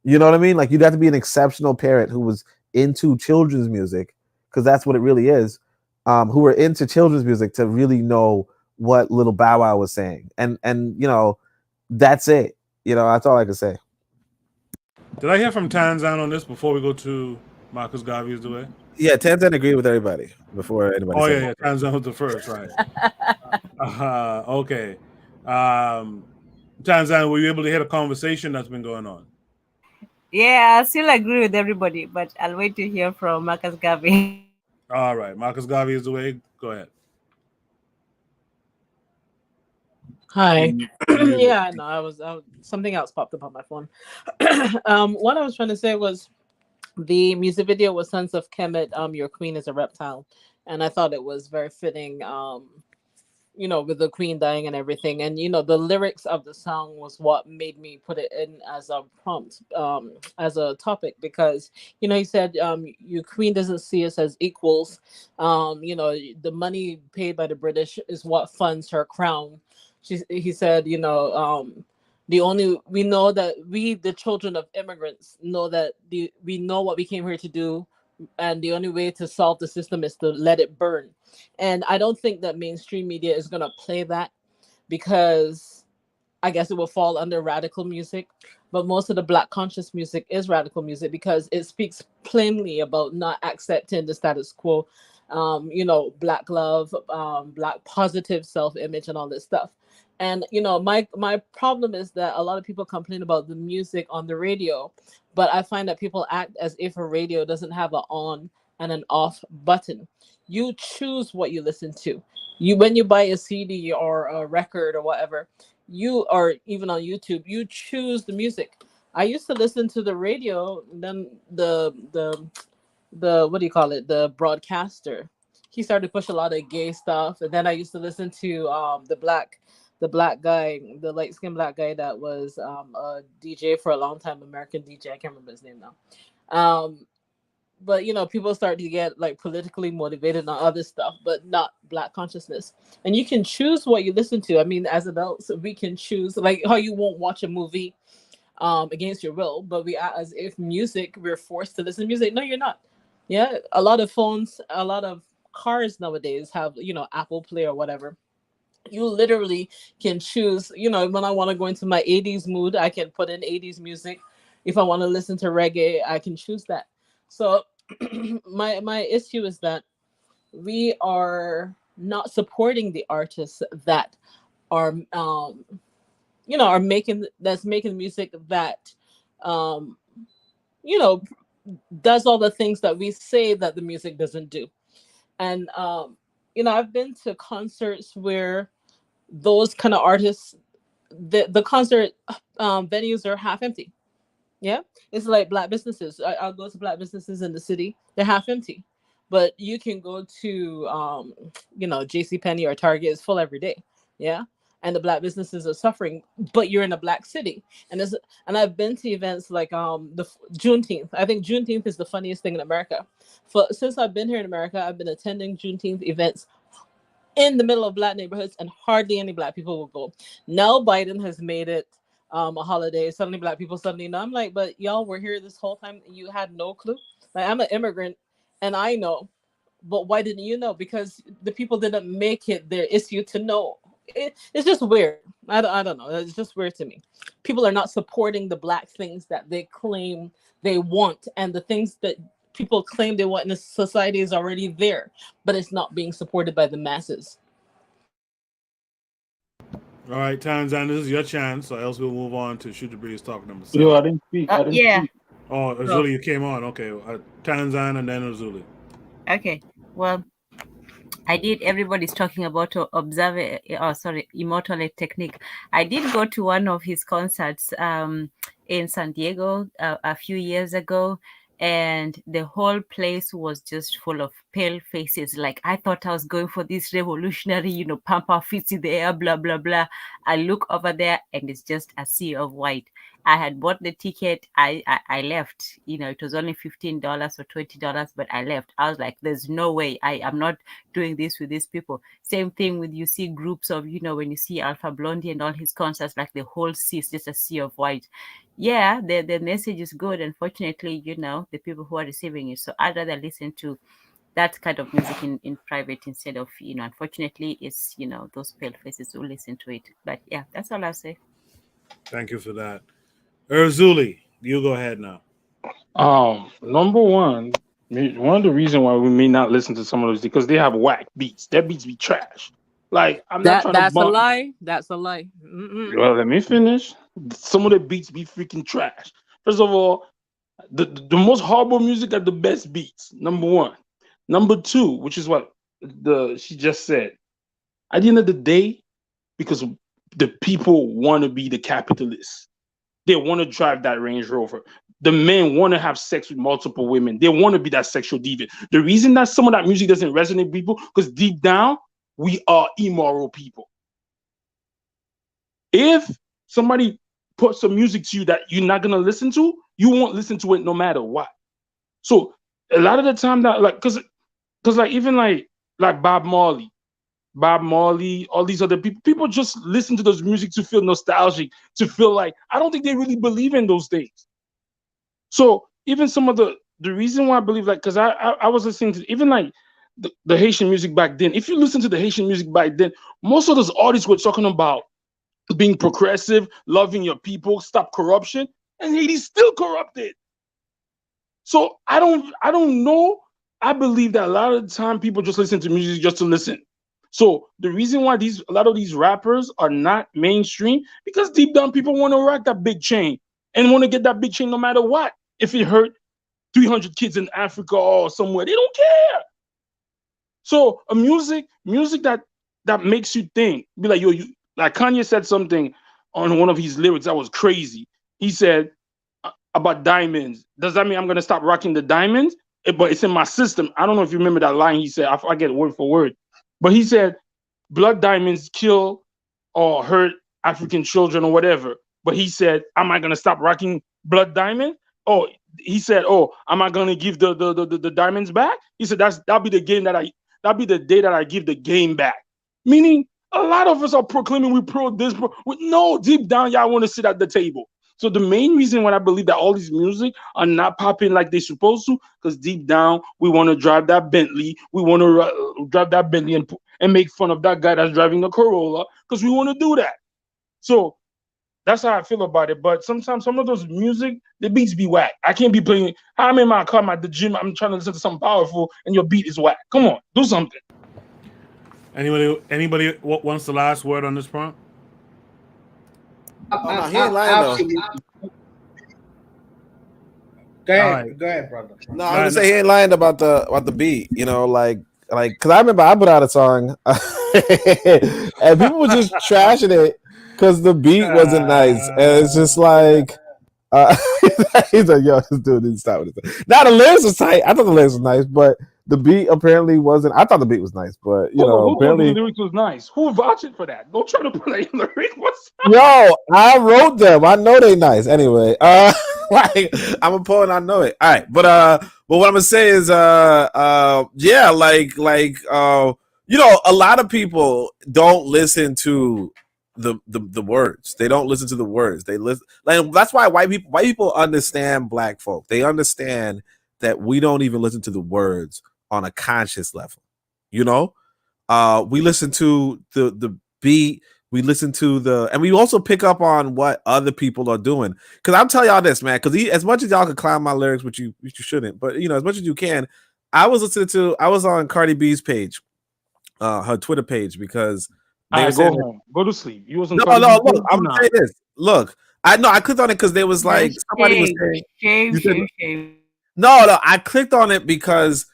Speaker 6: You know what I mean? Like, you'd have to be an exceptional parent who was into children's music, because that's what it really is, who were into children's music, to really know what Little Bow Wow was saying. And that's it. That's all I can say.
Speaker 1: Did I hear from Tanzan on this before we go to Marcus Garvey's the way?
Speaker 6: Yeah, Tanzan agreed with everybody before anybody.
Speaker 1: Oh,
Speaker 6: said
Speaker 1: yeah. Tanzan was the first, right? Okay. Tanzan, were you able to hear the conversation that's been going on?
Speaker 12: Yeah, I still agree with everybody, but I'll wait to hear from Marcus Garvey.
Speaker 1: All right. Marcus Garvey is the way. Go ahead.
Speaker 14: Hi. Yeah, no, I was something else popped up on my phone. What I was trying to say was, the music video was Sons of Kemet, Your Queen is a Reptile. And I thought it was very fitting, with the queen dying and everything. And, the lyrics of the song was what made me put it in as a prompt, as a topic, because, he said, your queen doesn't see us as equals. The money paid by the British is what funds her crown. He said, we know that we, the children of immigrants, know that we know what we came here to do, and the only way to solve the system is to let it burn. And I don't think that mainstream media is going to play that, because I guess it will fall under radical music. But most of the Black conscious music is radical music, because it speaks plainly about not accepting the status quo, Black love, Black positive self-image, and all this stuff. And my problem is that a lot of people complain about the music on the radio, but I find that people act as if a radio doesn't have an on and an off button. You choose what you listen to. When you buy a CD or a record or whatever, you, or even on YouTube, you choose the music. I used to listen to the radio, and then the what do you call it, the broadcaster, he started to push a lot of gay stuff. And then I used to listen to the black guy, the light skinned black guy that was a DJ for a long time, American DJ. I can't remember his name now. But people start to get like politically motivated on other stuff, but not black consciousness. And you can choose what you listen to. I mean, as adults, we can choose, like how you won't watch a movie against your will, but we act as if music, we're forced to listen to music. No, you're not. Yeah, a lot of phones, a lot of cars nowadays have Apple Play or whatever. You literally can choose. When I want to go into my 80s mood, I can put in 80s music. If I want to listen to reggae, I can choose that. So my issue is that we are not supporting the artists that are are making music that um does all the things that we say that the music doesn't do. And I've been to concerts where those kind of artists, the concert venues are half empty. Yeah, it's like black businesses. I'll go to black businesses in the city; they're half empty. But you can go to, J.C. Penney or Target is full every day. Yeah, and the black businesses are suffering. But you're in a black city, and I've been to events like the Juneteenth. I think Juneteenth is the funniest thing in America. Since I've been here in America, I've been attending Juneteenth events in the middle of black neighborhoods, and hardly any black people will go. Now Biden has made it a holiday. Suddenly black people suddenly know. I'm like, but y'all were here this whole time and you had no clue. Like, I'm an immigrant and I know, but why didn't you know? Because the people didn't make it their issue to know. It's just weird. I don't know. It's just weird to me. People are not supporting the black things that they claim they want, and the things that people claim they want in the society is already there, but it's not being supported by the masses.
Speaker 1: All right, Tanzan, this is your chance, or else we'll move on to Shoot the Breeze talk number 7.
Speaker 18: Yo, I didn't speak. I didn't
Speaker 12: Yeah.
Speaker 18: speak.
Speaker 1: Oh, Azuli, you came on. Okay, Tanzan and then Azuli.
Speaker 12: Okay. Well, I did. Everybody's talking about Immortal Technique. I did go to one of his concerts in San Diego a few years ago, and the whole place was just full of pale faces. Like, I thought I was going for this revolutionary, pump our feet in the air, blah, blah, blah. I look over there and it's just a sea of white. I had bought the ticket. I left. It was only $15 or $20, but I left. I was like, there's no way. I'm not doing this with these people. Same thing with, you see groups of, when you see Alpha Blondie and all his concerts, like the whole sea is just a sea of white. Yeah, the message is good. Unfortunately, the people who are receiving it. So I'd rather listen to that kind of music in private instead of, unfortunately, it's, those pale faces who listen to it. But yeah, that's all I'll say.
Speaker 1: Thank you for that. Azuli, you go ahead now.
Speaker 18: Number one of the reasons why we may not listen to some of those, because they have whack beats. Their beats be trash. Like, I'm not trying to
Speaker 14: That's a lie. That's a lie.
Speaker 18: Well, let me finish. Some of the beats be freaking trash. First of all, the most horrible music are the best beats. Number one. Number two, which is what she just said. At the end of the day, because the people want to be the capitalists, they want to drive that Range Rover. The men want to have sex with multiple women. They want to be that sexual deviant. The reason that some of that music doesn't resonate with people, because deep down, we are immoral people. If somebody puts some music to you that you're not going to listen to, you won't listen to it no matter what. So a lot of the time that, like, because like, even like Bob Marley, all these other people just listen to those music to feel nostalgic, to feel like, I don't think they really believe in those things. So even some of the reason why I believe, like, because I was listening to even like the Haitian music back then. If you listen to the Haitian music back then, most of those artists were talking about being progressive, loving your people, stop corruption, and Haiti's still corrupted. So I don't know. I believe that a lot of the time people just listen to music just to listen. So the reason why a lot of these rappers are not mainstream, because deep down people want to rock that big chain and want to get that big chain no matter what. If it hurt 300 kids in Africa or somewhere, they don't care. So a music that makes you think, be like, yo, Like Kanye said something on one of his lyrics that was crazy. He said about diamonds. Does that mean I'm gonna stop rocking the diamonds? But it's in my system. I don't know if you remember that line he said. I forget word for word. But he said blood diamonds kill or hurt African children or whatever. But he said, am I gonna stop rocking blood diamond? Oh, he said, oh, am I gonna give the diamonds back? He said that'll be the day that I give the game back. Meaning a lot of us are proclaiming we pro this, no, deep down y'all want to sit at the table. So the main reason why I believe that all these music are not popping like they're supposed to, because deep down we want to drive that Bentley, we want to drive that Bentley and make fun of that guy that's driving the Corolla, because we want to do that. So that's how I feel about it. But sometimes some of those music, the beats be whack. I can't be playing. I'm in my car, I'm at the gym, I'm trying to listen to something powerful, and your beat is whack. Come on, do something.
Speaker 1: Anybody wants the last word on this prompt?
Speaker 6: No, he ain't lying though.
Speaker 7: Go ahead, brother.
Speaker 6: No, I was gonna say he ain't lying about the beat. You know, like because I remember I put out a song and people were just trashing it because the beat wasn't nice, and it's just like. He's like, yo, this dude didn't stop with it. Now the lyrics was tight. I thought the lyrics was nice, but the beat apparently wasn't. I thought the beat was nice, but
Speaker 18: who
Speaker 6: apparently
Speaker 18: the lyrics was nice. Who vouching for that? Don't try to play lyrics.
Speaker 6: Yo, I wrote them. I know they nice. Anyway, like I'm a poet. I know it. All right, but what I'm gonna say is, yeah, like a lot of people don't listen to the words. They don't listen to the words. They listen. Like that's why white people understand black folk. They understand that we don't even listen to the words on a conscious level. We listen to the beat. We listen to and we also pick up on what other people are doing. Because I'll tell y'all this, man. Because as much as y'all can clown my lyrics, which you shouldn't, but as much as you can, I was on Cardi B's page, her Twitter page, because
Speaker 18: they were saying, home, go to sleep. You wasn't.
Speaker 6: No. Look, I'm gonna say this. Look, I clicked on it because there was like somebody was saying.
Speaker 12: Shame.
Speaker 6: No, I clicked on it because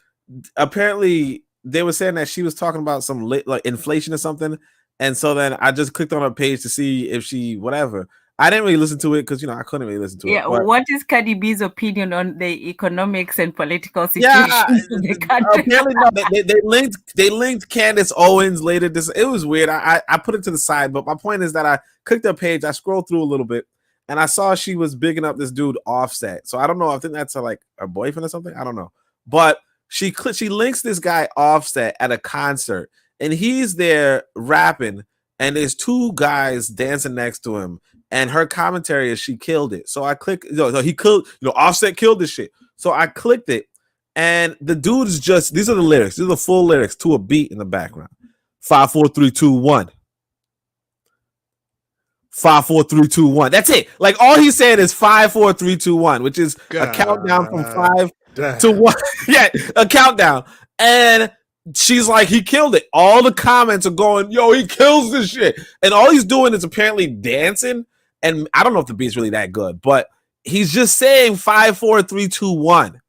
Speaker 6: apparently they were saying that she was talking about some like inflation or something. And so then I just clicked on her page to see if she whatever. I didn't really listen to it because I couldn't really listen to it.
Speaker 12: Yeah, what is Cardi B's opinion on the economics and political situation in the country?
Speaker 6: Apparently, no, they linked Candace Owens later. It was weird. I put it to the side, but my point is that I clicked her page, I scrolled through a little bit, and I saw she was bigging up this dude Offset. So I don't know. I think that's like her boyfriend or something. I don't know. But she links this guy Offset at a concert. And he's there rapping, and there's two guys dancing next to him. And her commentary is she killed it. So I clicked. He killed. Offset killed this shit. So I clicked it, and the dude is just. These are the lyrics. These are the full lyrics to a beat in the background. 5, 4, 3, 2, 1. 5, 4, 3, 2, 1. That's it. Like all he said is 5, 4, 3, 2, 1, which is a countdown from 5 to 1. Yeah, a countdown. And she's like, he killed it. All the comments are going, yo, he kills this shit. And all he's doing is apparently dancing. And I don't know if the beat's really that good, but he's just saying 5, 4, 3, 2, 1.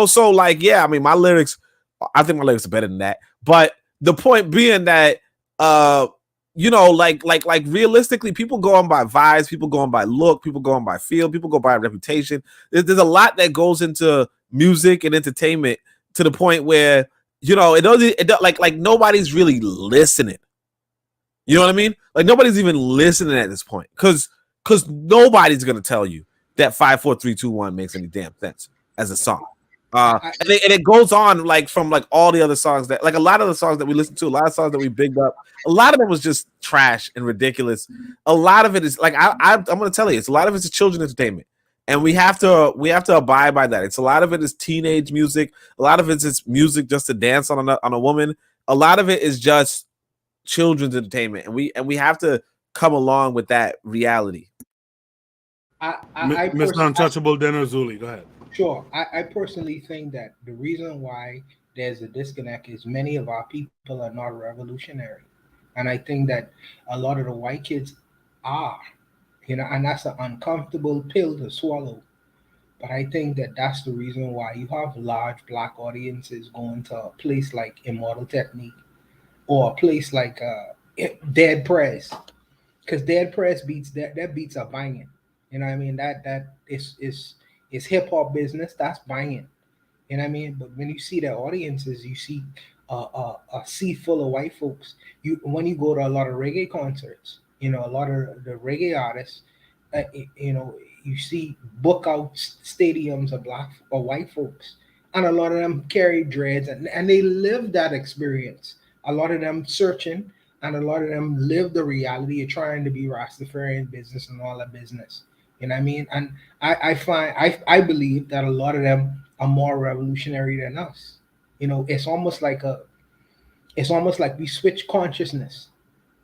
Speaker 6: So like, yeah, I mean, I think my lyrics are better than that. But the point being that, like realistically, people go on by vibes, people go on by look, people go on by feel, people go by reputation. There's a lot that goes into music and entertainment to the point where like nobody's really listening. You know what I mean? Like nobody's even listening at this point because nobody's gonna tell you that 5, 4, 3, 2, 1 makes any damn sense as a song. And it goes on like from like all the other songs that like a lot of the songs that we listen to, a lot of songs that we bigged up, a lot of them was just trash and ridiculous. A lot of it is like I'm gonna tell you, a lot of it's children's entertainment. And we have to abide by that. It's a lot of it is teenage music. A lot of it is music just to dance on a woman. A lot of it is just children's entertainment, and we have to come along with that reality.
Speaker 1: Mr. Untouchable Denner Zuli, go ahead.
Speaker 7: Sure. I personally think that the reason why there's a disconnect is many of our people are not revolutionary, and I think that a lot of the white kids are. And that's an uncomfortable pill to swallow. But I think that that's the reason why you have large black audiences going to a place like Immortal Technique or a place like Dead Prez. because Dead Press beats that beats are banging. You know what I mean? That is hip hop business. That's banging. You know what I mean? But when you see the audiences, you see a sea full of white folks. When you go to a lot of reggae concerts, a lot of the reggae artists, you know, you see book out stadiums of black or white folks, and a lot of them carry dreads, and they live that experience. A lot of them searching, and a lot of them live the reality of trying to be Rastafarian business and all that business. You know what I mean? And I believe that a lot of them are more revolutionary than us. It's almost like we switch consciousness.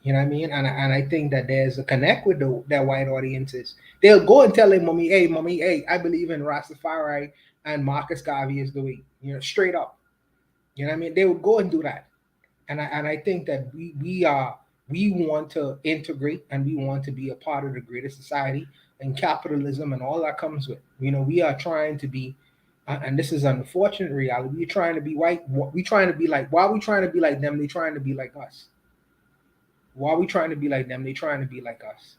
Speaker 7: You know what I mean? And I think that there's a connect with their white audiences. They'll go and tell their mommy, hey, I believe in Rastafari and Marcus Garvey is the way. Straight up. You know what I mean? They would go and do that. And I think that we want to integrate, and we want to be a part of the greater society, and capitalism and all that comes with. We are trying to be, and this is an unfortunate reality. We're trying to be white. We trying to be like. Why are we trying to be like them? They trying to be like us. Why are we trying to be like them? They trying to be like us.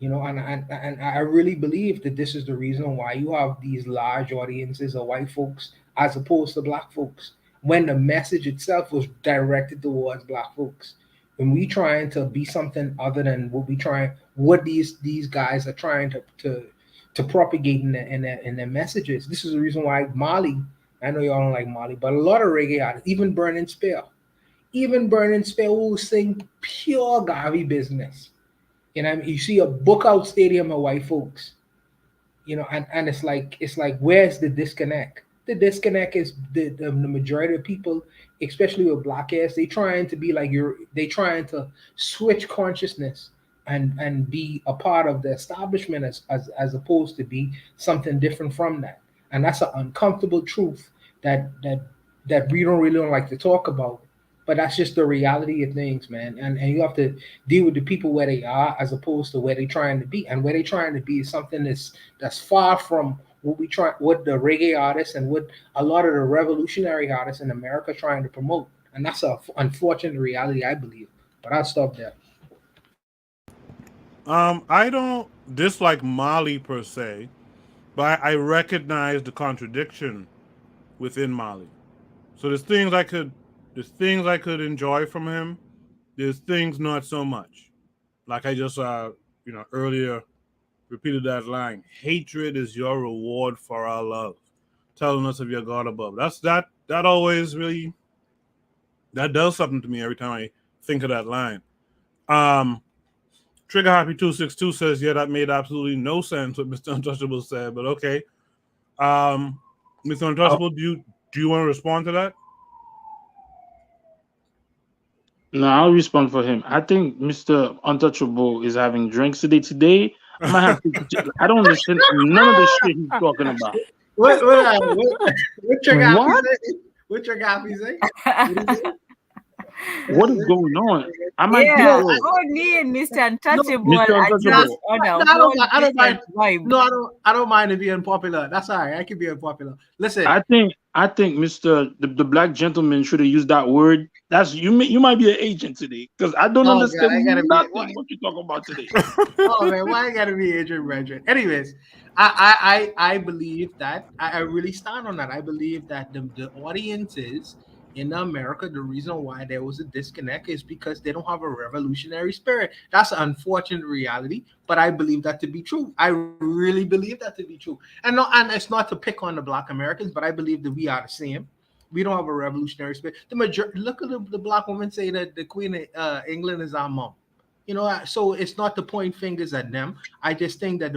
Speaker 7: And I really believe that this is the reason why you have these large audiences of white folks as opposed to black folks, when the message itself was directed towards black folks. When we trying to be something other than what these guys are trying to propagate in their messages. This is the reason why Mali, I know y'all don't like Mali, but a lot of reggae artists, even Burning Spear will sing pure Garvey business. You see a book out stadium of white folks, and it's like where's the disconnect? The disconnect is the majority of people, especially with black ass, they trying to be like they trying to switch consciousness and be a part of the establishment as opposed to be something different from that. And that's an uncomfortable truth that we don't like to talk about. But that's just the reality of things, man. And you have to deal with the people where they are as opposed to where they're trying to be. And where they're trying to be is something that's far from what the reggae artists and what a lot of the revolutionary artists in America trying to promote. And that's an unfortunate reality, I believe. But I'll stop there.
Speaker 1: I don't dislike Mali per se, but I recognize the contradiction within Mali. So there's things I could enjoy from him. There's things not so much. Like I just earlier repeated that line. Hatred is your reward for our love. Telling us of your God above. That always really that does something to me every time I think of that line. Trigger Happy 262 says, yeah, that made absolutely no sense what Mr. Untouchable said, but okay. Mr. Untouchable, do you want to respond to that?
Speaker 18: No, I'll respond for him. I think Mr. Untouchable is having drinks today. I might have to. I don't understand none of the shit he's talking about.
Speaker 7: What Trigger Happy say? What Trigger Happy say?
Speaker 18: What is going on?
Speaker 12: I me and Mr. Untouchable.
Speaker 7: I don't mind. No, I don't mind it being popular. That's all right. I can be unpopular. Listen,
Speaker 18: I think Mr. The black gentleman should have used that word. That's you might be an agent today because I don't understand nothing what you're talking about today.
Speaker 7: Oh man, why I gotta be Adrian Brethren? Anyways, I believe that I really stand on that. I believe that the audiences in America, the reason why there was a disconnect is because they don't have a revolutionary spirit. That's an unfortunate reality, but I believe that to be true. I really believe that to be true. And it's not to pick on the Black Americans, but I believe that we are the same. We don't have a revolutionary spirit. Look at the Black woman say that the Queen of England is our mom. So it's not to point fingers at them. I just think that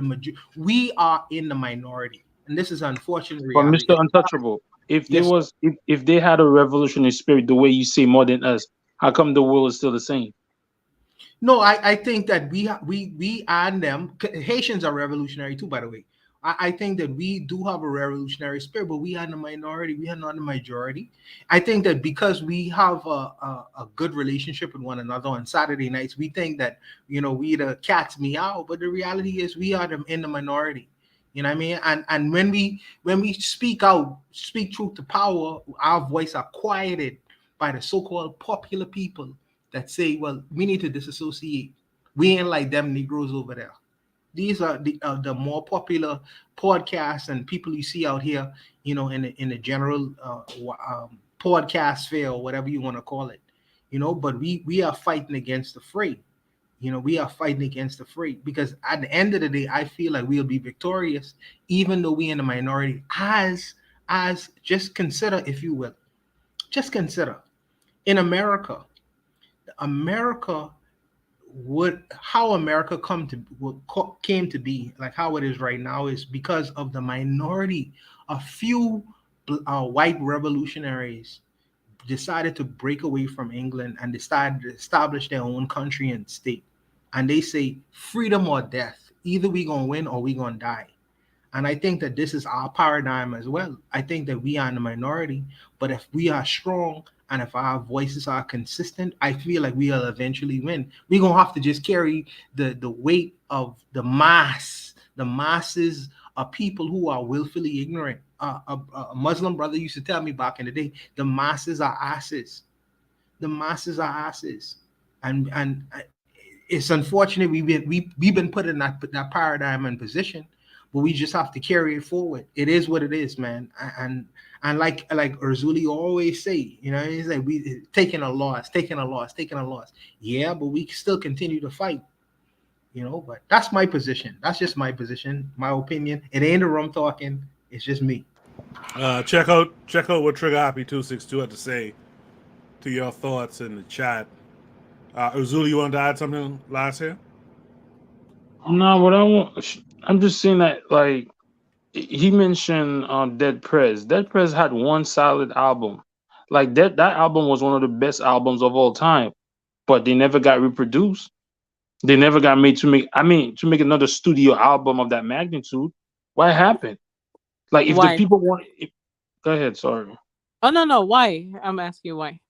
Speaker 7: we are in the minority, and this is unfortunate reality.
Speaker 18: But Mr. Untouchable, if they had a revolutionary spirit the way you say more than us, how come the world is still the same?
Speaker 7: No, I think that we and them Haitians are revolutionary too, by the way. I think that we do have a revolutionary spirit, but we are in the minority. We are not the majority. I think that because we have a good relationship with one another on Saturday nights, we think that we the cats meow, but the reality is we are in the minority. You know what I mean? And when we speak out, speak truth to power, our voice are quieted by the so-called popular people that say, well, we need to disassociate. We ain't like them Negroes over there. These are the more popular podcasts and people you see out here, you know, in the general podcast sphere or whatever you want to call it, you know. But we are fighting against the fray. You know, we are fighting against the fray because at the end of the day, I feel like we'll be victorious, even though we in the minority. As just consider, if you will, just consider in America, how America came to be like how it is right now is because of the minority. A few white revolutionaries decided to break away from England and decided to establish their own country and state. And they say freedom or death. Either we gonna win or we gonna die. And I think that this is our paradigm as well. I think that we are in the minority, but if we are strong and if our voices are consistent, I feel like we'll eventually win. We're going to have to just carry the weight of the masses of people who are willfully ignorant. A Muslim brother used to tell me back in the day, the masses are asses. The masses are asses. And it's unfortunate we've been put in that paradigm and position, but we just have to carry it forward. It is what it is, man. And like Urzuli always say, you know, he's like, we taking a loss. Yeah, but we still continue to fight, you know. But that's my position. That's just my position, my opinion. It ain't a rum talking. It's just me.
Speaker 1: Check out what Trigger Happy 262 had to say to your thoughts in the chat. Urzuli, you want to add something last here?
Speaker 18: No, what I want, I'm just saying that, like, he mentioned Dead Prez. Dead Prez had one solid album. Like, that album was one of the best albums of all time, but they never got reproduced. They never got made to make another studio album of that magnitude. What happened? Like, if
Speaker 14: Why?
Speaker 18: the people want, go ahead, sorry.
Speaker 14: Oh no, why? I'm asking you why.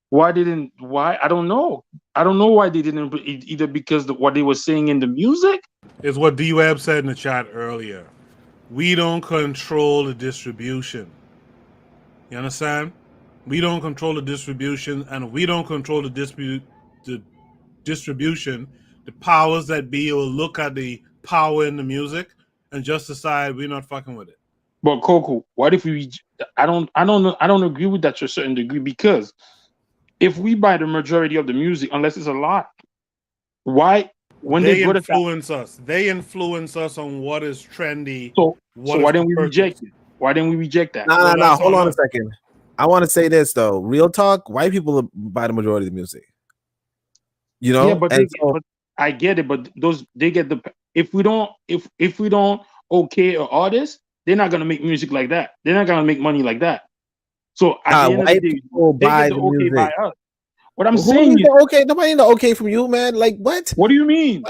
Speaker 18: Why? I don't know. I don't know why they didn't, either because what they were saying in the music.
Speaker 1: Is what D-Web said in the chat earlier. We don't control the distribution. You understand? We don't control the distribution, and we don't control the distribution. The powers that be will look at the power in the music and just decide we're not fucking with it.
Speaker 18: But Coco, what if we? I don't agree with that to a certain degree, because if we buy the majority of the music, unless it's a lot, why? When
Speaker 1: they influence us, they influence us on what is trendy.
Speaker 18: So why didn't we reject it? Why didn't we reject that?
Speaker 6: No. Hold on a second. I want to say this though. Real talk. White people buy the majority of the music. You know,
Speaker 18: yeah, but I get it. But they get the if we don't okay an artist, they're not gonna make music like that. They're not gonna make money like that. So at the end of the day, they get the okay music. By us. What I'm saying is
Speaker 6: okay. Nobody need the okay from you, man. Like what?
Speaker 18: What do you mean?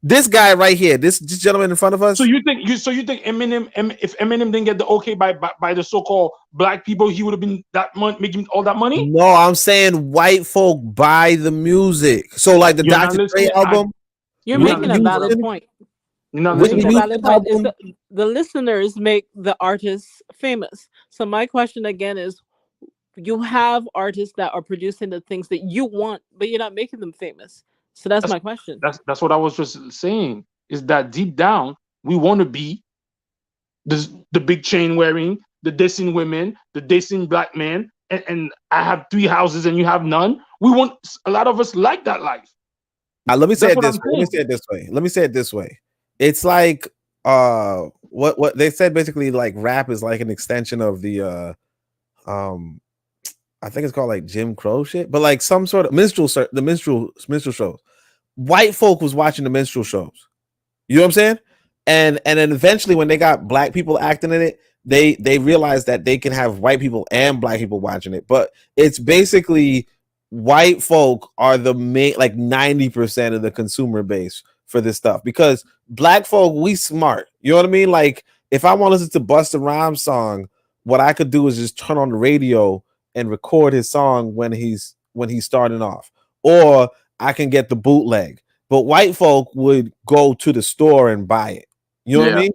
Speaker 6: This guy right here, this gentleman in front of us.
Speaker 18: So you think Eminem, if Eminem didn't get the okay by the so-called black people, he would have been making all that money?
Speaker 6: No, I'm saying white folk buy the music. So like the Dr. Dre album.
Speaker 14: You're making a valid point. The listeners make the artists famous. So my question again is, you have artists that are producing the things that you want, but you're not making them famous. So that's my question.
Speaker 18: That's what I was just saying, is that deep down, we want to be the big chain wearing, the dissing women, the dissing black men, and I have 3 houses and you have none. A lot of us like that life.
Speaker 6: Now, let me say it this way. It's like what they said, basically, like rap is like an extension of the I think it's called like Jim Crow shit, but like some sort of minstrel shows. White folk was watching the minstrel shows. You know what I'm saying? And then eventually when they got black people acting in it, they realized that they can have white people and black people watching it. But it's basically white folk are the main, like 90% of the consumer base for this stuff, because black folk, we smart. You know what I mean? Like if I want to listen to Busta Rhymes song, what I could do is just turn on the radio and record his song when he's starting off, or I can get the bootleg. But white folk would go to the store and buy it. You know what I mean?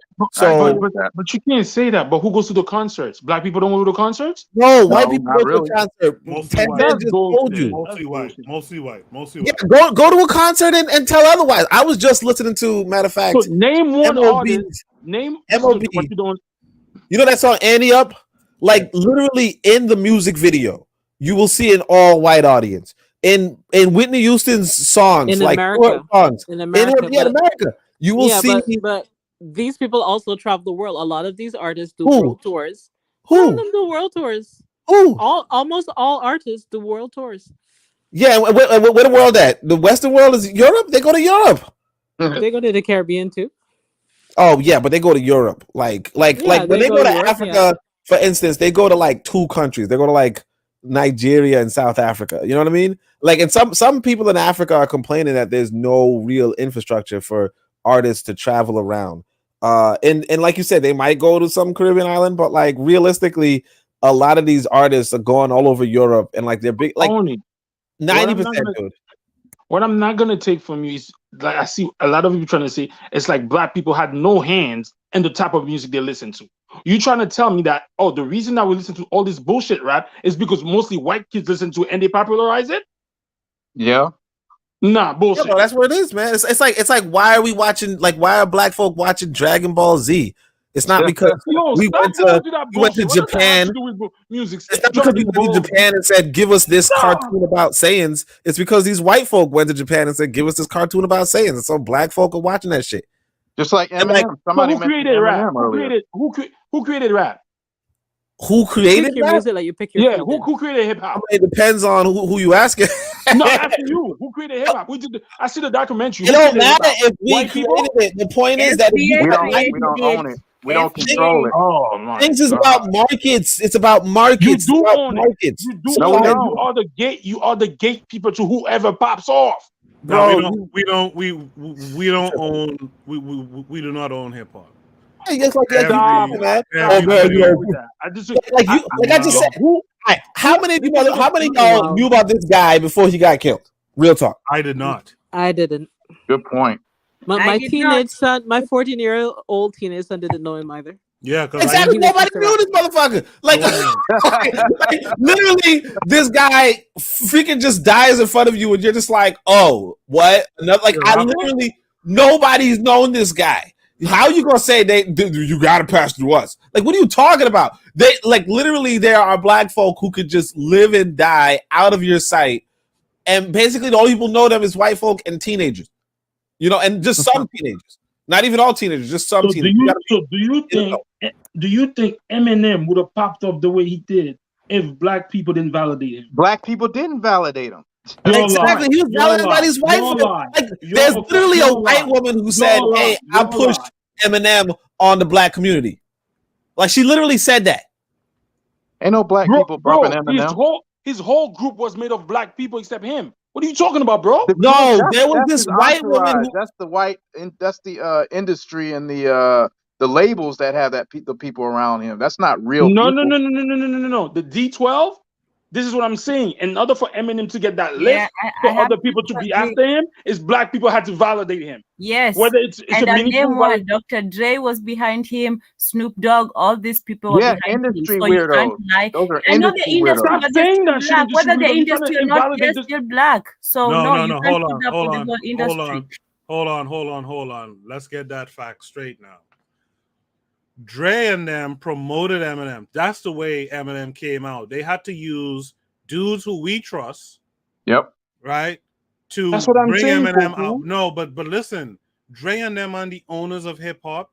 Speaker 18: But you can't say that. But who goes to the concerts? Black people don't go to the concerts?
Speaker 6: No, white people go to a concert.
Speaker 1: Mostly
Speaker 6: Ted
Speaker 1: white.
Speaker 6: Man just told you.
Speaker 1: Mostly white. Mostly white. Mostly
Speaker 6: Yeah,
Speaker 1: white.
Speaker 6: go to a concert and tell otherwise. I was just listening to, matter of fact,
Speaker 18: So name one
Speaker 6: MOB.
Speaker 18: artist. Name
Speaker 6: MOB.
Speaker 18: what you don't.
Speaker 6: You know that song Annie Up? Like literally in the music video, you will see an all white audience. In Whitney Houston's songs,
Speaker 14: In
Speaker 6: like
Speaker 14: America.
Speaker 6: songs,
Speaker 14: In America,
Speaker 6: in America, you will see.
Speaker 14: But these people also travel the world. A lot of these artists do
Speaker 6: Who?
Speaker 14: world tours.
Speaker 6: Who?
Speaker 14: Some of them do world tours.
Speaker 6: Who?
Speaker 14: Almost all artists do world tours.
Speaker 6: Yeah, where the world at? The Western world is Europe. They go to Europe.
Speaker 14: They go to the Caribbean too.
Speaker 6: Oh yeah, but they go to Europe. Like when they go to
Speaker 14: Europe,
Speaker 6: Africa, for instance, they go to like 2 countries. They go to like Nigeria and South Africa. You know what I mean? Like, and some people in Africa are complaining that there's no real infrastructure for artists to travel around. And like you said, they might go to some Caribbean island, but like realistically, a lot of these artists are going all over Europe, and like they're big, like 90%, dude.
Speaker 18: What I'm not gonna take from you is, like, I see a lot of people trying to say it's like black people had no hands in the type of music they listen to. You trying to tell me that, oh, the reason that we listen to all this bullshit rap is because mostly white kids listen to it and they popularize it?
Speaker 17: Yeah.
Speaker 18: Nah, bullshit.
Speaker 6: Yeah, bro, that's what it is, man. It's like why are we watching? Like, why are black folk watching Dragon Ball Z? It's not because we went to Japan.
Speaker 18: Music.
Speaker 6: It's not because we went to Japan and said, "Give us this cartoon about Saiyans." It's because these white folk went to Japan and said, "Give us this cartoon about Saiyans." And so black folk are watching that shit.
Speaker 17: Just like Eminem.
Speaker 6: Like,
Speaker 17: Somebody
Speaker 18: who created rap? Who created rap?
Speaker 6: Who created
Speaker 14: your
Speaker 6: rap?
Speaker 14: music like you pick your
Speaker 18: Yeah, who created hip hop?
Speaker 6: It depends on who you asking.
Speaker 18: No, after you. Who created hip hop? I see the documentary.
Speaker 6: It don't matter if we created it. The point is that
Speaker 17: we don't own it. We don't control it.
Speaker 18: Oh my
Speaker 6: Things is
Speaker 18: God.
Speaker 6: about markets. It's about markets.
Speaker 18: You do
Speaker 6: It's about
Speaker 18: own
Speaker 6: markets.
Speaker 18: it. You do own it. You are the gatekeeper to whoever pops off.
Speaker 1: No, we don't own. We do not own hip hop.
Speaker 6: Hey, just like that,
Speaker 18: I just
Speaker 6: I just said. How many of y'all knew about this guy before he got killed? Real talk.
Speaker 1: I did not.
Speaker 14: I didn't.
Speaker 17: Good point.
Speaker 14: My teenage son, my 14-year-old teenage son, didn't know him either.
Speaker 1: Yeah, because
Speaker 6: exactly. Nobody knew this motherfucker. Like, like, literally, this guy freaking just dies in front of you, and you're just like, "Oh, what?" Another, like, I literally nobody's known this guy. How you gonna say you gotta pass through us? Like, what are you talking about? They like literally there are black folk who could just live and die out of your sight, and basically the only people know them is white folk and teenagers. You know, and just some teenagers. Not even all teenagers, just some teenagers.
Speaker 18: Do you think Eminem would have popped up the way he did if black people didn't validate him?
Speaker 17: Black people didn't validate him.
Speaker 6: Exactly, he was validated by these white folks. Like, there's literally a white woman who said, "Hey, I pushed Eminem on the black community." Like, she literally said that.
Speaker 17: Ain't no black people bumping Eminem.
Speaker 18: His whole group was made of black people except him. What are you talking about, bro?
Speaker 6: No, there was this white woman.
Speaker 17: That's the white, and that's the industry and the labels that have the people around him. That's not real.
Speaker 18: No. The D12. This is what I'm saying. In order for Eminem to get that list, for other people to be after him, is black people had to validate him.
Speaker 12: Yes.
Speaker 18: Whether it's
Speaker 12: and
Speaker 18: a meaningful
Speaker 12: one, Dr. Dre was behind him, Snoop Dogg, all these people were behind
Speaker 17: industry
Speaker 12: him. So
Speaker 17: weirdos.
Speaker 12: You can't lie.
Speaker 17: Those are
Speaker 12: I know the
Speaker 17: industry
Speaker 12: industry,
Speaker 17: weirdos.
Speaker 12: but they're still black. Whether the industry or not, they're
Speaker 1: this.
Speaker 12: still black. So
Speaker 1: No.
Speaker 12: you can't put up with the whole industry.
Speaker 1: Hold on. Let's get that fact straight now. Dre and them promoted Eminem. That's the way Eminem came out. They had to use dudes who we trust.
Speaker 17: Yep.
Speaker 1: Right? To
Speaker 18: That's what I'm
Speaker 1: bring
Speaker 18: saying,
Speaker 1: Eminem
Speaker 18: Goku.
Speaker 1: out. No, but listen, Dre and them are the owners of hip hop.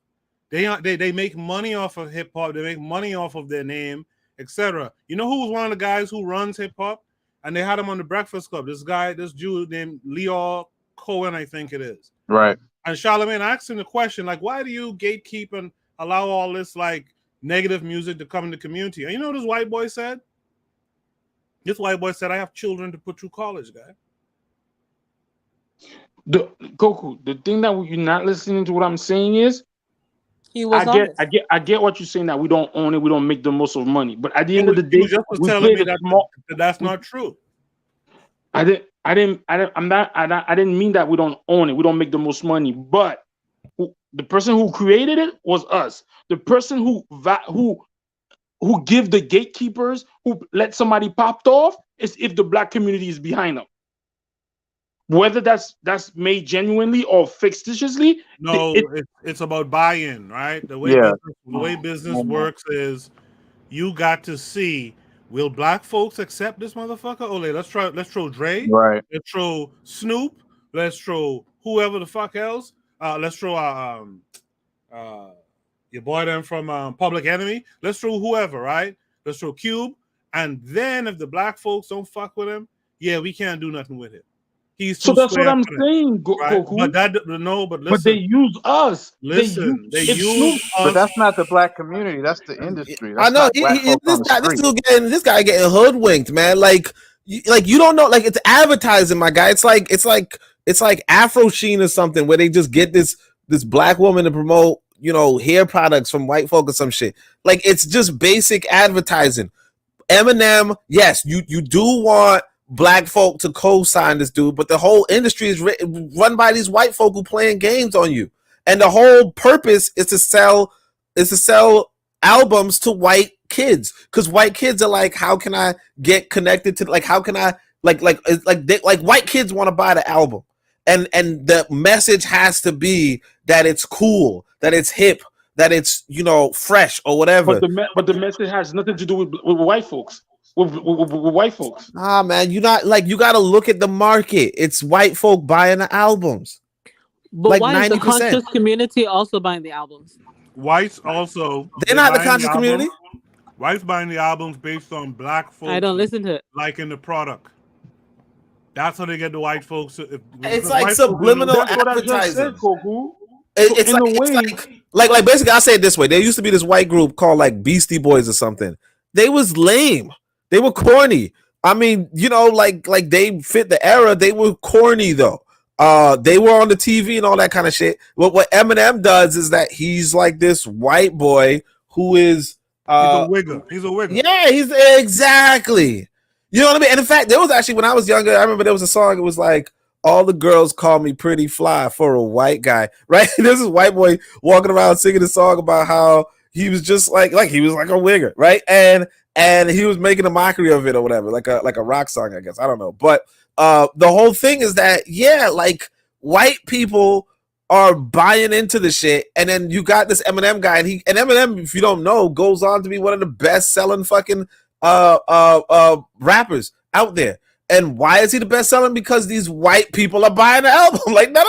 Speaker 1: They make money off of hip hop. They make money off of their name, etc. You know who was one of the guys who runs hip hop? And they had him on the Breakfast Club. This Jew named Leo Cohen, I think it is.
Speaker 17: Right.
Speaker 1: And Charlamagne asked him the question, like, why do you gatekeep and allow all this like negative music to come in the community? And you know what this white boy said? This white boy said, "I have children to put through college, guy."
Speaker 18: Goku, the thing that you're not listening to what I'm saying is, I get what you're saying, that we don't own it, we don't make the most of money. But at the end of the day,
Speaker 1: just was telling me that's not true.
Speaker 18: I didn't mean that we don't own it, we don't make the most money. But The person who created it was us. The person who give the gatekeepers, who let somebody popped off, is if the black community is behind them. Whether that's made genuinely or fictitiously.
Speaker 1: No, it's about buy-in, right? The
Speaker 17: Yeah.
Speaker 1: way business works is you got to see, will black folks accept this motherfucker? Oh, let's throw Dre,
Speaker 17: Right.
Speaker 1: let's throw Snoop, let's throw whoever the fuck else. Let's throw your boy them from Public Enemy. Let's throw whoever, right? Let's throw Cube. And then if the black folks don't fuck with him, yeah, we can't do nothing with it. He's too
Speaker 18: So that's what
Speaker 1: square
Speaker 18: I'm
Speaker 1: for them,
Speaker 18: saying,
Speaker 1: right?
Speaker 18: Goku.
Speaker 1: But listen.
Speaker 18: But they use us.
Speaker 1: Listen, they use
Speaker 17: But
Speaker 1: us.
Speaker 17: that's not the black community. That's the industry.
Speaker 3: I
Speaker 17: That's
Speaker 3: know
Speaker 17: not black folks on the street.
Speaker 3: this guy getting hoodwinked, man. Like you don't know, like it's advertising, my guy. It's like Afro Sheen or something where they just get this black woman to promote, hair products from white folk or some shit. Like it's just basic advertising. Eminem, yes, you do want black folk to co-sign this dude, but the whole industry is run by these white folk who playing games on you, and the whole purpose is to sell albums to white kids, because white kids are like, how can I get connected to, like, how can I like white kids want to buy the album, and the message has to be that it's cool, that it's hip, that it's fresh or whatever.
Speaker 18: But the message has nothing to do with white folks. With white folks.
Speaker 3: Ah, man, you got to look at the market. It's white folk buying the albums.
Speaker 14: But
Speaker 3: like
Speaker 14: why is the
Speaker 3: 90%.
Speaker 14: conscious community also buying the albums?
Speaker 1: Whites also.
Speaker 3: They're not the
Speaker 1: buying
Speaker 3: conscious community.
Speaker 1: Whites buying the albums based on black folks.
Speaker 14: I don't listen to it.
Speaker 1: Liking the product. That's how they get the white folks.
Speaker 3: It's like subliminal advertising.
Speaker 18: It's
Speaker 3: like basically, I say it this way: there used to be this white group called like Beastie Boys or something. They was lame. They were corny. I mean, like they fit the era. They were corny though. They were on the TV and all that kind of shit. What Eminem does is that he's like this white boy who is
Speaker 1: he's a wigger.
Speaker 3: Yeah, he's exactly. You know what I mean? And in fact, there was actually, when I was younger, I remember there was a song. It was like, all the girls call me pretty fly for a white guy, right? There's this white boy walking around singing a song about how he was just like he was like a wigger, right? And he was making a mockery of it or whatever, like a rock song, I guess. I don't know. But the whole thing is that, yeah, like white people are buying into the shit. And then you got this Eminem guy, and Eminem, if you don't know, goes on to be one of the best selling fucking rappers out there. And why is he the best selling? Because these white people are buying the album. Like no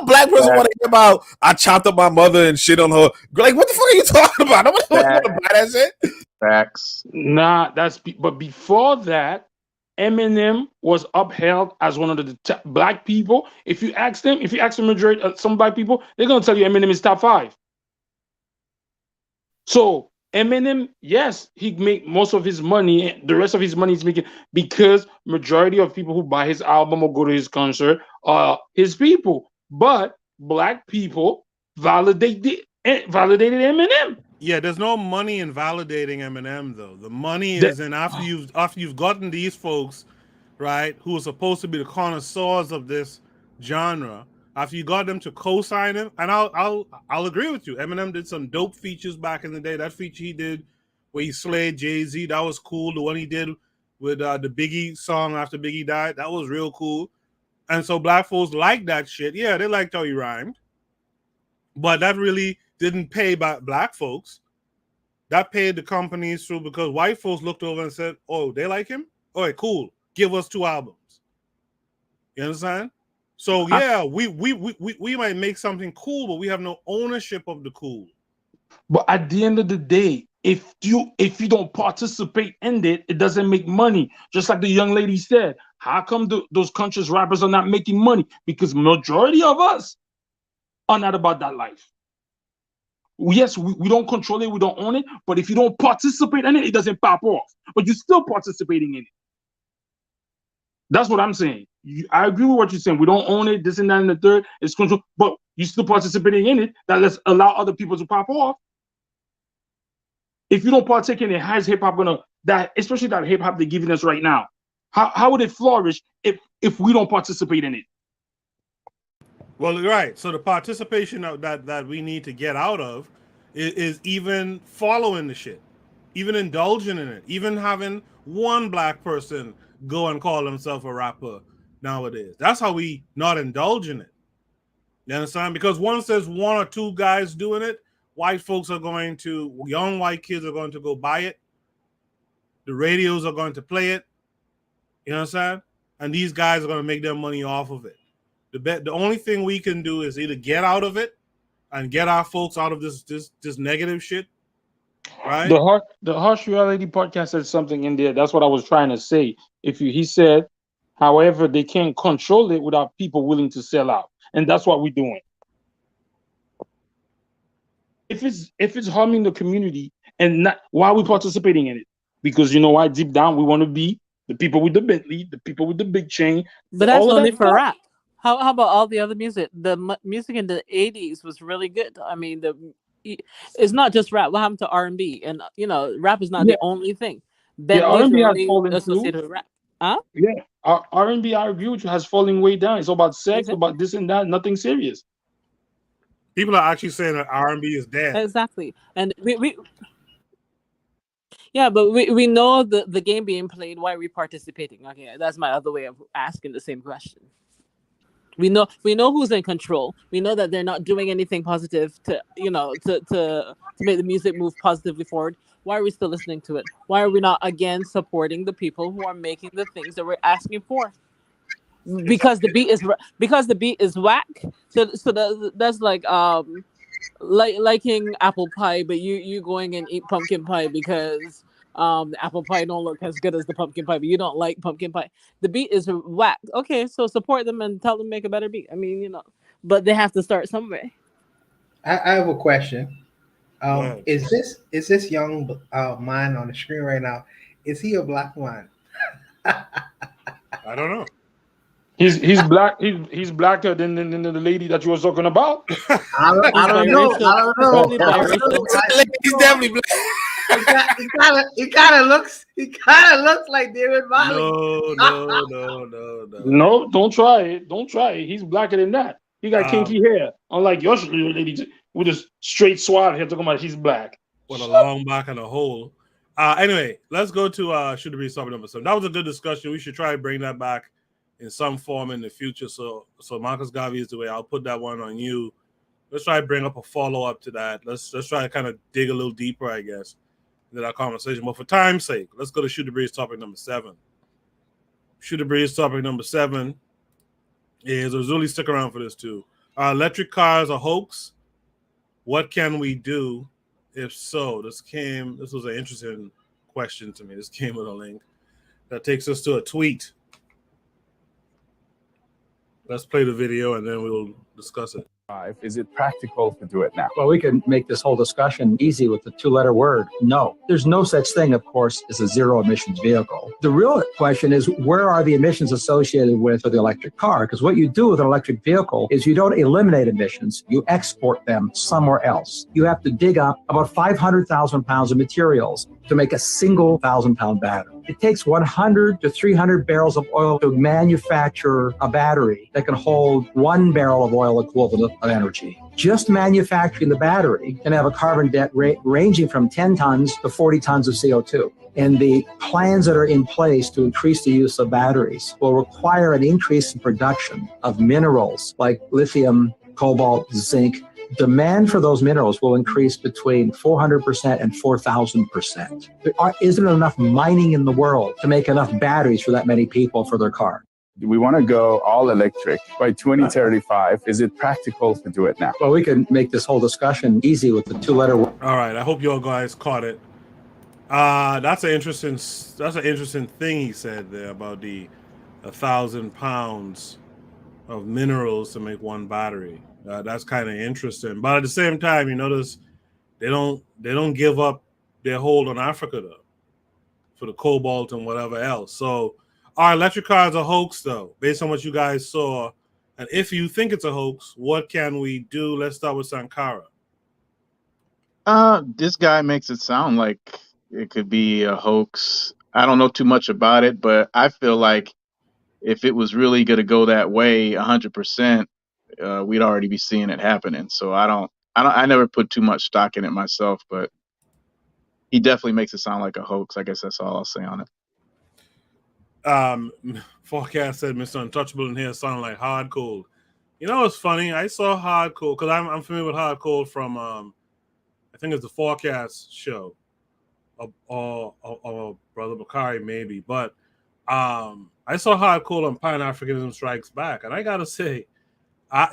Speaker 3: black person want to hear about I chopped up my mother and shit on her. Like, what the fuck are you talking about? Nobody want to buy that shit.
Speaker 17: Facts.
Speaker 18: Nah, but before that, Eminem was upheld as one of the black people. If you ask the majority of some black people, they're gonna tell you Eminem is top 5. So Eminem, yes, he make most of his money. The rest of his money is making because majority of people who buy his album or go to his concert are his people. But black people validated Eminem.
Speaker 1: Yeah, there's no money in validating Eminem though. The money is in after you've gotten these folks, right, who are supposed to be the connoisseurs of this genre. After you got them to co-sign him, and I'll agree with you. Eminem did some dope features back in the day. That feature he did where he slayed Jay-Z, that was cool. The one he did with the Biggie song after Biggie died, that was real cool. And so black folks like that shit. Yeah, they liked how he rhymed. But that really didn't pay by black folks. That paid the companies through, because white folks looked over and said, oh, they like him? All right, cool. Give us 2 albums. You understand? So yeah, we might make something cool, but we have no ownership of the cool.
Speaker 18: But at the end of the day, if you don't participate in it, it doesn't make money. Just like the young lady said, how come those conscious rappers are not making money? Because majority of us are not about that life. Yes, we don't control it, we don't own it, but if you don't participate in it, it doesn't pop off. But you're still participating in it. That's what I'm saying. I agree with what you're saying. We don't own it, this and that and the third. It's control, but you're still participating in it. That let's allow other people to pop off. If you don't partake in it, how is hip hop gonna especially that hip hop they're giving us right now? How would it flourish if we don't participate in it?
Speaker 1: Well, right. So the participation that we need to get out of is even following the shit, even indulging in it, even having one black person go and call himself a rapper nowadays. That's how we not indulge in it. You understand? Because once there's one or two guys doing it, young white kids are going to go buy it. The radios are going to play it. You know what I'm saying? And these guys are going to make their money off of it. The only thing we can do is either get out of it and get our folks out of this negative shit, right?
Speaker 18: The harsh reality podcast said something in there. That's what I was trying to say. He said, however, they can't control it without people willing to sell out, and that's what we're doing. If it's harming the community, and not, why are we participating in it? Because you know why? Deep down, we want to be the people with the Bentley, the people with the big chain.
Speaker 14: But that's
Speaker 18: all of
Speaker 14: only
Speaker 18: that
Speaker 14: for
Speaker 18: stuff.
Speaker 14: rap. How about all the other music? The music in the 80s was really good. I mean, it's not just rap. What happened to R&B? And rap is not
Speaker 18: Yeah,
Speaker 14: the only thing.
Speaker 18: yeah.
Speaker 14: Bentley is
Speaker 18: R&B has
Speaker 14: only
Speaker 18: fallen too.
Speaker 14: associated with rap. Huh?
Speaker 18: Yeah, R&B, I agree with you, has fallen way down. It's about sex,
Speaker 14: Exactly.
Speaker 18: about this and that, nothing serious.
Speaker 1: People are actually saying that R&B is dead.
Speaker 14: Exactly. And we yeah, but we know the game being played. Why are we participating? Okay, that's my other way of asking the same question. We know who's in control. We know that they're not doing anything positive to make the music move positively forward. Why are we still listening to it? Why are we not again supporting the people who are making the things that we're asking for? Because the beat is whack. So that's like liking apple pie, but you going and eat pumpkin pie because the apple pie don't look as good as the pumpkin pie, but you don't like pumpkin pie. The beat is whack. Okay, so support them and tell them make a better beat. I mean, but they have to start somewhere.
Speaker 7: I have a question. Is this young man on the screen right now? Is he a black man?
Speaker 1: I don't know.
Speaker 18: He's black. He's blacker than the lady that you were talking about.
Speaker 7: I don't know. I don't know.
Speaker 3: He's definitely black.
Speaker 7: He kind of looks like David Marley.
Speaker 1: No.
Speaker 18: No, don't try it. Don't try it. He's blacker than that. He got kinky hair. Unlike your lady with a straight swab hair talking about she's black.
Speaker 1: With a long back and a hole. Anyway, let's go to Shoot the Breeze topic number 7. That was a good discussion. We should try to bring that back in some form in the future. So Marcus Garvey is the way. I'll put that one on you. Let's try to bring up a follow-up to that. Let's try to kind of dig a little deeper, I guess, into that conversation. But for time's sake, let's go to Shoot the Breeze topic number 7. Shoot the Breeze topic number 7 is, Ozuli, stick around for this too. Are electric cars a hoax? What can we do if so? This was an interesting question to me. This came with a link that takes us to a tweet. Let's play the video and then we'll discuss it.
Speaker 19: Is it practical to do it now? Well, we can make this whole discussion easy with the 2-letter word, no. There's no such thing, of course, as a zero emissions vehicle. The real question is, where are the emissions associated with the electric car? Because what you do with an electric vehicle is you don't eliminate emissions, you export them somewhere else. You have to dig up about 500,000 pounds of materials to make a single 1,000-pound battery. It takes 100 to 300 barrels of oil to manufacture a battery that can hold 1 barrel of oil equivalent of energy. Just manufacturing the battery can have a carbon debt ranging from 10 tons to 40 tons of CO2. And the plans that are in place to increase the use of batteries will require an increase in production of minerals like lithium, cobalt, zinc. Demand for those minerals will increase between 400% and 4,000%. There isn't enough mining in the world to make enough batteries for that many people for their car.
Speaker 20: We want to go all electric by 2035. Is it practical to do it now?
Speaker 19: Well, we can make this whole discussion easy with the 2-letter word.
Speaker 1: All right, I hope you all guys caught it. That's an interesting thing he said there about the 1,000 pounds of minerals to make one battery. That's kind of interesting, but at the same time, you notice they don't give up their hold on Africa though, for the cobalt and whatever else. So, are electric cars a hoax though, based on what you guys saw? And if you think it's a hoax, what can we do? Let's start with Sankara.
Speaker 17: This guy makes it sound like it could be a hoax. I don't know too much about it, but I feel like if it was really going to go that way, 100%, we'd already be seeing it happening. So I never put too much stock in it myself, but he definitely makes it sound like a hoax. I guess that's all I'll say on it.
Speaker 1: Forecast said Mr. Untouchable in here sounded like Hard Cold. You know what's funny? I saw Hard Cold because I'm familiar with Hard Cold from I think it's the Forecast show, or Brother Bakari maybe. But I saw Hard Cold on Pan Africanism Strikes Back, and I gotta say,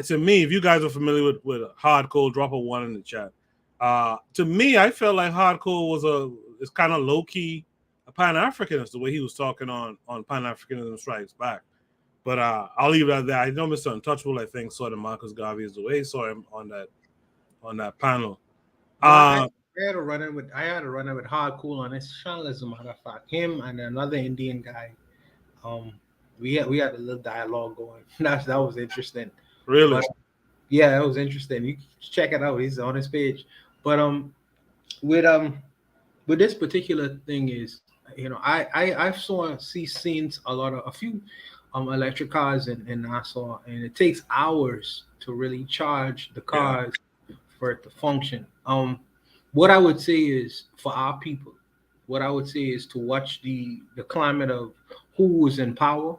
Speaker 1: to me, if you guys are familiar with Hard Cold, drop a 1 in the chat. To me, I felt like Hard Cold is kind of low key a Pan-Africanist, the way he was talking on Pan-Africanism Strikes Back. But I'll leave it at that. I know Mr. Untouchable, I think, saw the Marcus Garvey is the way he saw him on that panel.
Speaker 7: I had a run-in with Hard Cool on this channel, as a matter of fact. Him and another Indian guy. We had a little dialogue going. That was interesting.
Speaker 1: Really?
Speaker 7: But, yeah, that was interesting. You can check it out. He's on his page. But with this particular thing is, I seen a few electric cars in Nassau, and it takes hours to really charge the cars for it to function. What I would say is, for our people, what I would say is to watch the climate of who is in power,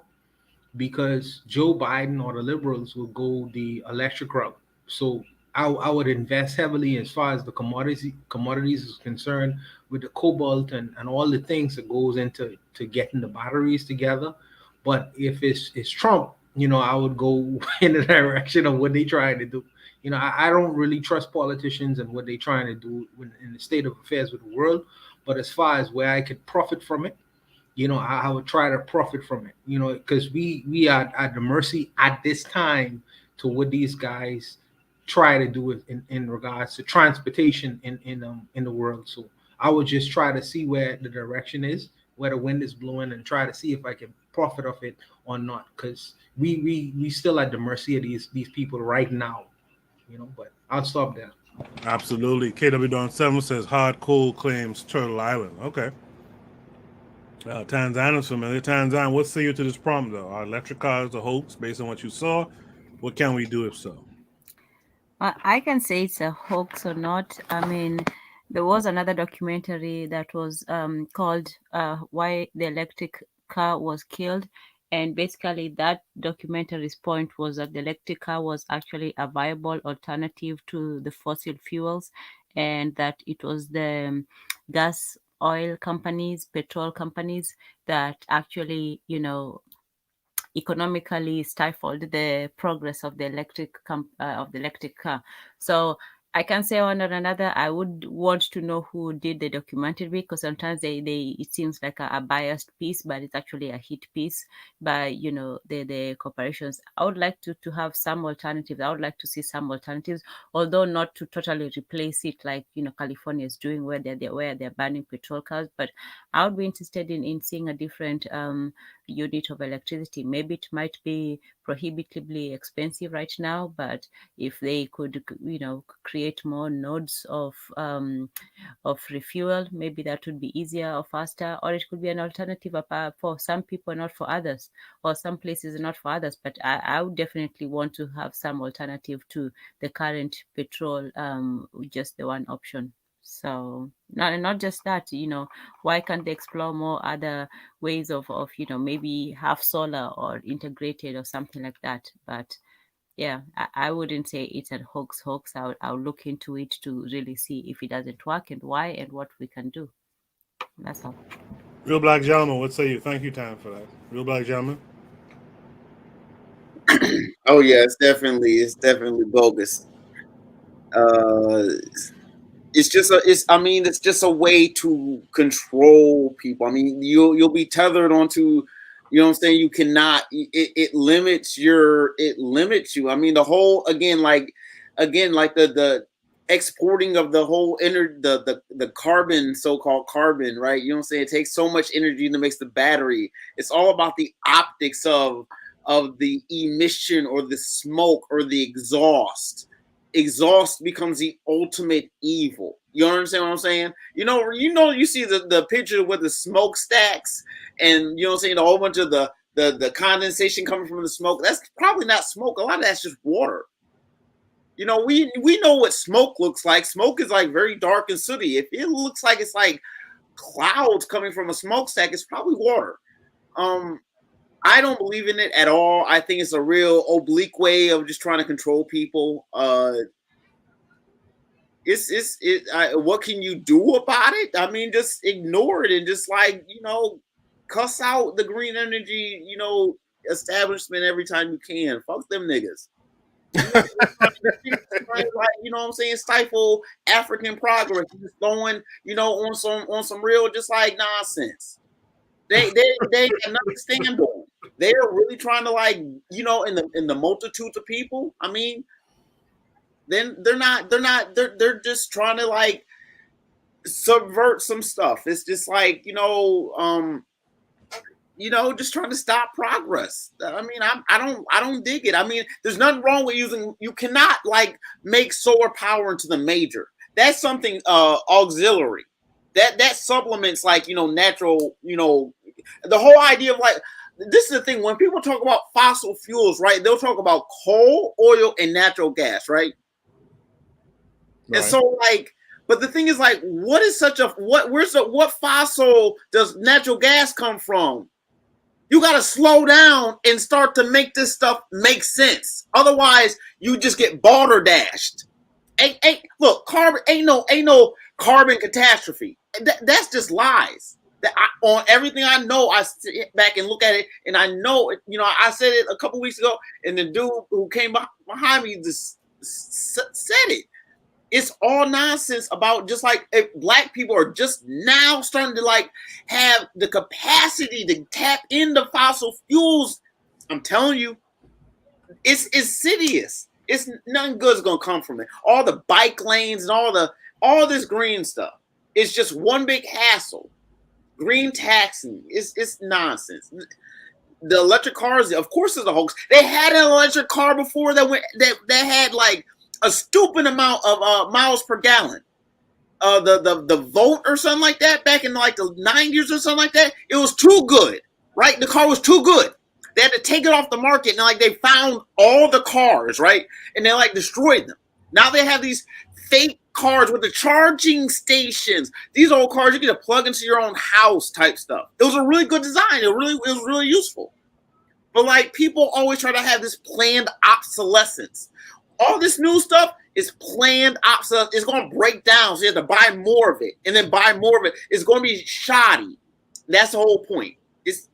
Speaker 7: because Joe Biden or the liberals will go the electric route. So I would invest heavily as far as the commodities is concerned, with the cobalt and all the things that goes into getting the batteries together. But if it's Trump, I would go in the direction of what they trying to do. I don't really trust politicians and what they trying to do in the state of affairs with the world. But as far as where I could profit from it, I would try to profit from it. Because we are at the mercy at this time to what these guys try to do in regards to transportation in the world. So I would just try to see where the direction is, where the wind is blowing, and try to see if I can profit off it or not. Because we still at the mercy of these people right now. But I'll stop there.
Speaker 1: Absolutely. KW Don 7 says Hard Cold claims Turtle Island. Okay. Tanzania's familiar. Tanzania, what say you to this prompt, though? Are electric cars a hoax based on what you saw? What can we do if so?
Speaker 12: I can say it's a hoax or not. I mean, there was another documentary that was called Why the Electric Car Was Killed. And basically that documentary's point was that the electric car was actually a viable alternative to the fossil fuels, and that it was the gas, oil companies, petrol companies that actually, economically stifled the progress of the electric car. So I can say one or another. I would want to know who did the documentary, because sometimes it seems like a biased piece, but it's actually a hit piece by the corporations. I would like to have some alternatives. I would like to see some alternatives, although not to totally replace it like California is doing, where they're banning petrol cars. But I would be interested in seeing a different unit of electricity. Maybe it might be prohibitively expensive right now, but if they could create more nodes of refuel, maybe that would be easier or faster, or it could be an alternative for some people, not for others, or some places not for others. But I would definitely want to have some alternative to the current petrol, just the one option. So not just that, why can't they explore more other ways of maybe have solar or integrated or something like that? But yeah, I wouldn't say it's a hoax. I'll look into it to really see if it doesn't work and why and what we can do. That's all.
Speaker 1: Real Black Gentleman, what say you? Thank you, Tam, for that. Real Black Gentleman.
Speaker 10: Oh yeah, it's definitely bogus. It's just a way to control people. I mean, you'll be tethered onto, you know what I'm saying? You cannot, it limits you. I mean, the whole, again, like the exporting of the whole the carbon, so-called carbon, right? You know what I'm saying? It takes so much energy to make the battery. It's all about the optics of the emission or the smoke or the exhaust. Exhaust becomes the ultimate evil. You understand what I'm saying? You see the picture with the smokestacks, and you know what I'm saying, a whole bunch of the condensation coming from the smoke. That's probably not smoke. A lot of that's just water. You know, we know what smoke looks like. Smoke is like very dark and sooty. If it looks like it's like clouds coming from a smokestack, it's probably water. I don't believe in it at all. I think it's a real oblique way of just trying to control people. What can you do about it? I mean, just ignore it and just like, you know, cuss out the green energy, you know, establishment every time you can. Fuck them niggas. You know what I'm saying? Stifle African progress. Just going, you know, on some real just like nonsense. They got nothing to stand on. They are really trying to like, you know, in the multitudes of people. I mean, then they're just trying to like subvert some stuff. It's just like, you know, just trying to stop progress. I mean, I don't dig it. I mean, there's nothing wrong with you cannot like make solar power into the major. That's something auxiliary. That supplements like, you know, natural, you know, the whole idea of like, this is the thing, when people talk about fossil fuels, right? They'll talk about coal, oil, and natural gas, right? And so like, but the thing is like, what fossil does natural gas come from? You got to slow down and start to make this stuff make sense. Otherwise, you just get balderdashed. Look, carbon ain't no carbon catastrophe. That's just lies. On everything I know, I sit back and look at it, and I know, you know, I said it a couple weeks ago, and the dude who came behind me just said it. It's all nonsense about just like if black people are just now starting to like have the capacity to tap into fossil fuels. I'm telling you, it's insidious. It's nothing good is gonna come from it. All the bike lanes and all this green stuff. It's just one big hassle. Green taxing. It's nonsense. The electric cars, of course, is a hoax. They had an electric car before that had like a stupid amount of miles per gallon. The Volt or something like that back in like the 90s or something like that. It was too good, right? The car was too good. They had to take it off the market, and like they found all the cars, right? And they like destroyed them. Now they have these fake cars with the charging stations. These old cars you get to plug into your own house type stuff. It was a really good design. It was really useful. But like people always try to have this planned obsolescence. All this new stuff is planned obsolescence. It's going to break down, so you have to buy more of it, and then buy more of it. It's going to be shoddy. That's the whole point. It's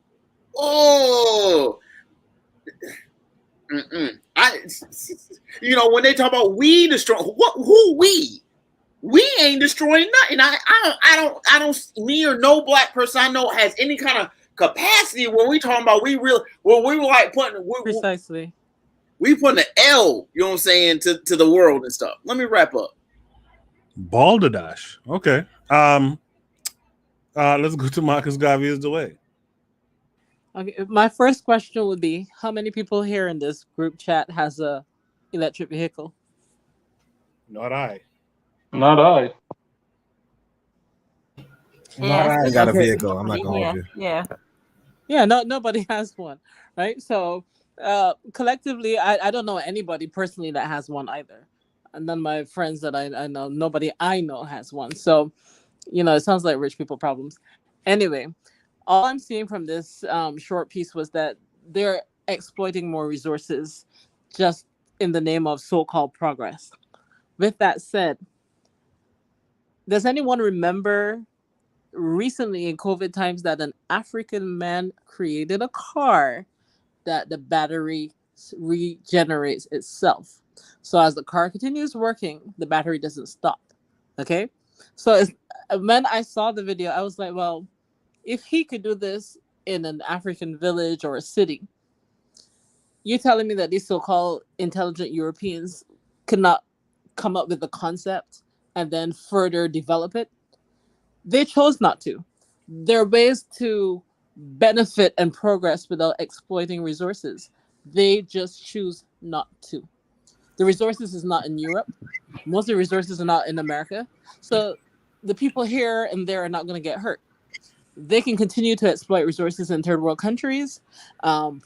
Speaker 10: you know, when they talk about we destroy, who we? We ain't destroying nothing. I don't. Me or no black person I know has any kind of capacity when we talking about we were like putting
Speaker 14: precisely.
Speaker 10: We putting an L, you know what I'm saying, to the world and stuff. Let me wrap up.
Speaker 1: Balderdash. Okay. Let's go to Marcus Garvey's the way.
Speaker 14: Okay. My first question would be, how many people here in this group chat has a electric vehicle?
Speaker 1: Not I.
Speaker 18: Not I.
Speaker 3: I got a vehicle. I'm not going to.
Speaker 14: Yeah. No, nobody has one, right? So collectively, I don't know anybody personally that has one either. And none of my friends that I know, nobody I know has one. So, you know, it sounds like rich people problems. Anyway, all I'm seeing from this short piece was that they're exploiting more resources just in the name of so-called progress. With that said, does anyone remember recently in COVID times that an African man created a car that the battery regenerates itself? So as the car continues working, the battery doesn't stop. Okay? So when I saw the video, I was like, well, if he could do this in an African village or a city, you're telling me that these so-called intelligent Europeans could not come up with the concept and then further develop it? They chose not to. There are ways to benefit and progress without exploiting resources. They just choose not to. The resources is not in Europe. Most of the resources are not in America. So the people here and there are not going to get hurt. They can continue to exploit resources in third world countries,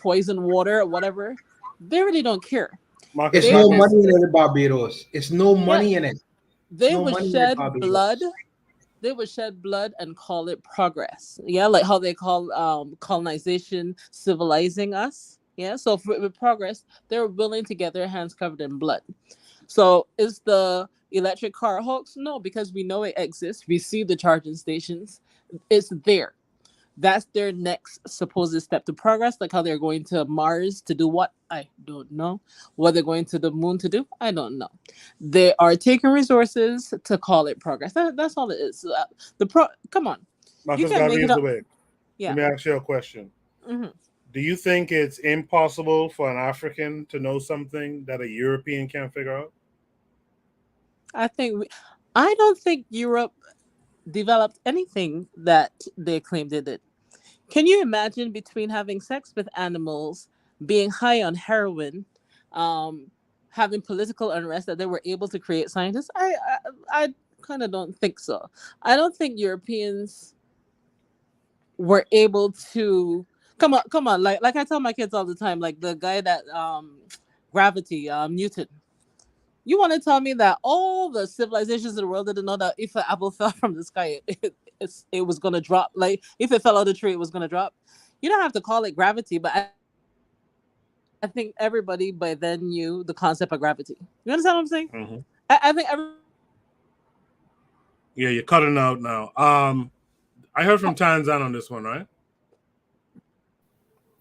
Speaker 14: poison water, whatever. They really don't care.
Speaker 1: Marcus,
Speaker 7: It's
Speaker 14: They
Speaker 7: no
Speaker 14: will,
Speaker 7: money in it, Barbados. It's no
Speaker 14: yeah,
Speaker 7: money in it. It's
Speaker 14: they
Speaker 7: no
Speaker 14: would
Speaker 7: money in it,
Speaker 14: shed blood.
Speaker 7: Barbados.
Speaker 14: They would shed blood and call it progress. Yeah, like how they call colonization civilizing us. Yeah, so with progress, they're willing to get their hands covered in blood. So is the electric car a hoax? No, because we know it exists. We see the charging stations. It's there. That's their next supposed step to progress, like how they're going to Mars to do what? I don't know. What they're going to the moon to do? I don't know. They are taking resources to call it progress. That's all it is. Come on, you
Speaker 1: Marcus
Speaker 14: can make it
Speaker 1: Garvey,
Speaker 14: up.
Speaker 1: wait.
Speaker 14: Yeah.
Speaker 1: Let me ask you a question.
Speaker 14: hmm
Speaker 1: Do you think it's impossible for an African to know something that a European can't figure out?
Speaker 14: I don't think Europe developed anything that they claimed they did. Can you imagine between having sex with animals, being high on heroin, um, having political unrest that they were able to create scientists? I kind of don't think so. I don't think Europeans were able to come on. Like I tell my kids all the time, like the guy that gravity, Newton. You want to tell me that all the civilizations in the world didn't know that if an apple fell from the sky, it was gonna drop? Like if it fell out of the tree, it was gonna drop. You don't have to call it gravity, but I think everybody by then knew the concept of gravity. You understand what I'm saying?
Speaker 1: Mm-hmm.
Speaker 14: I think
Speaker 1: Yeah, you're cutting out now. I heard from Tanzan on this one, right?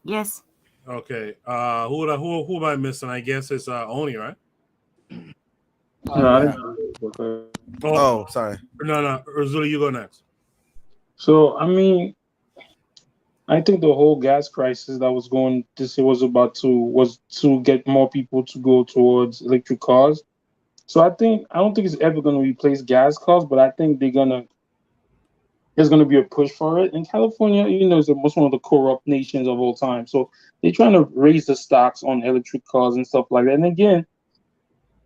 Speaker 12: Yes.
Speaker 1: Okay. Who am I missing? I guess it's Oni, right?
Speaker 18: Yeah.
Speaker 3: Oh, sorry.
Speaker 1: No. Urzuli, you go next.
Speaker 18: So I mean, I think the whole gas crisis that was going this year was to get more people to go towards electric cars. So I don't think it's ever going to replace gas cars, but I think there's gonna be a push for it. And California, is the most one of the corrupt nations of all time. So they're trying to raise the stocks on electric cars and stuff like that. And again,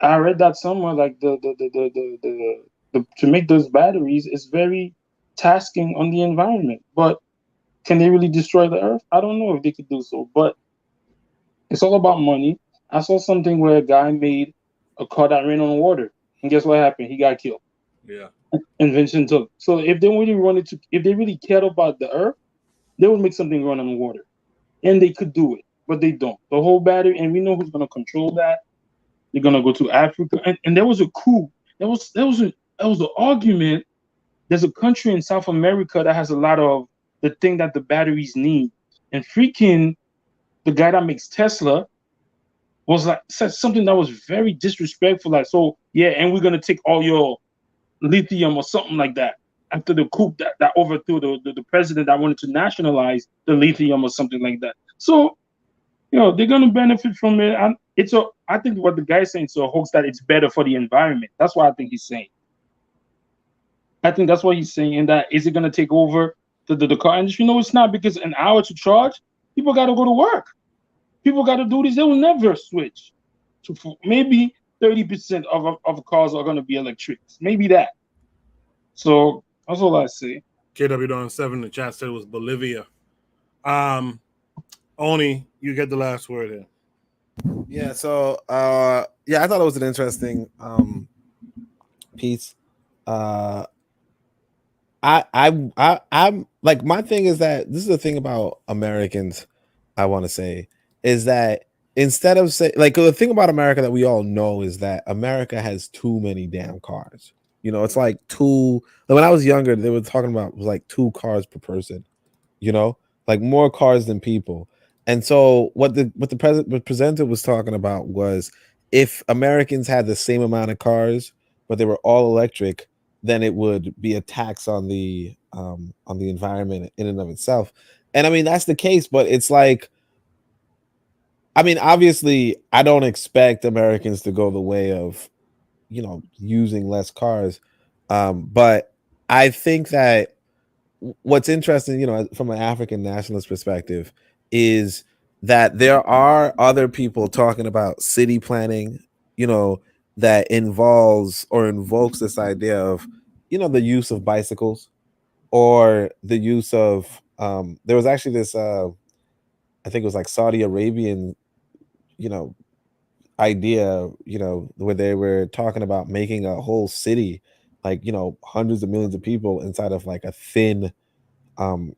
Speaker 18: I read that somewhere like the to make those batteries is very tasking on the environment. But can they really destroy the earth? I don't know if they could do so. But it's all about money. I saw something where a guy made a car that ran on water, and guess what happened? He got killed.
Speaker 1: Yeah.
Speaker 18: Invention took. So if they really cared about the earth, they would make something run on water, and they could do it, but they don't. The whole battery, and we know who's going to control that. They're going to go to Africa, and there was a coup. There was an argument. There's a country in South America that has a lot of the thing that the batteries need, and freaking the guy that makes Tesla said something that was very disrespectful. Like, so yeah, and we're gonna take all your lithium or something like that after the coup that overthrew the president that wanted to nationalize the lithium or something like that. So they're gonna benefit from it. And I think what the guy's saying is a hoax that it's better for the environment. That's what I think he's saying. I think that's what he's saying. And that is it gonna take over the car industry? No, it's not, because an hour to charge, people gotta go to work. People gotta do this. They will never switch to maybe 30% of cars are gonna be electric. Maybe that. So that's all I say.
Speaker 1: KW7 in the chat said it was Bolivia. Oni, you get the last word here.
Speaker 3: Yeah, so I thought it was an interesting piece. I'm like, my thing is that this is the thing about Americans, I want to say, is that instead of the thing about America that we all know is that America has too many damn cars. It's like when I was younger, they were talking about it was like 2 cars per person, like more cars than people. And so what the presenter was talking about was, if Americans had the same amount of cars, but they were all electric, then it would be a tax on the environment in and of itself. And I mean, that's the case, but it's like, I mean, obviously, I don't expect Americans to go the way of, using less cars. But I think that what's interesting, from an African nationalist perspective, is that there are other people talking about city planning, that involves or invokes this idea of, the use of bicycles, or the use of, there was actually this, I think it was like Saudi Arabian,
Speaker 6: idea, where they were talking about making a whole city, like, hundreds of millions of people inside of like a thin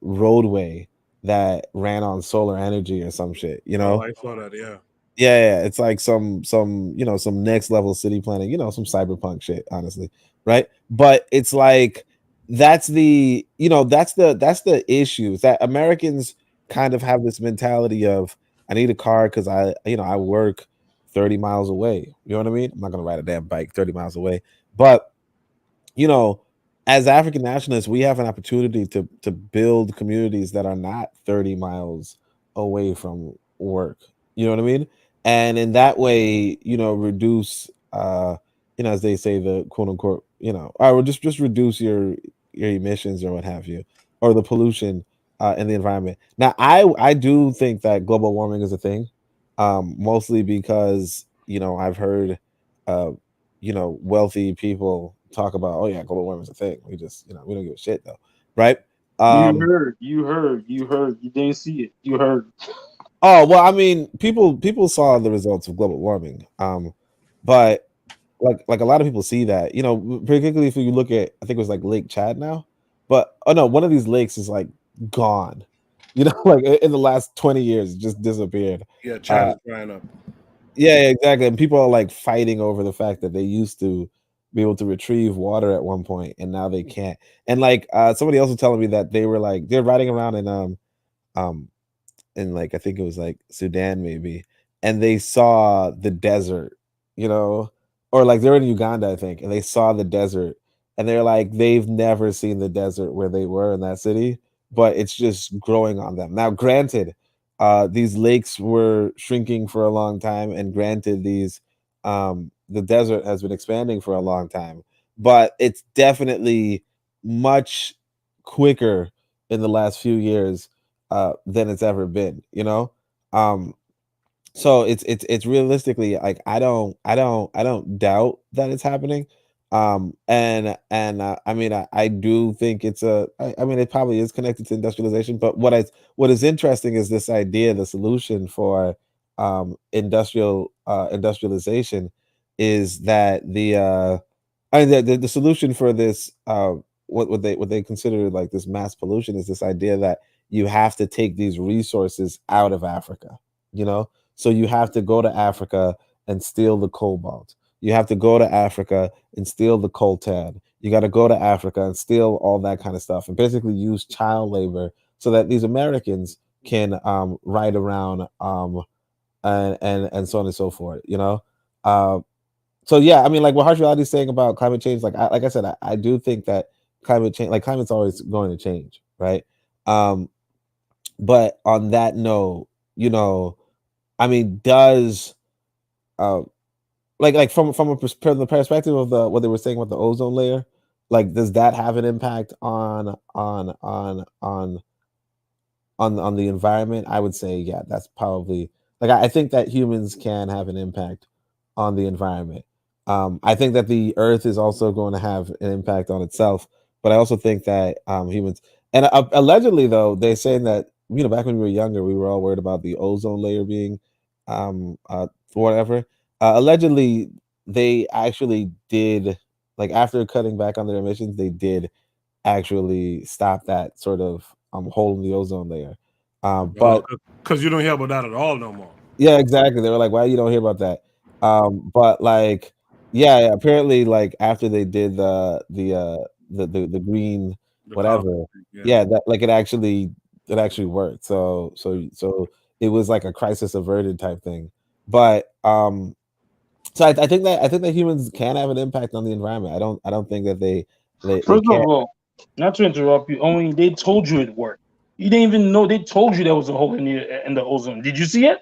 Speaker 6: roadway that ran on solar energy or some shit,
Speaker 1: Oh, I saw that. Yeah.
Speaker 6: Yeah, it's like some some next level city planning, some cyberpunk shit, honestly, right? But it's like that's the issue is that Americans kind of have this mentality of I need a car because I work 30 miles away. You know what I mean? I'm not gonna ride a damn bike 30 miles away, but you know, as African nationalists, we have an opportunity to build communities that are not 30 miles away from work. You know what I mean? And in that way, reduce as they say, the quote unquote, or just reduce your emissions or what have you, or the pollution in the environment. Now, I do think that global warming is a thing, mostly because I've heard uh wealthy people talk about, oh yeah, global warming is a thing. We just, we don't give a shit though, right?
Speaker 18: You heard. You didn't see it. You heard.
Speaker 6: Oh well, I mean, people saw the results of global warming, but like a lot of people see that, particularly if you look at, I think it was like Lake Chad now, but oh no, one of these lakes is like gone, like in the last 20 years, it just disappeared.
Speaker 1: Yeah, Chad is drying up.
Speaker 6: Yeah, exactly. And people are like fighting over the fact that they used to be able to retrieve water at one point and now they can't. And like somebody else was telling me that they're riding around um like I think it was like Sudan maybe, and they saw the desert, or like they're in Uganda, I think, and they saw the desert and they're like they've never seen the desert where they were in that city, but it's just growing on them. Now, granted, these lakes were shrinking for a long time, and granted, the desert has been expanding for a long time, but it's definitely much quicker in the last few years than it's ever been, um so it's realistically like I don't doubt that it's happening, and I mean I do think I mean it probably is connected to industrialization, but what is interesting is this idea, the solution for industrialization is that the solution for this what they consider like this mass pollution is this idea that you have to take these resources out of Africa, so you have to go to Africa and steal the cobalt. You have to go to Africa and steal the coltan. You got to go to Africa and steal all that kind of stuff, and basically use child labor so that these Americans can ride around and so on and so forth. Uh, so yeah, I mean, like what Harsh Reality is saying about climate change, like I said, I do think that climate change, like climate's always going to change, right? But on that note, I mean, does uh like from the perspective of what they were saying about the ozone layer, like does that have an impact on the environment? I would say, yeah, that's probably like I think that humans can have an impact on the environment. I think that the Earth is also going to have an impact on itself, but I also think that humans and allegedly though they're saying that back when we were younger we were all worried about the ozone layer being whatever. Allegedly, they actually did like after cutting back on their emissions, they did actually stop that sort of hole in the ozone layer. But
Speaker 1: Because you don't hear about that at all no more.
Speaker 6: yeah, exactly. They were like, "Why you don't hear about that?" But like, yeah, apparently, like after they did the green whatever, yeah, that like it actually worked. So it was like a crisis averted type thing. But so I think that humans can have an impact on the environment. I don't think that they
Speaker 18: First of
Speaker 6: can't.
Speaker 18: all, not to interrupt you, only they told you it worked. You didn't even know they told you there was a hole in the ozone. Did you see it?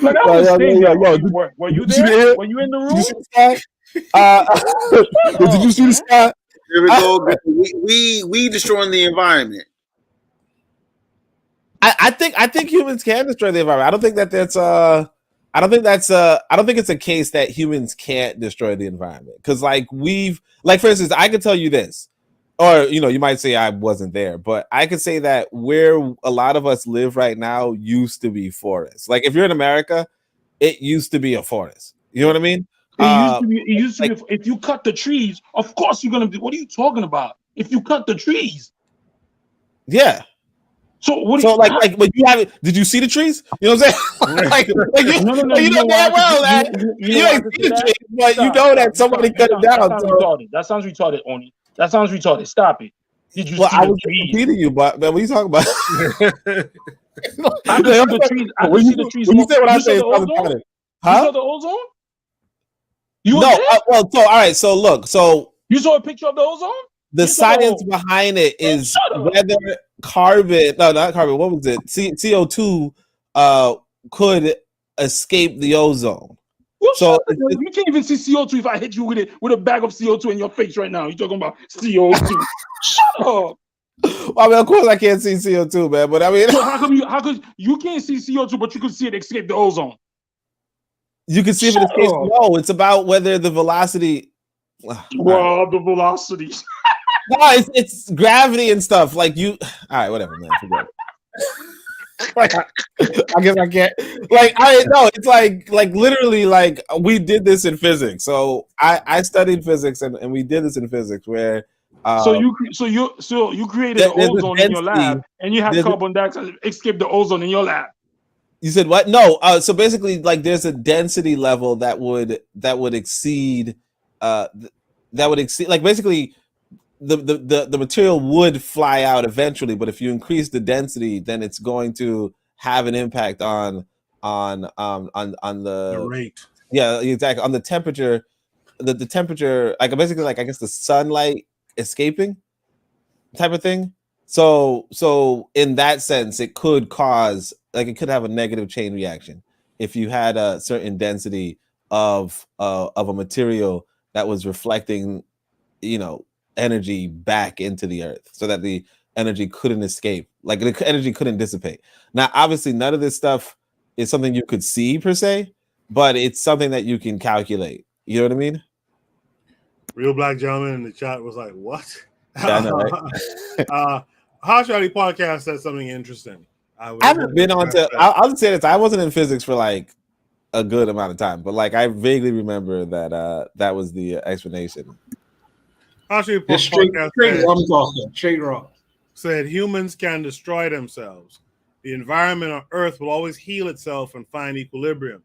Speaker 18: Like I was staying there. Were you there? Were you in the room?
Speaker 6: Did you see the sky? Did you see the sky?
Speaker 10: Here we go. We destroying the environment.
Speaker 6: I think humans can destroy the environment. I don't think it's a case that humans can't destroy the environment. Because like for instance, I can tell you this.
Speaker 3: or you might say I wasn't there, but I could say that where a lot of us live right now used to be forests. Like if you're in America, it used to be a forest. You know what I mean?
Speaker 18: It used to be. If you cut the trees, of course you're gonna be. What are you talking about? If you cut the trees,
Speaker 3: yeah.
Speaker 18: So what?
Speaker 3: But you haven't? Did you see the trees? You know what I'm saying? like you,
Speaker 18: no.
Speaker 3: You know damn well that you ain't see the trees, but you know that somebody cut it down.
Speaker 18: That sounds retarded, Oni. That sounds retarded. Stop it. Did you see
Speaker 3: I was
Speaker 18: the trees?
Speaker 3: repeating you, but what are you talking about?
Speaker 18: I can see the trees. I can see the trees.
Speaker 3: When you say what I say,
Speaker 18: You saw the ozone? You
Speaker 3: no. Well, so all right. So look. So
Speaker 18: you saw a picture of the ozone?
Speaker 3: The science behind it is whether carbon, no, not carbon. What was it? CO2 could escape the ozone.
Speaker 18: So you can't even see CO2 if I hit you with a bag of CO2 in your face right now. You're talking about CO2. Shut up.
Speaker 3: Well, I mean, of course I can't see CO2, man. But I mean,
Speaker 18: so how come you can't see CO2, but you can see it escape the ozone?
Speaker 3: You can see if it escapes. No, it's about whether the velocity.
Speaker 18: Well, the velocity.
Speaker 3: No, it's gravity and stuff. Like you. All right, whatever, man. Forget it. Like, I guess I can't. Like I know it's like literally like we did this in physics. So I studied physics and we did this in physics where.
Speaker 18: So you created an ozone in your lab and you have carbon dioxide escape the ozone in your lab.
Speaker 3: You said what? No. So basically, like there's a density level that would exceed. That would exceed. Like basically. The material would fly out eventually, but if you increase the density, then it's going to have an impact on the
Speaker 1: rate.
Speaker 3: Yeah, exactly. On the temperature, the temperature, like basically, like I guess the sunlight escaping type of thing. So in that sense, it could cause it could have a negative chain reaction if you had a certain density of a material that was reflecting, energy back into the earth so that the energy couldn't escape, like the energy couldn't dissipate. Now, obviously, none of this stuff is something you could see per se, but it's something that you can calculate. You know what I mean?
Speaker 1: Real black gentleman in the chat was like, "What?"
Speaker 3: Yeah, I know, right?
Speaker 1: How Charlie podcast said something interesting.
Speaker 3: I haven't been on to. I'll say this: I wasn't in physics for like a good amount of time, but like I vaguely remember that was the explanation.
Speaker 1: Straight rock said humans can destroy themselves. The environment on Earth will always heal itself and find equilibrium.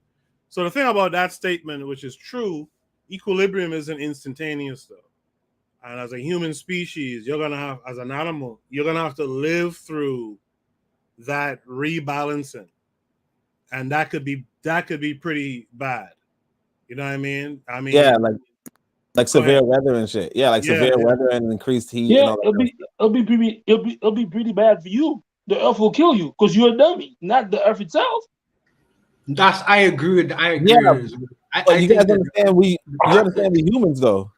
Speaker 1: So the thing about that statement, which is true, equilibrium isn't instantaneous though. And as a human species, you're gonna have, as an animal, you're gonna have to live through that rebalancing, and that could be pretty bad. You know what I mean?
Speaker 3: Yeah, like severe weather and shit. Yeah, like severe weather and increased heat.
Speaker 18: Yeah,
Speaker 3: and all that
Speaker 18: it'll be pretty bad for you. The earth will kill you because you're a dummy, not the earth itself.
Speaker 7: I agree with.
Speaker 3: Yeah, but you guys understand you understand the humans though.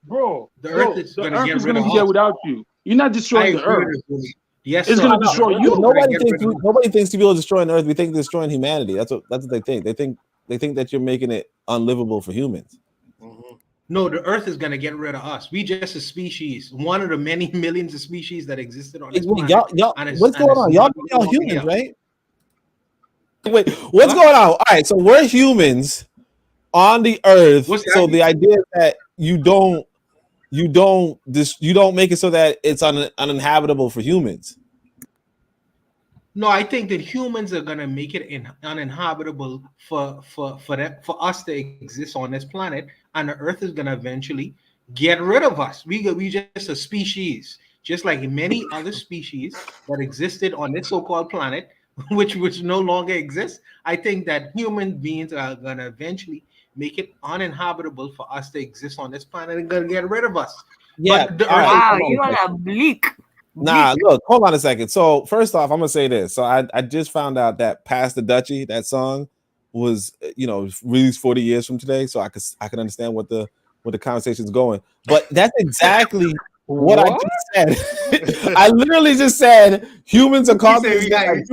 Speaker 18: Bro,
Speaker 7: the earth is
Speaker 18: gonna
Speaker 7: be
Speaker 18: there without you. You're not destroying the earth.
Speaker 7: Yes,
Speaker 18: it's gonna destroy you.
Speaker 3: Nobody thinks people are destroying the earth. We think they're destroying humanity. That's what they think. They think that you're making it unlivable for humans.
Speaker 7: No, the earth is going to get rid of us. We just a species, one of the many millions of species that existed on this planet.
Speaker 3: What's going on? Y'all humans, right? Wait, what's going on? All right, so we're humans on the earth. So the idea is that you don't make it so that it's uninhabitable for humans.
Speaker 7: No, I think that humans are gonna make it uninhabitable for us to exist on this planet, and the Earth is gonna eventually get rid of us. We just a species, just like many other species that existed on this so-called planet, which no longer exists. I think that human beings are gonna eventually make it uninhabitable for us to exist on this planet and gonna get rid of us.
Speaker 3: Yeah.
Speaker 12: Wow, you all are bleak.
Speaker 3: Nah, look, hold on a second. So first off, I'm gonna say this. So I just found out that "Pass the Dutchie," that song, was released 40 years from today. So I could understand what the conversation's going. But that's exactly
Speaker 6: what I
Speaker 18: What?
Speaker 6: just said. I literally just said humans are
Speaker 7: He
Speaker 6: causing
Speaker 7: said
Speaker 6: this.
Speaker 7: we got
Speaker 6: Like,
Speaker 7: it.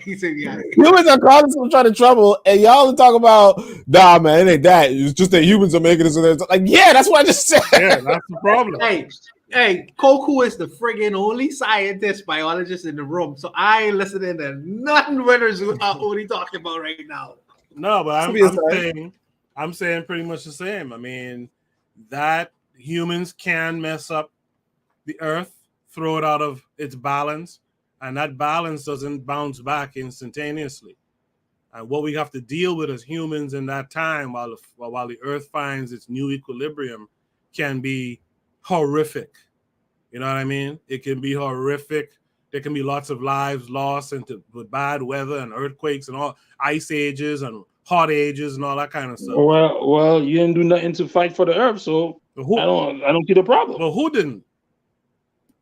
Speaker 7: He said we got it.
Speaker 6: humans are causing some kind of trouble, and y'all are talking about, nah, man, it ain't that. It's just that humans are making it so that, like, yeah, that's what I just said.
Speaker 1: Yeah, that's the problem.
Speaker 7: Hey, Koku is the friggin' only scientist, biologist in the room, so I ain't listening to nothing Winners only talking about right now.
Speaker 1: No, but I'm saying pretty much the same. I mean, that humans can mess up the earth, throw it out of its balance, and that balance doesn't bounce back instantaneously. And what we have to deal with as humans in that time, while the earth finds its new equilibrium, can be horrific. You know what I mean? It can be horrific. There can be lots of lives lost with bad weather and earthquakes and all ice ages and hot ages and all that kind of stuff.
Speaker 18: Well, you didn't do nothing to fight for the earth, so I don't see the problem.
Speaker 1: But who didn't?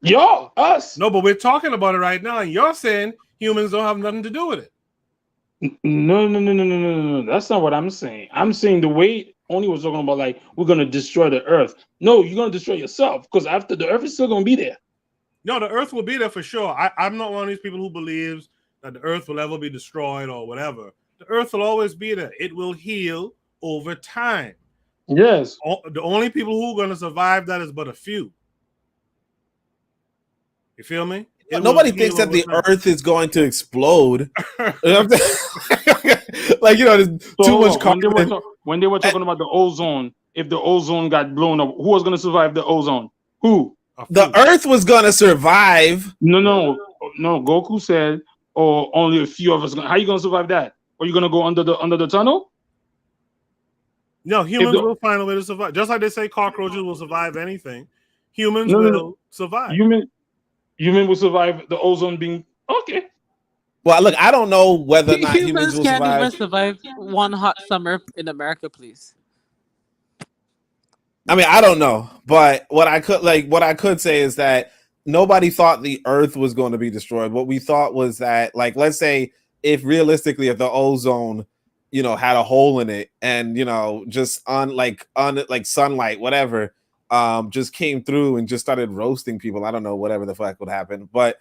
Speaker 18: Y'all, us.
Speaker 1: No, but we're talking about it right now, and you're saying humans don't have nothing to do with it.
Speaker 18: No. That's not what I'm saying. I'm saying the way Oni was talking about, like, we're gonna destroy the earth. No, you're gonna destroy yourself, because after the earth is still gonna be there.
Speaker 1: No, the earth will be there for sure. I'm not one of these people who believes that the earth will ever be destroyed or whatever. The earth will always be there. It will heal over time.
Speaker 18: Yes.
Speaker 1: The only people who are going to survive that is but a few. You feel me?
Speaker 3: Nobody thinks that the earth is going to explode. Like, there's too much carbon.
Speaker 18: When they were talking about the ozone, if the ozone got blown up, who was going to survive the ozone? Who?
Speaker 3: The earth was going to survive.
Speaker 18: No. Goku said, "Oh, only a few of us." How are you going to survive that? Are you going to go under the tunnel?
Speaker 1: No, humans will find a way to survive. Just like they say cockroaches will survive anything, humans will survive.
Speaker 18: Human will survive the ozone being okay.
Speaker 3: Well, look, I don't know whether or not humans will
Speaker 14: can't
Speaker 3: survive.
Speaker 14: even survive one hot summer in America, please.
Speaker 3: I mean, I don't know, but what I could say is that nobody thought the earth was going to be destroyed. What we thought was that, like, let's say if the ozone, had a hole in it and, just on sunlight, whatever, just came through and just started roasting people. I don't know, whatever the fuck would happen, but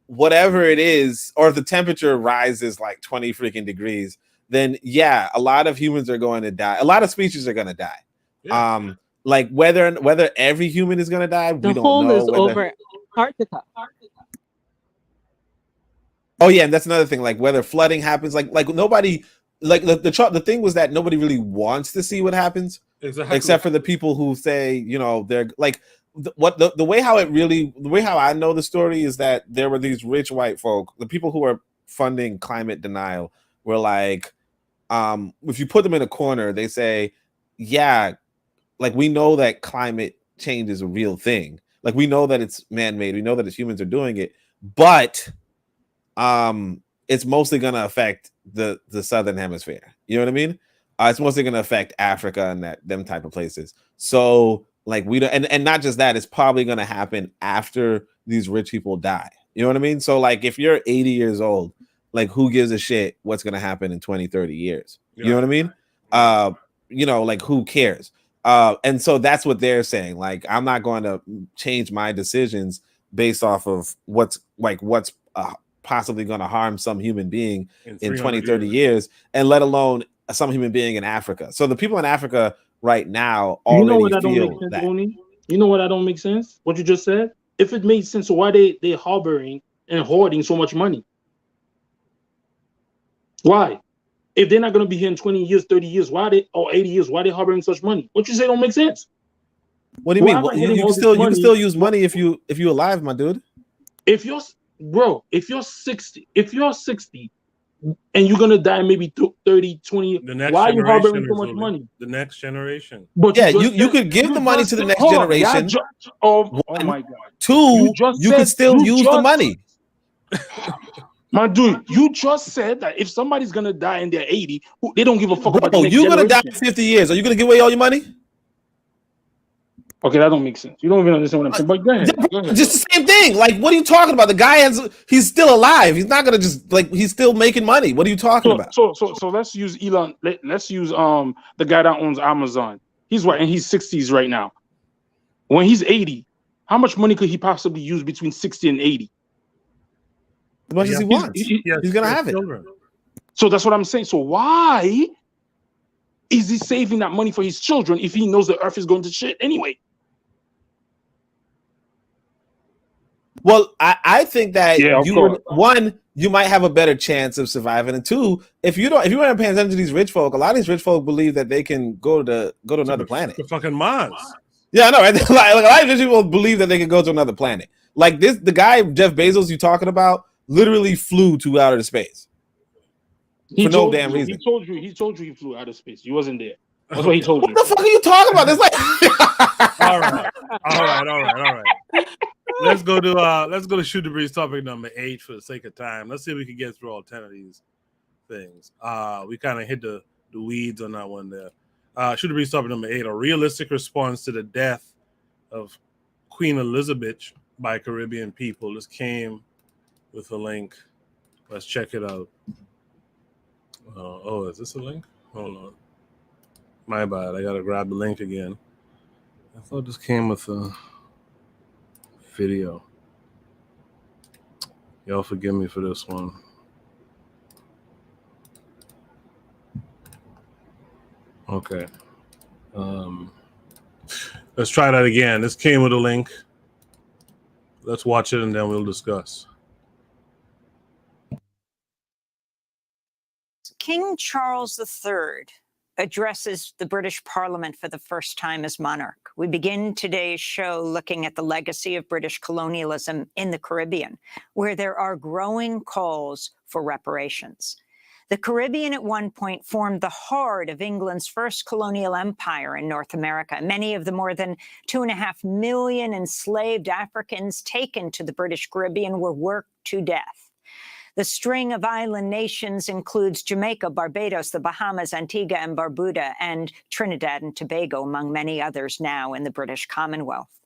Speaker 3: whatever it is, or if the temperature rises like 20 freaking degrees, then yeah, a lot of humans are going to die. A lot of species are going to die. Yeah. Like whether every human is going to die, we don't know.
Speaker 14: The hole is over Antarctica.
Speaker 3: Oh yeah, and that's another thing. Like whether flooding happens, like nobody, like the thing was that nobody really wants to see what happens, except for the people who say, they're like the way how I know the story is that there were these rich white folk, the people who are funding climate denial, were like, if you put them in a corner, they say, yeah, like we know that climate change is a real thing. Like we know that it's man-made. We know that it's humans are doing it, but it's mostly going to affect the southern hemisphere. You know what I mean? It's mostly going to affect Africa and them type of places. So like we don't, and not just that, it's probably going to happen after these rich people die. You know what I mean? So like if you're 80 years old, like who gives a shit what's going to happen in 20, 30 years? You know what I mean? Like who cares? And so that's what they're saying. Like, I'm not going to change my decisions based off of what's possibly going to harm some human being in 20, 30 years, and let alone some human being in Africa. So the people in Africa right now already feel that.
Speaker 18: You know what? That don't make sense. What you just said. If it made sense, so why they harboring and hoarding so much money? Why? If they're not going to be here in 20 years, 30 years, or 80 years, why are they harboring such money? What you say don't make sense.
Speaker 3: What do you mean? You can still use money if you're alive, my dude.
Speaker 18: If you're 60, and you're gonna die maybe 30, 20, why are you harboring so much money?
Speaker 1: The next generation.
Speaker 3: But yeah, you could give the money to the next generation.
Speaker 18: Oh my God.
Speaker 3: Two, you could still use the money.
Speaker 18: My dude, you just said that if somebody's gonna die and they're 80, they don't give a fuck about the next
Speaker 3: you're gonna die
Speaker 18: generation.
Speaker 3: in 50 years. Are you gonna give away all your money?
Speaker 18: Okay, that don't make sense. You don't even understand what I'm saying. But go ahead.
Speaker 3: Just the same thing. Like, what are you talking about? The guy he's still alive. He's not gonna just he's still making money. What are you talking about?
Speaker 18: So let's use Elon. Let's use the guy that owns Amazon. He's what, in his 60s right now. When he's 80, how much money could he possibly use between 60 and 80?
Speaker 3: As much as he wants. He's gonna have it.
Speaker 1: Children.
Speaker 18: So that's what I'm saying. So why is he saving that money for his children if he knows the earth is going to shit anyway?
Speaker 3: Well, I think that
Speaker 18: Yeah,
Speaker 3: you might have a better chance of surviving, and two, if you weren't paying attention to these rich folk, a lot of these rich folk believe that they can go to another planet.
Speaker 1: The fucking Mars.
Speaker 3: Yeah, I know, right? like a lot of rich people believe that they can go to another planet. Like the guy Jeff Bezos you talking about literally flew to outer space for no damn reason.
Speaker 18: He told you he flew out of space. He wasn't there. That's what he told you.
Speaker 3: What the fuck are you talking about? It's like
Speaker 1: all right. Let's go to Shoot the Breeze topic number 8 for the sake of time. Let's see if we can get through all 10 of these things. We kind of hit the weeds on that one there. Shoot the Breeze topic number 8: a realistic response to the death of Queen Elizabeth by Caribbean people. This came with a link. Let's check it out. Is this a link? Hold on. My bad. I gotta grab the link again. I thought this came with a video. Y'all forgive me for this one. Okay. Let's try that again. This came with a link. Let's watch it and then we'll discuss.
Speaker 21: King Charles III addresses the British Parliament for the first time as monarch. We begin today's show looking at the legacy of British colonialism in the Caribbean, where there are growing calls for reparations. The Caribbean at one point formed the heart of England's first colonial empire in North America. Many of the more than 2.5 million enslaved Africans taken to the British Caribbean were worked to death. The string of island nations includes Jamaica, Barbados, the Bahamas, Antigua and Barbuda, and Trinidad and Tobago, among many others now in the British Commonwealth.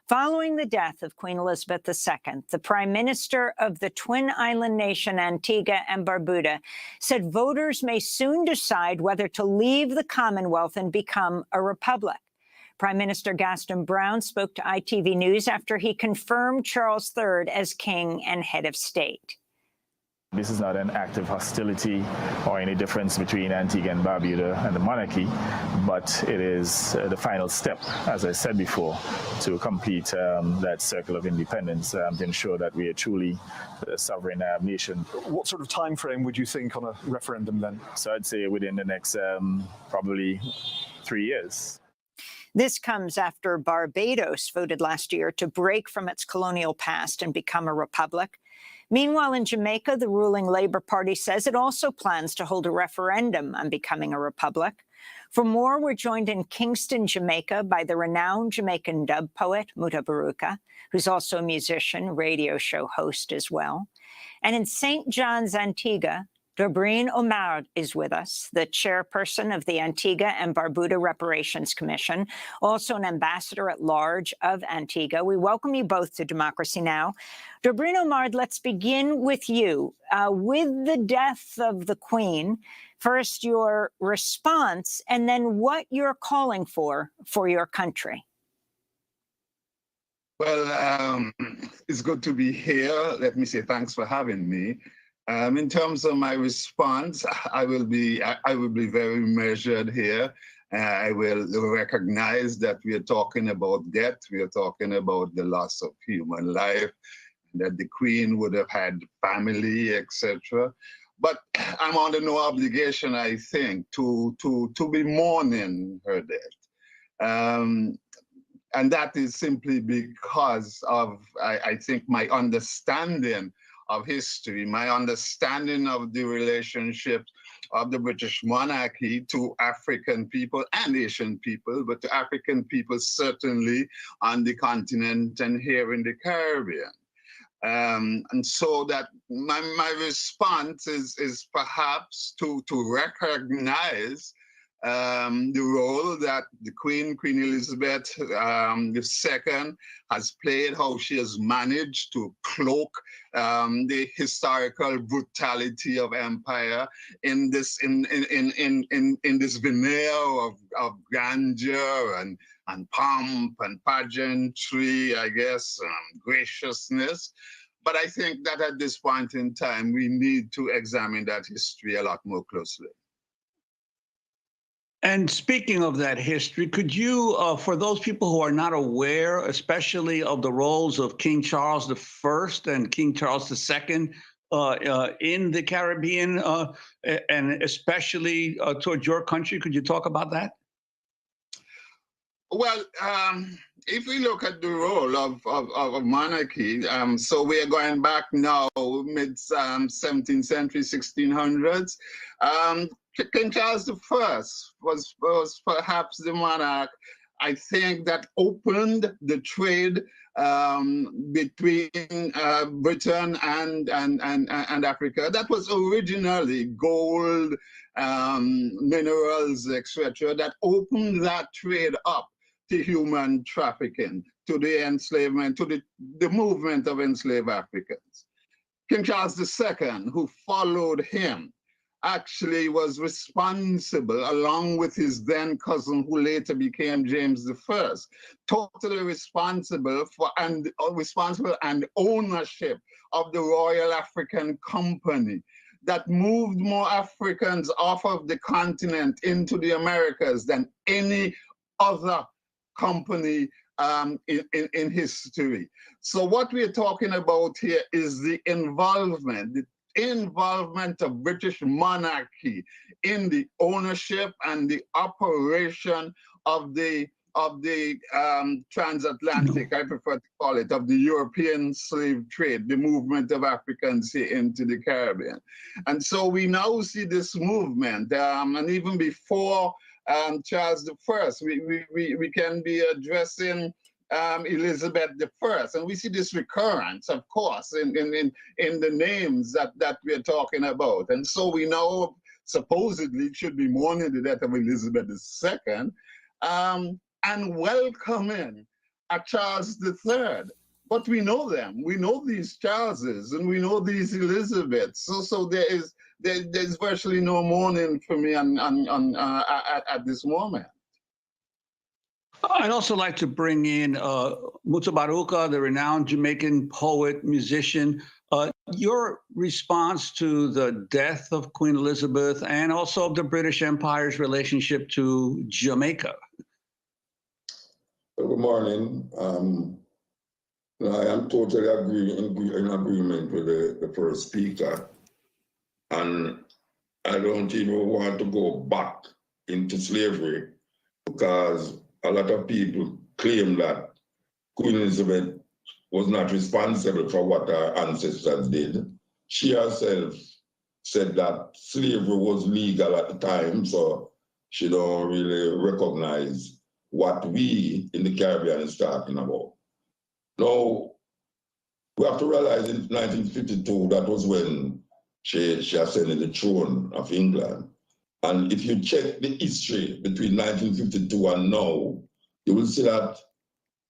Speaker 21: Following the death of Queen Elizabeth II, the Prime Minister of the twin island nation Antigua and Barbuda said voters may soon decide whether to leave the Commonwealth and become a republic. Prime Minister Gaston Brown spoke to ITV News after he confirmed Charles III as king and head of state.
Speaker 22: This is not an act of hostility or any difference between Antigua and Barbuda and the monarchy, but it is the final step, as I said before, to complete that circle of independence to ensure that we are truly a sovereign nation.
Speaker 23: What sort of time frame would you think on a referendum then?
Speaker 22: So I'd say within the next probably 3 years.
Speaker 21: This comes after Barbados voted last year to break from its colonial past and become a republic. Meanwhile, in Jamaica, the ruling Labour Party says it also plans to hold a referendum on becoming a republic. For more, we're joined in Kingston, Jamaica, by the renowned Jamaican dub poet, Muta Baruka, who's also a musician, radio show host as well. And in St. John's, Antigua, Dobreen Omar is with us, the chairperson of the Antigua and Barbuda Reparations Commission, also an ambassador at large of Antigua. We welcome you both to Democracy Now! Dobreen Omar, let's begin with you. With the death of the Queen, first your response, and then what you're calling for your country.
Speaker 24: Well, it's good to be here. Let me say thanks for having me. In terms of my response, I will be very measured here. I will recognize that we are talking about death. We are talking about the loss of human life, that the Queen would have had family, etc. But I'm under no obligation, I think, to be mourning her death. And that is simply because of, I think, my understanding of history, my understanding of the relationship of the British monarchy to African people and Asian people, but to African people certainly on the continent and here in the Caribbean. And so that my response is perhaps to recognize the role that the Queen Elizabeth II, has played, how she has managed to cloak the historical brutality of empire in this this veneer of grandeur and pomp and pageantry, I guess, graciousness. But I think that at this point in time, we need to examine that history a lot more closely.
Speaker 8: And speaking of that history, could you, for those people who are not aware, especially of the roles of King Charles I and King Charles II in the Caribbean, and especially towards your country, could you talk about that?
Speaker 24: Well, if we look at the role of monarchy, so we are going back now, mid-17th century, 1600s. King Charles I was perhaps the monarch, I think, that opened the trade between Britain and Africa. That was originally gold, minerals, etc., that opened that trade up to human trafficking, to the enslavement, to the movement of enslaved Africans. King Charles II, who followed him, actually was responsible, along with his then cousin, who later became James I, totally responsible for and ownership of the Royal African Company that moved more Africans off of the continent into the Americas than any other company in history. So what we're talking about here is the involvement of British monarchy in the ownership and the operation of the transatlantic, I prefer to call it, of the European slave trade, the movement of Africans here into the Caribbean. And so we now see this movement, and even before Charles I, we can be addressing Elizabeth I, and we see this recurrence, of course, in the names that we're talking about. And so we now supposedly should be mourning the death of Elizabeth II and welcoming a Charles III. But we know them. We know these Charleses, and we know these Elizabeths. So there's virtually no mourning for me at this moment.
Speaker 8: I'd also like to bring in Mutabaruka, the renowned Jamaican poet, musician. Your response to the death of Queen Elizabeth and also of the British Empire's relationship to Jamaica.
Speaker 9: Well, good morning. I am totally in agreement with the first speaker. And I don't even want to go back into slavery because a lot of people claim that Queen Elizabeth was not responsible for what her ancestors did. She herself said that slavery was legal at the time, so she don't really recognize what we in the Caribbean is talking about. Now, we have to realize in 1952, that was when she ascended the throne of England. And if you check the history between 1952 and now, you will see that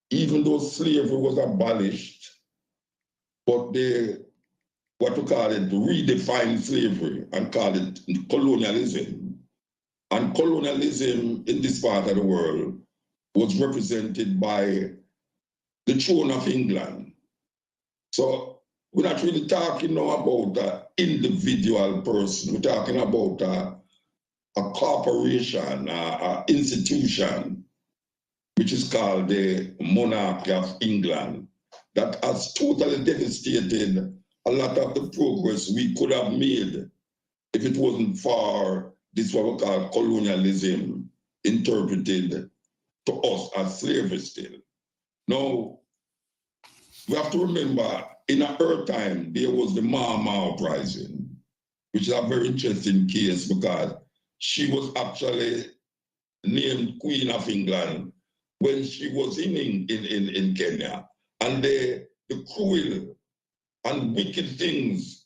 Speaker 9: even though slavery was abolished, but they, what we call it, redefined slavery and call it colonialism. And colonialism in this part of the world was represented by the throne of England. So we're not really talking now about an individual person. We're talking about a corporation, an institution, which is called the Monarchy of England, that has totally devastated a lot of the progress we could have made if it wasn't for this what we call colonialism, interpreted to us as slavery still. Now, we have to remember, in her time, there was the Mama uprising, which is a very interesting case because she was actually named Queen of England when she was in Kenya. And the cruel and wicked things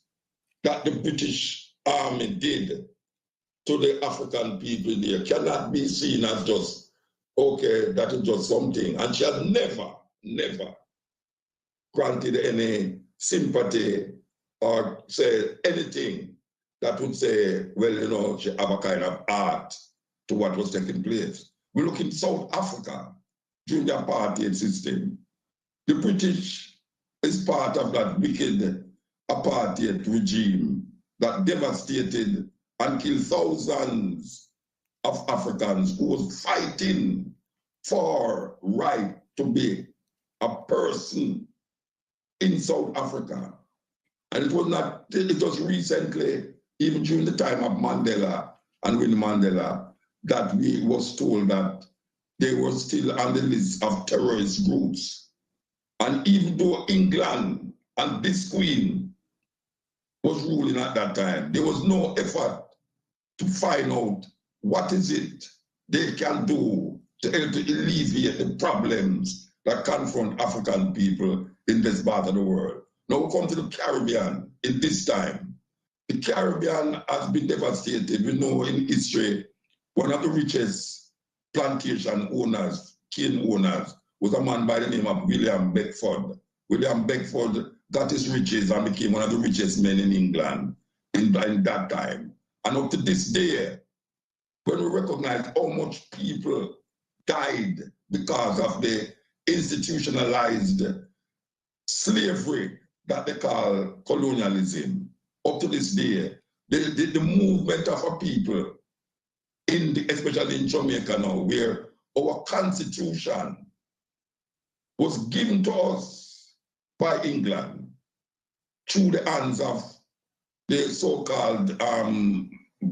Speaker 9: that the British Army did to the African people there cannot be seen as just, okay, that is just something. And she has never, never granted any sympathy or say anything that would say, well, you know, she have a kind of art to what was taking place. We look in South Africa during the apartheid system. The British is part of that wicked apartheid regime that devastated and killed thousands of Africans who was fighting for right to be a person in South Africa. And it was recently, even during the time of Mandela and Winnie Mandela, that we was told that they were still on the list of terrorist groups. And even though England and this queen was ruling at that time, there was no effort to find out what is it they can do to help to alleviate the problems that confront African people in this part of the world. Now we come to the Caribbean in this time. The Caribbean has been devastated. We know in history, one of the richest plantation owners, cane owners, was a man by the name of William Beckford. William Beckford got his riches and became one of the richest men in England in that time. And up to this day, when we recognize how much people died because of the institutionalized slavery that they call colonialism, up to this day, the movement of our people, especially in Jamaica now, where our constitution was given to us by England through the hands of the so-called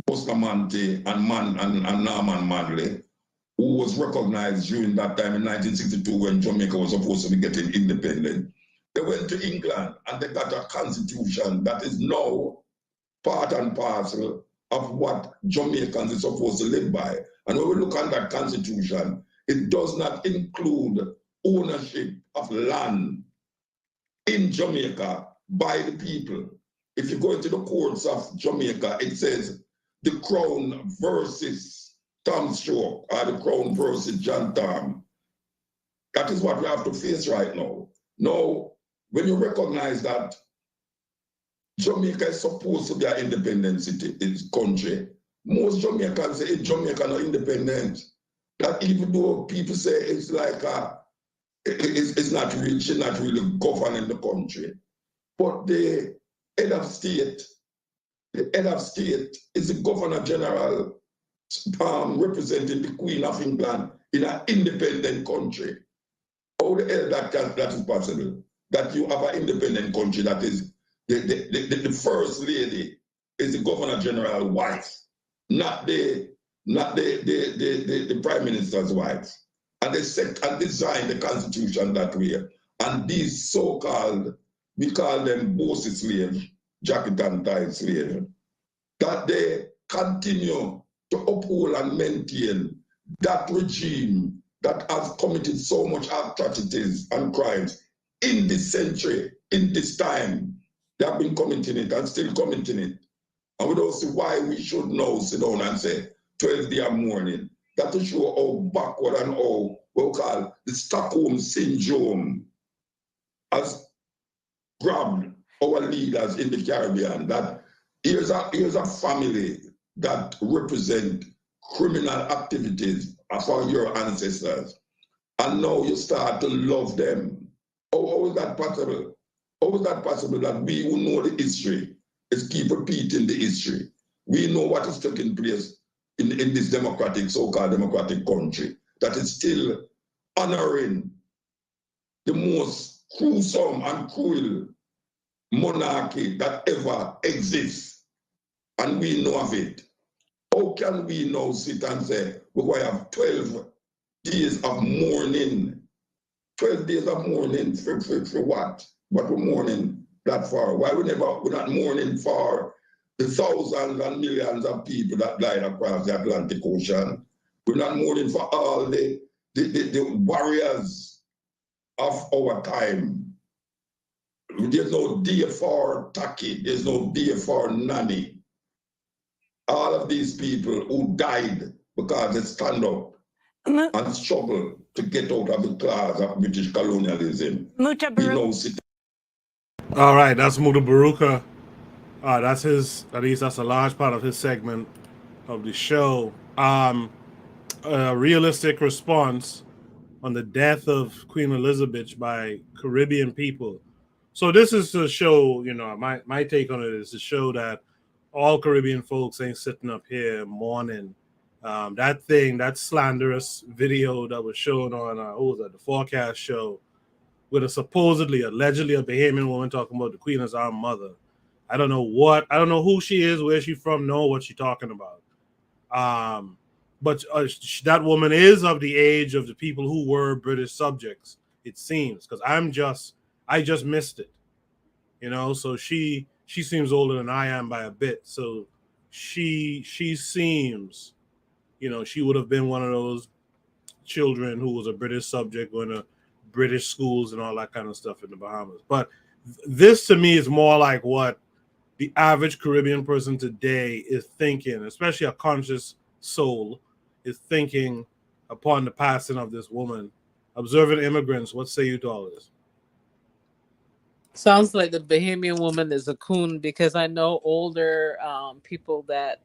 Speaker 9: Bustamante and Norman Manley, who was recognized during that time in 1962 when Jamaica was supposed to be getting independent. They went to England and they got a constitution that is now part and parcel of what Jamaicans are supposed to live by. And when we look at that constitution, it does not include ownership of land in Jamaica by the people. If you go into the courts of Jamaica, it says the Crown versus Tom Stroke, or the Crown versus John Tom. That is what we have to face right now. Now, when you recognize that Jamaica is supposed to be an independent country, most Jamaicans say Jamaica not independent. That even though people say it's like it's not really, she's not really governing the country, but the head of state is the Governor General representing the Queen of England in an independent country. How the hell that is possible? That you have an independent country that is the first lady is the Governor General's wife, not the Prime Minister's wife. And they set and designed the Constitution that way. And these so-called, we call them bossy slaves, jacket and tie slaves, that they continue to uphold and maintain that regime that has committed so much atrocities and crimes in this century, in this time. They have been committing it and still committing it. And we don't see why we should now sit down and say 12 day mourning. That to show how backward and how we call the Stockholm Syndrome has grabbed our leaders in the Caribbean. That here's a family that represent criminal activities of your ancestors. And now you start to love them. How is that possible? How is that possible that we who know the history is keep repeating the history? We know what is taking place in this democratic, so-called democratic country that is still honoring the most gruesome and cruel monarchy that ever exists. And we know of it. How can we now sit and say we're going to have 12 days of mourning? 12 days of mourning for what? What we're mourning that for? Why we're not mourning for the thousands and millions of people that died across the Atlantic Ocean? We're not mourning for all the warriors of our time. There's no day for Taki. There's no day for Nani. all of these people who died because they stand up and struggle to get out of the claws of British colonialism.
Speaker 1: All right, that's Muta Baruka. That's his. At least that's a large part of his segment of the show. A realistic response on the death of Queen Elizabeth by Caribbean people. So this is to show, my take on it is to show that all Caribbean folks ain't sitting up here mourning. That slanderous video that was shown on the Forecast show, with allegedly a Bahamian woman talking about the Queen as our mother. I don't know who she is, where she's from, know what she's talking about. But that woman is of the age of the people who were British subjects, it seems, because I just missed it, So she seems older than I am by a bit. So she seems, she would have been one of those children who was a British subject going to British schools and all that kind of stuff in the Bahamas. But this to me is more like what the average Caribbean person today is thinking, especially a conscious soul is thinking upon the passing of this woman. Observant immigrants, what say you to all this?
Speaker 14: Sounds like the Bahamian woman is a coon, because I know older people that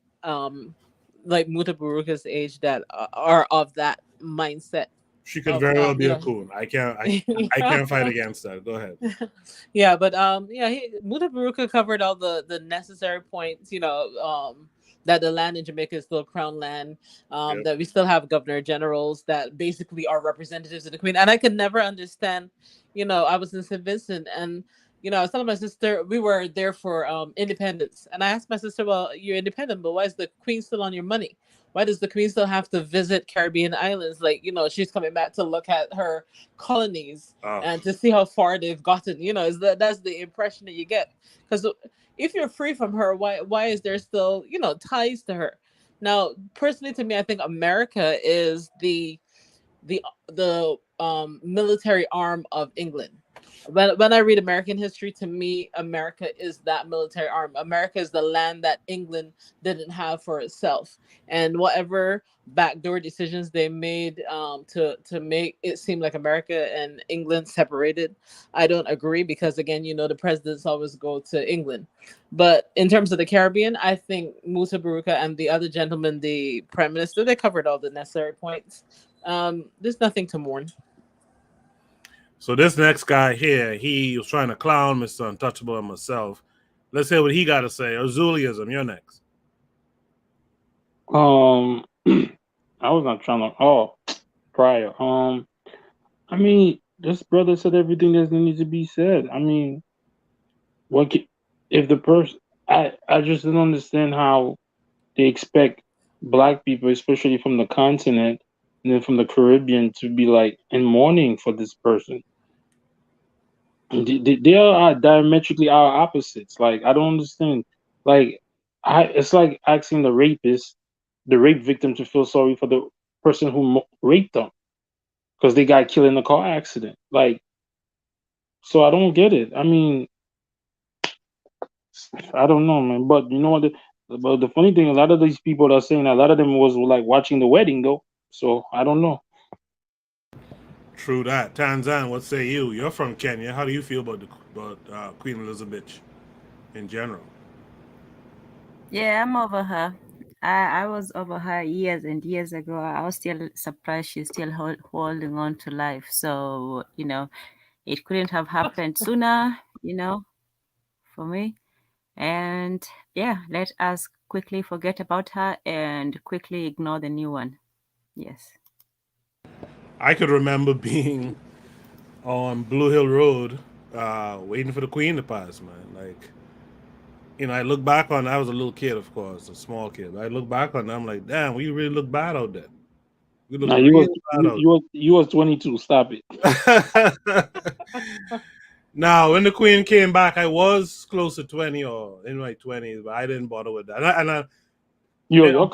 Speaker 14: like Muta Baruka's age that are of that mindset.
Speaker 1: She could very well be a coon. I can't fight against that. Go ahead.
Speaker 14: Yeah, but Muta Baruka covered all the necessary points, that the land in Jamaica is still crown land, that we still have governor generals that basically are representatives of the Queen. And I could never understand, I was in St. Vincent, and I was telling my sister, we were there for independence. And I asked my sister, well, you're independent, but why is the Queen still on your money? Why does the Queen still have to visit Caribbean islands? Like, she's coming back to look at her colonies and to see how far they've gotten. That's the impression that you get. Because if you're free from her, why is there still, ties to her? Now, personally, to me, I think America is the military arm of England. When I read American history, to me, America is that military arm. America is the land that England didn't have for itself. And whatever backdoor decisions they made to make it seem like America and England separated, I don't agree, because, again, the presidents always go to England. But in terms of the Caribbean, I think Muta Baruka and the other gentleman, the prime minister, they covered all the necessary points. There's nothing to mourn.
Speaker 1: So this next guy here, he was trying to clown Mr. Untouchable and myself. Let's hear what he got to say. Azuliism, you're next.
Speaker 18: I was not trying to. Prior. I mean, this brother said everything that needs to be said. I mean, if the person? I just don't understand how they expect Black people, especially from the continent and then from the Caribbean, to be like in mourning for this person. They are diametrically our opposites. Like, I don't understand. Like, it's like asking the rape victim, to feel sorry for the person who raped them because they got killed in a car accident. Like, so I don't get it. I mean, I don't know, man. But you know what? But the funny thing, a lot of these people are saying, a lot of them was like watching the wedding, though. So I don't know.
Speaker 1: True that. Tanzan, what say you? You're from Kenya. How do you feel about Queen Elizabeth in general?
Speaker 12: Yeah, I'm over her. I was over her years and years ago. I was still surprised she's still holding on to life. So, it couldn't have happened sooner, for me. And yeah, let us quickly forget about her and quickly ignore the new one. Yes.
Speaker 1: I could remember being on Blue Hill Road, waiting for the Queen to pass, man. Like, I look back on, I was a little kid, of course, a small kid. I look back on, I'm like, damn, we really look bad out there.
Speaker 18: You was 22. Stop it.
Speaker 1: Now, when the Queen came back, I was close to 20 or in my 20s, but I didn't bother with that.
Speaker 18: Your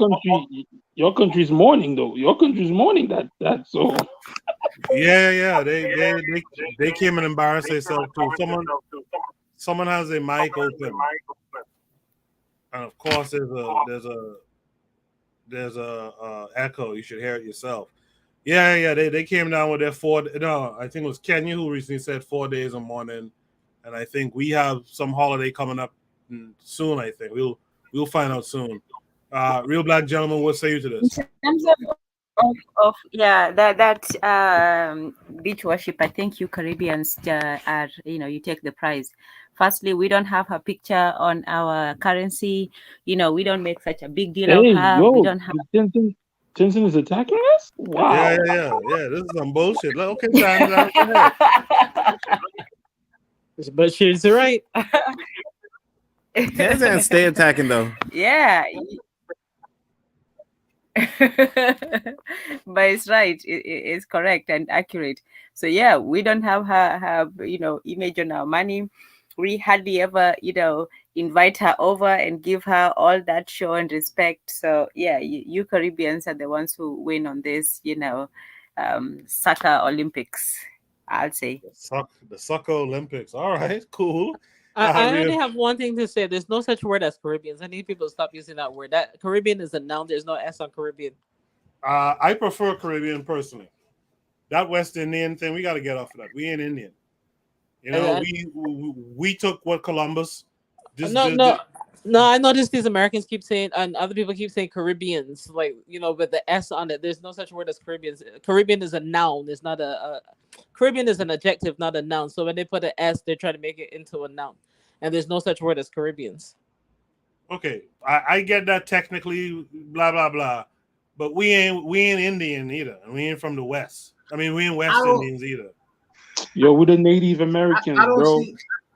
Speaker 18: country's mourning, though. Your country's mourning that so.
Speaker 1: Yeah. They came and embarrassed themselves too. Someone has a mic open. and of course there's a echo. You should hear it yourself. Yeah. They came down with their 4. No, I think it was Kenya who recently said 4 days a morning, and I think we have some holiday coming up soon. I think we'll find out soon. Real Black Gentleman, what say you to this?
Speaker 12: In terms of yeah, that beach worship, I think you Caribbeans are, you take the prize. Firstly, we don't have her picture on our currency. We don't make such a big deal of
Speaker 18: Hey,
Speaker 12: her. We
Speaker 18: yo,
Speaker 12: don't have.
Speaker 18: Tenzin is attacking us? Wow.
Speaker 1: Yeah. This is some bullshit. Like, okay, Sandra, go ahead.
Speaker 14: But she's right.
Speaker 3: Tanzan stay attacking though.
Speaker 12: Yeah. But it's right. It's correct and accurate. So yeah, we don't have her image on our money. We hardly ever invite her over and give her all that show and respect. So yeah, you Caribbeans are the ones who win on this soccer Olympics, I'll say.
Speaker 1: The soccer Olympics. All right, cool.
Speaker 14: I only have one thing to say. There's no such word as Caribbeans. I need people to stop using that word. That Caribbean is a noun. There's no S on Caribbean.
Speaker 1: I prefer Caribbean personally. That West Indian thing, we got to get off of that. We ain't Indian. We took what Columbus.
Speaker 14: No. I noticed these Americans keep saying, and other people keep saying Caribbeans, like with the S on it. There's no such word as Caribbeans. Caribbean is a noun. It's not a Caribbean is an adjective, not a noun. So when they put an S, they're trying to make it into a noun, and there's no such word as Caribbeans.
Speaker 1: Okay, I get that technically, blah blah blah, but we ain't Indian either, and we ain't from the West. I mean, we ain't West Indians either.
Speaker 18: Yo, we're the Native Americans, bro.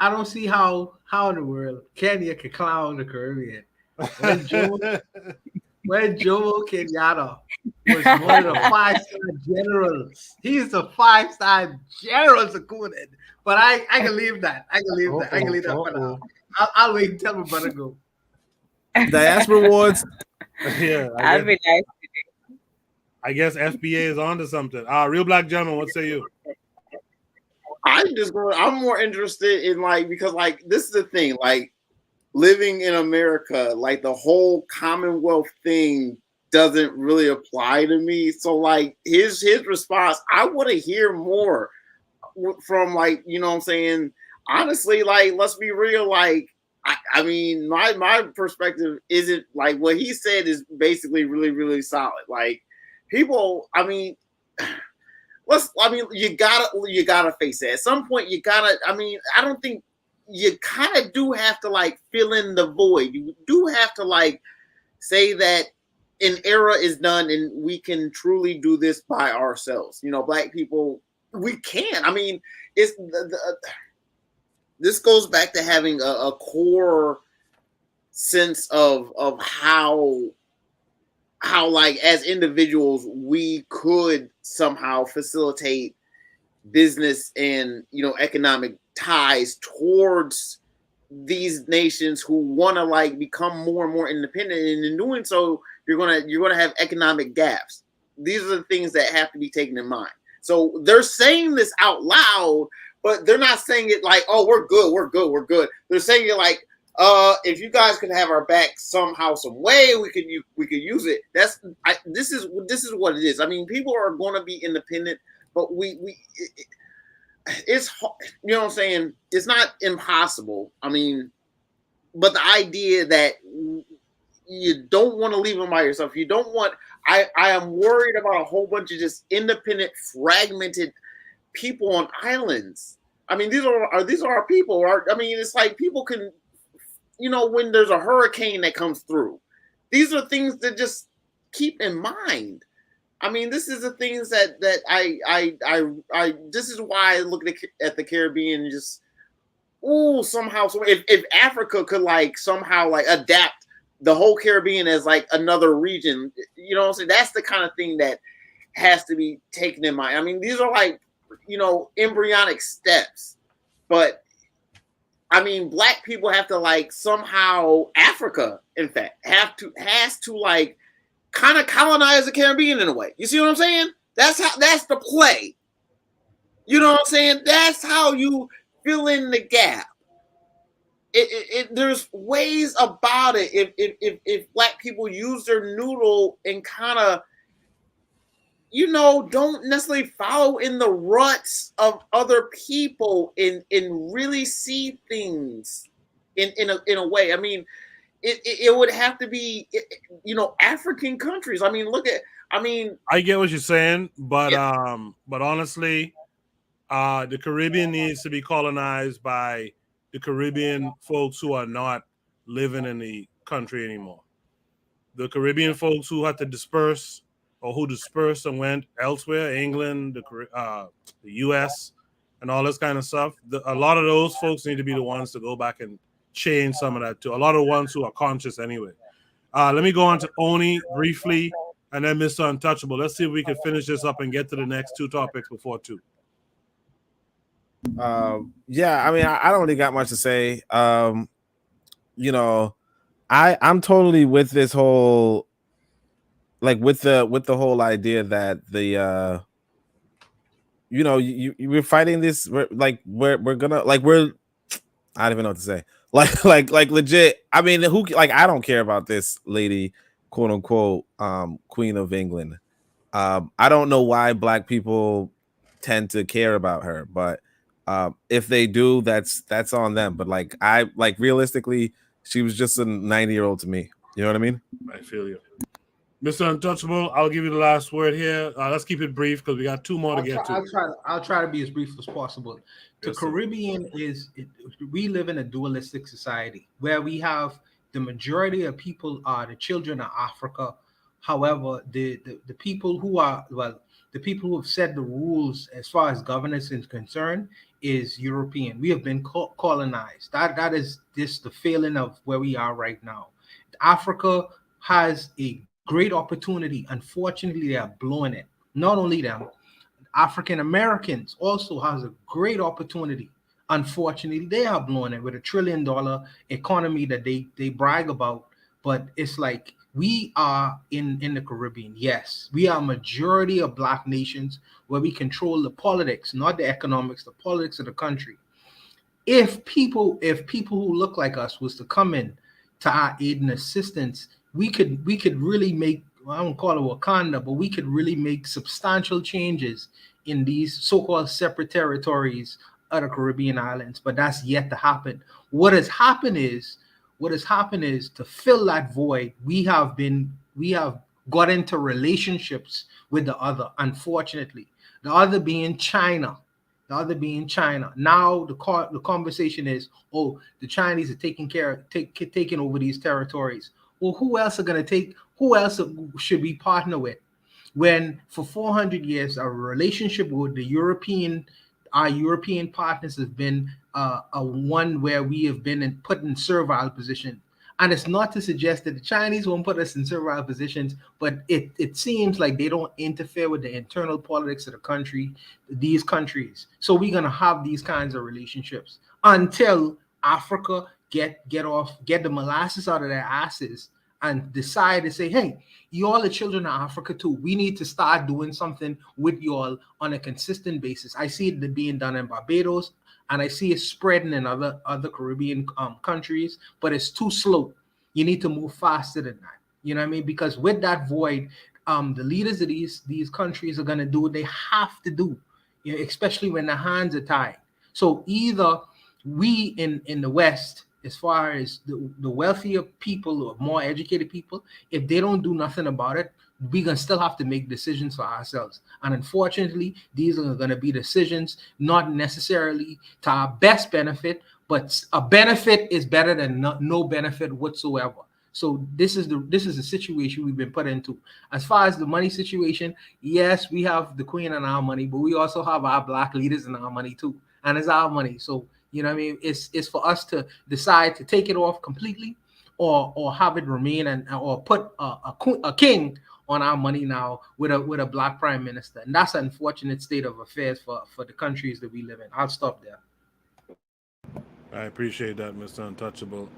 Speaker 7: I don't see how in the world Kenya could clown the Caribbean. When Jomo Kenyatta was one of the 5-star generals. He's the 5-star general, Zakunin. But I can leave that. I can leave that for now. I'll wait until my brother go.
Speaker 3: Diaspora awards.
Speaker 1: Yeah, I guess FBA is onto something. Real Black Gentleman, what say you?
Speaker 10: I'm more interested in because this is the thing, living in America, the whole Commonwealth thing doesn't really apply to me. So his response, I want to hear more from what I'm saying. Honestly, let's be real. I mean, my perspective isn't what he said is basically really, really solid. People, I mean, you gotta face it. At some point, I don't think you kind of do have to fill in the void. You do have to say that an era is done and we can truly do this by ourselves. Black people, we can. I mean, it's this goes back to having a core sense of how as individuals we could somehow facilitate business and economic ties towards these nations who want to become more and more independent, and in doing so you're gonna have economic gaps. These are the things that have to be taken in mind. So they're saying this out loud, but they're not saying it oh, we're good. They're saying it if you guys could have our back somehow, some way, we could use it. This is what it is. I mean, people are going to be independent, but it's what I'm saying. It's not impossible. I mean, but the idea that you don't want to leave them by yourself. You don't want. I am worried about a whole bunch of just independent, fragmented people on islands. I mean, these are our people. I mean, it's people can. When there's a hurricane that comes through, these are things to just keep in mind. I mean, this is the things that I this is why I look at the Caribbean and just, somehow, if Africa could somehow adapt the whole Caribbean as another region, what I'm saying? That's the kind of thing that has to be taken in mind. I mean, these are embryonic steps, but I mean, Black people have to somehow, Africa, in fact, has to kind of colonize the Caribbean in a way. You see what I'm saying? That's the play. You know what I'm saying? That's how you fill in the gap. there's ways about it. If black people use their noodle and kind of, don't necessarily follow in the ruts of other people and really see things in a way. I mean, it would have to be, African countries. I mean,
Speaker 1: I get what you're saying, but honestly, the Caribbean needs to be colonized by the Caribbean folks who are not living in the country anymore. The Caribbean folks who had to disperse or who dispersed and went elsewhere, England, the U.S., and all this kind of stuff. A lot of those folks need to be the ones to go back and change some of that too. A lot of ones who are conscious anyway. Let me go on to Oni briefly, and then Mr. Untouchable. Let's see if we can finish this up and get to the next two topics before 2.
Speaker 3: Yeah, I mean, I don't really got much to say. I'm totally with this whole, like, with the whole idea that the we're fighting this. We're gonna, like, I don't even know what to say. Like legit. I mean, I don't care about this lady, quote unquote, Queen of England. I don't know why black people tend to care about her, but if they do, that's on them. But realistically, she was just a 90-year-old to me. You know what I mean?
Speaker 1: I feel you. Mr. Untouchable, I'll give you the last word here. Let's keep it brief because we got 2 more to get to.
Speaker 7: I'll try to be as brief as possible. The Caribbean we live in a dualistic society where we have the majority of people are the children of Africa. However, the people who are, the people who have set the rules as far as governance is concerned is European. We have been colonized. That is just the failing of where we are right now. Africa has a great opportunity. Unfortunately, they are blowing it. Not only them, African Americans also has a great opportunity. Unfortunately, they are blowing it with $1 trillion economy that they brag about. But it's like, we are in the Caribbean. Yes, we are a majority of black nations where we control the politics, not the economics, the politics of the country. If people who look like us was to come in to our aid and assistance, we could really make, I don't call it Wakanda, but we could really make substantial changes in these so-called separate territories of the Caribbean islands. But that's yet to happen. What has happened is to fill that void, we have got into relationships with the other, unfortunately. The other being China. Now the conversation is, oh, the Chinese are taking over these territories. Well, who else should we partner with? When for 400 years our relationship with our European partners has been a one where we have been put in servile position. And it's not to suggest that the Chinese won't put us in servile positions, but it seems like they don't interfere with the internal politics of these countries. So we're gonna have these kinds of relationships until Africa get the molasses out of their asses and decide to say, hey, you all are children of Africa too. We need to start doing something with you all on a consistent basis. I see it being done in Barbados, and I see it spreading in other Caribbean countries, but it's too slow. You need to move faster than that. You know what I mean? Because with that void, the leaders of these countries are going to do what they have to do, especially when their hands are tied. So either we in the West, as far as the wealthier people or more educated people, if they don't do nothing about it, we're going to still have to make decisions for ourselves. And unfortunately, these are going to be decisions not necessarily to our best benefit, but a benefit is better than no benefit whatsoever. So this is the situation we've been put into. As far as the money situation, yes, we have the Queen and our money, but we also have our black leaders and our money too. And it's our money. So, you know what I mean? It's for us to decide to take it off completely or have it remain or put a king on our money now with a black prime minister. And that's an unfortunate state of affairs for the countries that we live in. I'll stop there.
Speaker 1: I appreciate that, Mr. Untouchable.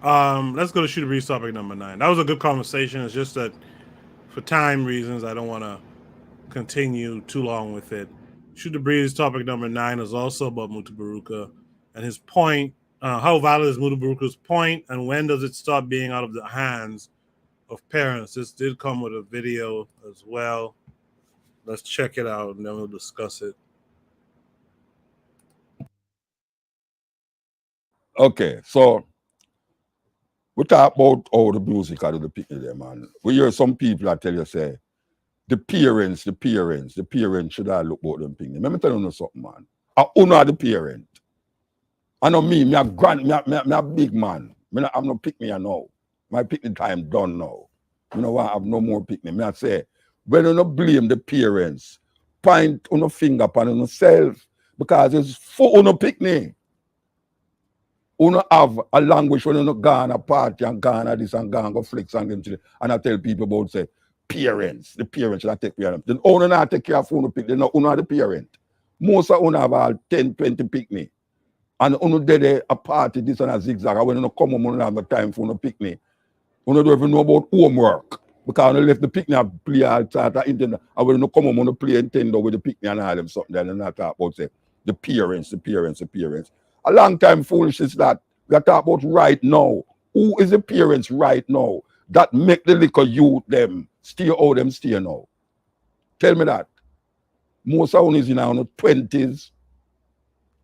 Speaker 1: Let's go to Shoot the Breeze topic number 9. That was a good conversation. It's just that for time reasons, I don't want to continue too long with it. Shoot the Breeze topic number 9 is also about Mutabaruka and his point How valid is Mudaburuku's point, and when does it stop being out of the hands of parents? This did come with a video as well. Let's check it out, and then we'll discuss it.
Speaker 11: Okay, so we talk about how the music out of the people there, man. We hear some people that tell you, say, the parents should have look about them things. Let me tell you something, man. I honor the parent. I know me a big man. I'm not pick me now. My picnic time done now. You know what? I have no more picnic. I say, when you don't blame the parents, point on a finger upon yourself, because it's for on a picnic. You don't have a language when you don't go on a party and go on this and go and go flex and them children. And I tell people about, say, parents, the parents should take care of them. Then only not take care of phone picnic, they not the parent. Most of them have all 10, 20 picnic. And you did a party, this and a zigzag. And when you come home, you don't have the time for a picnic. You don't even know about homework. Because when you left the picnic and play outside the internet, and when you come home, you play Nintendo with the picnic and all them something, then you talk about, say, the parents. A long time foolishness that we are talking about right now. Who is the parents right now that make the little youth them stay out them stay now? Tell me that. Most of them is in our 20s,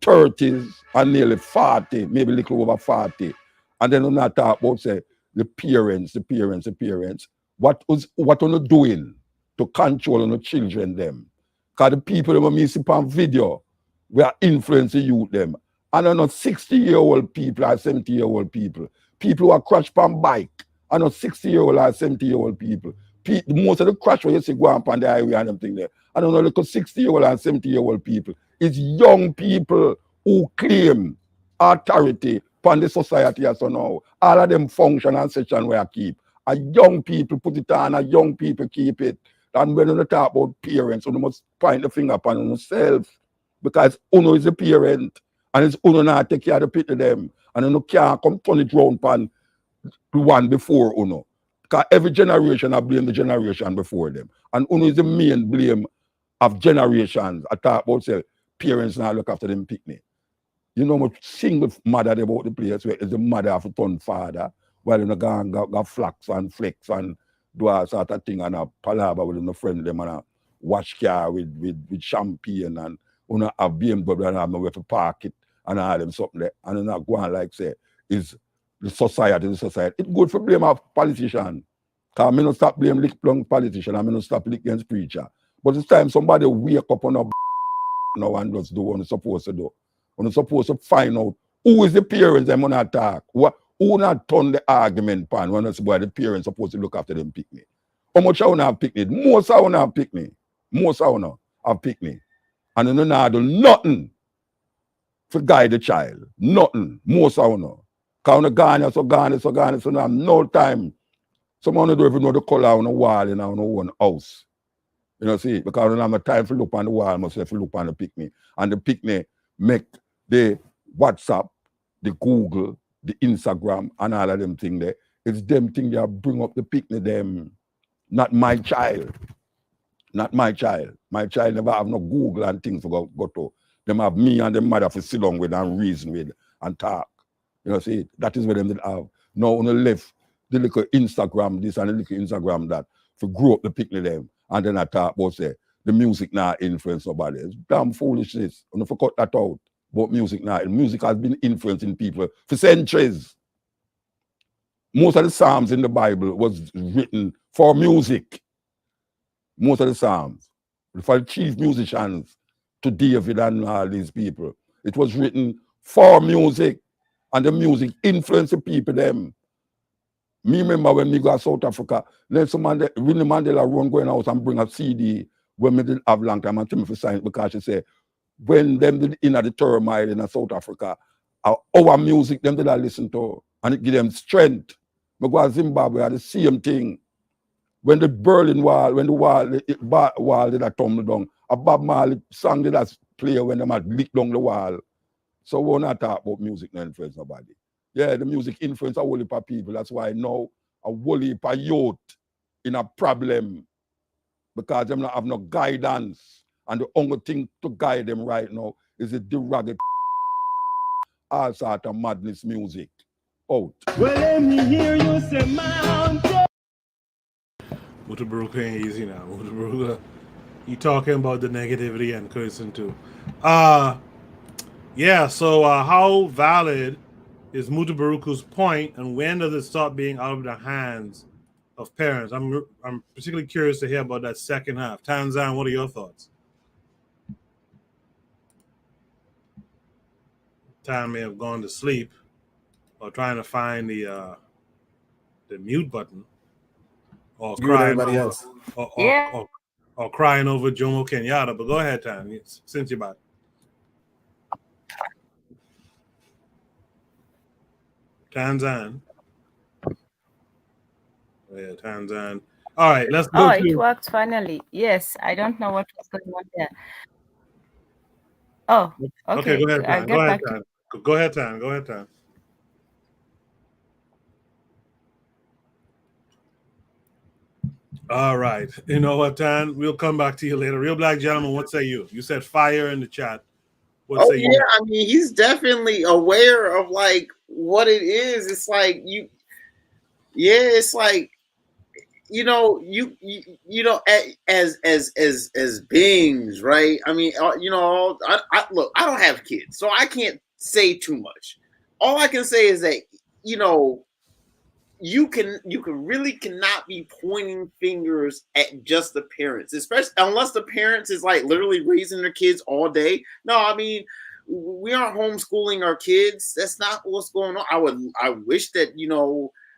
Speaker 11: 30s, and nearly 40, maybe a little over 40. And then we not talk about, say, the parents. What are you doing to control the children them? Because the people that we see on video, we are influencing youth them. And they're not 60-year-old people or 70-year-old people. People who are crashed on bike are not 60-year-old or 70-year-old people. Most of the crash where you see go on the highway and them thing there. I don't know, look at 60-year-old and 70-year-old people. It's young people who claim authority upon the society as of now. All of them function and section where I keep. A young people put it on, a young people keep it. And when you talk about parents, you must point the finger upon yourself. Because Uno is a parent. And it's Uno not take care of the people them. And Uno can't come turn it round upon the one before Uno. Because every generation I blame the generation before them. And Uno is the main blame of generations. I talk about say parents now look after them picnic. You know much single mother about the place where is the mother of a ton father, while in the gang got flax and flex and do a sort of thing and a palaver with a friend them and a wash car with champagne and have BMW and have nowhere to park it and all them something there. And not go on like say is the society. It's good for blame of politician. Because I don't stop blame lick plung politician, I don't stop lick against preacher. But it's time somebody wake up on a now and just do what you're supposed to do. You're supposed to find out who is the parents them when attack. Who not turn the argument pan when it's why the parents supposed to look after them picnic. How much I want to have picnic? Most I want to have picnic. Most I want to have picnic. And you not do nothing to guide the child. Nothing. Most I want to. Because when gone, so now have no time. Someone don't even know the color on the wall in our own house. You know, see, because I don't have time to look on the wall, I must have to look on the picnic. And the picnic make the WhatsApp, the Google, the Instagram, and all of them things there. It's them things that bring up the picnic them. Not my child. Not my child. My child never have no Google and things to go to. Them have me and them mother to sit down with and reason with and talk. You know, see, that is what them did have. Now on the left, the little Instagram this and the little Instagram that to grow up the picnic them. And then I talk about say the music now influence nobody. It's damn foolishness. And if I cut that out, but music now, music has been influencing people for centuries. Most of the Psalms in the Bible was written for music. Most of the Psalms. For the chief musicians to David and all these people. It was written for music. And the music influenced the people them. Me remember when me go to South Africa, Nelson Mandela, Winnie Mandela run going out and bring a CD when me didn't have long time and tell me for sign it because she said, when them did in the turmoil in South Africa, our music them did I listen to and it give them strength. Me go to Zimbabwe, are the same thing. When the Berlin Wall, when the wall did I tumble down, a Bob Marley song did I play when them had licked down the wall. So we're not talking about music no influence nobody. Yeah, the music influence a whole heap of people. That's why now a whole heap of youth in a problem because them not have no guidance. And the only thing to guide them right now is the derogatory all sort of madness music. Out.
Speaker 4: Well, let me hear you say mountain.
Speaker 1: Mutabaruka ain't easy now. Mutabaruka, you talking about the negativity and cursing too. Yeah, so how valid is Mutabaruku's point, and when does it stop being out of the hands of parents? I'm particularly curious to hear about that second half. Tanzan, what are your thoughts? Tan may have gone to sleep or trying to find the mute button, or
Speaker 3: You and
Speaker 1: crying
Speaker 3: everybody
Speaker 1: over,
Speaker 3: else.
Speaker 1: or crying over Jomo Kenyatta. But go ahead, Tan, since you're back. Tanzan. Yeah, Tanzan. All right, let's go
Speaker 12: It
Speaker 1: to.
Speaker 12: worked finally. Yes, I don't know what was going on there. Oh, okay.
Speaker 1: Go ahead,
Speaker 12: I'll
Speaker 1: Tan.
Speaker 12: get back to
Speaker 1: Go ahead, Tan. Go ahead, Tan. All right. You know what, Tan? We'll come back to you later. Real Black Gentleman, what say you? You said fire in the chat. What
Speaker 10: Oh
Speaker 1: say
Speaker 10: yeah,
Speaker 1: you?
Speaker 10: I mean, he's definitely aware of like what it is. It's like it's like you know as beings, right? I mean, look, I don't have kids, so I can't say too much. All I can say is that you really cannot be pointing fingers at just the parents, especially unless the parents is like literally raising their kids all day. No, I mean, we aren't homeschooling our kids. That's not what's going on. I wish that,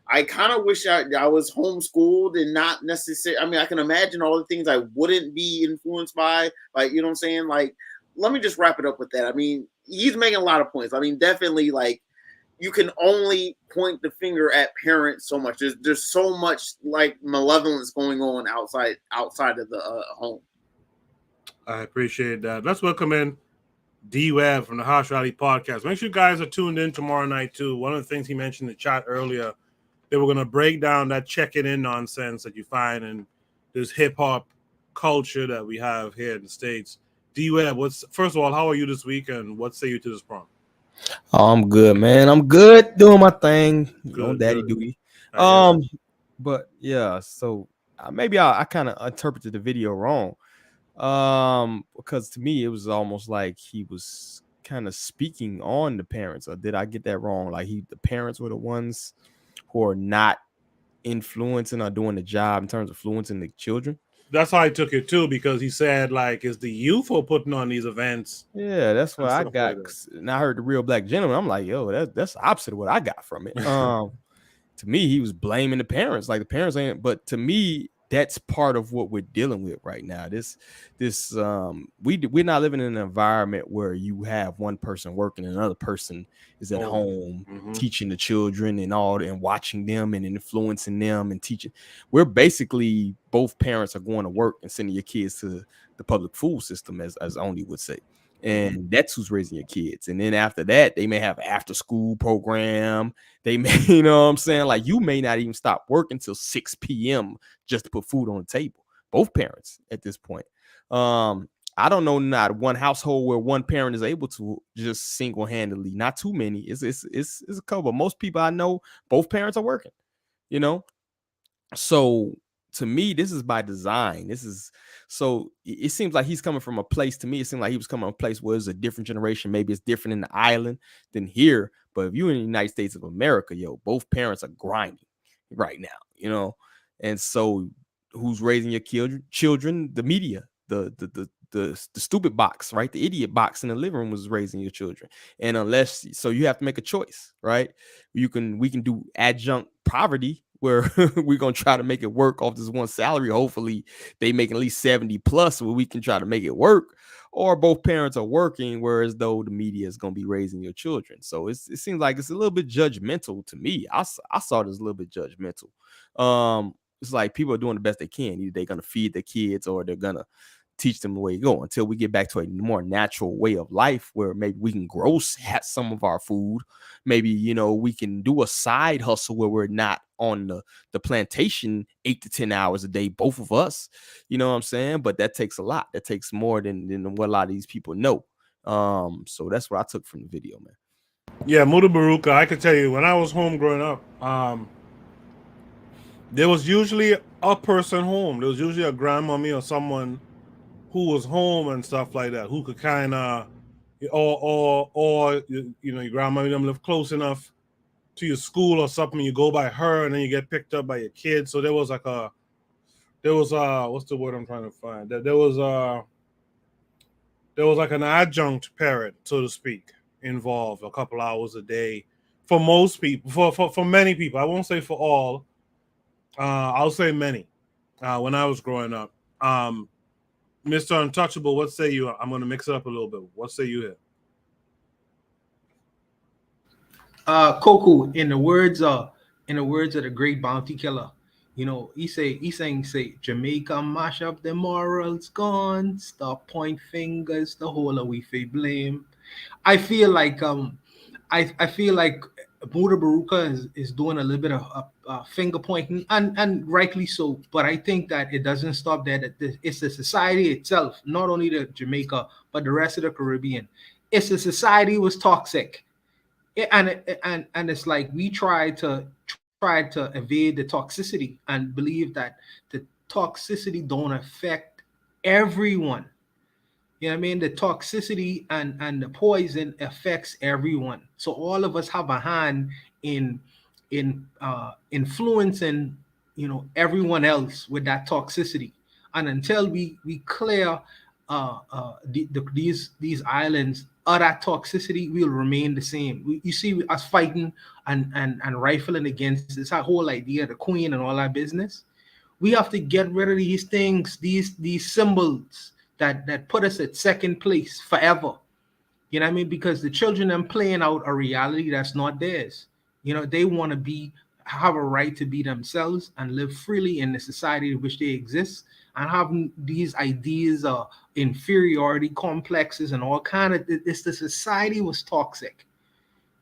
Speaker 10: I kind of wish I was homeschooled and not necessarily. I mean, I can imagine all the things I wouldn't be influenced by. Like, you know what I'm saying? Like, let me just wrap it up with that. I mean, he's making a lot of points. I mean, definitely, like, you can only point the finger at parents so much. There's so much like malevolence going on outside of the home.
Speaker 1: I appreciate that. Let's welcome in D-Web from the House Rally Podcast. Make sure you guys are tuned in tomorrow night too. One of the things he mentioned in the chat earlier, they were going to break down that checking in nonsense that you find in this hip hop culture that we have here in the States. D-Web, first of all, how are you this week, and what say you to this prompt?
Speaker 13: Oh, I'm good, man. I'm good doing my thing, daddy duty. But yeah, so maybe I kind of interpreted the video wrong. Because to me it was almost like he was kind of speaking on the parents, or did I get that wrong? Like the parents were the ones who are not influencing or doing the job in terms of influencing the children.
Speaker 1: That's how I took it too, because he said like it's the youth who are putting on these events.
Speaker 13: Yeah, that's what I got. And I heard the Real Black Gentleman. I'm like, yo, that's the opposite of what I got from it. To me, he was blaming the parents, like the parents ain't. But to me, that's part of what we're dealing with right now. We're not living in an environment where you have one person working and another person is at home teaching the children and all, and watching them and influencing them and teaching. We're basically, both parents are going to work and sending your kids to the public food system, as Oni would say. And that's who's raising your kids. And then after that, they may have an after school program. They may, you know what I'm saying? Like, you may not even stop working until 6 p.m. just to put food on the table. Both parents at this point. I don't know not one household where one parent is able to just single-handedly, not too many. It's a couple. Most people I know, both parents are working, So to me, this is by design. So it seems like he's coming from a place, to me, it seemed like he was coming from a place where it's a different generation. Maybe it's different in the island than here. But if you're in the United States of America, both parents are grinding right now, And so who's raising your children? The media, the stupid box, right? The idiot box in the living room was raising your children. And so you have to make a choice, right? We can do adjunct poverty, where we're going to try to make it work off this one salary. Hopefully they make at least 70 plus where we can try to make it work. Or both parents are working, whereas though the media is going to be raising your children. So it seems like it's a little bit judgmental to me. I saw it as a little bit judgmental. It's like people are doing the best they can. Either they're going to feed their kids or they're going to teach them the way to go, until we get back to a more natural way of life where maybe we can grow some of our food. Maybe, we can do a side hustle where we're not on the plantation 8 to 10 hours a day, both of us, you know what I'm saying? But that takes a lot. That takes more than what a lot of these people know. So that's what I took from the video, man.
Speaker 1: Yeah, Muda Baruka. I could tell you when I was home growing up, there was usually a person home. There was usually a grandmommy or someone who was home and stuff like that, who could kind of, or you know, your grandmommy them live close enough to your school or something. You go by her, and then you get picked up by your kids. So there was like what's the word I'm trying to find? There was like an adjunct parent, so to speak, involved a couple hours a day for most people, for many people. I won't say for all. I'll say many. When I was growing up, Mr. Untouchable, what say you? I'm going to mix it up a little bit. What say you here?
Speaker 7: Coco, in the words of the great bounty killer, you know, he saying Jamaica mash up the morals gone, stop point fingers, the whole of we fi blame. I feel like I feel like Buddha Baruka is doing a little bit of finger pointing, and rightly so. But I think that it doesn't stop there. It's the society itself, not only the Jamaica but the rest of the Caribbean. It's the society was toxic. And it's like we try to evade the toxicity and believe that the toxicity don't affect everyone. You know what I mean? The toxicity and the poison affects everyone. So all of us have a hand in influencing, you know, everyone else with that toxicity. And until we clear these islands of that toxicity, we'll remain the same. You see us fighting and rifling against this whole idea, the queen and all that business. We have to get rid of these things, these symbols that put us at second place forever. You know what I mean? Because the children are playing out a reality that's not theirs. You know, they want to have a right to be themselves and live freely in the society in which they exist, and have these ideas of inferiority complexes and all kind of. It's the society was toxic.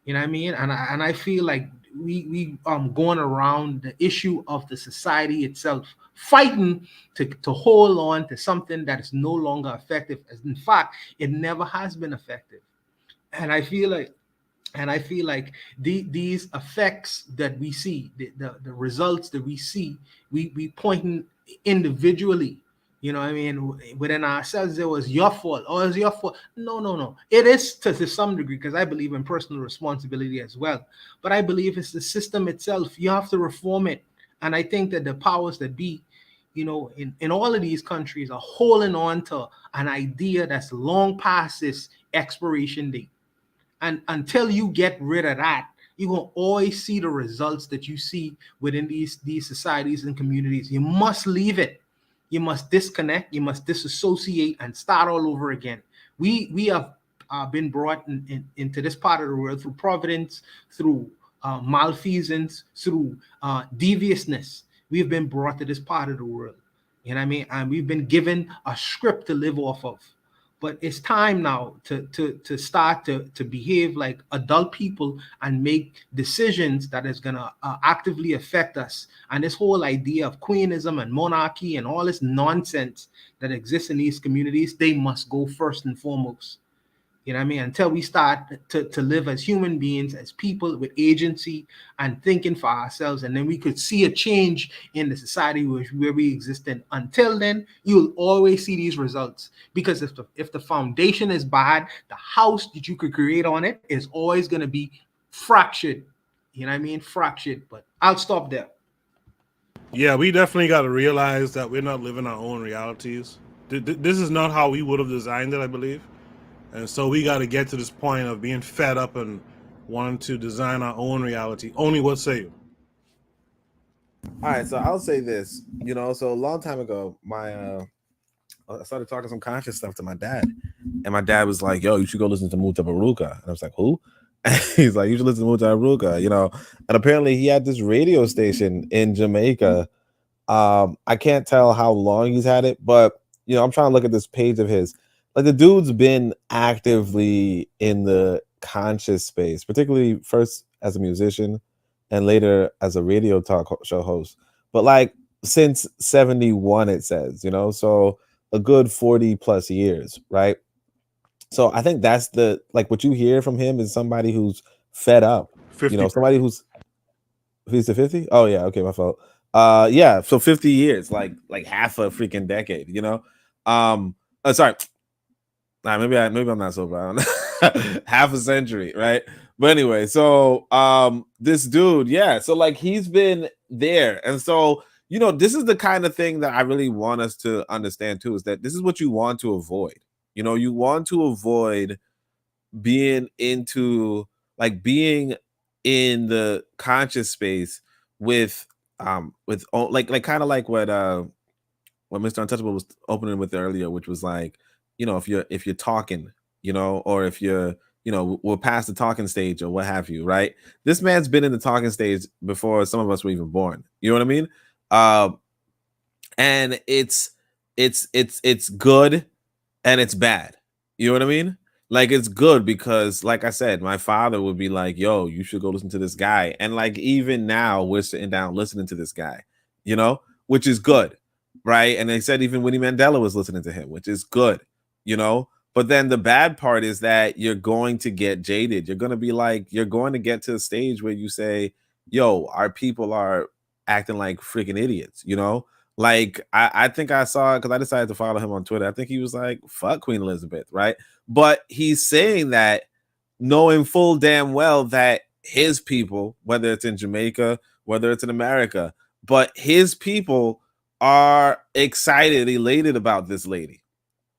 Speaker 7: You know what I mean? And I feel like we going around the issue of the society itself, fighting to hold on to something that is no longer effective. As in fact, it never has been effective. And I feel like these effects that we see, the results that we see, we pointing individually. You know what I mean? Within ourselves, it was your fault. Oh, it's your fault. No, no, no. It is to some degree, because I believe in personal responsibility as well. But I believe it's the system itself. You have to reform it. And I think that the powers that be, you know, in all of these countries are holding on to an idea that's long past its expiration date. And until you get rid of that, you're gonna always see the results that you see within these societies and communities. You must leave it. You must disconnect. You must disassociate and start all over again. We have been brought into this part of the world through providence, through malfeasance, through deviousness. We've been brought to this part of the world. You know what I mean? And we've been given a script to live off of. But it's time now to start to behave like adult people and make decisions that is gonna actively affect us. And this whole idea of queenism and monarchy and all this nonsense that exists in these communities, they must go first and foremost. You know what I mean? Until we start to live as human beings, as people with agency and thinking for ourselves, and then we could see a change in the society where we exist in. Until then, you'll always see these results. Because if the foundation is bad, the house that you could create on it is always going to be fractured. You know what I mean? Fractured. But I'll stop there.
Speaker 1: Yeah, we definitely got to realize that we're not living our own realities. This is not how we would have designed it, I believe. And so we got to get to this point of being fed up and wanting to design our own reality. Only what say you?
Speaker 3: All right, so I'll say this. You know, so a long time ago, I started talking some conscious stuff to my dad, and my dad was like, "Yo, you should go listen to Muta Baruka." And I was like, "Who?" And he's like, "You should listen to Muta Baruka." You know, and apparently he had this radio station in Jamaica. I can't tell how long he's had it, but you know, I'm trying to look at this page of his. Like the dude's been actively in the conscious space, particularly first as a musician and later as a radio talk show host. But like since 71, it says, you know, so a good 40 plus years, right? So I think that's the like what you hear from him is somebody who's fed up.
Speaker 1: 50.
Speaker 3: You know, somebody who's to 50. Oh yeah, okay, my fault. Yeah, so 50 years, like half a freaking decade. You know, sorry. Nah, maybe I'm not so bad. Half a century, right? But anyway, so this dude, yeah, so like he's been there, and so you know, this is the kind of thing that I really want us to understand too, is that this is what you want to avoid. You know, you want to avoid being into being in the conscious space with like kind of like what Mr. Untouchable was opening with earlier, which was like, you know, if you're talking, you know, or if you're, you know, we're past the talking stage or what have you, right? This man's been in the talking stage before some of us were even born. You know what I mean? And it's good and it's bad. You know what I mean? Like, it's good because, like I said, my father would be like, yo, you should go listen to this guy. And like, even now we're sitting down listening to this guy, you know, which is good. Right. And they said even Winnie Mandela was listening to him, which is good, you know. But then the bad part is that you're going to get jaded. You're going to be like, you're going to get to a stage where you say, yo, our people are acting like freaking idiots, you know. Like I think I saw, because I decided to follow him on Twitter. I think he was like, fuck Queen Elizabeth, right? But he's saying that knowing full damn well that his people, whether it's in Jamaica, whether it's in America, but his people are excited, elated about this lady.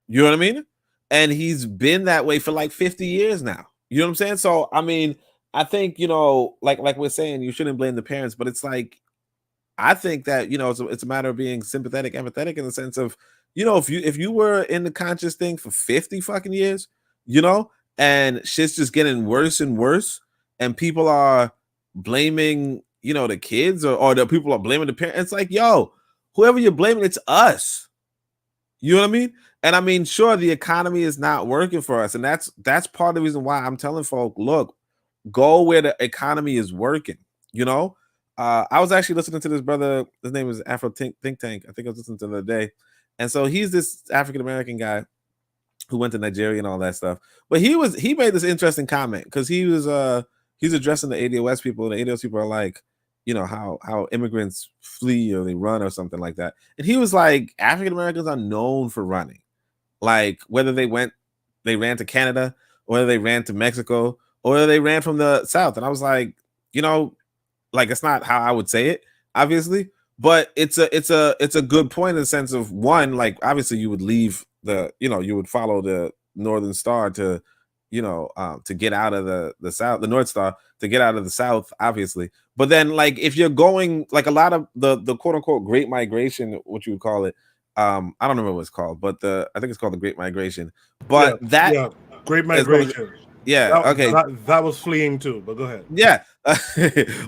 Speaker 3: You know what I mean? And he's been that way for like 50 years now. You know what I'm saying? So, I mean, I think, you know, like we're saying, you shouldn't blame the parents, but it's like, I think that, you know, it's a matter of being sympathetic, empathetic in the sense of, you know, if you were in the conscious thing for 50 fucking years, you know, and shit's just getting worse and worse, and people are blaming, you know, the kids or the people are blaming the parents. It's like, yo, whoever you're blaming, it's us. You know what I mean? And I mean, sure, the economy is not working for us, and that's part of the reason why I'm telling folk, look, go where the economy is working. You know, I was actually listening to this brother. His name is Afro Think Tank. I think I was listening to the other day, and so he's this African American guy who went to Nigeria and all that stuff. But he made this interesting comment because he's addressing the ADOS people. The ADOS people are like, you know, how immigrants flee or they run or something like that. And he was like, African Americans are known for running, like whether they ran to Canada, or whether they ran to Mexico, or whether they ran from the South. And I was like, you know, like, it's not how I would say it, obviously, but it's a good point in the sense of, one, like, obviously you would leave you would follow the Northern Star to, you know, to get out of the South, the North Star to get out of the South, obviously. But then, like, if you're going, like, a lot of the quote unquote Great Migration, what you would call it, I don't remember what it's called, but I think it's called the Great Migration. But
Speaker 1: Great Migration.
Speaker 3: Okay.
Speaker 1: That was fleeing too, but go ahead.
Speaker 3: Yeah.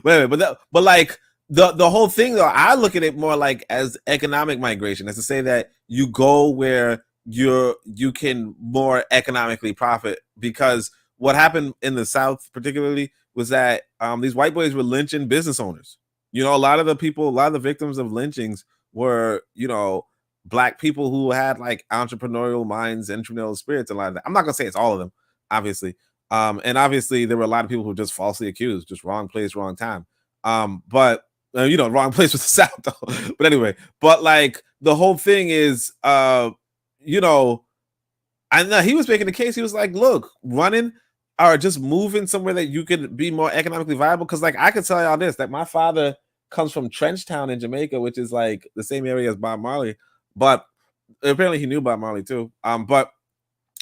Speaker 3: but like the whole thing though, I look at it more like as economic migration, as to say that you go where you can more economically profit, because what happened in the South particularly was that these white boys were lynching business owners. You know, a lot of the victims of lynchings were, you know, Black people who had like entrepreneurial minds, entrepreneurial spirits, and a lot of that. I'm not gonna say it's all of them, obviously. And obviously there were a lot of people who were just falsely accused, just wrong place, wrong time. But you know, wrong place with the South though. But anyway, but like the whole thing is, you know, I know he was making the case. He was like, look, running or just moving somewhere that you could be more economically viable. Cause like, I could tell y'all this, that my father comes from Trenchtown in Jamaica, which is like the same area as Bob Marley, but apparently he knew Bob Marley too. But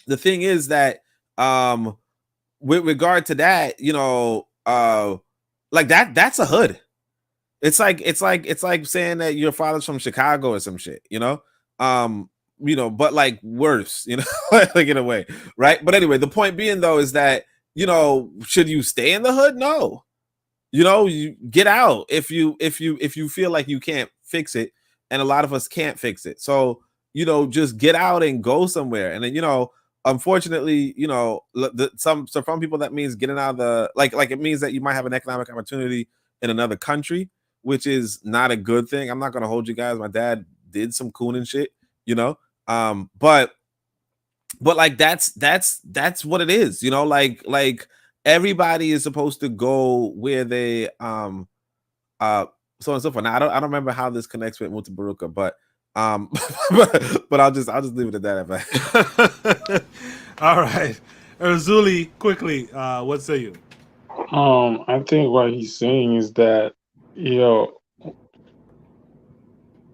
Speaker 3: the thing is that, with regard to that, you know, like that's a hood. It's like saying that your father's from Chicago or some shit, you know, but like worse, you know, like in a way, right? But anyway, the point being though is that, you know, should you stay in the hood? No, you know, you get out if you feel like you can't fix it, and a lot of us can't fix it. So, you know, just get out and go somewhere, and then, you know. Unfortunately, you know, some people that means getting out of the like it means that you might have an economic opportunity in another country, which is not a good thing. I'm not gonna hold you guys. My dad did some cooning shit, you know. But like that's what it is, you know. Like everybody is supposed to go where they so on and so forth. Now I don't remember how this connects with Mutabaruka, but but I'll just leave it at that.
Speaker 1: All right, Zuli, quickly, what say you?
Speaker 18: I think what he's saying is that,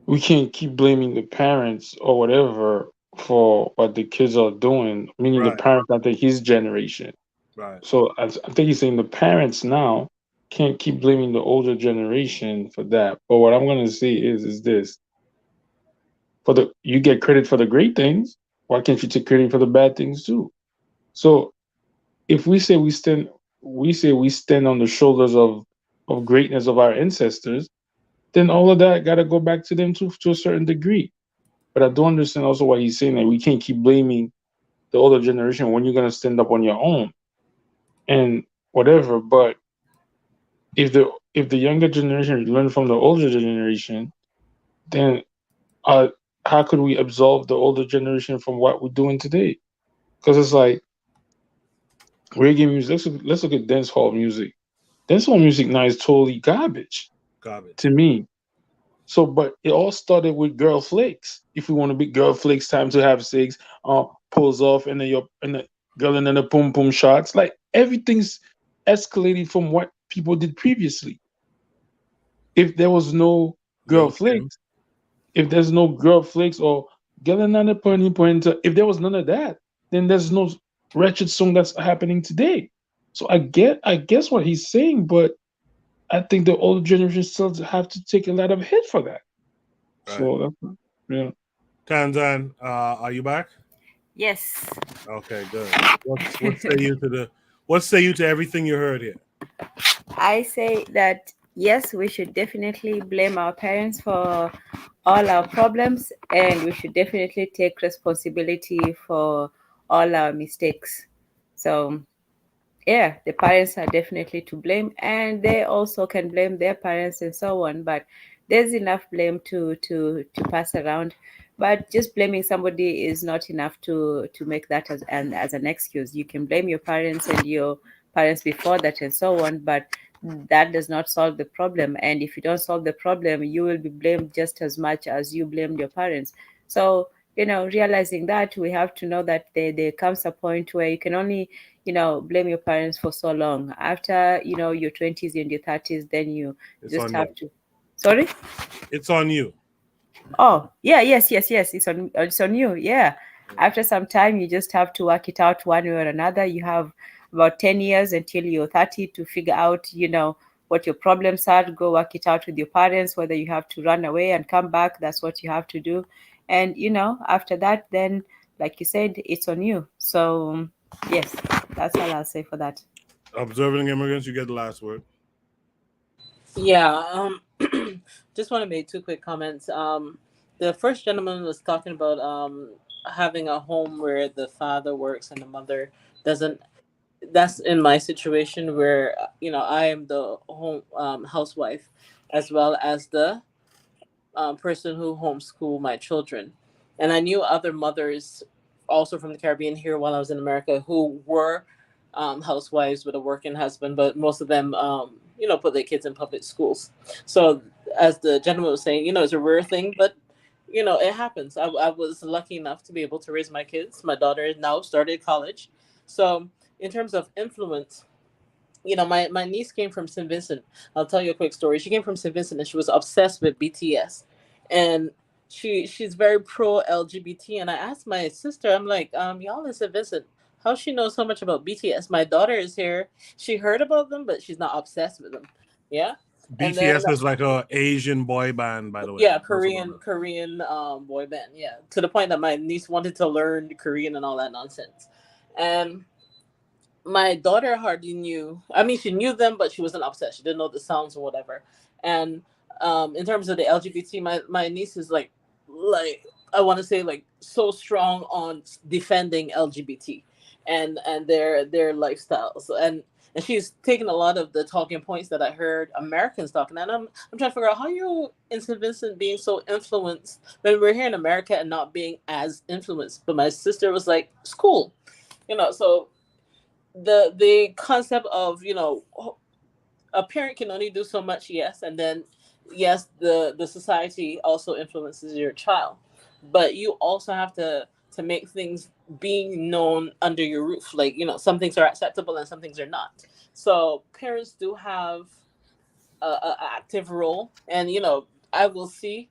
Speaker 18: we can't keep blaming the parents or whatever for what the kids are doing, meaning the
Speaker 1: Right.
Speaker 18: parents, I think his generation.
Speaker 1: Right.
Speaker 18: So I think he's saying the parents now can't keep blaming the older generation for that. But what I'm going to say is this: you get credit for the great things, why can't you take credit for the bad things too? So if we say we stand on the shoulders of greatness of our ancestors, then all of that got to go back to them to a certain degree. But I do understand also what he's saying, that we can't keep blaming the older generation when you're going to stand up on your own and whatever. But if the younger generation learn from the older generation, then how could we absolve the older generation from what we're doing today? Because it's like reggae music. Let's look at dance hall music. Dance hall music now is totally garbage to me. So, but it all started with girl flakes. If we want to be girl flakes, time to have sex, pulls off, and then the girl and then the pum pum shots. Like everything's escalated from what people did previously. If there was no girl flakes, if there's no girl flakes or girl and then the pony pointer, if there was none of that, then there's no wretched song that's happening today. So I guess what he's saying, but I think the older generation still have to take a lot of hit for that.
Speaker 1: Right.
Speaker 18: So yeah.
Speaker 1: Tanzan, are you back?
Speaker 12: Yes.
Speaker 1: Okay, good. What say you to everything you heard here?
Speaker 12: I say that yes, we should definitely blame our parents for all our problems, and we should definitely take responsibility for all our mistakes. So yeah, the parents are definitely to blame, and they also can blame their parents and so on. But there's enough blame to pass around. But just blaming somebody is not enough to make that as an excuse. You can blame your parents and your parents before that and so on, but that does not solve the problem. And if you don't solve the problem, you will be blamed just as much as you blamed your parents. So realizing that, we have to know that there comes a point where you can only blame your parents for so long. After your 20s and your 30s, then you just have to. Sorry,
Speaker 1: it's on you.
Speaker 12: Oh yeah, yes, it's on you. Yeah, after some time you just have to work it out one way or another. You have about 10 years until you're 30 to figure out what your problems are. Go work it out with your parents, whether you have to run away and come back. That's what you have to do. And after that, then like you said, it's on you. So yes, that's all I'll say for that.
Speaker 1: Observing immigrants, you get the last word.
Speaker 14: Yeah, just want to make two quick comments. The first gentleman was talking about having a home where the father works and the mother doesn't. That's in my situation where I am the home housewife as well as the person who homeschool my children, and I knew other mothers also from the Caribbean here while I was in America who were housewives with a working husband, but most of them put their kids in public schools. So as the gentleman was saying, it's a rare thing, but it happens. I was lucky enough to be able to raise my kids. My daughter now started college. So in terms of influence, my niece came from St. Vincent. I'll tell you a quick story. She came from St. Vincent and she was obsessed with BTS. And she's very pro LGBT. And I asked my sister, I'm like, y'all in St. Vincent, how she knows so much about BTS? My daughter is here. She heard about them, but she's not obsessed with them. Yeah. And then,
Speaker 1: BTS is like a Asian boy band, by the way.
Speaker 14: yeah, Korean boy band. Yeah, to the point that my niece wanted to learn Korean and all that nonsense. And my daughter hardly knew. I mean, she knew them, but she wasn't obsessed. She didn't know the songs or whatever. And in terms of the LGBT, my niece is like I want to say like so strong on defending LGBT and their lifestyles. And she's taken a lot of the talking points that I heard Americans talking. And I'm trying to figure out how you in St. Vincent being so influenced when we're here in America and not being as influenced. But my sister was like, school, so the concept of, you know, a parent can only do so much, yes, and then yes, the society also influences your child, but you also have to make things being known under your roof. Like, you know, some things are acceptable and some things are not. So parents do have a active role, and you know, I will see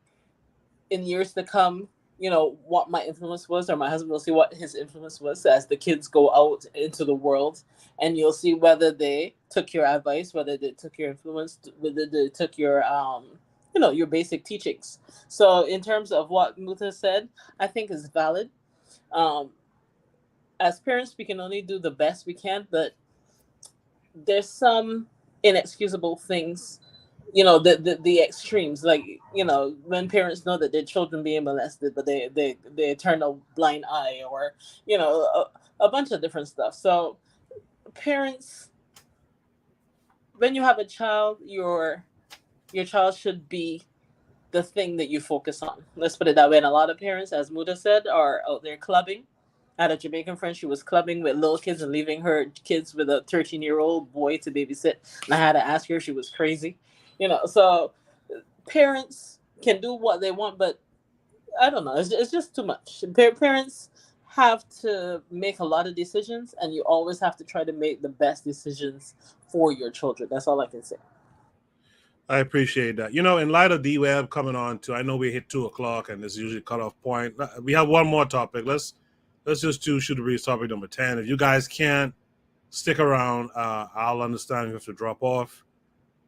Speaker 14: in years to come, you know, what my influence was, or my husband will see what his influence was as the kids go out into the world, and you'll see whether they took your advice, whether they took your influence, whether they took your you know, your basic teachings. So in terms of what Mutha said, I think is valid. um as parents, we can only do the best we can, but there's some inexcusable things, you know, the extremes, like, you know, when parents know that their children being molested, but they turn a blind eye, or you know, a bunch of different stuff. So parents, when you have a child, your child should be the thing that you focus on. Let's put it that way. And a lot of parents, as Muda said, are out there clubbing. I had a Jamaican friend. She was clubbing with little kids and leaving her kids with a 13-year-old boy to babysit. And I had to ask her, she was crazy. You know, so parents can do what they want, but I don't know. It's just too much. Parents have to make a lot of decisions, and you always have to try to make the best decisions for your children. That's all I can say.
Speaker 1: I appreciate that. You know, in light of D-Web coming on too, I know we hit 2:00 and it's usually cutoff point. We have one more topic. Let's just do Shoot the Breeze topic number 10. If you guys can't stick around, I'll understand you have to drop off.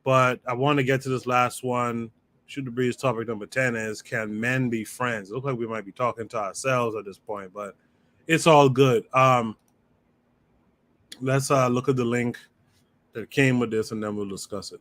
Speaker 1: But I want to get to this last one. Shoot the Breeze topic number 10 is, can men be friends? It looks like we might be talking to ourselves at this point, but it's all good. Let's look at the link that came with this, and then we'll discuss it.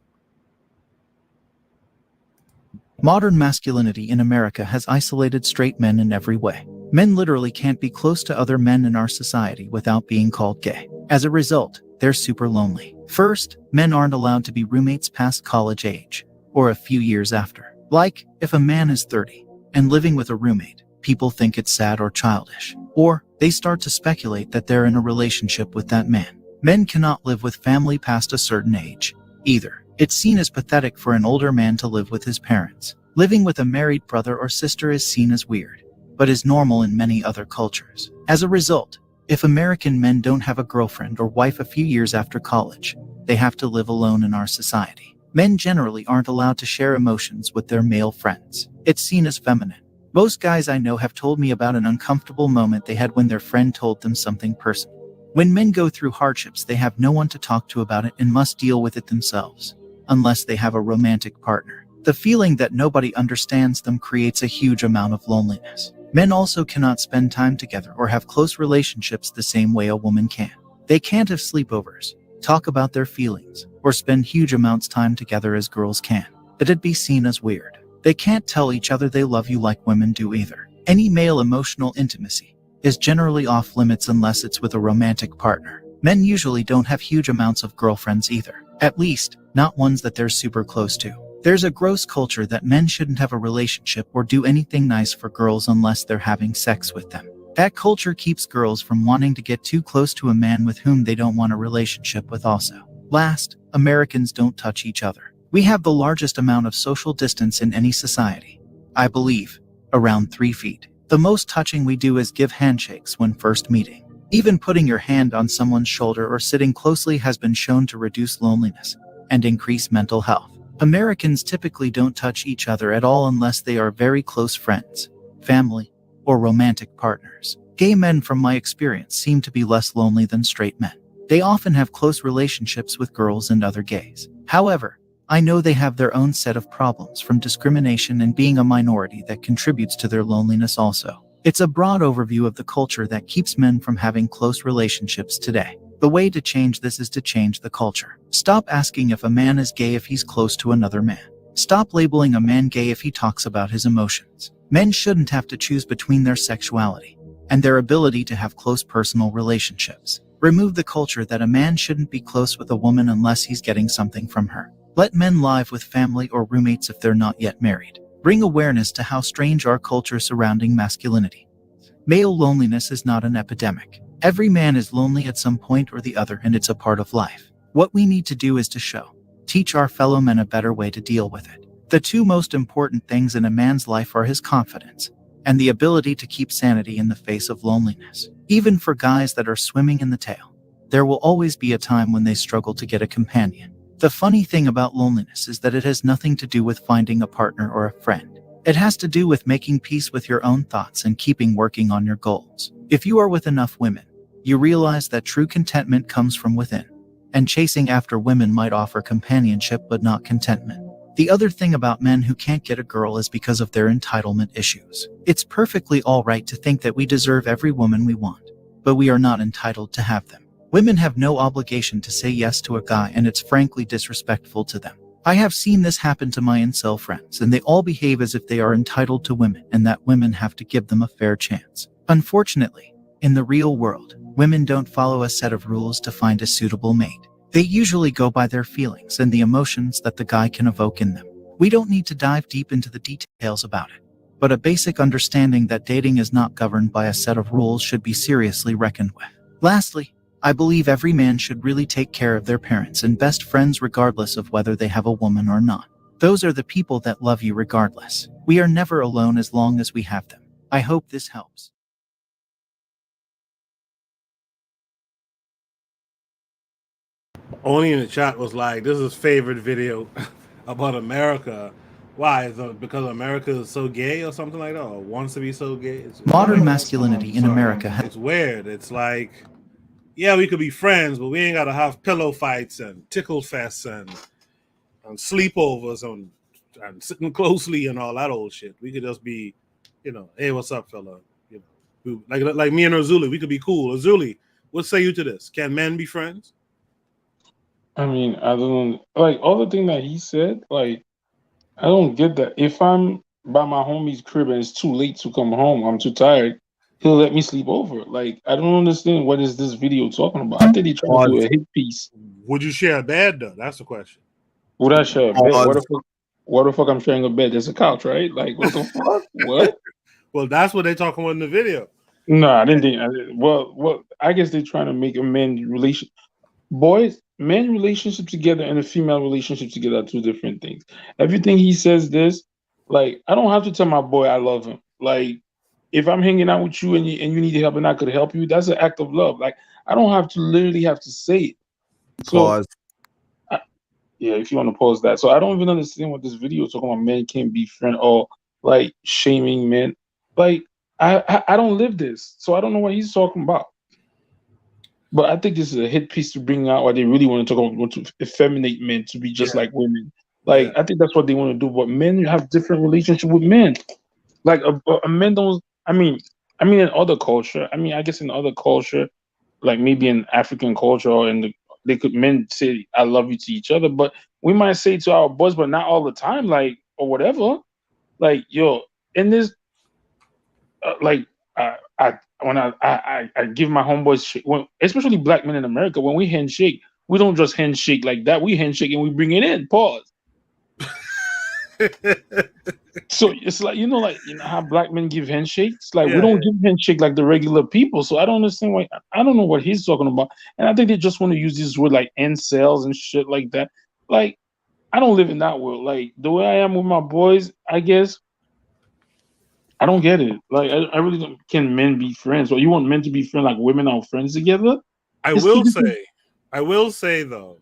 Speaker 2: Modern masculinity in America has isolated straight men in every way. Men literally can't be close to other men in our society without being called gay. As a result, they're super lonely. First, men aren't allowed to be roommates past college age, or a few years after. Like, if a man is 30 and living with a roommate, people think it's sad or childish. Or, they start to speculate that they're in a relationship with that man. Men cannot live with family past a certain age, either. It's seen as pathetic for an older man to live with his parents. Living with a married brother or sister is seen as weird, but is normal in many other cultures. As a result, if American men don't have a girlfriend or wife a few years after college, they have to live alone in our society. Men generally aren't allowed to share emotions with their male friends. It's seen as feminine. Most guys I know have told me about an uncomfortable moment they had when their friend told them something personal. When men go through hardships, they have no one to talk to about it and must deal with it themselves, unless they have a romantic partner. The feeling that nobody understands them creates a huge amount of loneliness. Men also cannot spend time together or have close relationships the same way a woman can. They can't have sleepovers, talk about their feelings, or spend huge amounts of time together as girls can. It'd be seen as weird. They can't tell each other they love you like women do either. Any male emotional intimacy is generally off limits unless it's with a romantic partner. Men usually don't have huge amounts of girlfriends either. At least, not ones that they're super close to. There's a gross culture that men shouldn't have a relationship or do anything nice for girls unless they're having sex with them. That culture keeps girls from wanting to get too close to a man with whom they don't want a relationship with also. Last, Americans don't touch each other. We have the largest amount of social distance in any society. I believe, around 3 feet. The most touching we do is give handshakes when first meeting. Even putting your hand on someone's shoulder or sitting closely has been shown to reduce loneliness and increase mental health. Americans typically don't touch each other at all unless they are very close friends, family, or romantic partners. Gay men, from my experience, seem to be less lonely than straight men. They often have close relationships with girls and other gays. However, I know they have their own set of problems, from discrimination and being a minority, that contributes to their loneliness also. It's a broad overview of the culture that keeps men from having close relationships today. The way to change this is to change the culture. Stop asking if a man is gay if he's close to another man. Stop labeling a man gay if he talks about his emotions. Men shouldn't have to choose between their sexuality and their ability to have close personal relationships. Remove the culture that a man shouldn't be close with a woman unless he's getting something from her. Let men live with family or roommates if they're not yet married. Bring awareness to how strange our culture surrounding masculinity. Male loneliness is not an epidemic. Every man is lonely at some point or the other, and it's a part of life. What we need to do is to teach our fellow men a better way to deal with it. The two most important things in a man's life are his confidence and the ability to keep sanity in the face of loneliness. Even for guys that are swimming in the tail, there will always be a time when they struggle to get a companion. The funny thing about loneliness is that it has nothing to do with finding a partner or a friend. It has to do with making peace with your own thoughts and keeping working on your goals. If you are with enough women, you realize that true contentment comes from within, and chasing after women might offer companionship but not contentment. The other thing about men who can't get a girl is because of their entitlement issues. It's perfectly all right to think that we deserve every woman we want, but we are not entitled to have them. Women have no obligation to say yes to a guy, and it's frankly disrespectful to them. I have seen this happen to my incel friends, and they all behave as if they are entitled to women and that women have to give them a fair chance. Unfortunately, in the real world, women don't follow a set of rules to find a suitable mate. They usually go by their feelings and the emotions that the guy can evoke in them. We don't need to dive deep into the details about it, but a basic understanding that dating is not governed by a set of rules should be seriously reckoned with. Lastly, I believe every man should really take care of their parents and best friends regardless of whether they have a woman or not. Those are the people that love you regardless. We are never alone as long as we have them. I hope this helps.
Speaker 1: Only in the chat was like, this is his favorite video about America. Why? Is it because America is so gay or something like that, or wants to be so gay?
Speaker 2: Modern masculinity in America
Speaker 1: It's weird. It's like, yeah, we could be friends, but we ain't got to have pillow fights and tickle fests and sleepovers and sitting closely and all that old shit. We could just be, hey, what's up, fella? Like me and Azuli, we could be cool. Azuli, what say you to this? Can men be friends?
Speaker 18: I mean, I don't like all the thing that he said. Like, I don't get that. If I'm by my homie's crib and it's too late to come home, I'm too tired, he'll let me sleep over. Like, I don't understand what is this video talking about. I think he's trying to do a hit piece.
Speaker 1: Would you share a bed though? That's the question.
Speaker 18: Would I share a bed? What the fuck I'm sharing a bed? There's a couch, right? Like, what the fuck? What?
Speaker 1: Well, that's what they're talking about in the video.
Speaker 18: No, I didn't think. Well, I guess they're trying to make a men relationship together and a female relationship together are two different things. Everything he says this, like, I don't have to tell my boy I love him. Like, if I'm hanging out with you and you need help and I could help you, that's an act of love. Like, I don't have to literally have to say it.
Speaker 3: Pause.
Speaker 18: Yeah, if you want to pause that. So I don't even understand what this video is talking about. Men can't be friends or like shaming men. Like, I don't live this, so I don't know what he's talking about. But I think this is a hit piece to bring out what they really want to talk about, want to effeminate men to be just like women. Like, I think that's what they want to do. But men have different relationship with men. Like a men don't. I mean, in other culture. I mean, I guess in other culture, like maybe in African culture or men say I love you to each other, but we might say to our boys, but not all the time. Like, or whatever. Like, yo, in this, when I give my homeboys, especially black men in America, when we handshake, we don't just handshake like that. We handshake and we bring it in. Pause. So it's like, how black men give handshakes. Like, we don't give handshake like the regular people. So I don't understand why. I don't know what he's talking about. And I think they just want to use this word like incels and shit like that. Like, I don't live in that world. Like, the way I am with my boys, I guess. I don't get it. Like, I really don't. Can men be friends? Or you want men to be friends like women are friends together?
Speaker 1: I will say though,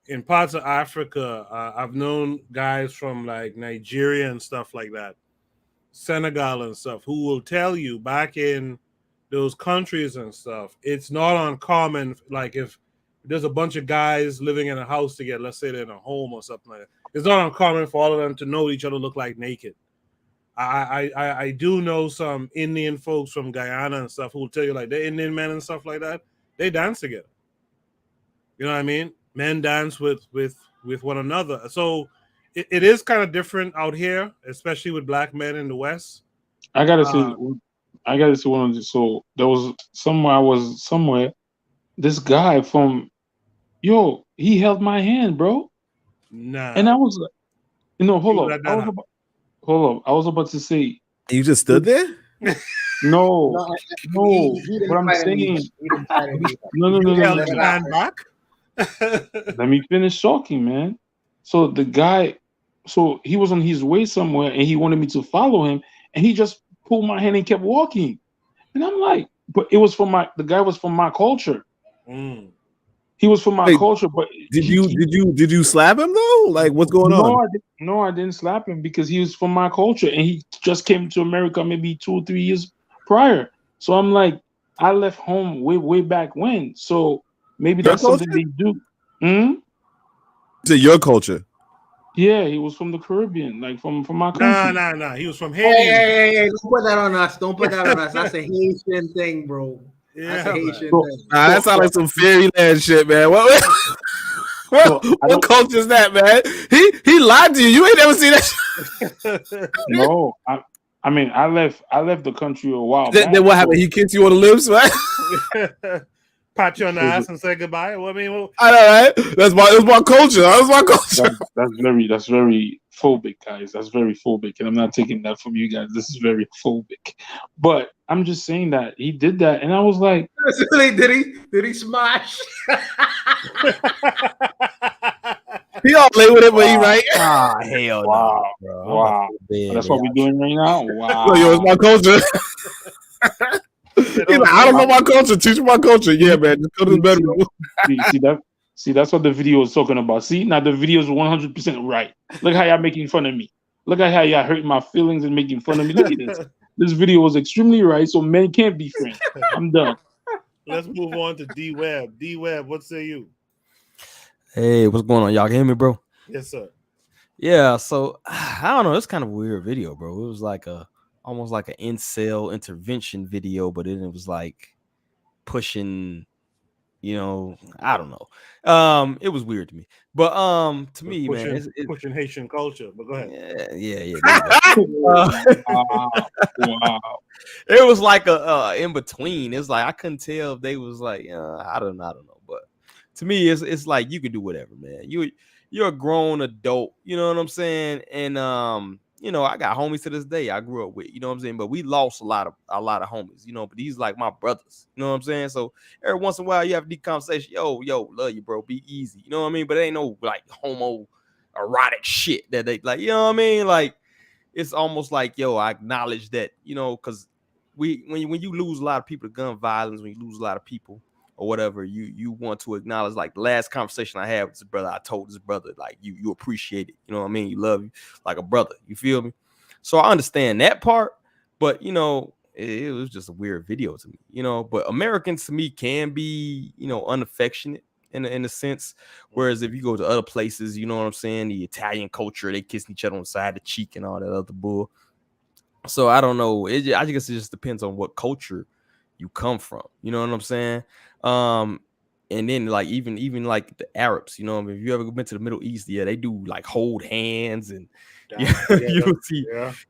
Speaker 1: in parts of Africa, I've known guys from like Nigeria and stuff like that, Senegal and stuff, who will tell you back in those countries and stuff, it's not uncommon. Like, if there's a bunch of guys living in a house together, let's say they're in a home or something like that, it's not uncommon for all of them to know each other look like naked. I do know some Indian folks from Guyana and stuff who will tell you, like, the Indian men and stuff like that, they dance together. You know what I mean? Men dance with one another. So it is kind of different out here, especially with black men in the West.
Speaker 18: I gotta say one of the. So there was somewhere. This guy from, he held my hand, bro.
Speaker 1: Nah.
Speaker 18: And I was like, hold up. I was about to say.
Speaker 3: You just stood there?
Speaker 18: No, no.
Speaker 7: He
Speaker 18: What
Speaker 7: didn't
Speaker 18: I'm
Speaker 7: fight him either.
Speaker 18: saying,
Speaker 7: He didn't fight him either.
Speaker 18: no,
Speaker 1: You
Speaker 18: no, no,
Speaker 1: held
Speaker 18: no,
Speaker 1: the
Speaker 18: no.
Speaker 1: man back.
Speaker 18: Let me finish talking, man. So the guy, so he was on his way somewhere, and he wanted me to follow him, and he just pulled my hand and kept walking. And I'm like, but it was from the guy was from my culture.
Speaker 1: Mm.
Speaker 18: He was from my
Speaker 3: Wait,
Speaker 18: culture, but
Speaker 3: did you slap him though? Like, what's going on?
Speaker 18: No, I didn't slap him because he was from my culture, and he just came to America maybe 2 or 3 years prior. So I'm like, I left home way back when. So maybe
Speaker 3: Your
Speaker 18: that's something
Speaker 3: culture?
Speaker 18: they do. Hmm?
Speaker 3: To your culture.
Speaker 18: Yeah, he was from the Caribbean, like from my country.
Speaker 1: Nah. He was from Haiti.
Speaker 7: Hey, don't put that on us. Don't put that on us. That's a Haitian thing, bro. That's a Haitian thing.
Speaker 3: That sounds like some fairyland shit, man. What culture is that, man? He lied to you. You ain't never seen that.
Speaker 18: No, I mean, I left the country a while back.
Speaker 3: Then what happened? He kissed you on the lips, right?
Speaker 1: Pat you on the ass and say goodbye. Well, I mean,
Speaker 3: I know, right? It was my culture. That was my culture.
Speaker 18: That's very phobic, guys. That's very phobic, and I'm not taking that from you guys. This is very phobic. But I'm just saying that he did that, and I was like,
Speaker 7: did he smash?
Speaker 3: He all lay with it, but he right.
Speaker 13: Ah, hell
Speaker 18: wow,
Speaker 13: no, bro.
Speaker 18: wow. That's what we're doing right now. Wow.
Speaker 3: Yo, it's my culture. He's like, I don't know my culture. Teach me my culture. Yeah, man. Just go to the bedroom.
Speaker 18: See, that's what the video is talking about. See, now the video is 100% right. Look how y'all making fun of me. Look at how y'all hurting my feelings and making fun of me. Look at this. This video was extremely right, so men can't be friends. I'm done.
Speaker 1: Let's move on to D Web. D Web, what say you?
Speaker 13: Hey, what's going on? Y'all can hear me, bro?
Speaker 1: Yes, sir.
Speaker 13: Yeah, so I don't know. It's kind of a weird video, bro. It was like almost like an incel intervention video, but then it was like pushing, I don't know. It was weird to me. But to me, man, it's
Speaker 1: pushing Haitian culture. But go ahead.
Speaker 13: Yeah.
Speaker 18: Wow.
Speaker 13: It was like a in between. It's like I couldn't tell if they was like, I don't know. But to me, it's like you can do whatever, man. You're a grown adult, you know what I'm saying? And I got homies to this day I grew up with, you know what I'm saying? But we lost a lot of homies, but these like my brothers, you know what I'm saying? So every once in a while you have a deep conversation, yo, love you, bro, be easy, you know what I mean? But it ain't no like homo erotic shit that they like, you know what I mean? Like it's almost like, yo, I acknowledge that, because when you lose a lot of people to gun violence, when you lose a lot of people or whatever, you want to acknowledge, like the last conversation I had with this brother, I told this brother, like, you appreciate it, you know what I mean? You love you like a brother, you feel me? So I understand that part, but it was just a weird video to me, but Americans to me can be, unaffectionate in a sense, whereas if you go to other places, you know what I'm saying, the Italian culture, they kissing each other on the side of the cheek and all that other bull. So I don't know, I guess it just depends on what culture you come from, you know what I'm saying? And then like even like the Arabs, if you ever been to the Middle East, yeah, they do like hold hands and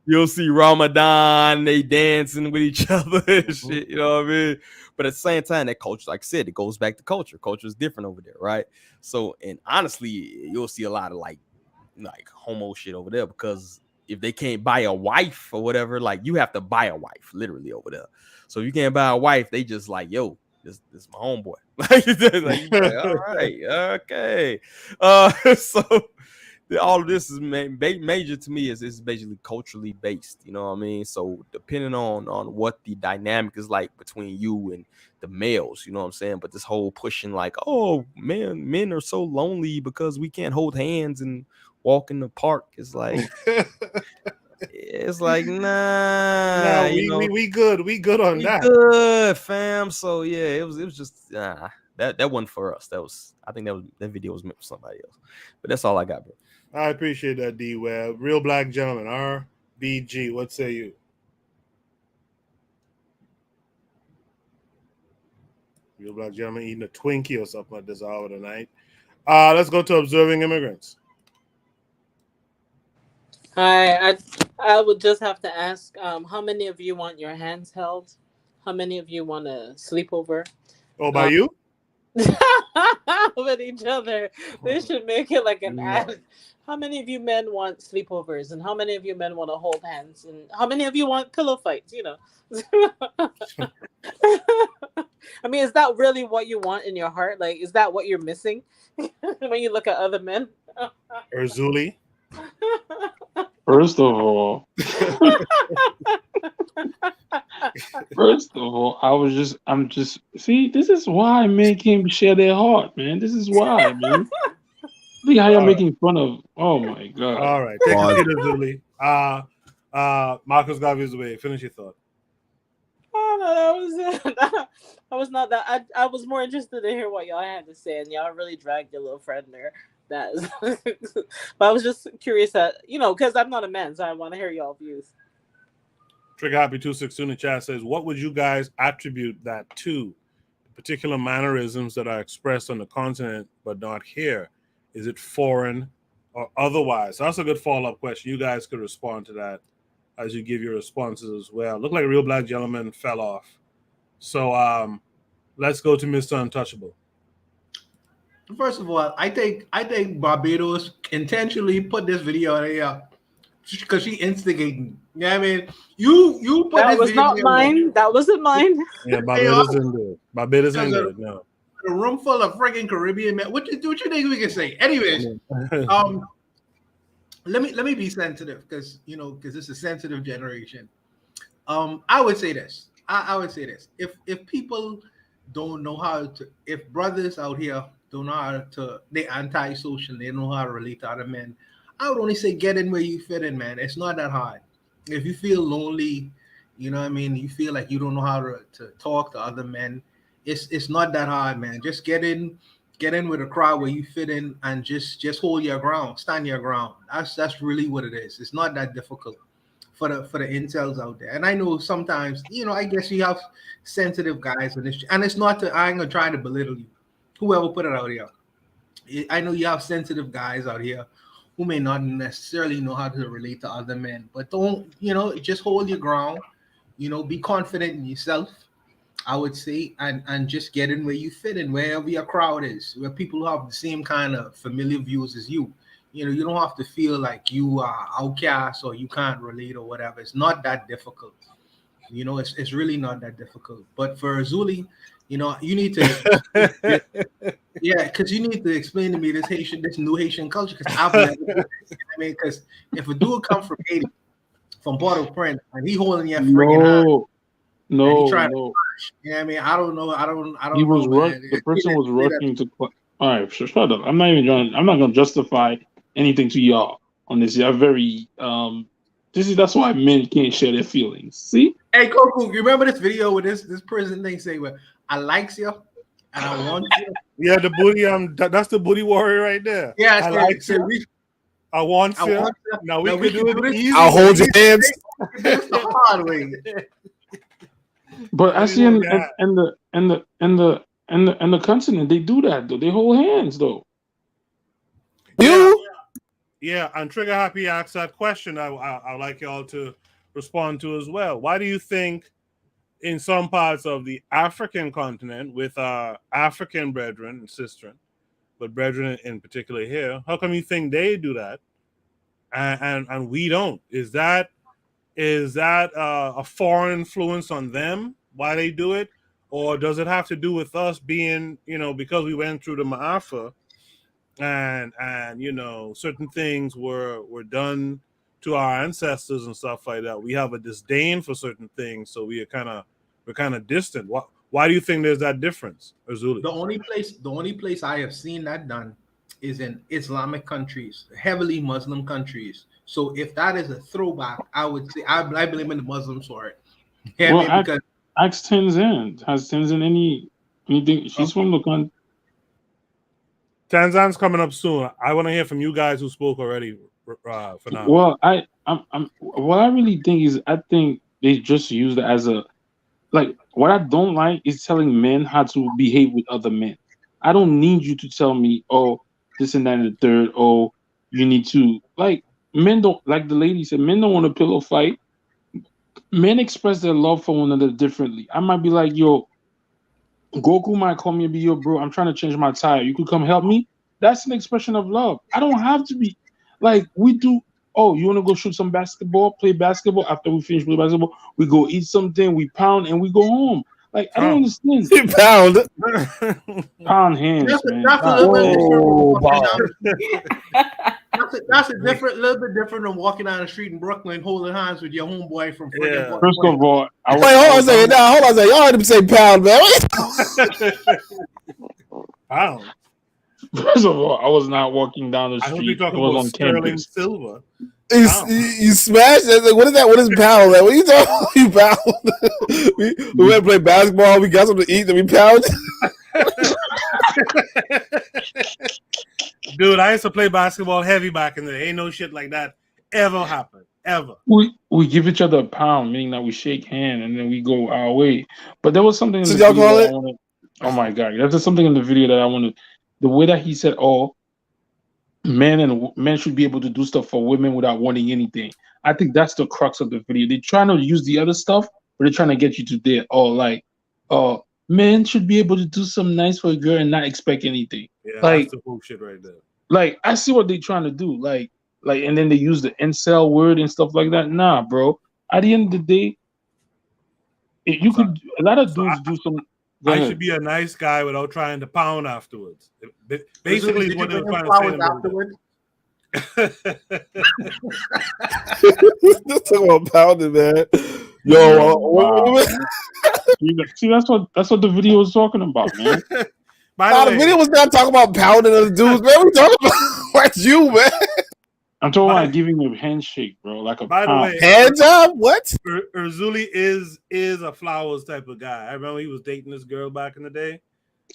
Speaker 13: you'll see Ramadan, they dancing with each other and shit, you know what I mean? But at the same time, that culture, like I said, it goes back to culture. Culture is different over there, right? So, and honestly, you'll see a lot of like homo shit over there, because if they can't buy a wife or whatever, like you have to buy a wife literally over there. So if you can't buy a wife, they just like, yo, this is my homeboy. like, all right, okay. So all of this is major to me is basically culturally based, you know what I mean? So depending on what the dynamic is like between you and the males, you know what I'm saying? But this whole pushing like, oh man, men are so lonely because we can't hold hands and walk in the park is like it's like nah,
Speaker 1: we good on that.
Speaker 13: Good, fam. So yeah, it was just that wasn't for us. I think that video was meant for somebody else. But that's all I got, bro.
Speaker 1: I appreciate that, D Web. Real Black Gentleman, RBG. What say you? Real Black Gentleman eating a Twinkie or something at this hour tonight. Let's go to Observing Immigrants.
Speaker 14: Hi, I would just have to ask, how many of you want your hands held? How many of you want a sleepover?
Speaker 1: Oh, by you?
Speaker 14: with each other. They should make it like an ad. How many of you men want sleepovers, and how many of you men want to hold hands, and how many of you want pillow fights? You know. I mean, is that really what you want in your heart? Like, is that what you're missing when you look at other men?
Speaker 1: Erzuli.
Speaker 18: First of all, I'm just see, this is why men can't share their heart, man. This is why, man. Look how y'all making fun of. Oh my god.
Speaker 1: All right, take a seat, Erzuli. Marcus Garvey's way. Finish your thought.
Speaker 14: Oh, no, that was it. I was not that. I was more interested to hear what y'all had to say, and y'all really dragged your little friend there. That is, but I was just curious that, you know, because I'm not a man, so I want to hear y'all views.
Speaker 1: Trigger Happy 262 in the chat says, "What would you guys attribute that to? Particular mannerisms that are expressed on the continent but not here. Is it foreign or otherwise?" So that's a good follow-up question. You guys could respond to that as you give your responses as well. Look like a real black gentleman fell off. So let's go to Mr. Untouchable.
Speaker 7: First of all, I think Barbados intentionally put this video there because she instigating. Yeah, I mean, you put
Speaker 14: that
Speaker 7: this
Speaker 14: was
Speaker 7: video
Speaker 14: not mine. That wasn't mine.
Speaker 1: Yeah, Barbados didn't do it. Barbados ain't
Speaker 7: Because
Speaker 1: do it. No.
Speaker 7: A room full of freaking Caribbean men. What you think we can say? Anyways, let me be sensitive because it's a sensitive generation. I would say this. I would say this. If people don't know how to, if brothers out here don't know how to, they antisocial, they know how to relate to other men, I would only say get in where you fit in, man. It's not that hard. If you feel lonely, you know what I mean, you feel like you don't know how to talk to other men, it's not that hard, man. Just get in with a crowd where you fit in and just hold your ground, stand your ground. That's really what it is. It's not that difficult for the incels out there. And I know sometimes, I guess you have sensitive guys and it's not to, I ain't gonna try to belittle you, whoever put it out here. I know you have sensitive guys out here who may not necessarily know how to relate to other men, but don't, just hold your ground, be confident in yourself, I would say, and just get in where you fit in, wherever your crowd is, where people who have the same kind of familiar views as you. You don't have to feel like you are outcast or you can't relate or whatever. It's not that difficult. It's really not that difficult. But for Zuli, you need to, yeah, because you need to explain to me this new Haitian culture. Because I've never, because if a dude come from Haiti, from Port-au-Prince, and he holding your friggin' hand, and he trying to crash, I mean, I don't know. I don't
Speaker 18: He was
Speaker 7: know, man.
Speaker 18: the person was rushing to. All right, shut up. I'm not going to justify anything to y'all on this. Y'all very that's why men can't share their feelings. See?
Speaker 7: Hey, Coco, you remember this video with this person thing say, "Well, I likes you and I want you."
Speaker 1: Yeah, the booty. That's the booty warrior right there.
Speaker 7: Yeah,
Speaker 1: I like you. I want you. Now we can do it easy.
Speaker 3: I'll hold your hands.
Speaker 7: It's the hard way.
Speaker 18: But I see in the continent they do that though. They hold hands though.
Speaker 1: Yeah, and Trigger Happy asked that question. I'd like y'all to respond to as well. Why do you think in some parts of the African continent with our African brethren and sistren, but brethren in particular here, how come you think they do that and we don't? Is that a foreign influence on them why they do it, or does it have to do with us being, because we went through the Ma'afa and certain things were done to our ancestors and stuff like that? We have a disdain for certain things, so we're kind of distant. Why do you think there's that difference, Azuli?
Speaker 7: The only place I have seen that done is in Islamic countries, heavily Muslim countries. So if that is a throwback, I would say I blame the Muslims for it. Yeah,
Speaker 18: Well,
Speaker 7: because
Speaker 18: ask Tenzin. Has Tenzin anything? She's from the country.
Speaker 1: Tanzan's coming up soon. I want to hear from you guys who spoke already. For now.
Speaker 18: Well, what I really think is I think they just use it as a what I don't like is telling men how to behave with other men. I don't need you to tell me, oh, this and that and the third. Oh, you need to men don't, like the lady said, men don't want a pillow fight. Men express their love for one another differently. I might be like, yo, Goku might call me and be, yo, bro, I'm trying to change my tire. You could come help me. That's an expression of love. I don't have to be like we do. Oh, you want to go shoot some basketball, play basketball? After we finish playing basketball, we go eat something, we pound, and we go home. Like, I don't understand.
Speaker 3: Pound.
Speaker 18: Pound hands, man.
Speaker 7: That's a little bit different from walking
Speaker 3: Wow.
Speaker 7: down the street. That's a little bit different than walking down the street in Brooklyn holding hands with your homeboy from freaking
Speaker 18: First of all,
Speaker 3: Wait, hold on a second. Now, hold on a second. Y'all heard him say pound, man.
Speaker 1: Pound.
Speaker 18: First of all, I was not walking down the
Speaker 1: I hope
Speaker 18: street.
Speaker 1: you're
Speaker 18: I
Speaker 1: talking
Speaker 18: was
Speaker 1: about
Speaker 18: on
Speaker 1: sterling
Speaker 18: campus.
Speaker 1: silver.
Speaker 3: You smashed it. Like, what is that? What is pound? Like, what are you talking about? You pound? we went to play basketball. We got something to eat. Then we pound.
Speaker 1: Dude, I used to play basketball heavy back in the day. Ain't no shit like that ever happened. Ever.
Speaker 18: We give each other a pound, meaning that we shake hand and then we go our way. But there was something in
Speaker 3: So
Speaker 18: the
Speaker 3: y'all
Speaker 18: video
Speaker 3: call
Speaker 18: that
Speaker 3: it?
Speaker 18: I wanted. Oh my god, there's just something in the video that I wanted. The way that he said, "Oh, men should be able to do stuff for women without wanting anything." I think that's the crux of the video. They're trying to use the other stuff, but they're trying to get you to there. Oh, like, men should be able to do something nice for a girl and not expect anything.
Speaker 1: Yeah,
Speaker 18: Like,
Speaker 1: that's the bullshit right there.
Speaker 18: like I see what they're trying to do. Like, and then they use the incel word and stuff like that. Nah, bro. At the end of the day, you could a lot of dudes do some. Go
Speaker 1: I
Speaker 18: ahead.
Speaker 1: should be a nice guy without trying to pound afterwards. Basically,
Speaker 7: Did
Speaker 1: is what
Speaker 7: you
Speaker 1: they were
Speaker 7: bring him
Speaker 1: trying to say.
Speaker 7: flowers afterwards?
Speaker 3: Let's talk about pounding, man. Yo,
Speaker 18: Wow. See, that's what the video was talking about, man.
Speaker 3: the video was not talking about pounding other dudes, man. We talking about like you, man.
Speaker 18: I'm talking about giving a handshake, bro, like a
Speaker 1: By the
Speaker 18: pound.
Speaker 1: way,
Speaker 3: hand job. What?
Speaker 1: Urzuli is a flowers type of guy. I remember he was dating this girl back in the day.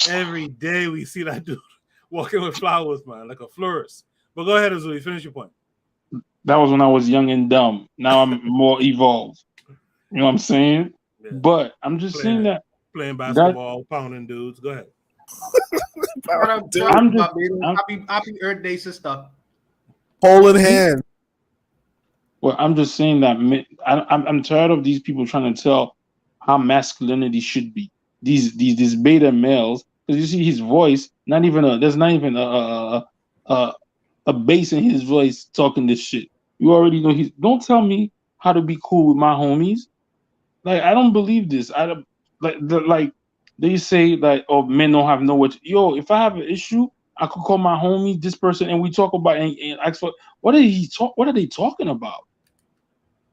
Speaker 1: Every day we see that dude walking with flowers, man, like a florist. But go ahead, Urzuli, finish your point.
Speaker 18: That was when I was young and dumb. Now I'm more evolved. You know what I'm saying?
Speaker 1: Yeah.
Speaker 18: But I'm just saying that
Speaker 1: Playing basketball, pounding dudes. Go ahead.
Speaker 7: Happy Earth Day, sister.
Speaker 3: Holding hand.
Speaker 18: Well, I'm just saying that I'm tired of these people trying to tell how masculinity should be. These beta males, because you see his voice, there's not even a bass in his voice talking this shit. You already know don't tell me how to be cool with my homies. Like, I don't believe this. I don't like they say like, oh, men don't have nowhere to. Yo, if I have an issue, I could call my homie, this person, and we talk about and ask for what are they talking about?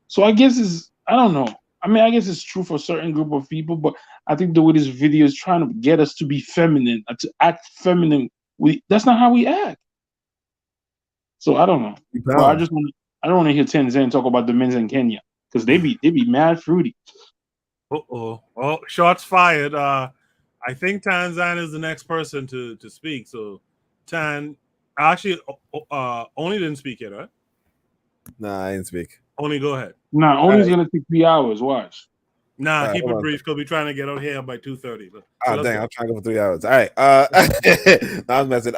Speaker 18: So I guess I don't know. I mean, I guess it's true for a certain group of people, but I think the way this video is trying to get us to be feminine, to act feminine, that's not how we act. So I don't know. But I don't want to hear Tanzania talk about the men's in Kenya because they be mad fruity.
Speaker 1: Oh, shots fired. I think Tanzania is the next person to speak. So actually only didn't speak yet, right?
Speaker 3: Nah, I didn't speak.
Speaker 1: Only go ahead.
Speaker 18: Nah, only's gonna take 3 hours. Watch.
Speaker 1: Nah, keep it brief because we're trying to get out here by 2:30.
Speaker 3: Oh dang, I'm trying to go for 3 hours. All right. I was messing.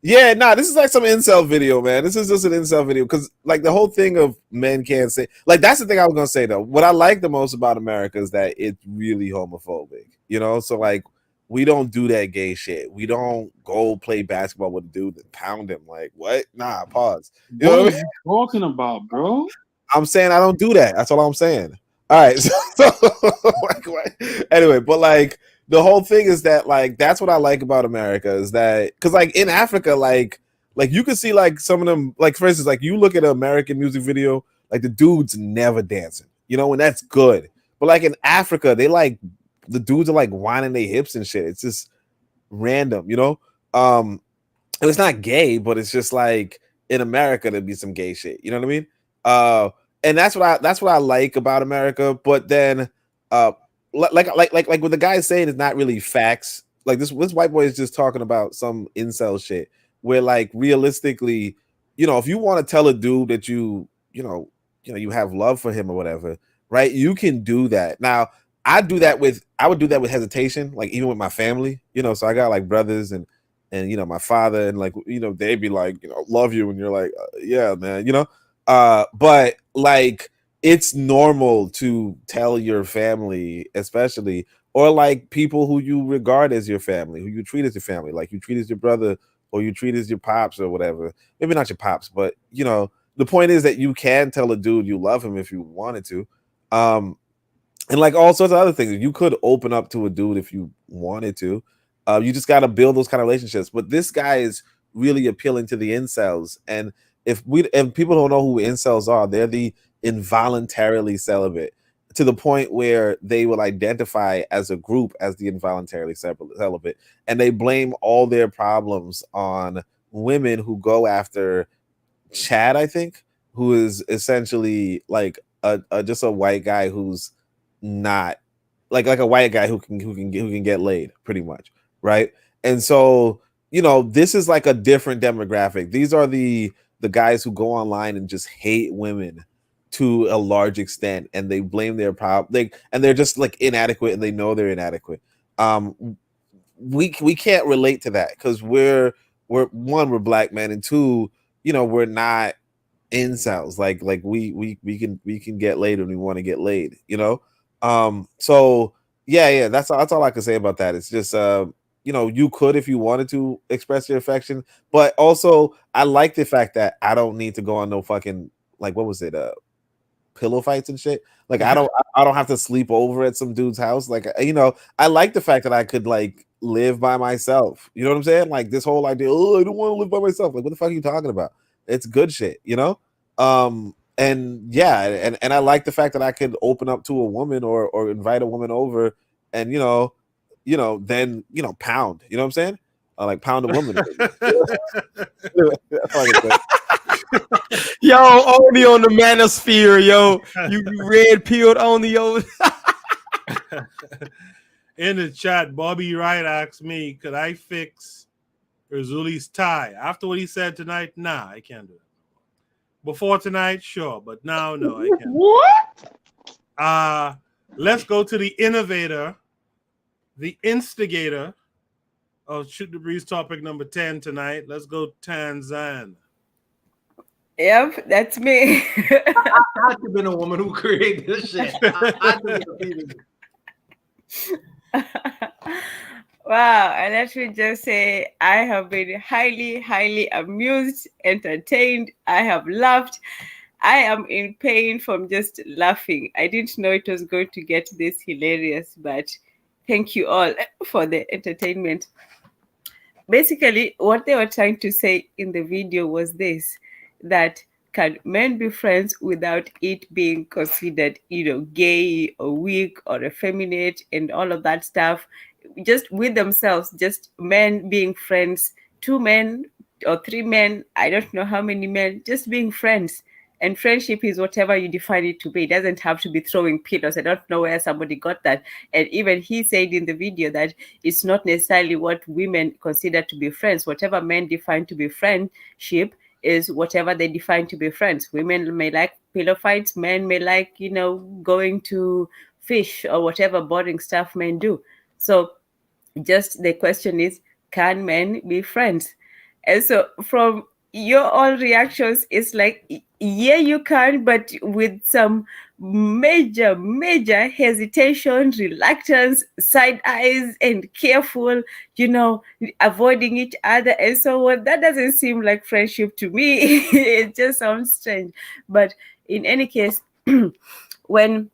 Speaker 3: Yeah, this is like some incel video, man. This is just an incel video because like the whole thing of men can't say, like, that's the thing I was gonna say though. What I like the most about America is that it's really homophobic, you know. So like, we don't do that gay shit. We don't go play basketball with a dude and pound him. Like, what? Nah, pause. You know what I mean?
Speaker 18: Talking about, bro?
Speaker 3: I'm saying I don't do that. That's all I'm saying. All right. So anyway, but like the whole thing is that like that's what I like about America is that because like in Africa, like you can see like some of them, like for instance, like you look at an American music video, like the dude's never dancing, you know, and that's good. But like in Africa, they like the dudes are like whining their hips and shit. It's just random, you know. And it's not gay, but it's just like in America there'd be some gay shit. You know what I mean? And that's what I like about America. But then, like what the guy is saying is not really facts. Like this white boy is just talking about some incel shit. Where like realistically, you know, if you want to tell a dude that you you have love for him or whatever, right? You can do that. Now, I would do that with hesitation, like even with my family, you know. So I got like brothers and you know my father and like you know they'd be like, you know, love you, and you're like yeah, man, you know. But like it's normal to tell your family, especially or like people who you regard as your family, who you treat as your family, like you treat as your brother or you treat as your pops or whatever. Maybe not your pops, but you know, the point is that you can tell a dude you love him if you wanted to. And like all sorts of other things. You could open up to a dude if you wanted to. You just got to build those kind of relationships. But this guy is really appealing to the incels. And if people don't know who incels are, they're the involuntarily celibate, to the point where they will identify as a group as the involuntarily celibate, and they blame all their problems on women who go after Chad, I think, who is essentially like just a white guy who's not like a white guy who can get laid, pretty much, right? And so, you know, this is like a different demographic. These are the guys who go online and just hate women to a large extent, and they blame their problem, and they're just like inadequate, and they know they're inadequate. We can't relate to that because we're black men, and two, you know, we're not incels. Like we can get laid when we want to get laid, you know. So yeah, that's all I can say about that. It's just you know, you could, if you wanted to, express your affection, but also I like the fact that I don't need to go on no fucking, like, what was it, pillow fights and shit. Like I don't have to sleep over at some dude's house. Like, you know, I like the fact that I could like live by myself. You know what I'm saying? Like this whole idea, oh, I don't want to live by myself. Like, what the fuck are you talking about? It's good shit, you know? And yeah, and I like the fact that I could open up to a woman or invite a woman over, and you know, then you know, pound. You know what I'm saying? Like pound a woman. That's all I can say.
Speaker 13: Yo, only on the manosphere, yo. You red pilled only over.
Speaker 1: In the chat, Bobby Wright asked me, could I fix Razuli's tie? After what he said tonight, nah, I can't do it. Before tonight, sure, but now, no, I can't. What? Let's go to the innovator, the instigator of Shoot the Breeze topic number 10 tonight. Let's go Tanzan.
Speaker 12: Yep, that's me.
Speaker 7: I had to been a woman who created this shit. I had to be
Speaker 12: Wow, and let me just say, I have been highly, highly amused, entertained. I have laughed. I am in pain from just laughing. I didn't know it was going to get this hilarious, but thank you all for the entertainment. Basically, what they were trying to say in the video was this, that can men be friends without it being considered, you know, gay or weak or effeminate and all of that stuff? Just with themselves, just men being friends, 2 men or 3 men, I don't know how many men, just being friends. And friendship is whatever you define it to be. It doesn't have to be throwing pillows. I don't know where somebody got that. And even he said in the video that it's not necessarily what women consider to be friends. Whatever men define to be friendship is whatever they define to be friends. Women may like pillow fights. Men may like, you know, going to fish or whatever boring stuff men do. So just the question is, can men be friends? And so from your all reactions, it's like, yeah, you can, but with some major hesitation, reluctance, side eyes, and careful, you know, avoiding each other and so on. That doesn't seem like friendship to me. It just sounds strange. But in any case, when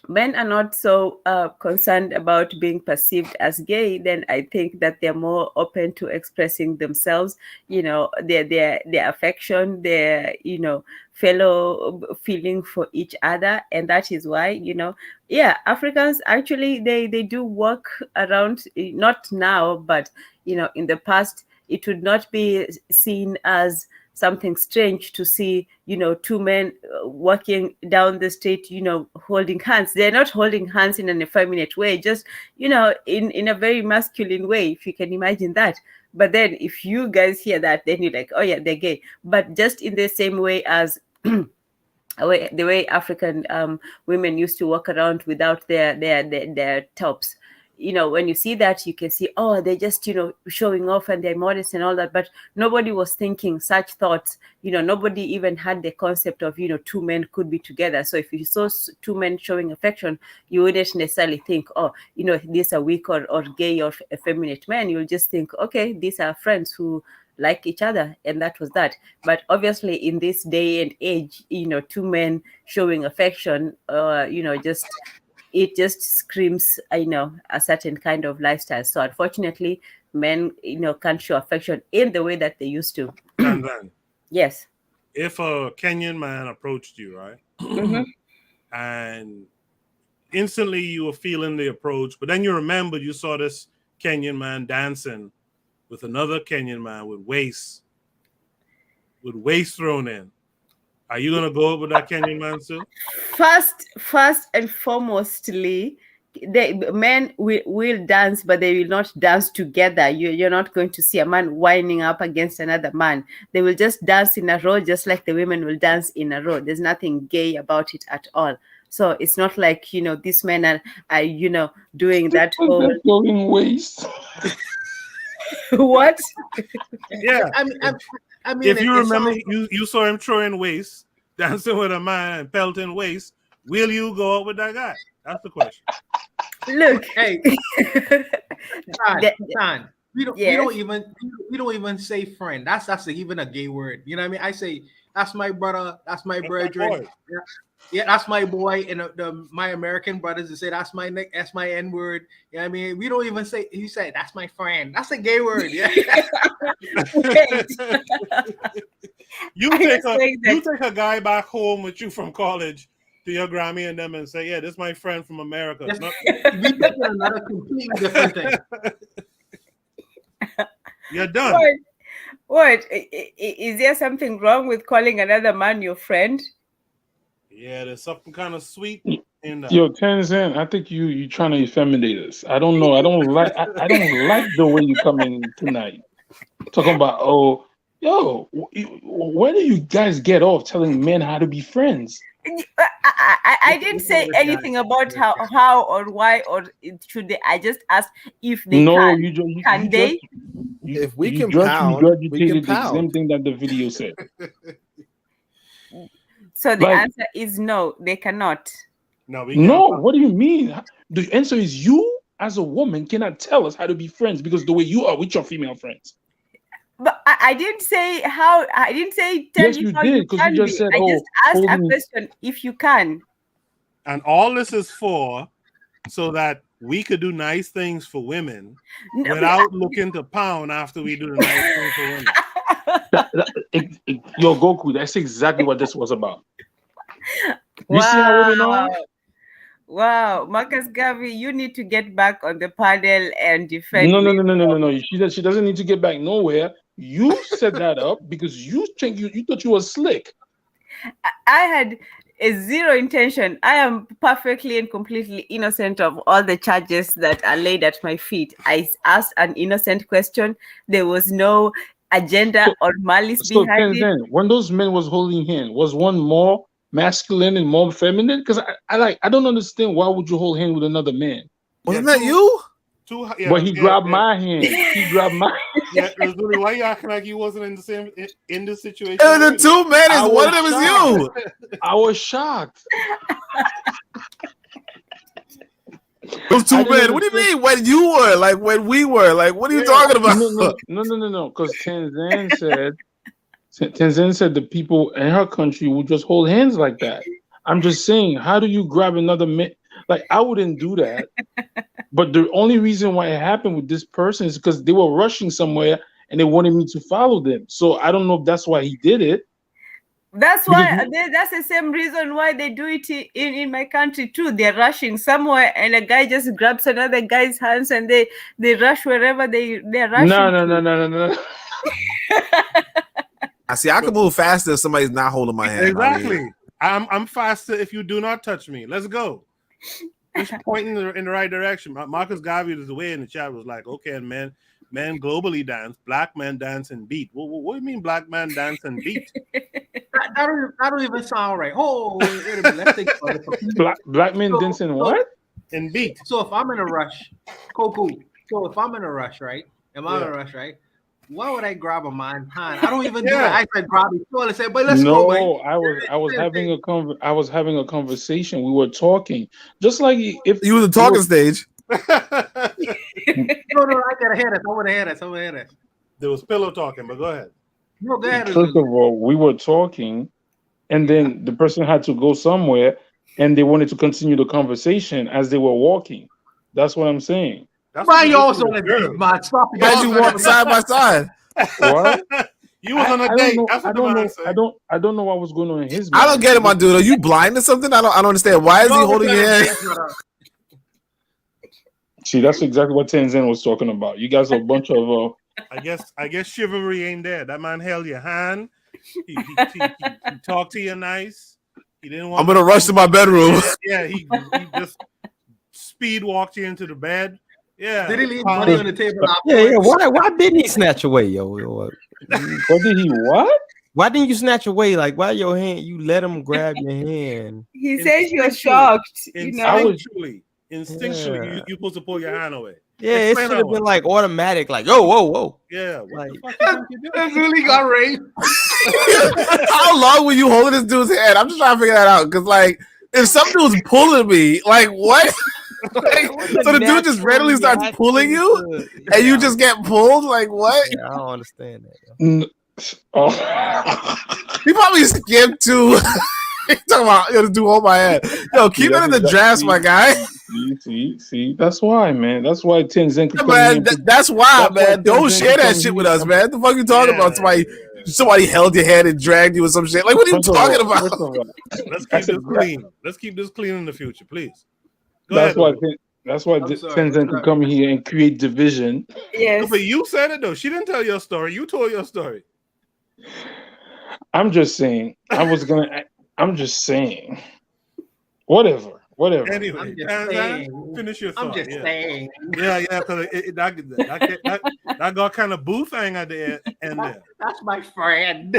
Speaker 12: men are not so concerned about being perceived as gay, then I think that they're more open to expressing themselves, you know, their affection, their, you know, fellow feeling for each other. And that is why, you know, yeah, Africans actually, they do work around, not now, but, you know, in the past, it would not be seen as something strange to see, you know, 2 men walking down the street, you know, holding hands. They're not holding hands in an effeminate way, just, you know, in a very masculine way, if you can imagine that. But then if you guys hear that, then you're like, oh yeah, they're gay. But just in the same way as the way African women used to walk around without their tops. when you see that, you can see, oh, they're just, showing off and they're modest and all that. But nobody was thinking such thoughts. Nobody even had the concept of, two men could be together. So if you saw two men showing affection, you wouldn't necessarily think, oh, these are weak or gay or effeminate men. You'll just think, okay, these are friends who like each other, and that was that. But obviously in this day and age, two men showing affection, it just screams, a certain kind of lifestyle. So unfortunately, men, can't show affection in the way that they used to.
Speaker 1: And then,
Speaker 12: yes,
Speaker 1: if a Kenyan man approached you, right, and instantly you were feeling the approach, but then you remembered you saw this Kenyan man dancing with another Kenyan man with waist thrown in, are you gonna go up with that Kenyan man still?
Speaker 12: First and foremostly, the men will dance, but they will not dance together. You're not going to see a man winding up against another man. They will just dance in a row, just like the women will dance in a row. There's nothing gay about it at all. So it's not like, these men are doing that whole
Speaker 18: going waste.
Speaker 12: What?
Speaker 1: Yeah.
Speaker 7: I mean,
Speaker 1: if you remember, you saw him throwing waist, dancing with a man and pelting waist. Will you go up with that guy? That's the question.
Speaker 12: Look,
Speaker 7: hey, Son, we don't even say friend. That's even a gay word. You know what I mean? I say that's my brother, that's my brethren. Yeah, that's my boy. And my American brothers, they say that's my N word. You know what I mean? We don't even say. He said that's my friend. That's a gay word. Yeah.
Speaker 1: You take a guy back home with you from college to your Grammy and them and say, yeah, this is my friend from America.
Speaker 7: We taking another completely different thing.
Speaker 1: You're done.
Speaker 12: What? Is there something wrong with calling another man your friend?
Speaker 1: Yeah, there's something kind of sweet in that.
Speaker 18: Yo, Tanzan, I think you trying to effeminate us. I don't know. I don't like the way you come in tonight. Talking about, where do you guys get off telling men how to be friends?
Speaker 12: I didn't say anything about how or why or should they. I just asked if they can.
Speaker 3: If we can
Speaker 18: just
Speaker 3: pound, we can
Speaker 18: regurgitated
Speaker 3: pound.
Speaker 18: the same thing that the video said.
Speaker 12: So the answer is no, they cannot.
Speaker 1: No,
Speaker 18: what do you mean? The answer is you as a woman cannot tell us how to be friends because the way you are with your female friends.
Speaker 12: But I didn't say how. I didn't say tell
Speaker 18: Yes,
Speaker 12: you
Speaker 18: you
Speaker 12: how
Speaker 18: did,
Speaker 12: you
Speaker 18: 'cause
Speaker 12: can
Speaker 18: you just
Speaker 12: be.
Speaker 18: said,
Speaker 12: I just asked a
Speaker 18: holding-
Speaker 12: question if you can.
Speaker 1: And all this is for so that we could do nice things for women without looking to pound after we do the nice thing for women.
Speaker 18: Yo, Goku, that's exactly what this was about. You see how women are?
Speaker 12: Wow, Marcus Garvey, you need to get back on the panel and defend.
Speaker 18: No. She doesn't need to get back nowhere. You set that up because you thought you were slick.
Speaker 12: I had a zero intention. I am perfectly and completely innocent of all the charges that are laid at my feet. I asked an innocent question. There was no agenda or malice behind it.
Speaker 18: When those men was holding hands, was one more masculine and more feminine? Because I don't understand why would you hold hand with another man?
Speaker 3: Wasn't that you?
Speaker 18: But he grabbed my hand. He grabbed my
Speaker 1: Yeah, really, why you acting like you wasn't in the same in this situation?
Speaker 3: The two men is one of them is you.
Speaker 18: I was shocked.
Speaker 3: Those two men. What do you mean? When you were like when we were like? What are you talking about?
Speaker 18: No. Because Tanzan said the people in her country would just hold hands like that. I'm just saying, how do you grab another man? Like I wouldn't do that. But the only reason why it happened with this person is because they were rushing somewhere and they wanted me to follow them. So I don't know if that's why he did it.
Speaker 12: That's why that's the same reason why they do it in my country too. They're rushing somewhere and a guy just grabs another guy's hands and they rush wherever they're rushing.
Speaker 18: No.
Speaker 3: I see. I can move faster if somebody's not holding my hand.
Speaker 1: Exactly. I'm faster if you do not touch me. Let's go. Just pointing in the right direction. Marcus Garvey is away in the chat was like, okay, and men globally dance, black men dance and beat. What do you mean black men dance and beat?
Speaker 7: That don't even sound right. Oh, wait a minute. Let's think about it.
Speaker 18: Black men dancing what?
Speaker 1: in beat.
Speaker 7: So if I'm in a rush, Coco. So if I'm in a rush, right? Am I in a rush, right? Why would I grab a man's hand? I don't even do that. I said grab his shoulder and say, "But let's go, boy."
Speaker 18: I was having a conversation. We were talking, just like if
Speaker 3: you was a talking stage.
Speaker 7: No, I gotta hear this. I want to hear this.
Speaker 1: There was pillow talking, but go ahead.
Speaker 7: No, go ahead.
Speaker 18: First of all, we were talking, and then the person had to go somewhere, and they wanted to continue the conversation as they were walking. That's what I'm saying.
Speaker 7: Why you also on a date, man? Stop it.
Speaker 3: Why'd you walk side by side?
Speaker 18: What?
Speaker 1: You was on a date. That's what
Speaker 18: I don't know what was going on in his
Speaker 3: I
Speaker 18: mind.
Speaker 3: don't get it, my dude. Are you blind or something? I don't understand. Why is he holding your hand?
Speaker 18: See, that's exactly what Tenzin was talking about. You guys are a bunch of.
Speaker 1: I guess chivalry ain't there. That man held your hand. He talked to you nice. He didn't want.
Speaker 3: I'm gonna rush to my bedroom.
Speaker 1: Yeah, he just speed walked you into the bed. Yeah.
Speaker 7: Did he leave money on the table?
Speaker 13: Yeah. Why didn't he snatch away, yo?
Speaker 18: What did he what?
Speaker 13: Why didn't you snatch away? Like, why your hand? You let him grab your hand.
Speaker 12: He says you're shocked. You know.
Speaker 1: Instinctually, you're supposed to pull your hand away.
Speaker 13: Yeah, it should have been like automatic, like, whoa.
Speaker 1: Yeah,
Speaker 13: like,
Speaker 7: that's really got raped.
Speaker 3: How long were you holding this dude's hand? I'm just trying to figure that out. Because, like, if some dude's pulling me, like, what? Like, so the dude just randomly starts pulling you, and you just get pulled? Like, what?
Speaker 13: Yeah, I don't understand that.
Speaker 3: He probably skipped too. He's talking about, yo, this dude hold my hand. Yo, keep it in the drafts, my guy.
Speaker 18: See, that's why, man. That's why Tenzin could come
Speaker 3: man,
Speaker 18: in.
Speaker 3: that's why, man. Don't share that shit with us, man. The fuck you talking about? Somebody held your hand and dragged you or some shit. Like, what are you talking about?
Speaker 1: Let's keep this clean. Let's keep this clean in the future, please.
Speaker 18: That's why Tenzin could come here and create division.
Speaker 12: Yes.
Speaker 1: No, but you said it though. She didn't tell your story. You told your story.
Speaker 18: I'm just saying. I'm just saying. Whatever.
Speaker 1: Anyway, finish your thought.
Speaker 7: I'm just saying.
Speaker 1: Yeah, because that got kind of boothang at the end there.
Speaker 7: That's my friend.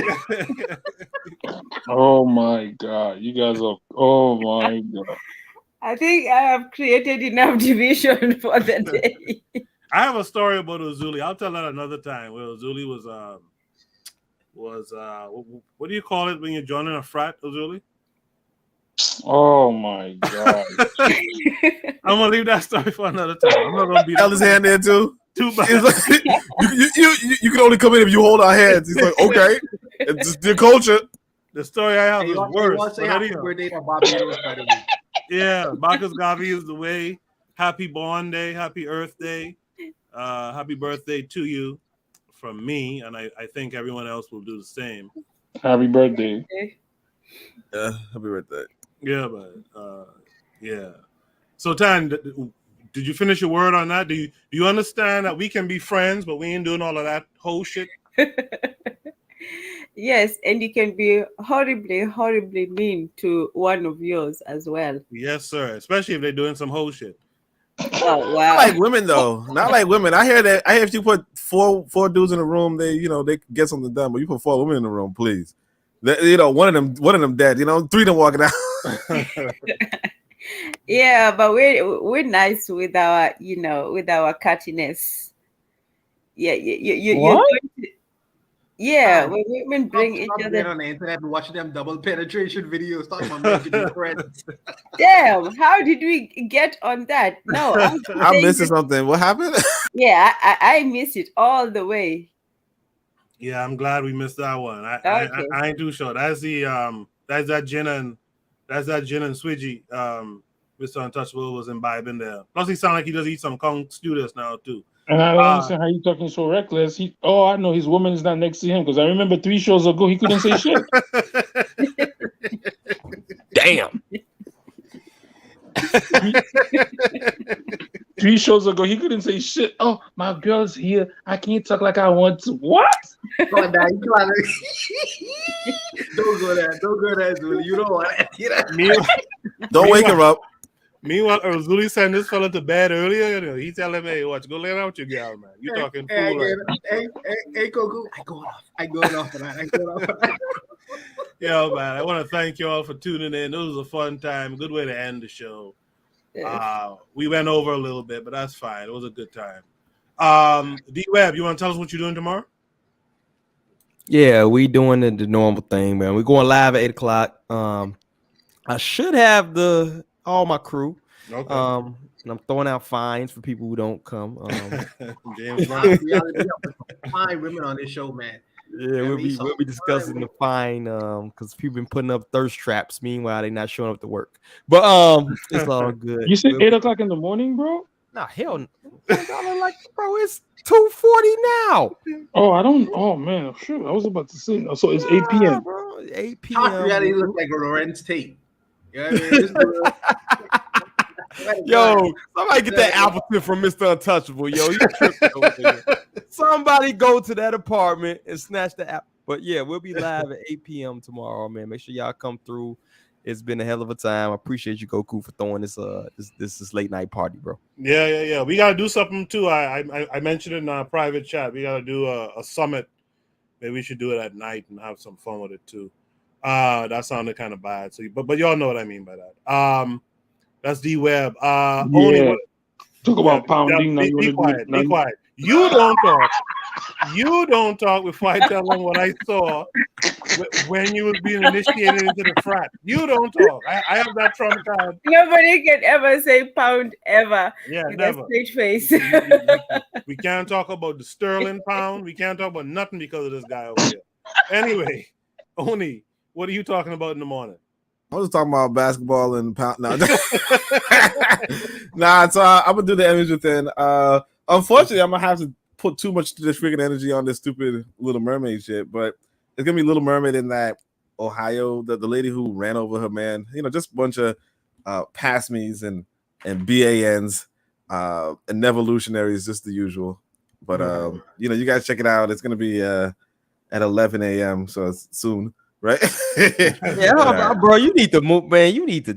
Speaker 18: Oh my God, you guys are. Oh my God.
Speaker 12: I think I have created enough division for the day.
Speaker 1: I have a story about Uzuli. I'll tell that another time. Where Uzuli was what do you call it when you're joining a frat, Uzuli?
Speaker 18: Oh my God.
Speaker 1: I'm gonna leave that story for another time. I'm not gonna be
Speaker 3: held his hand there too.
Speaker 1: Too bad.
Speaker 3: Like, you can only come in if you hold our hands. He's like, okay, it's just the culture.
Speaker 1: The story I have is worse.
Speaker 7: Happy birthday to Barbados, by the way.
Speaker 1: Yeah, Marcus Garvey is the way. Happy Born Day, happy Earth Day, happy birthday to you from me, and I think everyone else will do the same.
Speaker 18: Happy birthday.
Speaker 3: Yeah, happy birthday.
Speaker 1: Yeah, but yeah. So Tan, did you finish your word on that? Do you understand that we can be friends, but we ain't doing all of that whole shit?
Speaker 12: Yes, and you can be horribly, horribly mean to one of yours as well.
Speaker 1: Yes, sir. Especially if they're doing some whole shit.
Speaker 12: Oh wow!
Speaker 3: Not like women though. Not like women. I hear that. I hear if you put four dudes in a room, they can get something done. But you put 4 women in the room, please. One of them dead. 3 of them walking out.
Speaker 12: Yeah, but we're nice with our with our cattiness. Yeah, yeah, when women bring each other
Speaker 7: on the internet and watching them double penetration videos. Talking about making friends.
Speaker 12: Damn, how did we get on that? No,
Speaker 3: I'm missing something. What happened?
Speaker 12: Yeah, I miss it all the way.
Speaker 1: Yeah, I'm glad we missed that one.
Speaker 12: Okay.
Speaker 1: I ain't too sure. That's that gin and Swidgy. Mr. Untouchable was imbibing there. Plus, he sound like he does eat some Kong students now too.
Speaker 18: And I don't understand how you talking so reckless. I know his woman is not next to him because I remember 3 shows ago he couldn't say shit.
Speaker 13: Damn.
Speaker 18: 3 shows ago he couldn't say shit. Oh, my girl's here. I can't talk like I want to. What?
Speaker 7: Don't go there, Zuli. You don't want that.
Speaker 3: Don't wake her up.
Speaker 1: Meanwhile, Zuli sent this fella to bed earlier. He telling me, "Watch, go lay down with your gal, man. You talking fool."
Speaker 7: Hey, Coco, I going off for that.
Speaker 1: Yeah, man. I want to thank you all for tuning in. It was a fun time. Good way to end the show. We went over a little bit, but that's fine. It was a good time. D-Web, you want to tell us what you're doing tomorrow?
Speaker 13: Yeah, we doing the normal thing, man. We're going live at 8:00. I should have all my crew.
Speaker 1: Okay.
Speaker 13: And I'm throwing out fines for people who don't come.
Speaker 1: James
Speaker 7: fine women on this show, man.
Speaker 13: Yeah, we'll be discussing the fine because people been putting up thirst traps. Meanwhile, they not showing up to work. But it's all good.
Speaker 18: You said 8:00 in the morning, bro?
Speaker 13: Nah, hell no. Like, bro, it's 2:40 now.
Speaker 18: Oh, I don't. Oh man, shoot, I was about to say. So it's 8 p.m.
Speaker 13: Bro, 8
Speaker 7: Top
Speaker 13: p.m.
Speaker 7: reality look like a Lorenz Tate. You know what I mean?
Speaker 13: Yo, somebody get that Appleton from Mr. Untouchable. Yo, you tripping over there. Somebody go to that apartment and snatch the app. But yeah, we'll be live at 8 p.m. tomorrow, man. Make sure y'all come through. It's been a hell of a time. I appreciate you, Goku, for throwing this late night party, bro.
Speaker 1: Yeah. We gotta do something too. I mentioned in our private chat. We gotta do a summit. Maybe we should do it at night and have some fun with it too. That sounded kind of bad. So, but y'all know what I mean by that. That's D-Web.
Speaker 18: Yeah. Talk about pounding.
Speaker 1: Be quiet. Be quiet. You don't talk. You don't talk before I tell them what I saw when you was being initiated into the frat. You don't talk. I have that trump card.
Speaker 12: Nobody can ever say pound ever.
Speaker 1: Yeah,
Speaker 12: with
Speaker 1: never.
Speaker 12: A straight face.
Speaker 1: We can't talk about the sterling pound. We can't talk about nothing because of this guy over here. Anyway, Oni, what are you talking about in the morning?
Speaker 3: I was talking about basketball and pound. No. Nah, so I'm gonna do the image within. Unfortunately, I'm gonna have to put too much to this freaking energy on this stupid Little Mermaid shit. But it's gonna be Little Mermaid in that Ohio, the lady who ran over her man. You know, just a bunch of pass me's and BANs and evolutionaries, just the usual. But you know, you guys check it out. It's gonna be at 11 a.m. So it's soon. Right?
Speaker 13: Yeah, bro, you need to move, man. You need to.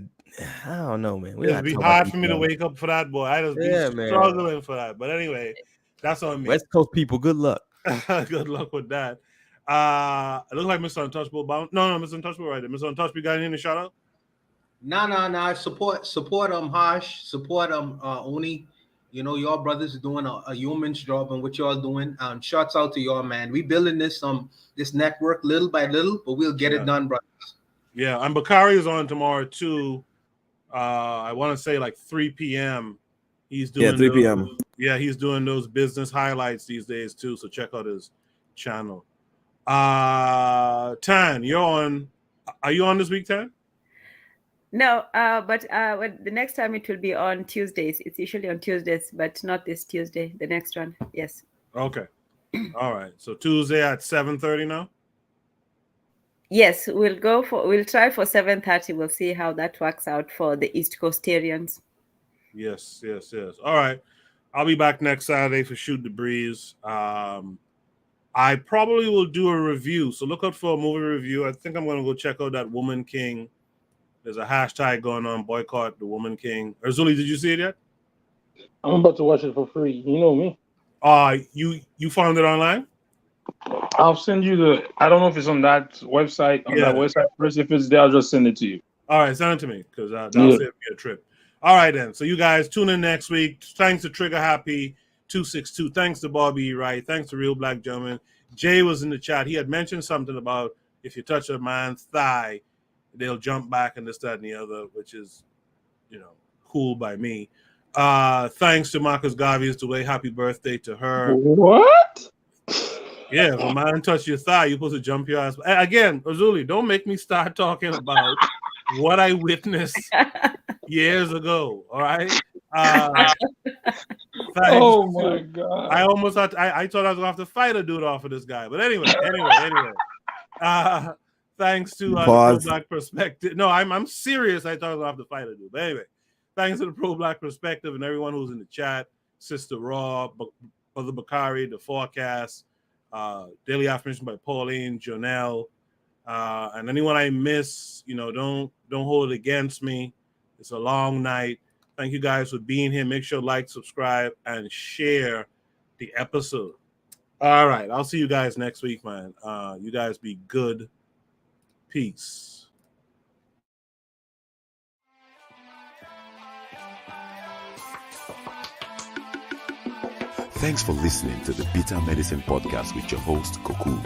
Speaker 13: I don't know, man.
Speaker 1: It'd be hard for me to wake up for that, boy. I just be struggling for that. But anyway, that's on me.
Speaker 13: West Coast people, good luck.
Speaker 1: Good luck with that. It looks like Mr. Untouchable bound. No, Mr. Untouchable right there. Mr. Untouchable, got anything to shout out?
Speaker 7: No. Support Harsh, support Oni. You know, y'all brothers are doing a yeoman's job on what y'all doing. Shouts out to y'all, man. We building this network little by little, but we'll get it done, brothers.
Speaker 1: Yeah, and Bakari is on tomorrow too. I want to say like 3 p.m. He's doing
Speaker 3: 3 p.m.
Speaker 1: He's doing those business highlights these days too. So check out his channel. Tan, you're on. Are you on this week, Tan?
Speaker 12: No, but the next time it will be on Tuesdays. It's usually on Tuesdays, but not this Tuesday. The next one, yes.
Speaker 1: Okay. All right. So Tuesday at 7:30 now.
Speaker 12: Yes, we'll try for 7:30. We'll see how that works out for the East Coastarians.
Speaker 1: Yes. All right. I'll be back next Saturday for Shoot the Breeze. I probably will do a review. So look out for a movie review. I think I'm going to go check out that Woman King. There's a hashtag going on, boycott the Woman King. Erzuli, did you see it yet?
Speaker 18: I'm about to watch it for free. You know me.
Speaker 1: You found it online?
Speaker 18: I'll send you I don't know if it's on that website. That website first. If it's there, I'll just send it to you.
Speaker 1: All right, send it to me because that'll save me a trip. All right, then. So you guys tune in next week. Thanks to Trigger Happy 262. Thanks to Bobby Wright. Thanks to Real Black Gentleman. Jay was in the chat. He had mentioned something about if you touch a man's thigh, they'll jump back and this, that, and the other, which is, cool by me. Thanks to Marcus Garvey the way. Happy birthday to her.
Speaker 18: What?
Speaker 1: Yeah, if a man touch your thigh, you're supposed to jump your ass. Again, Ozuli, don't make me start talking about what I witnessed years ago. All right.
Speaker 18: Oh my God!
Speaker 1: I almost thought I thought I was gonna have to fight a dude off of this guy, but anyway. Thanks to the Pro Black Perspective. No, I'm serious. I thought I was gonna have to fight a dude, but anyway. Thanks to the Pro Black Perspective and everyone who's in the chat. Sister Raw, Brother Bakari, The Forecast, Daily Affirmation by Pauline, Jonelle, and anyone I miss. Don't hold it against me. It's a long night. Thank you guys for being here. Make sure to like, subscribe, and share the episode. All right. I'll see you guys next week, man. You guys be good. Peace.
Speaker 5: Thanks for listening to the Bitter Medicine Podcast with your host, Koku.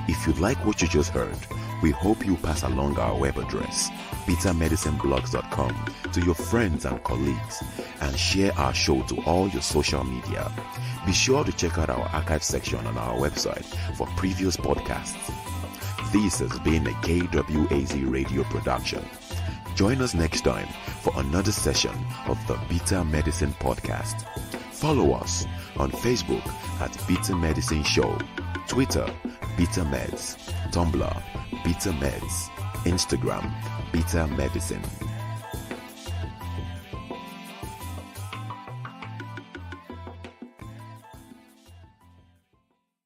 Speaker 5: If you like what you just heard, we hope you pass along our web address, bittermedicineblogs.com, to your friends and colleagues, and share our show to all your social media. Be sure to check out our archive section on our website for previous podcasts. This has been a KWAZ radio production. Join us next time for another session of the Bitter Medicine Podcast. Follow us on Facebook at Bitter Medicine Show, Twitter, Bitter Meds, Tumblr, Bitter Meds, Instagram, Bitter Medicine.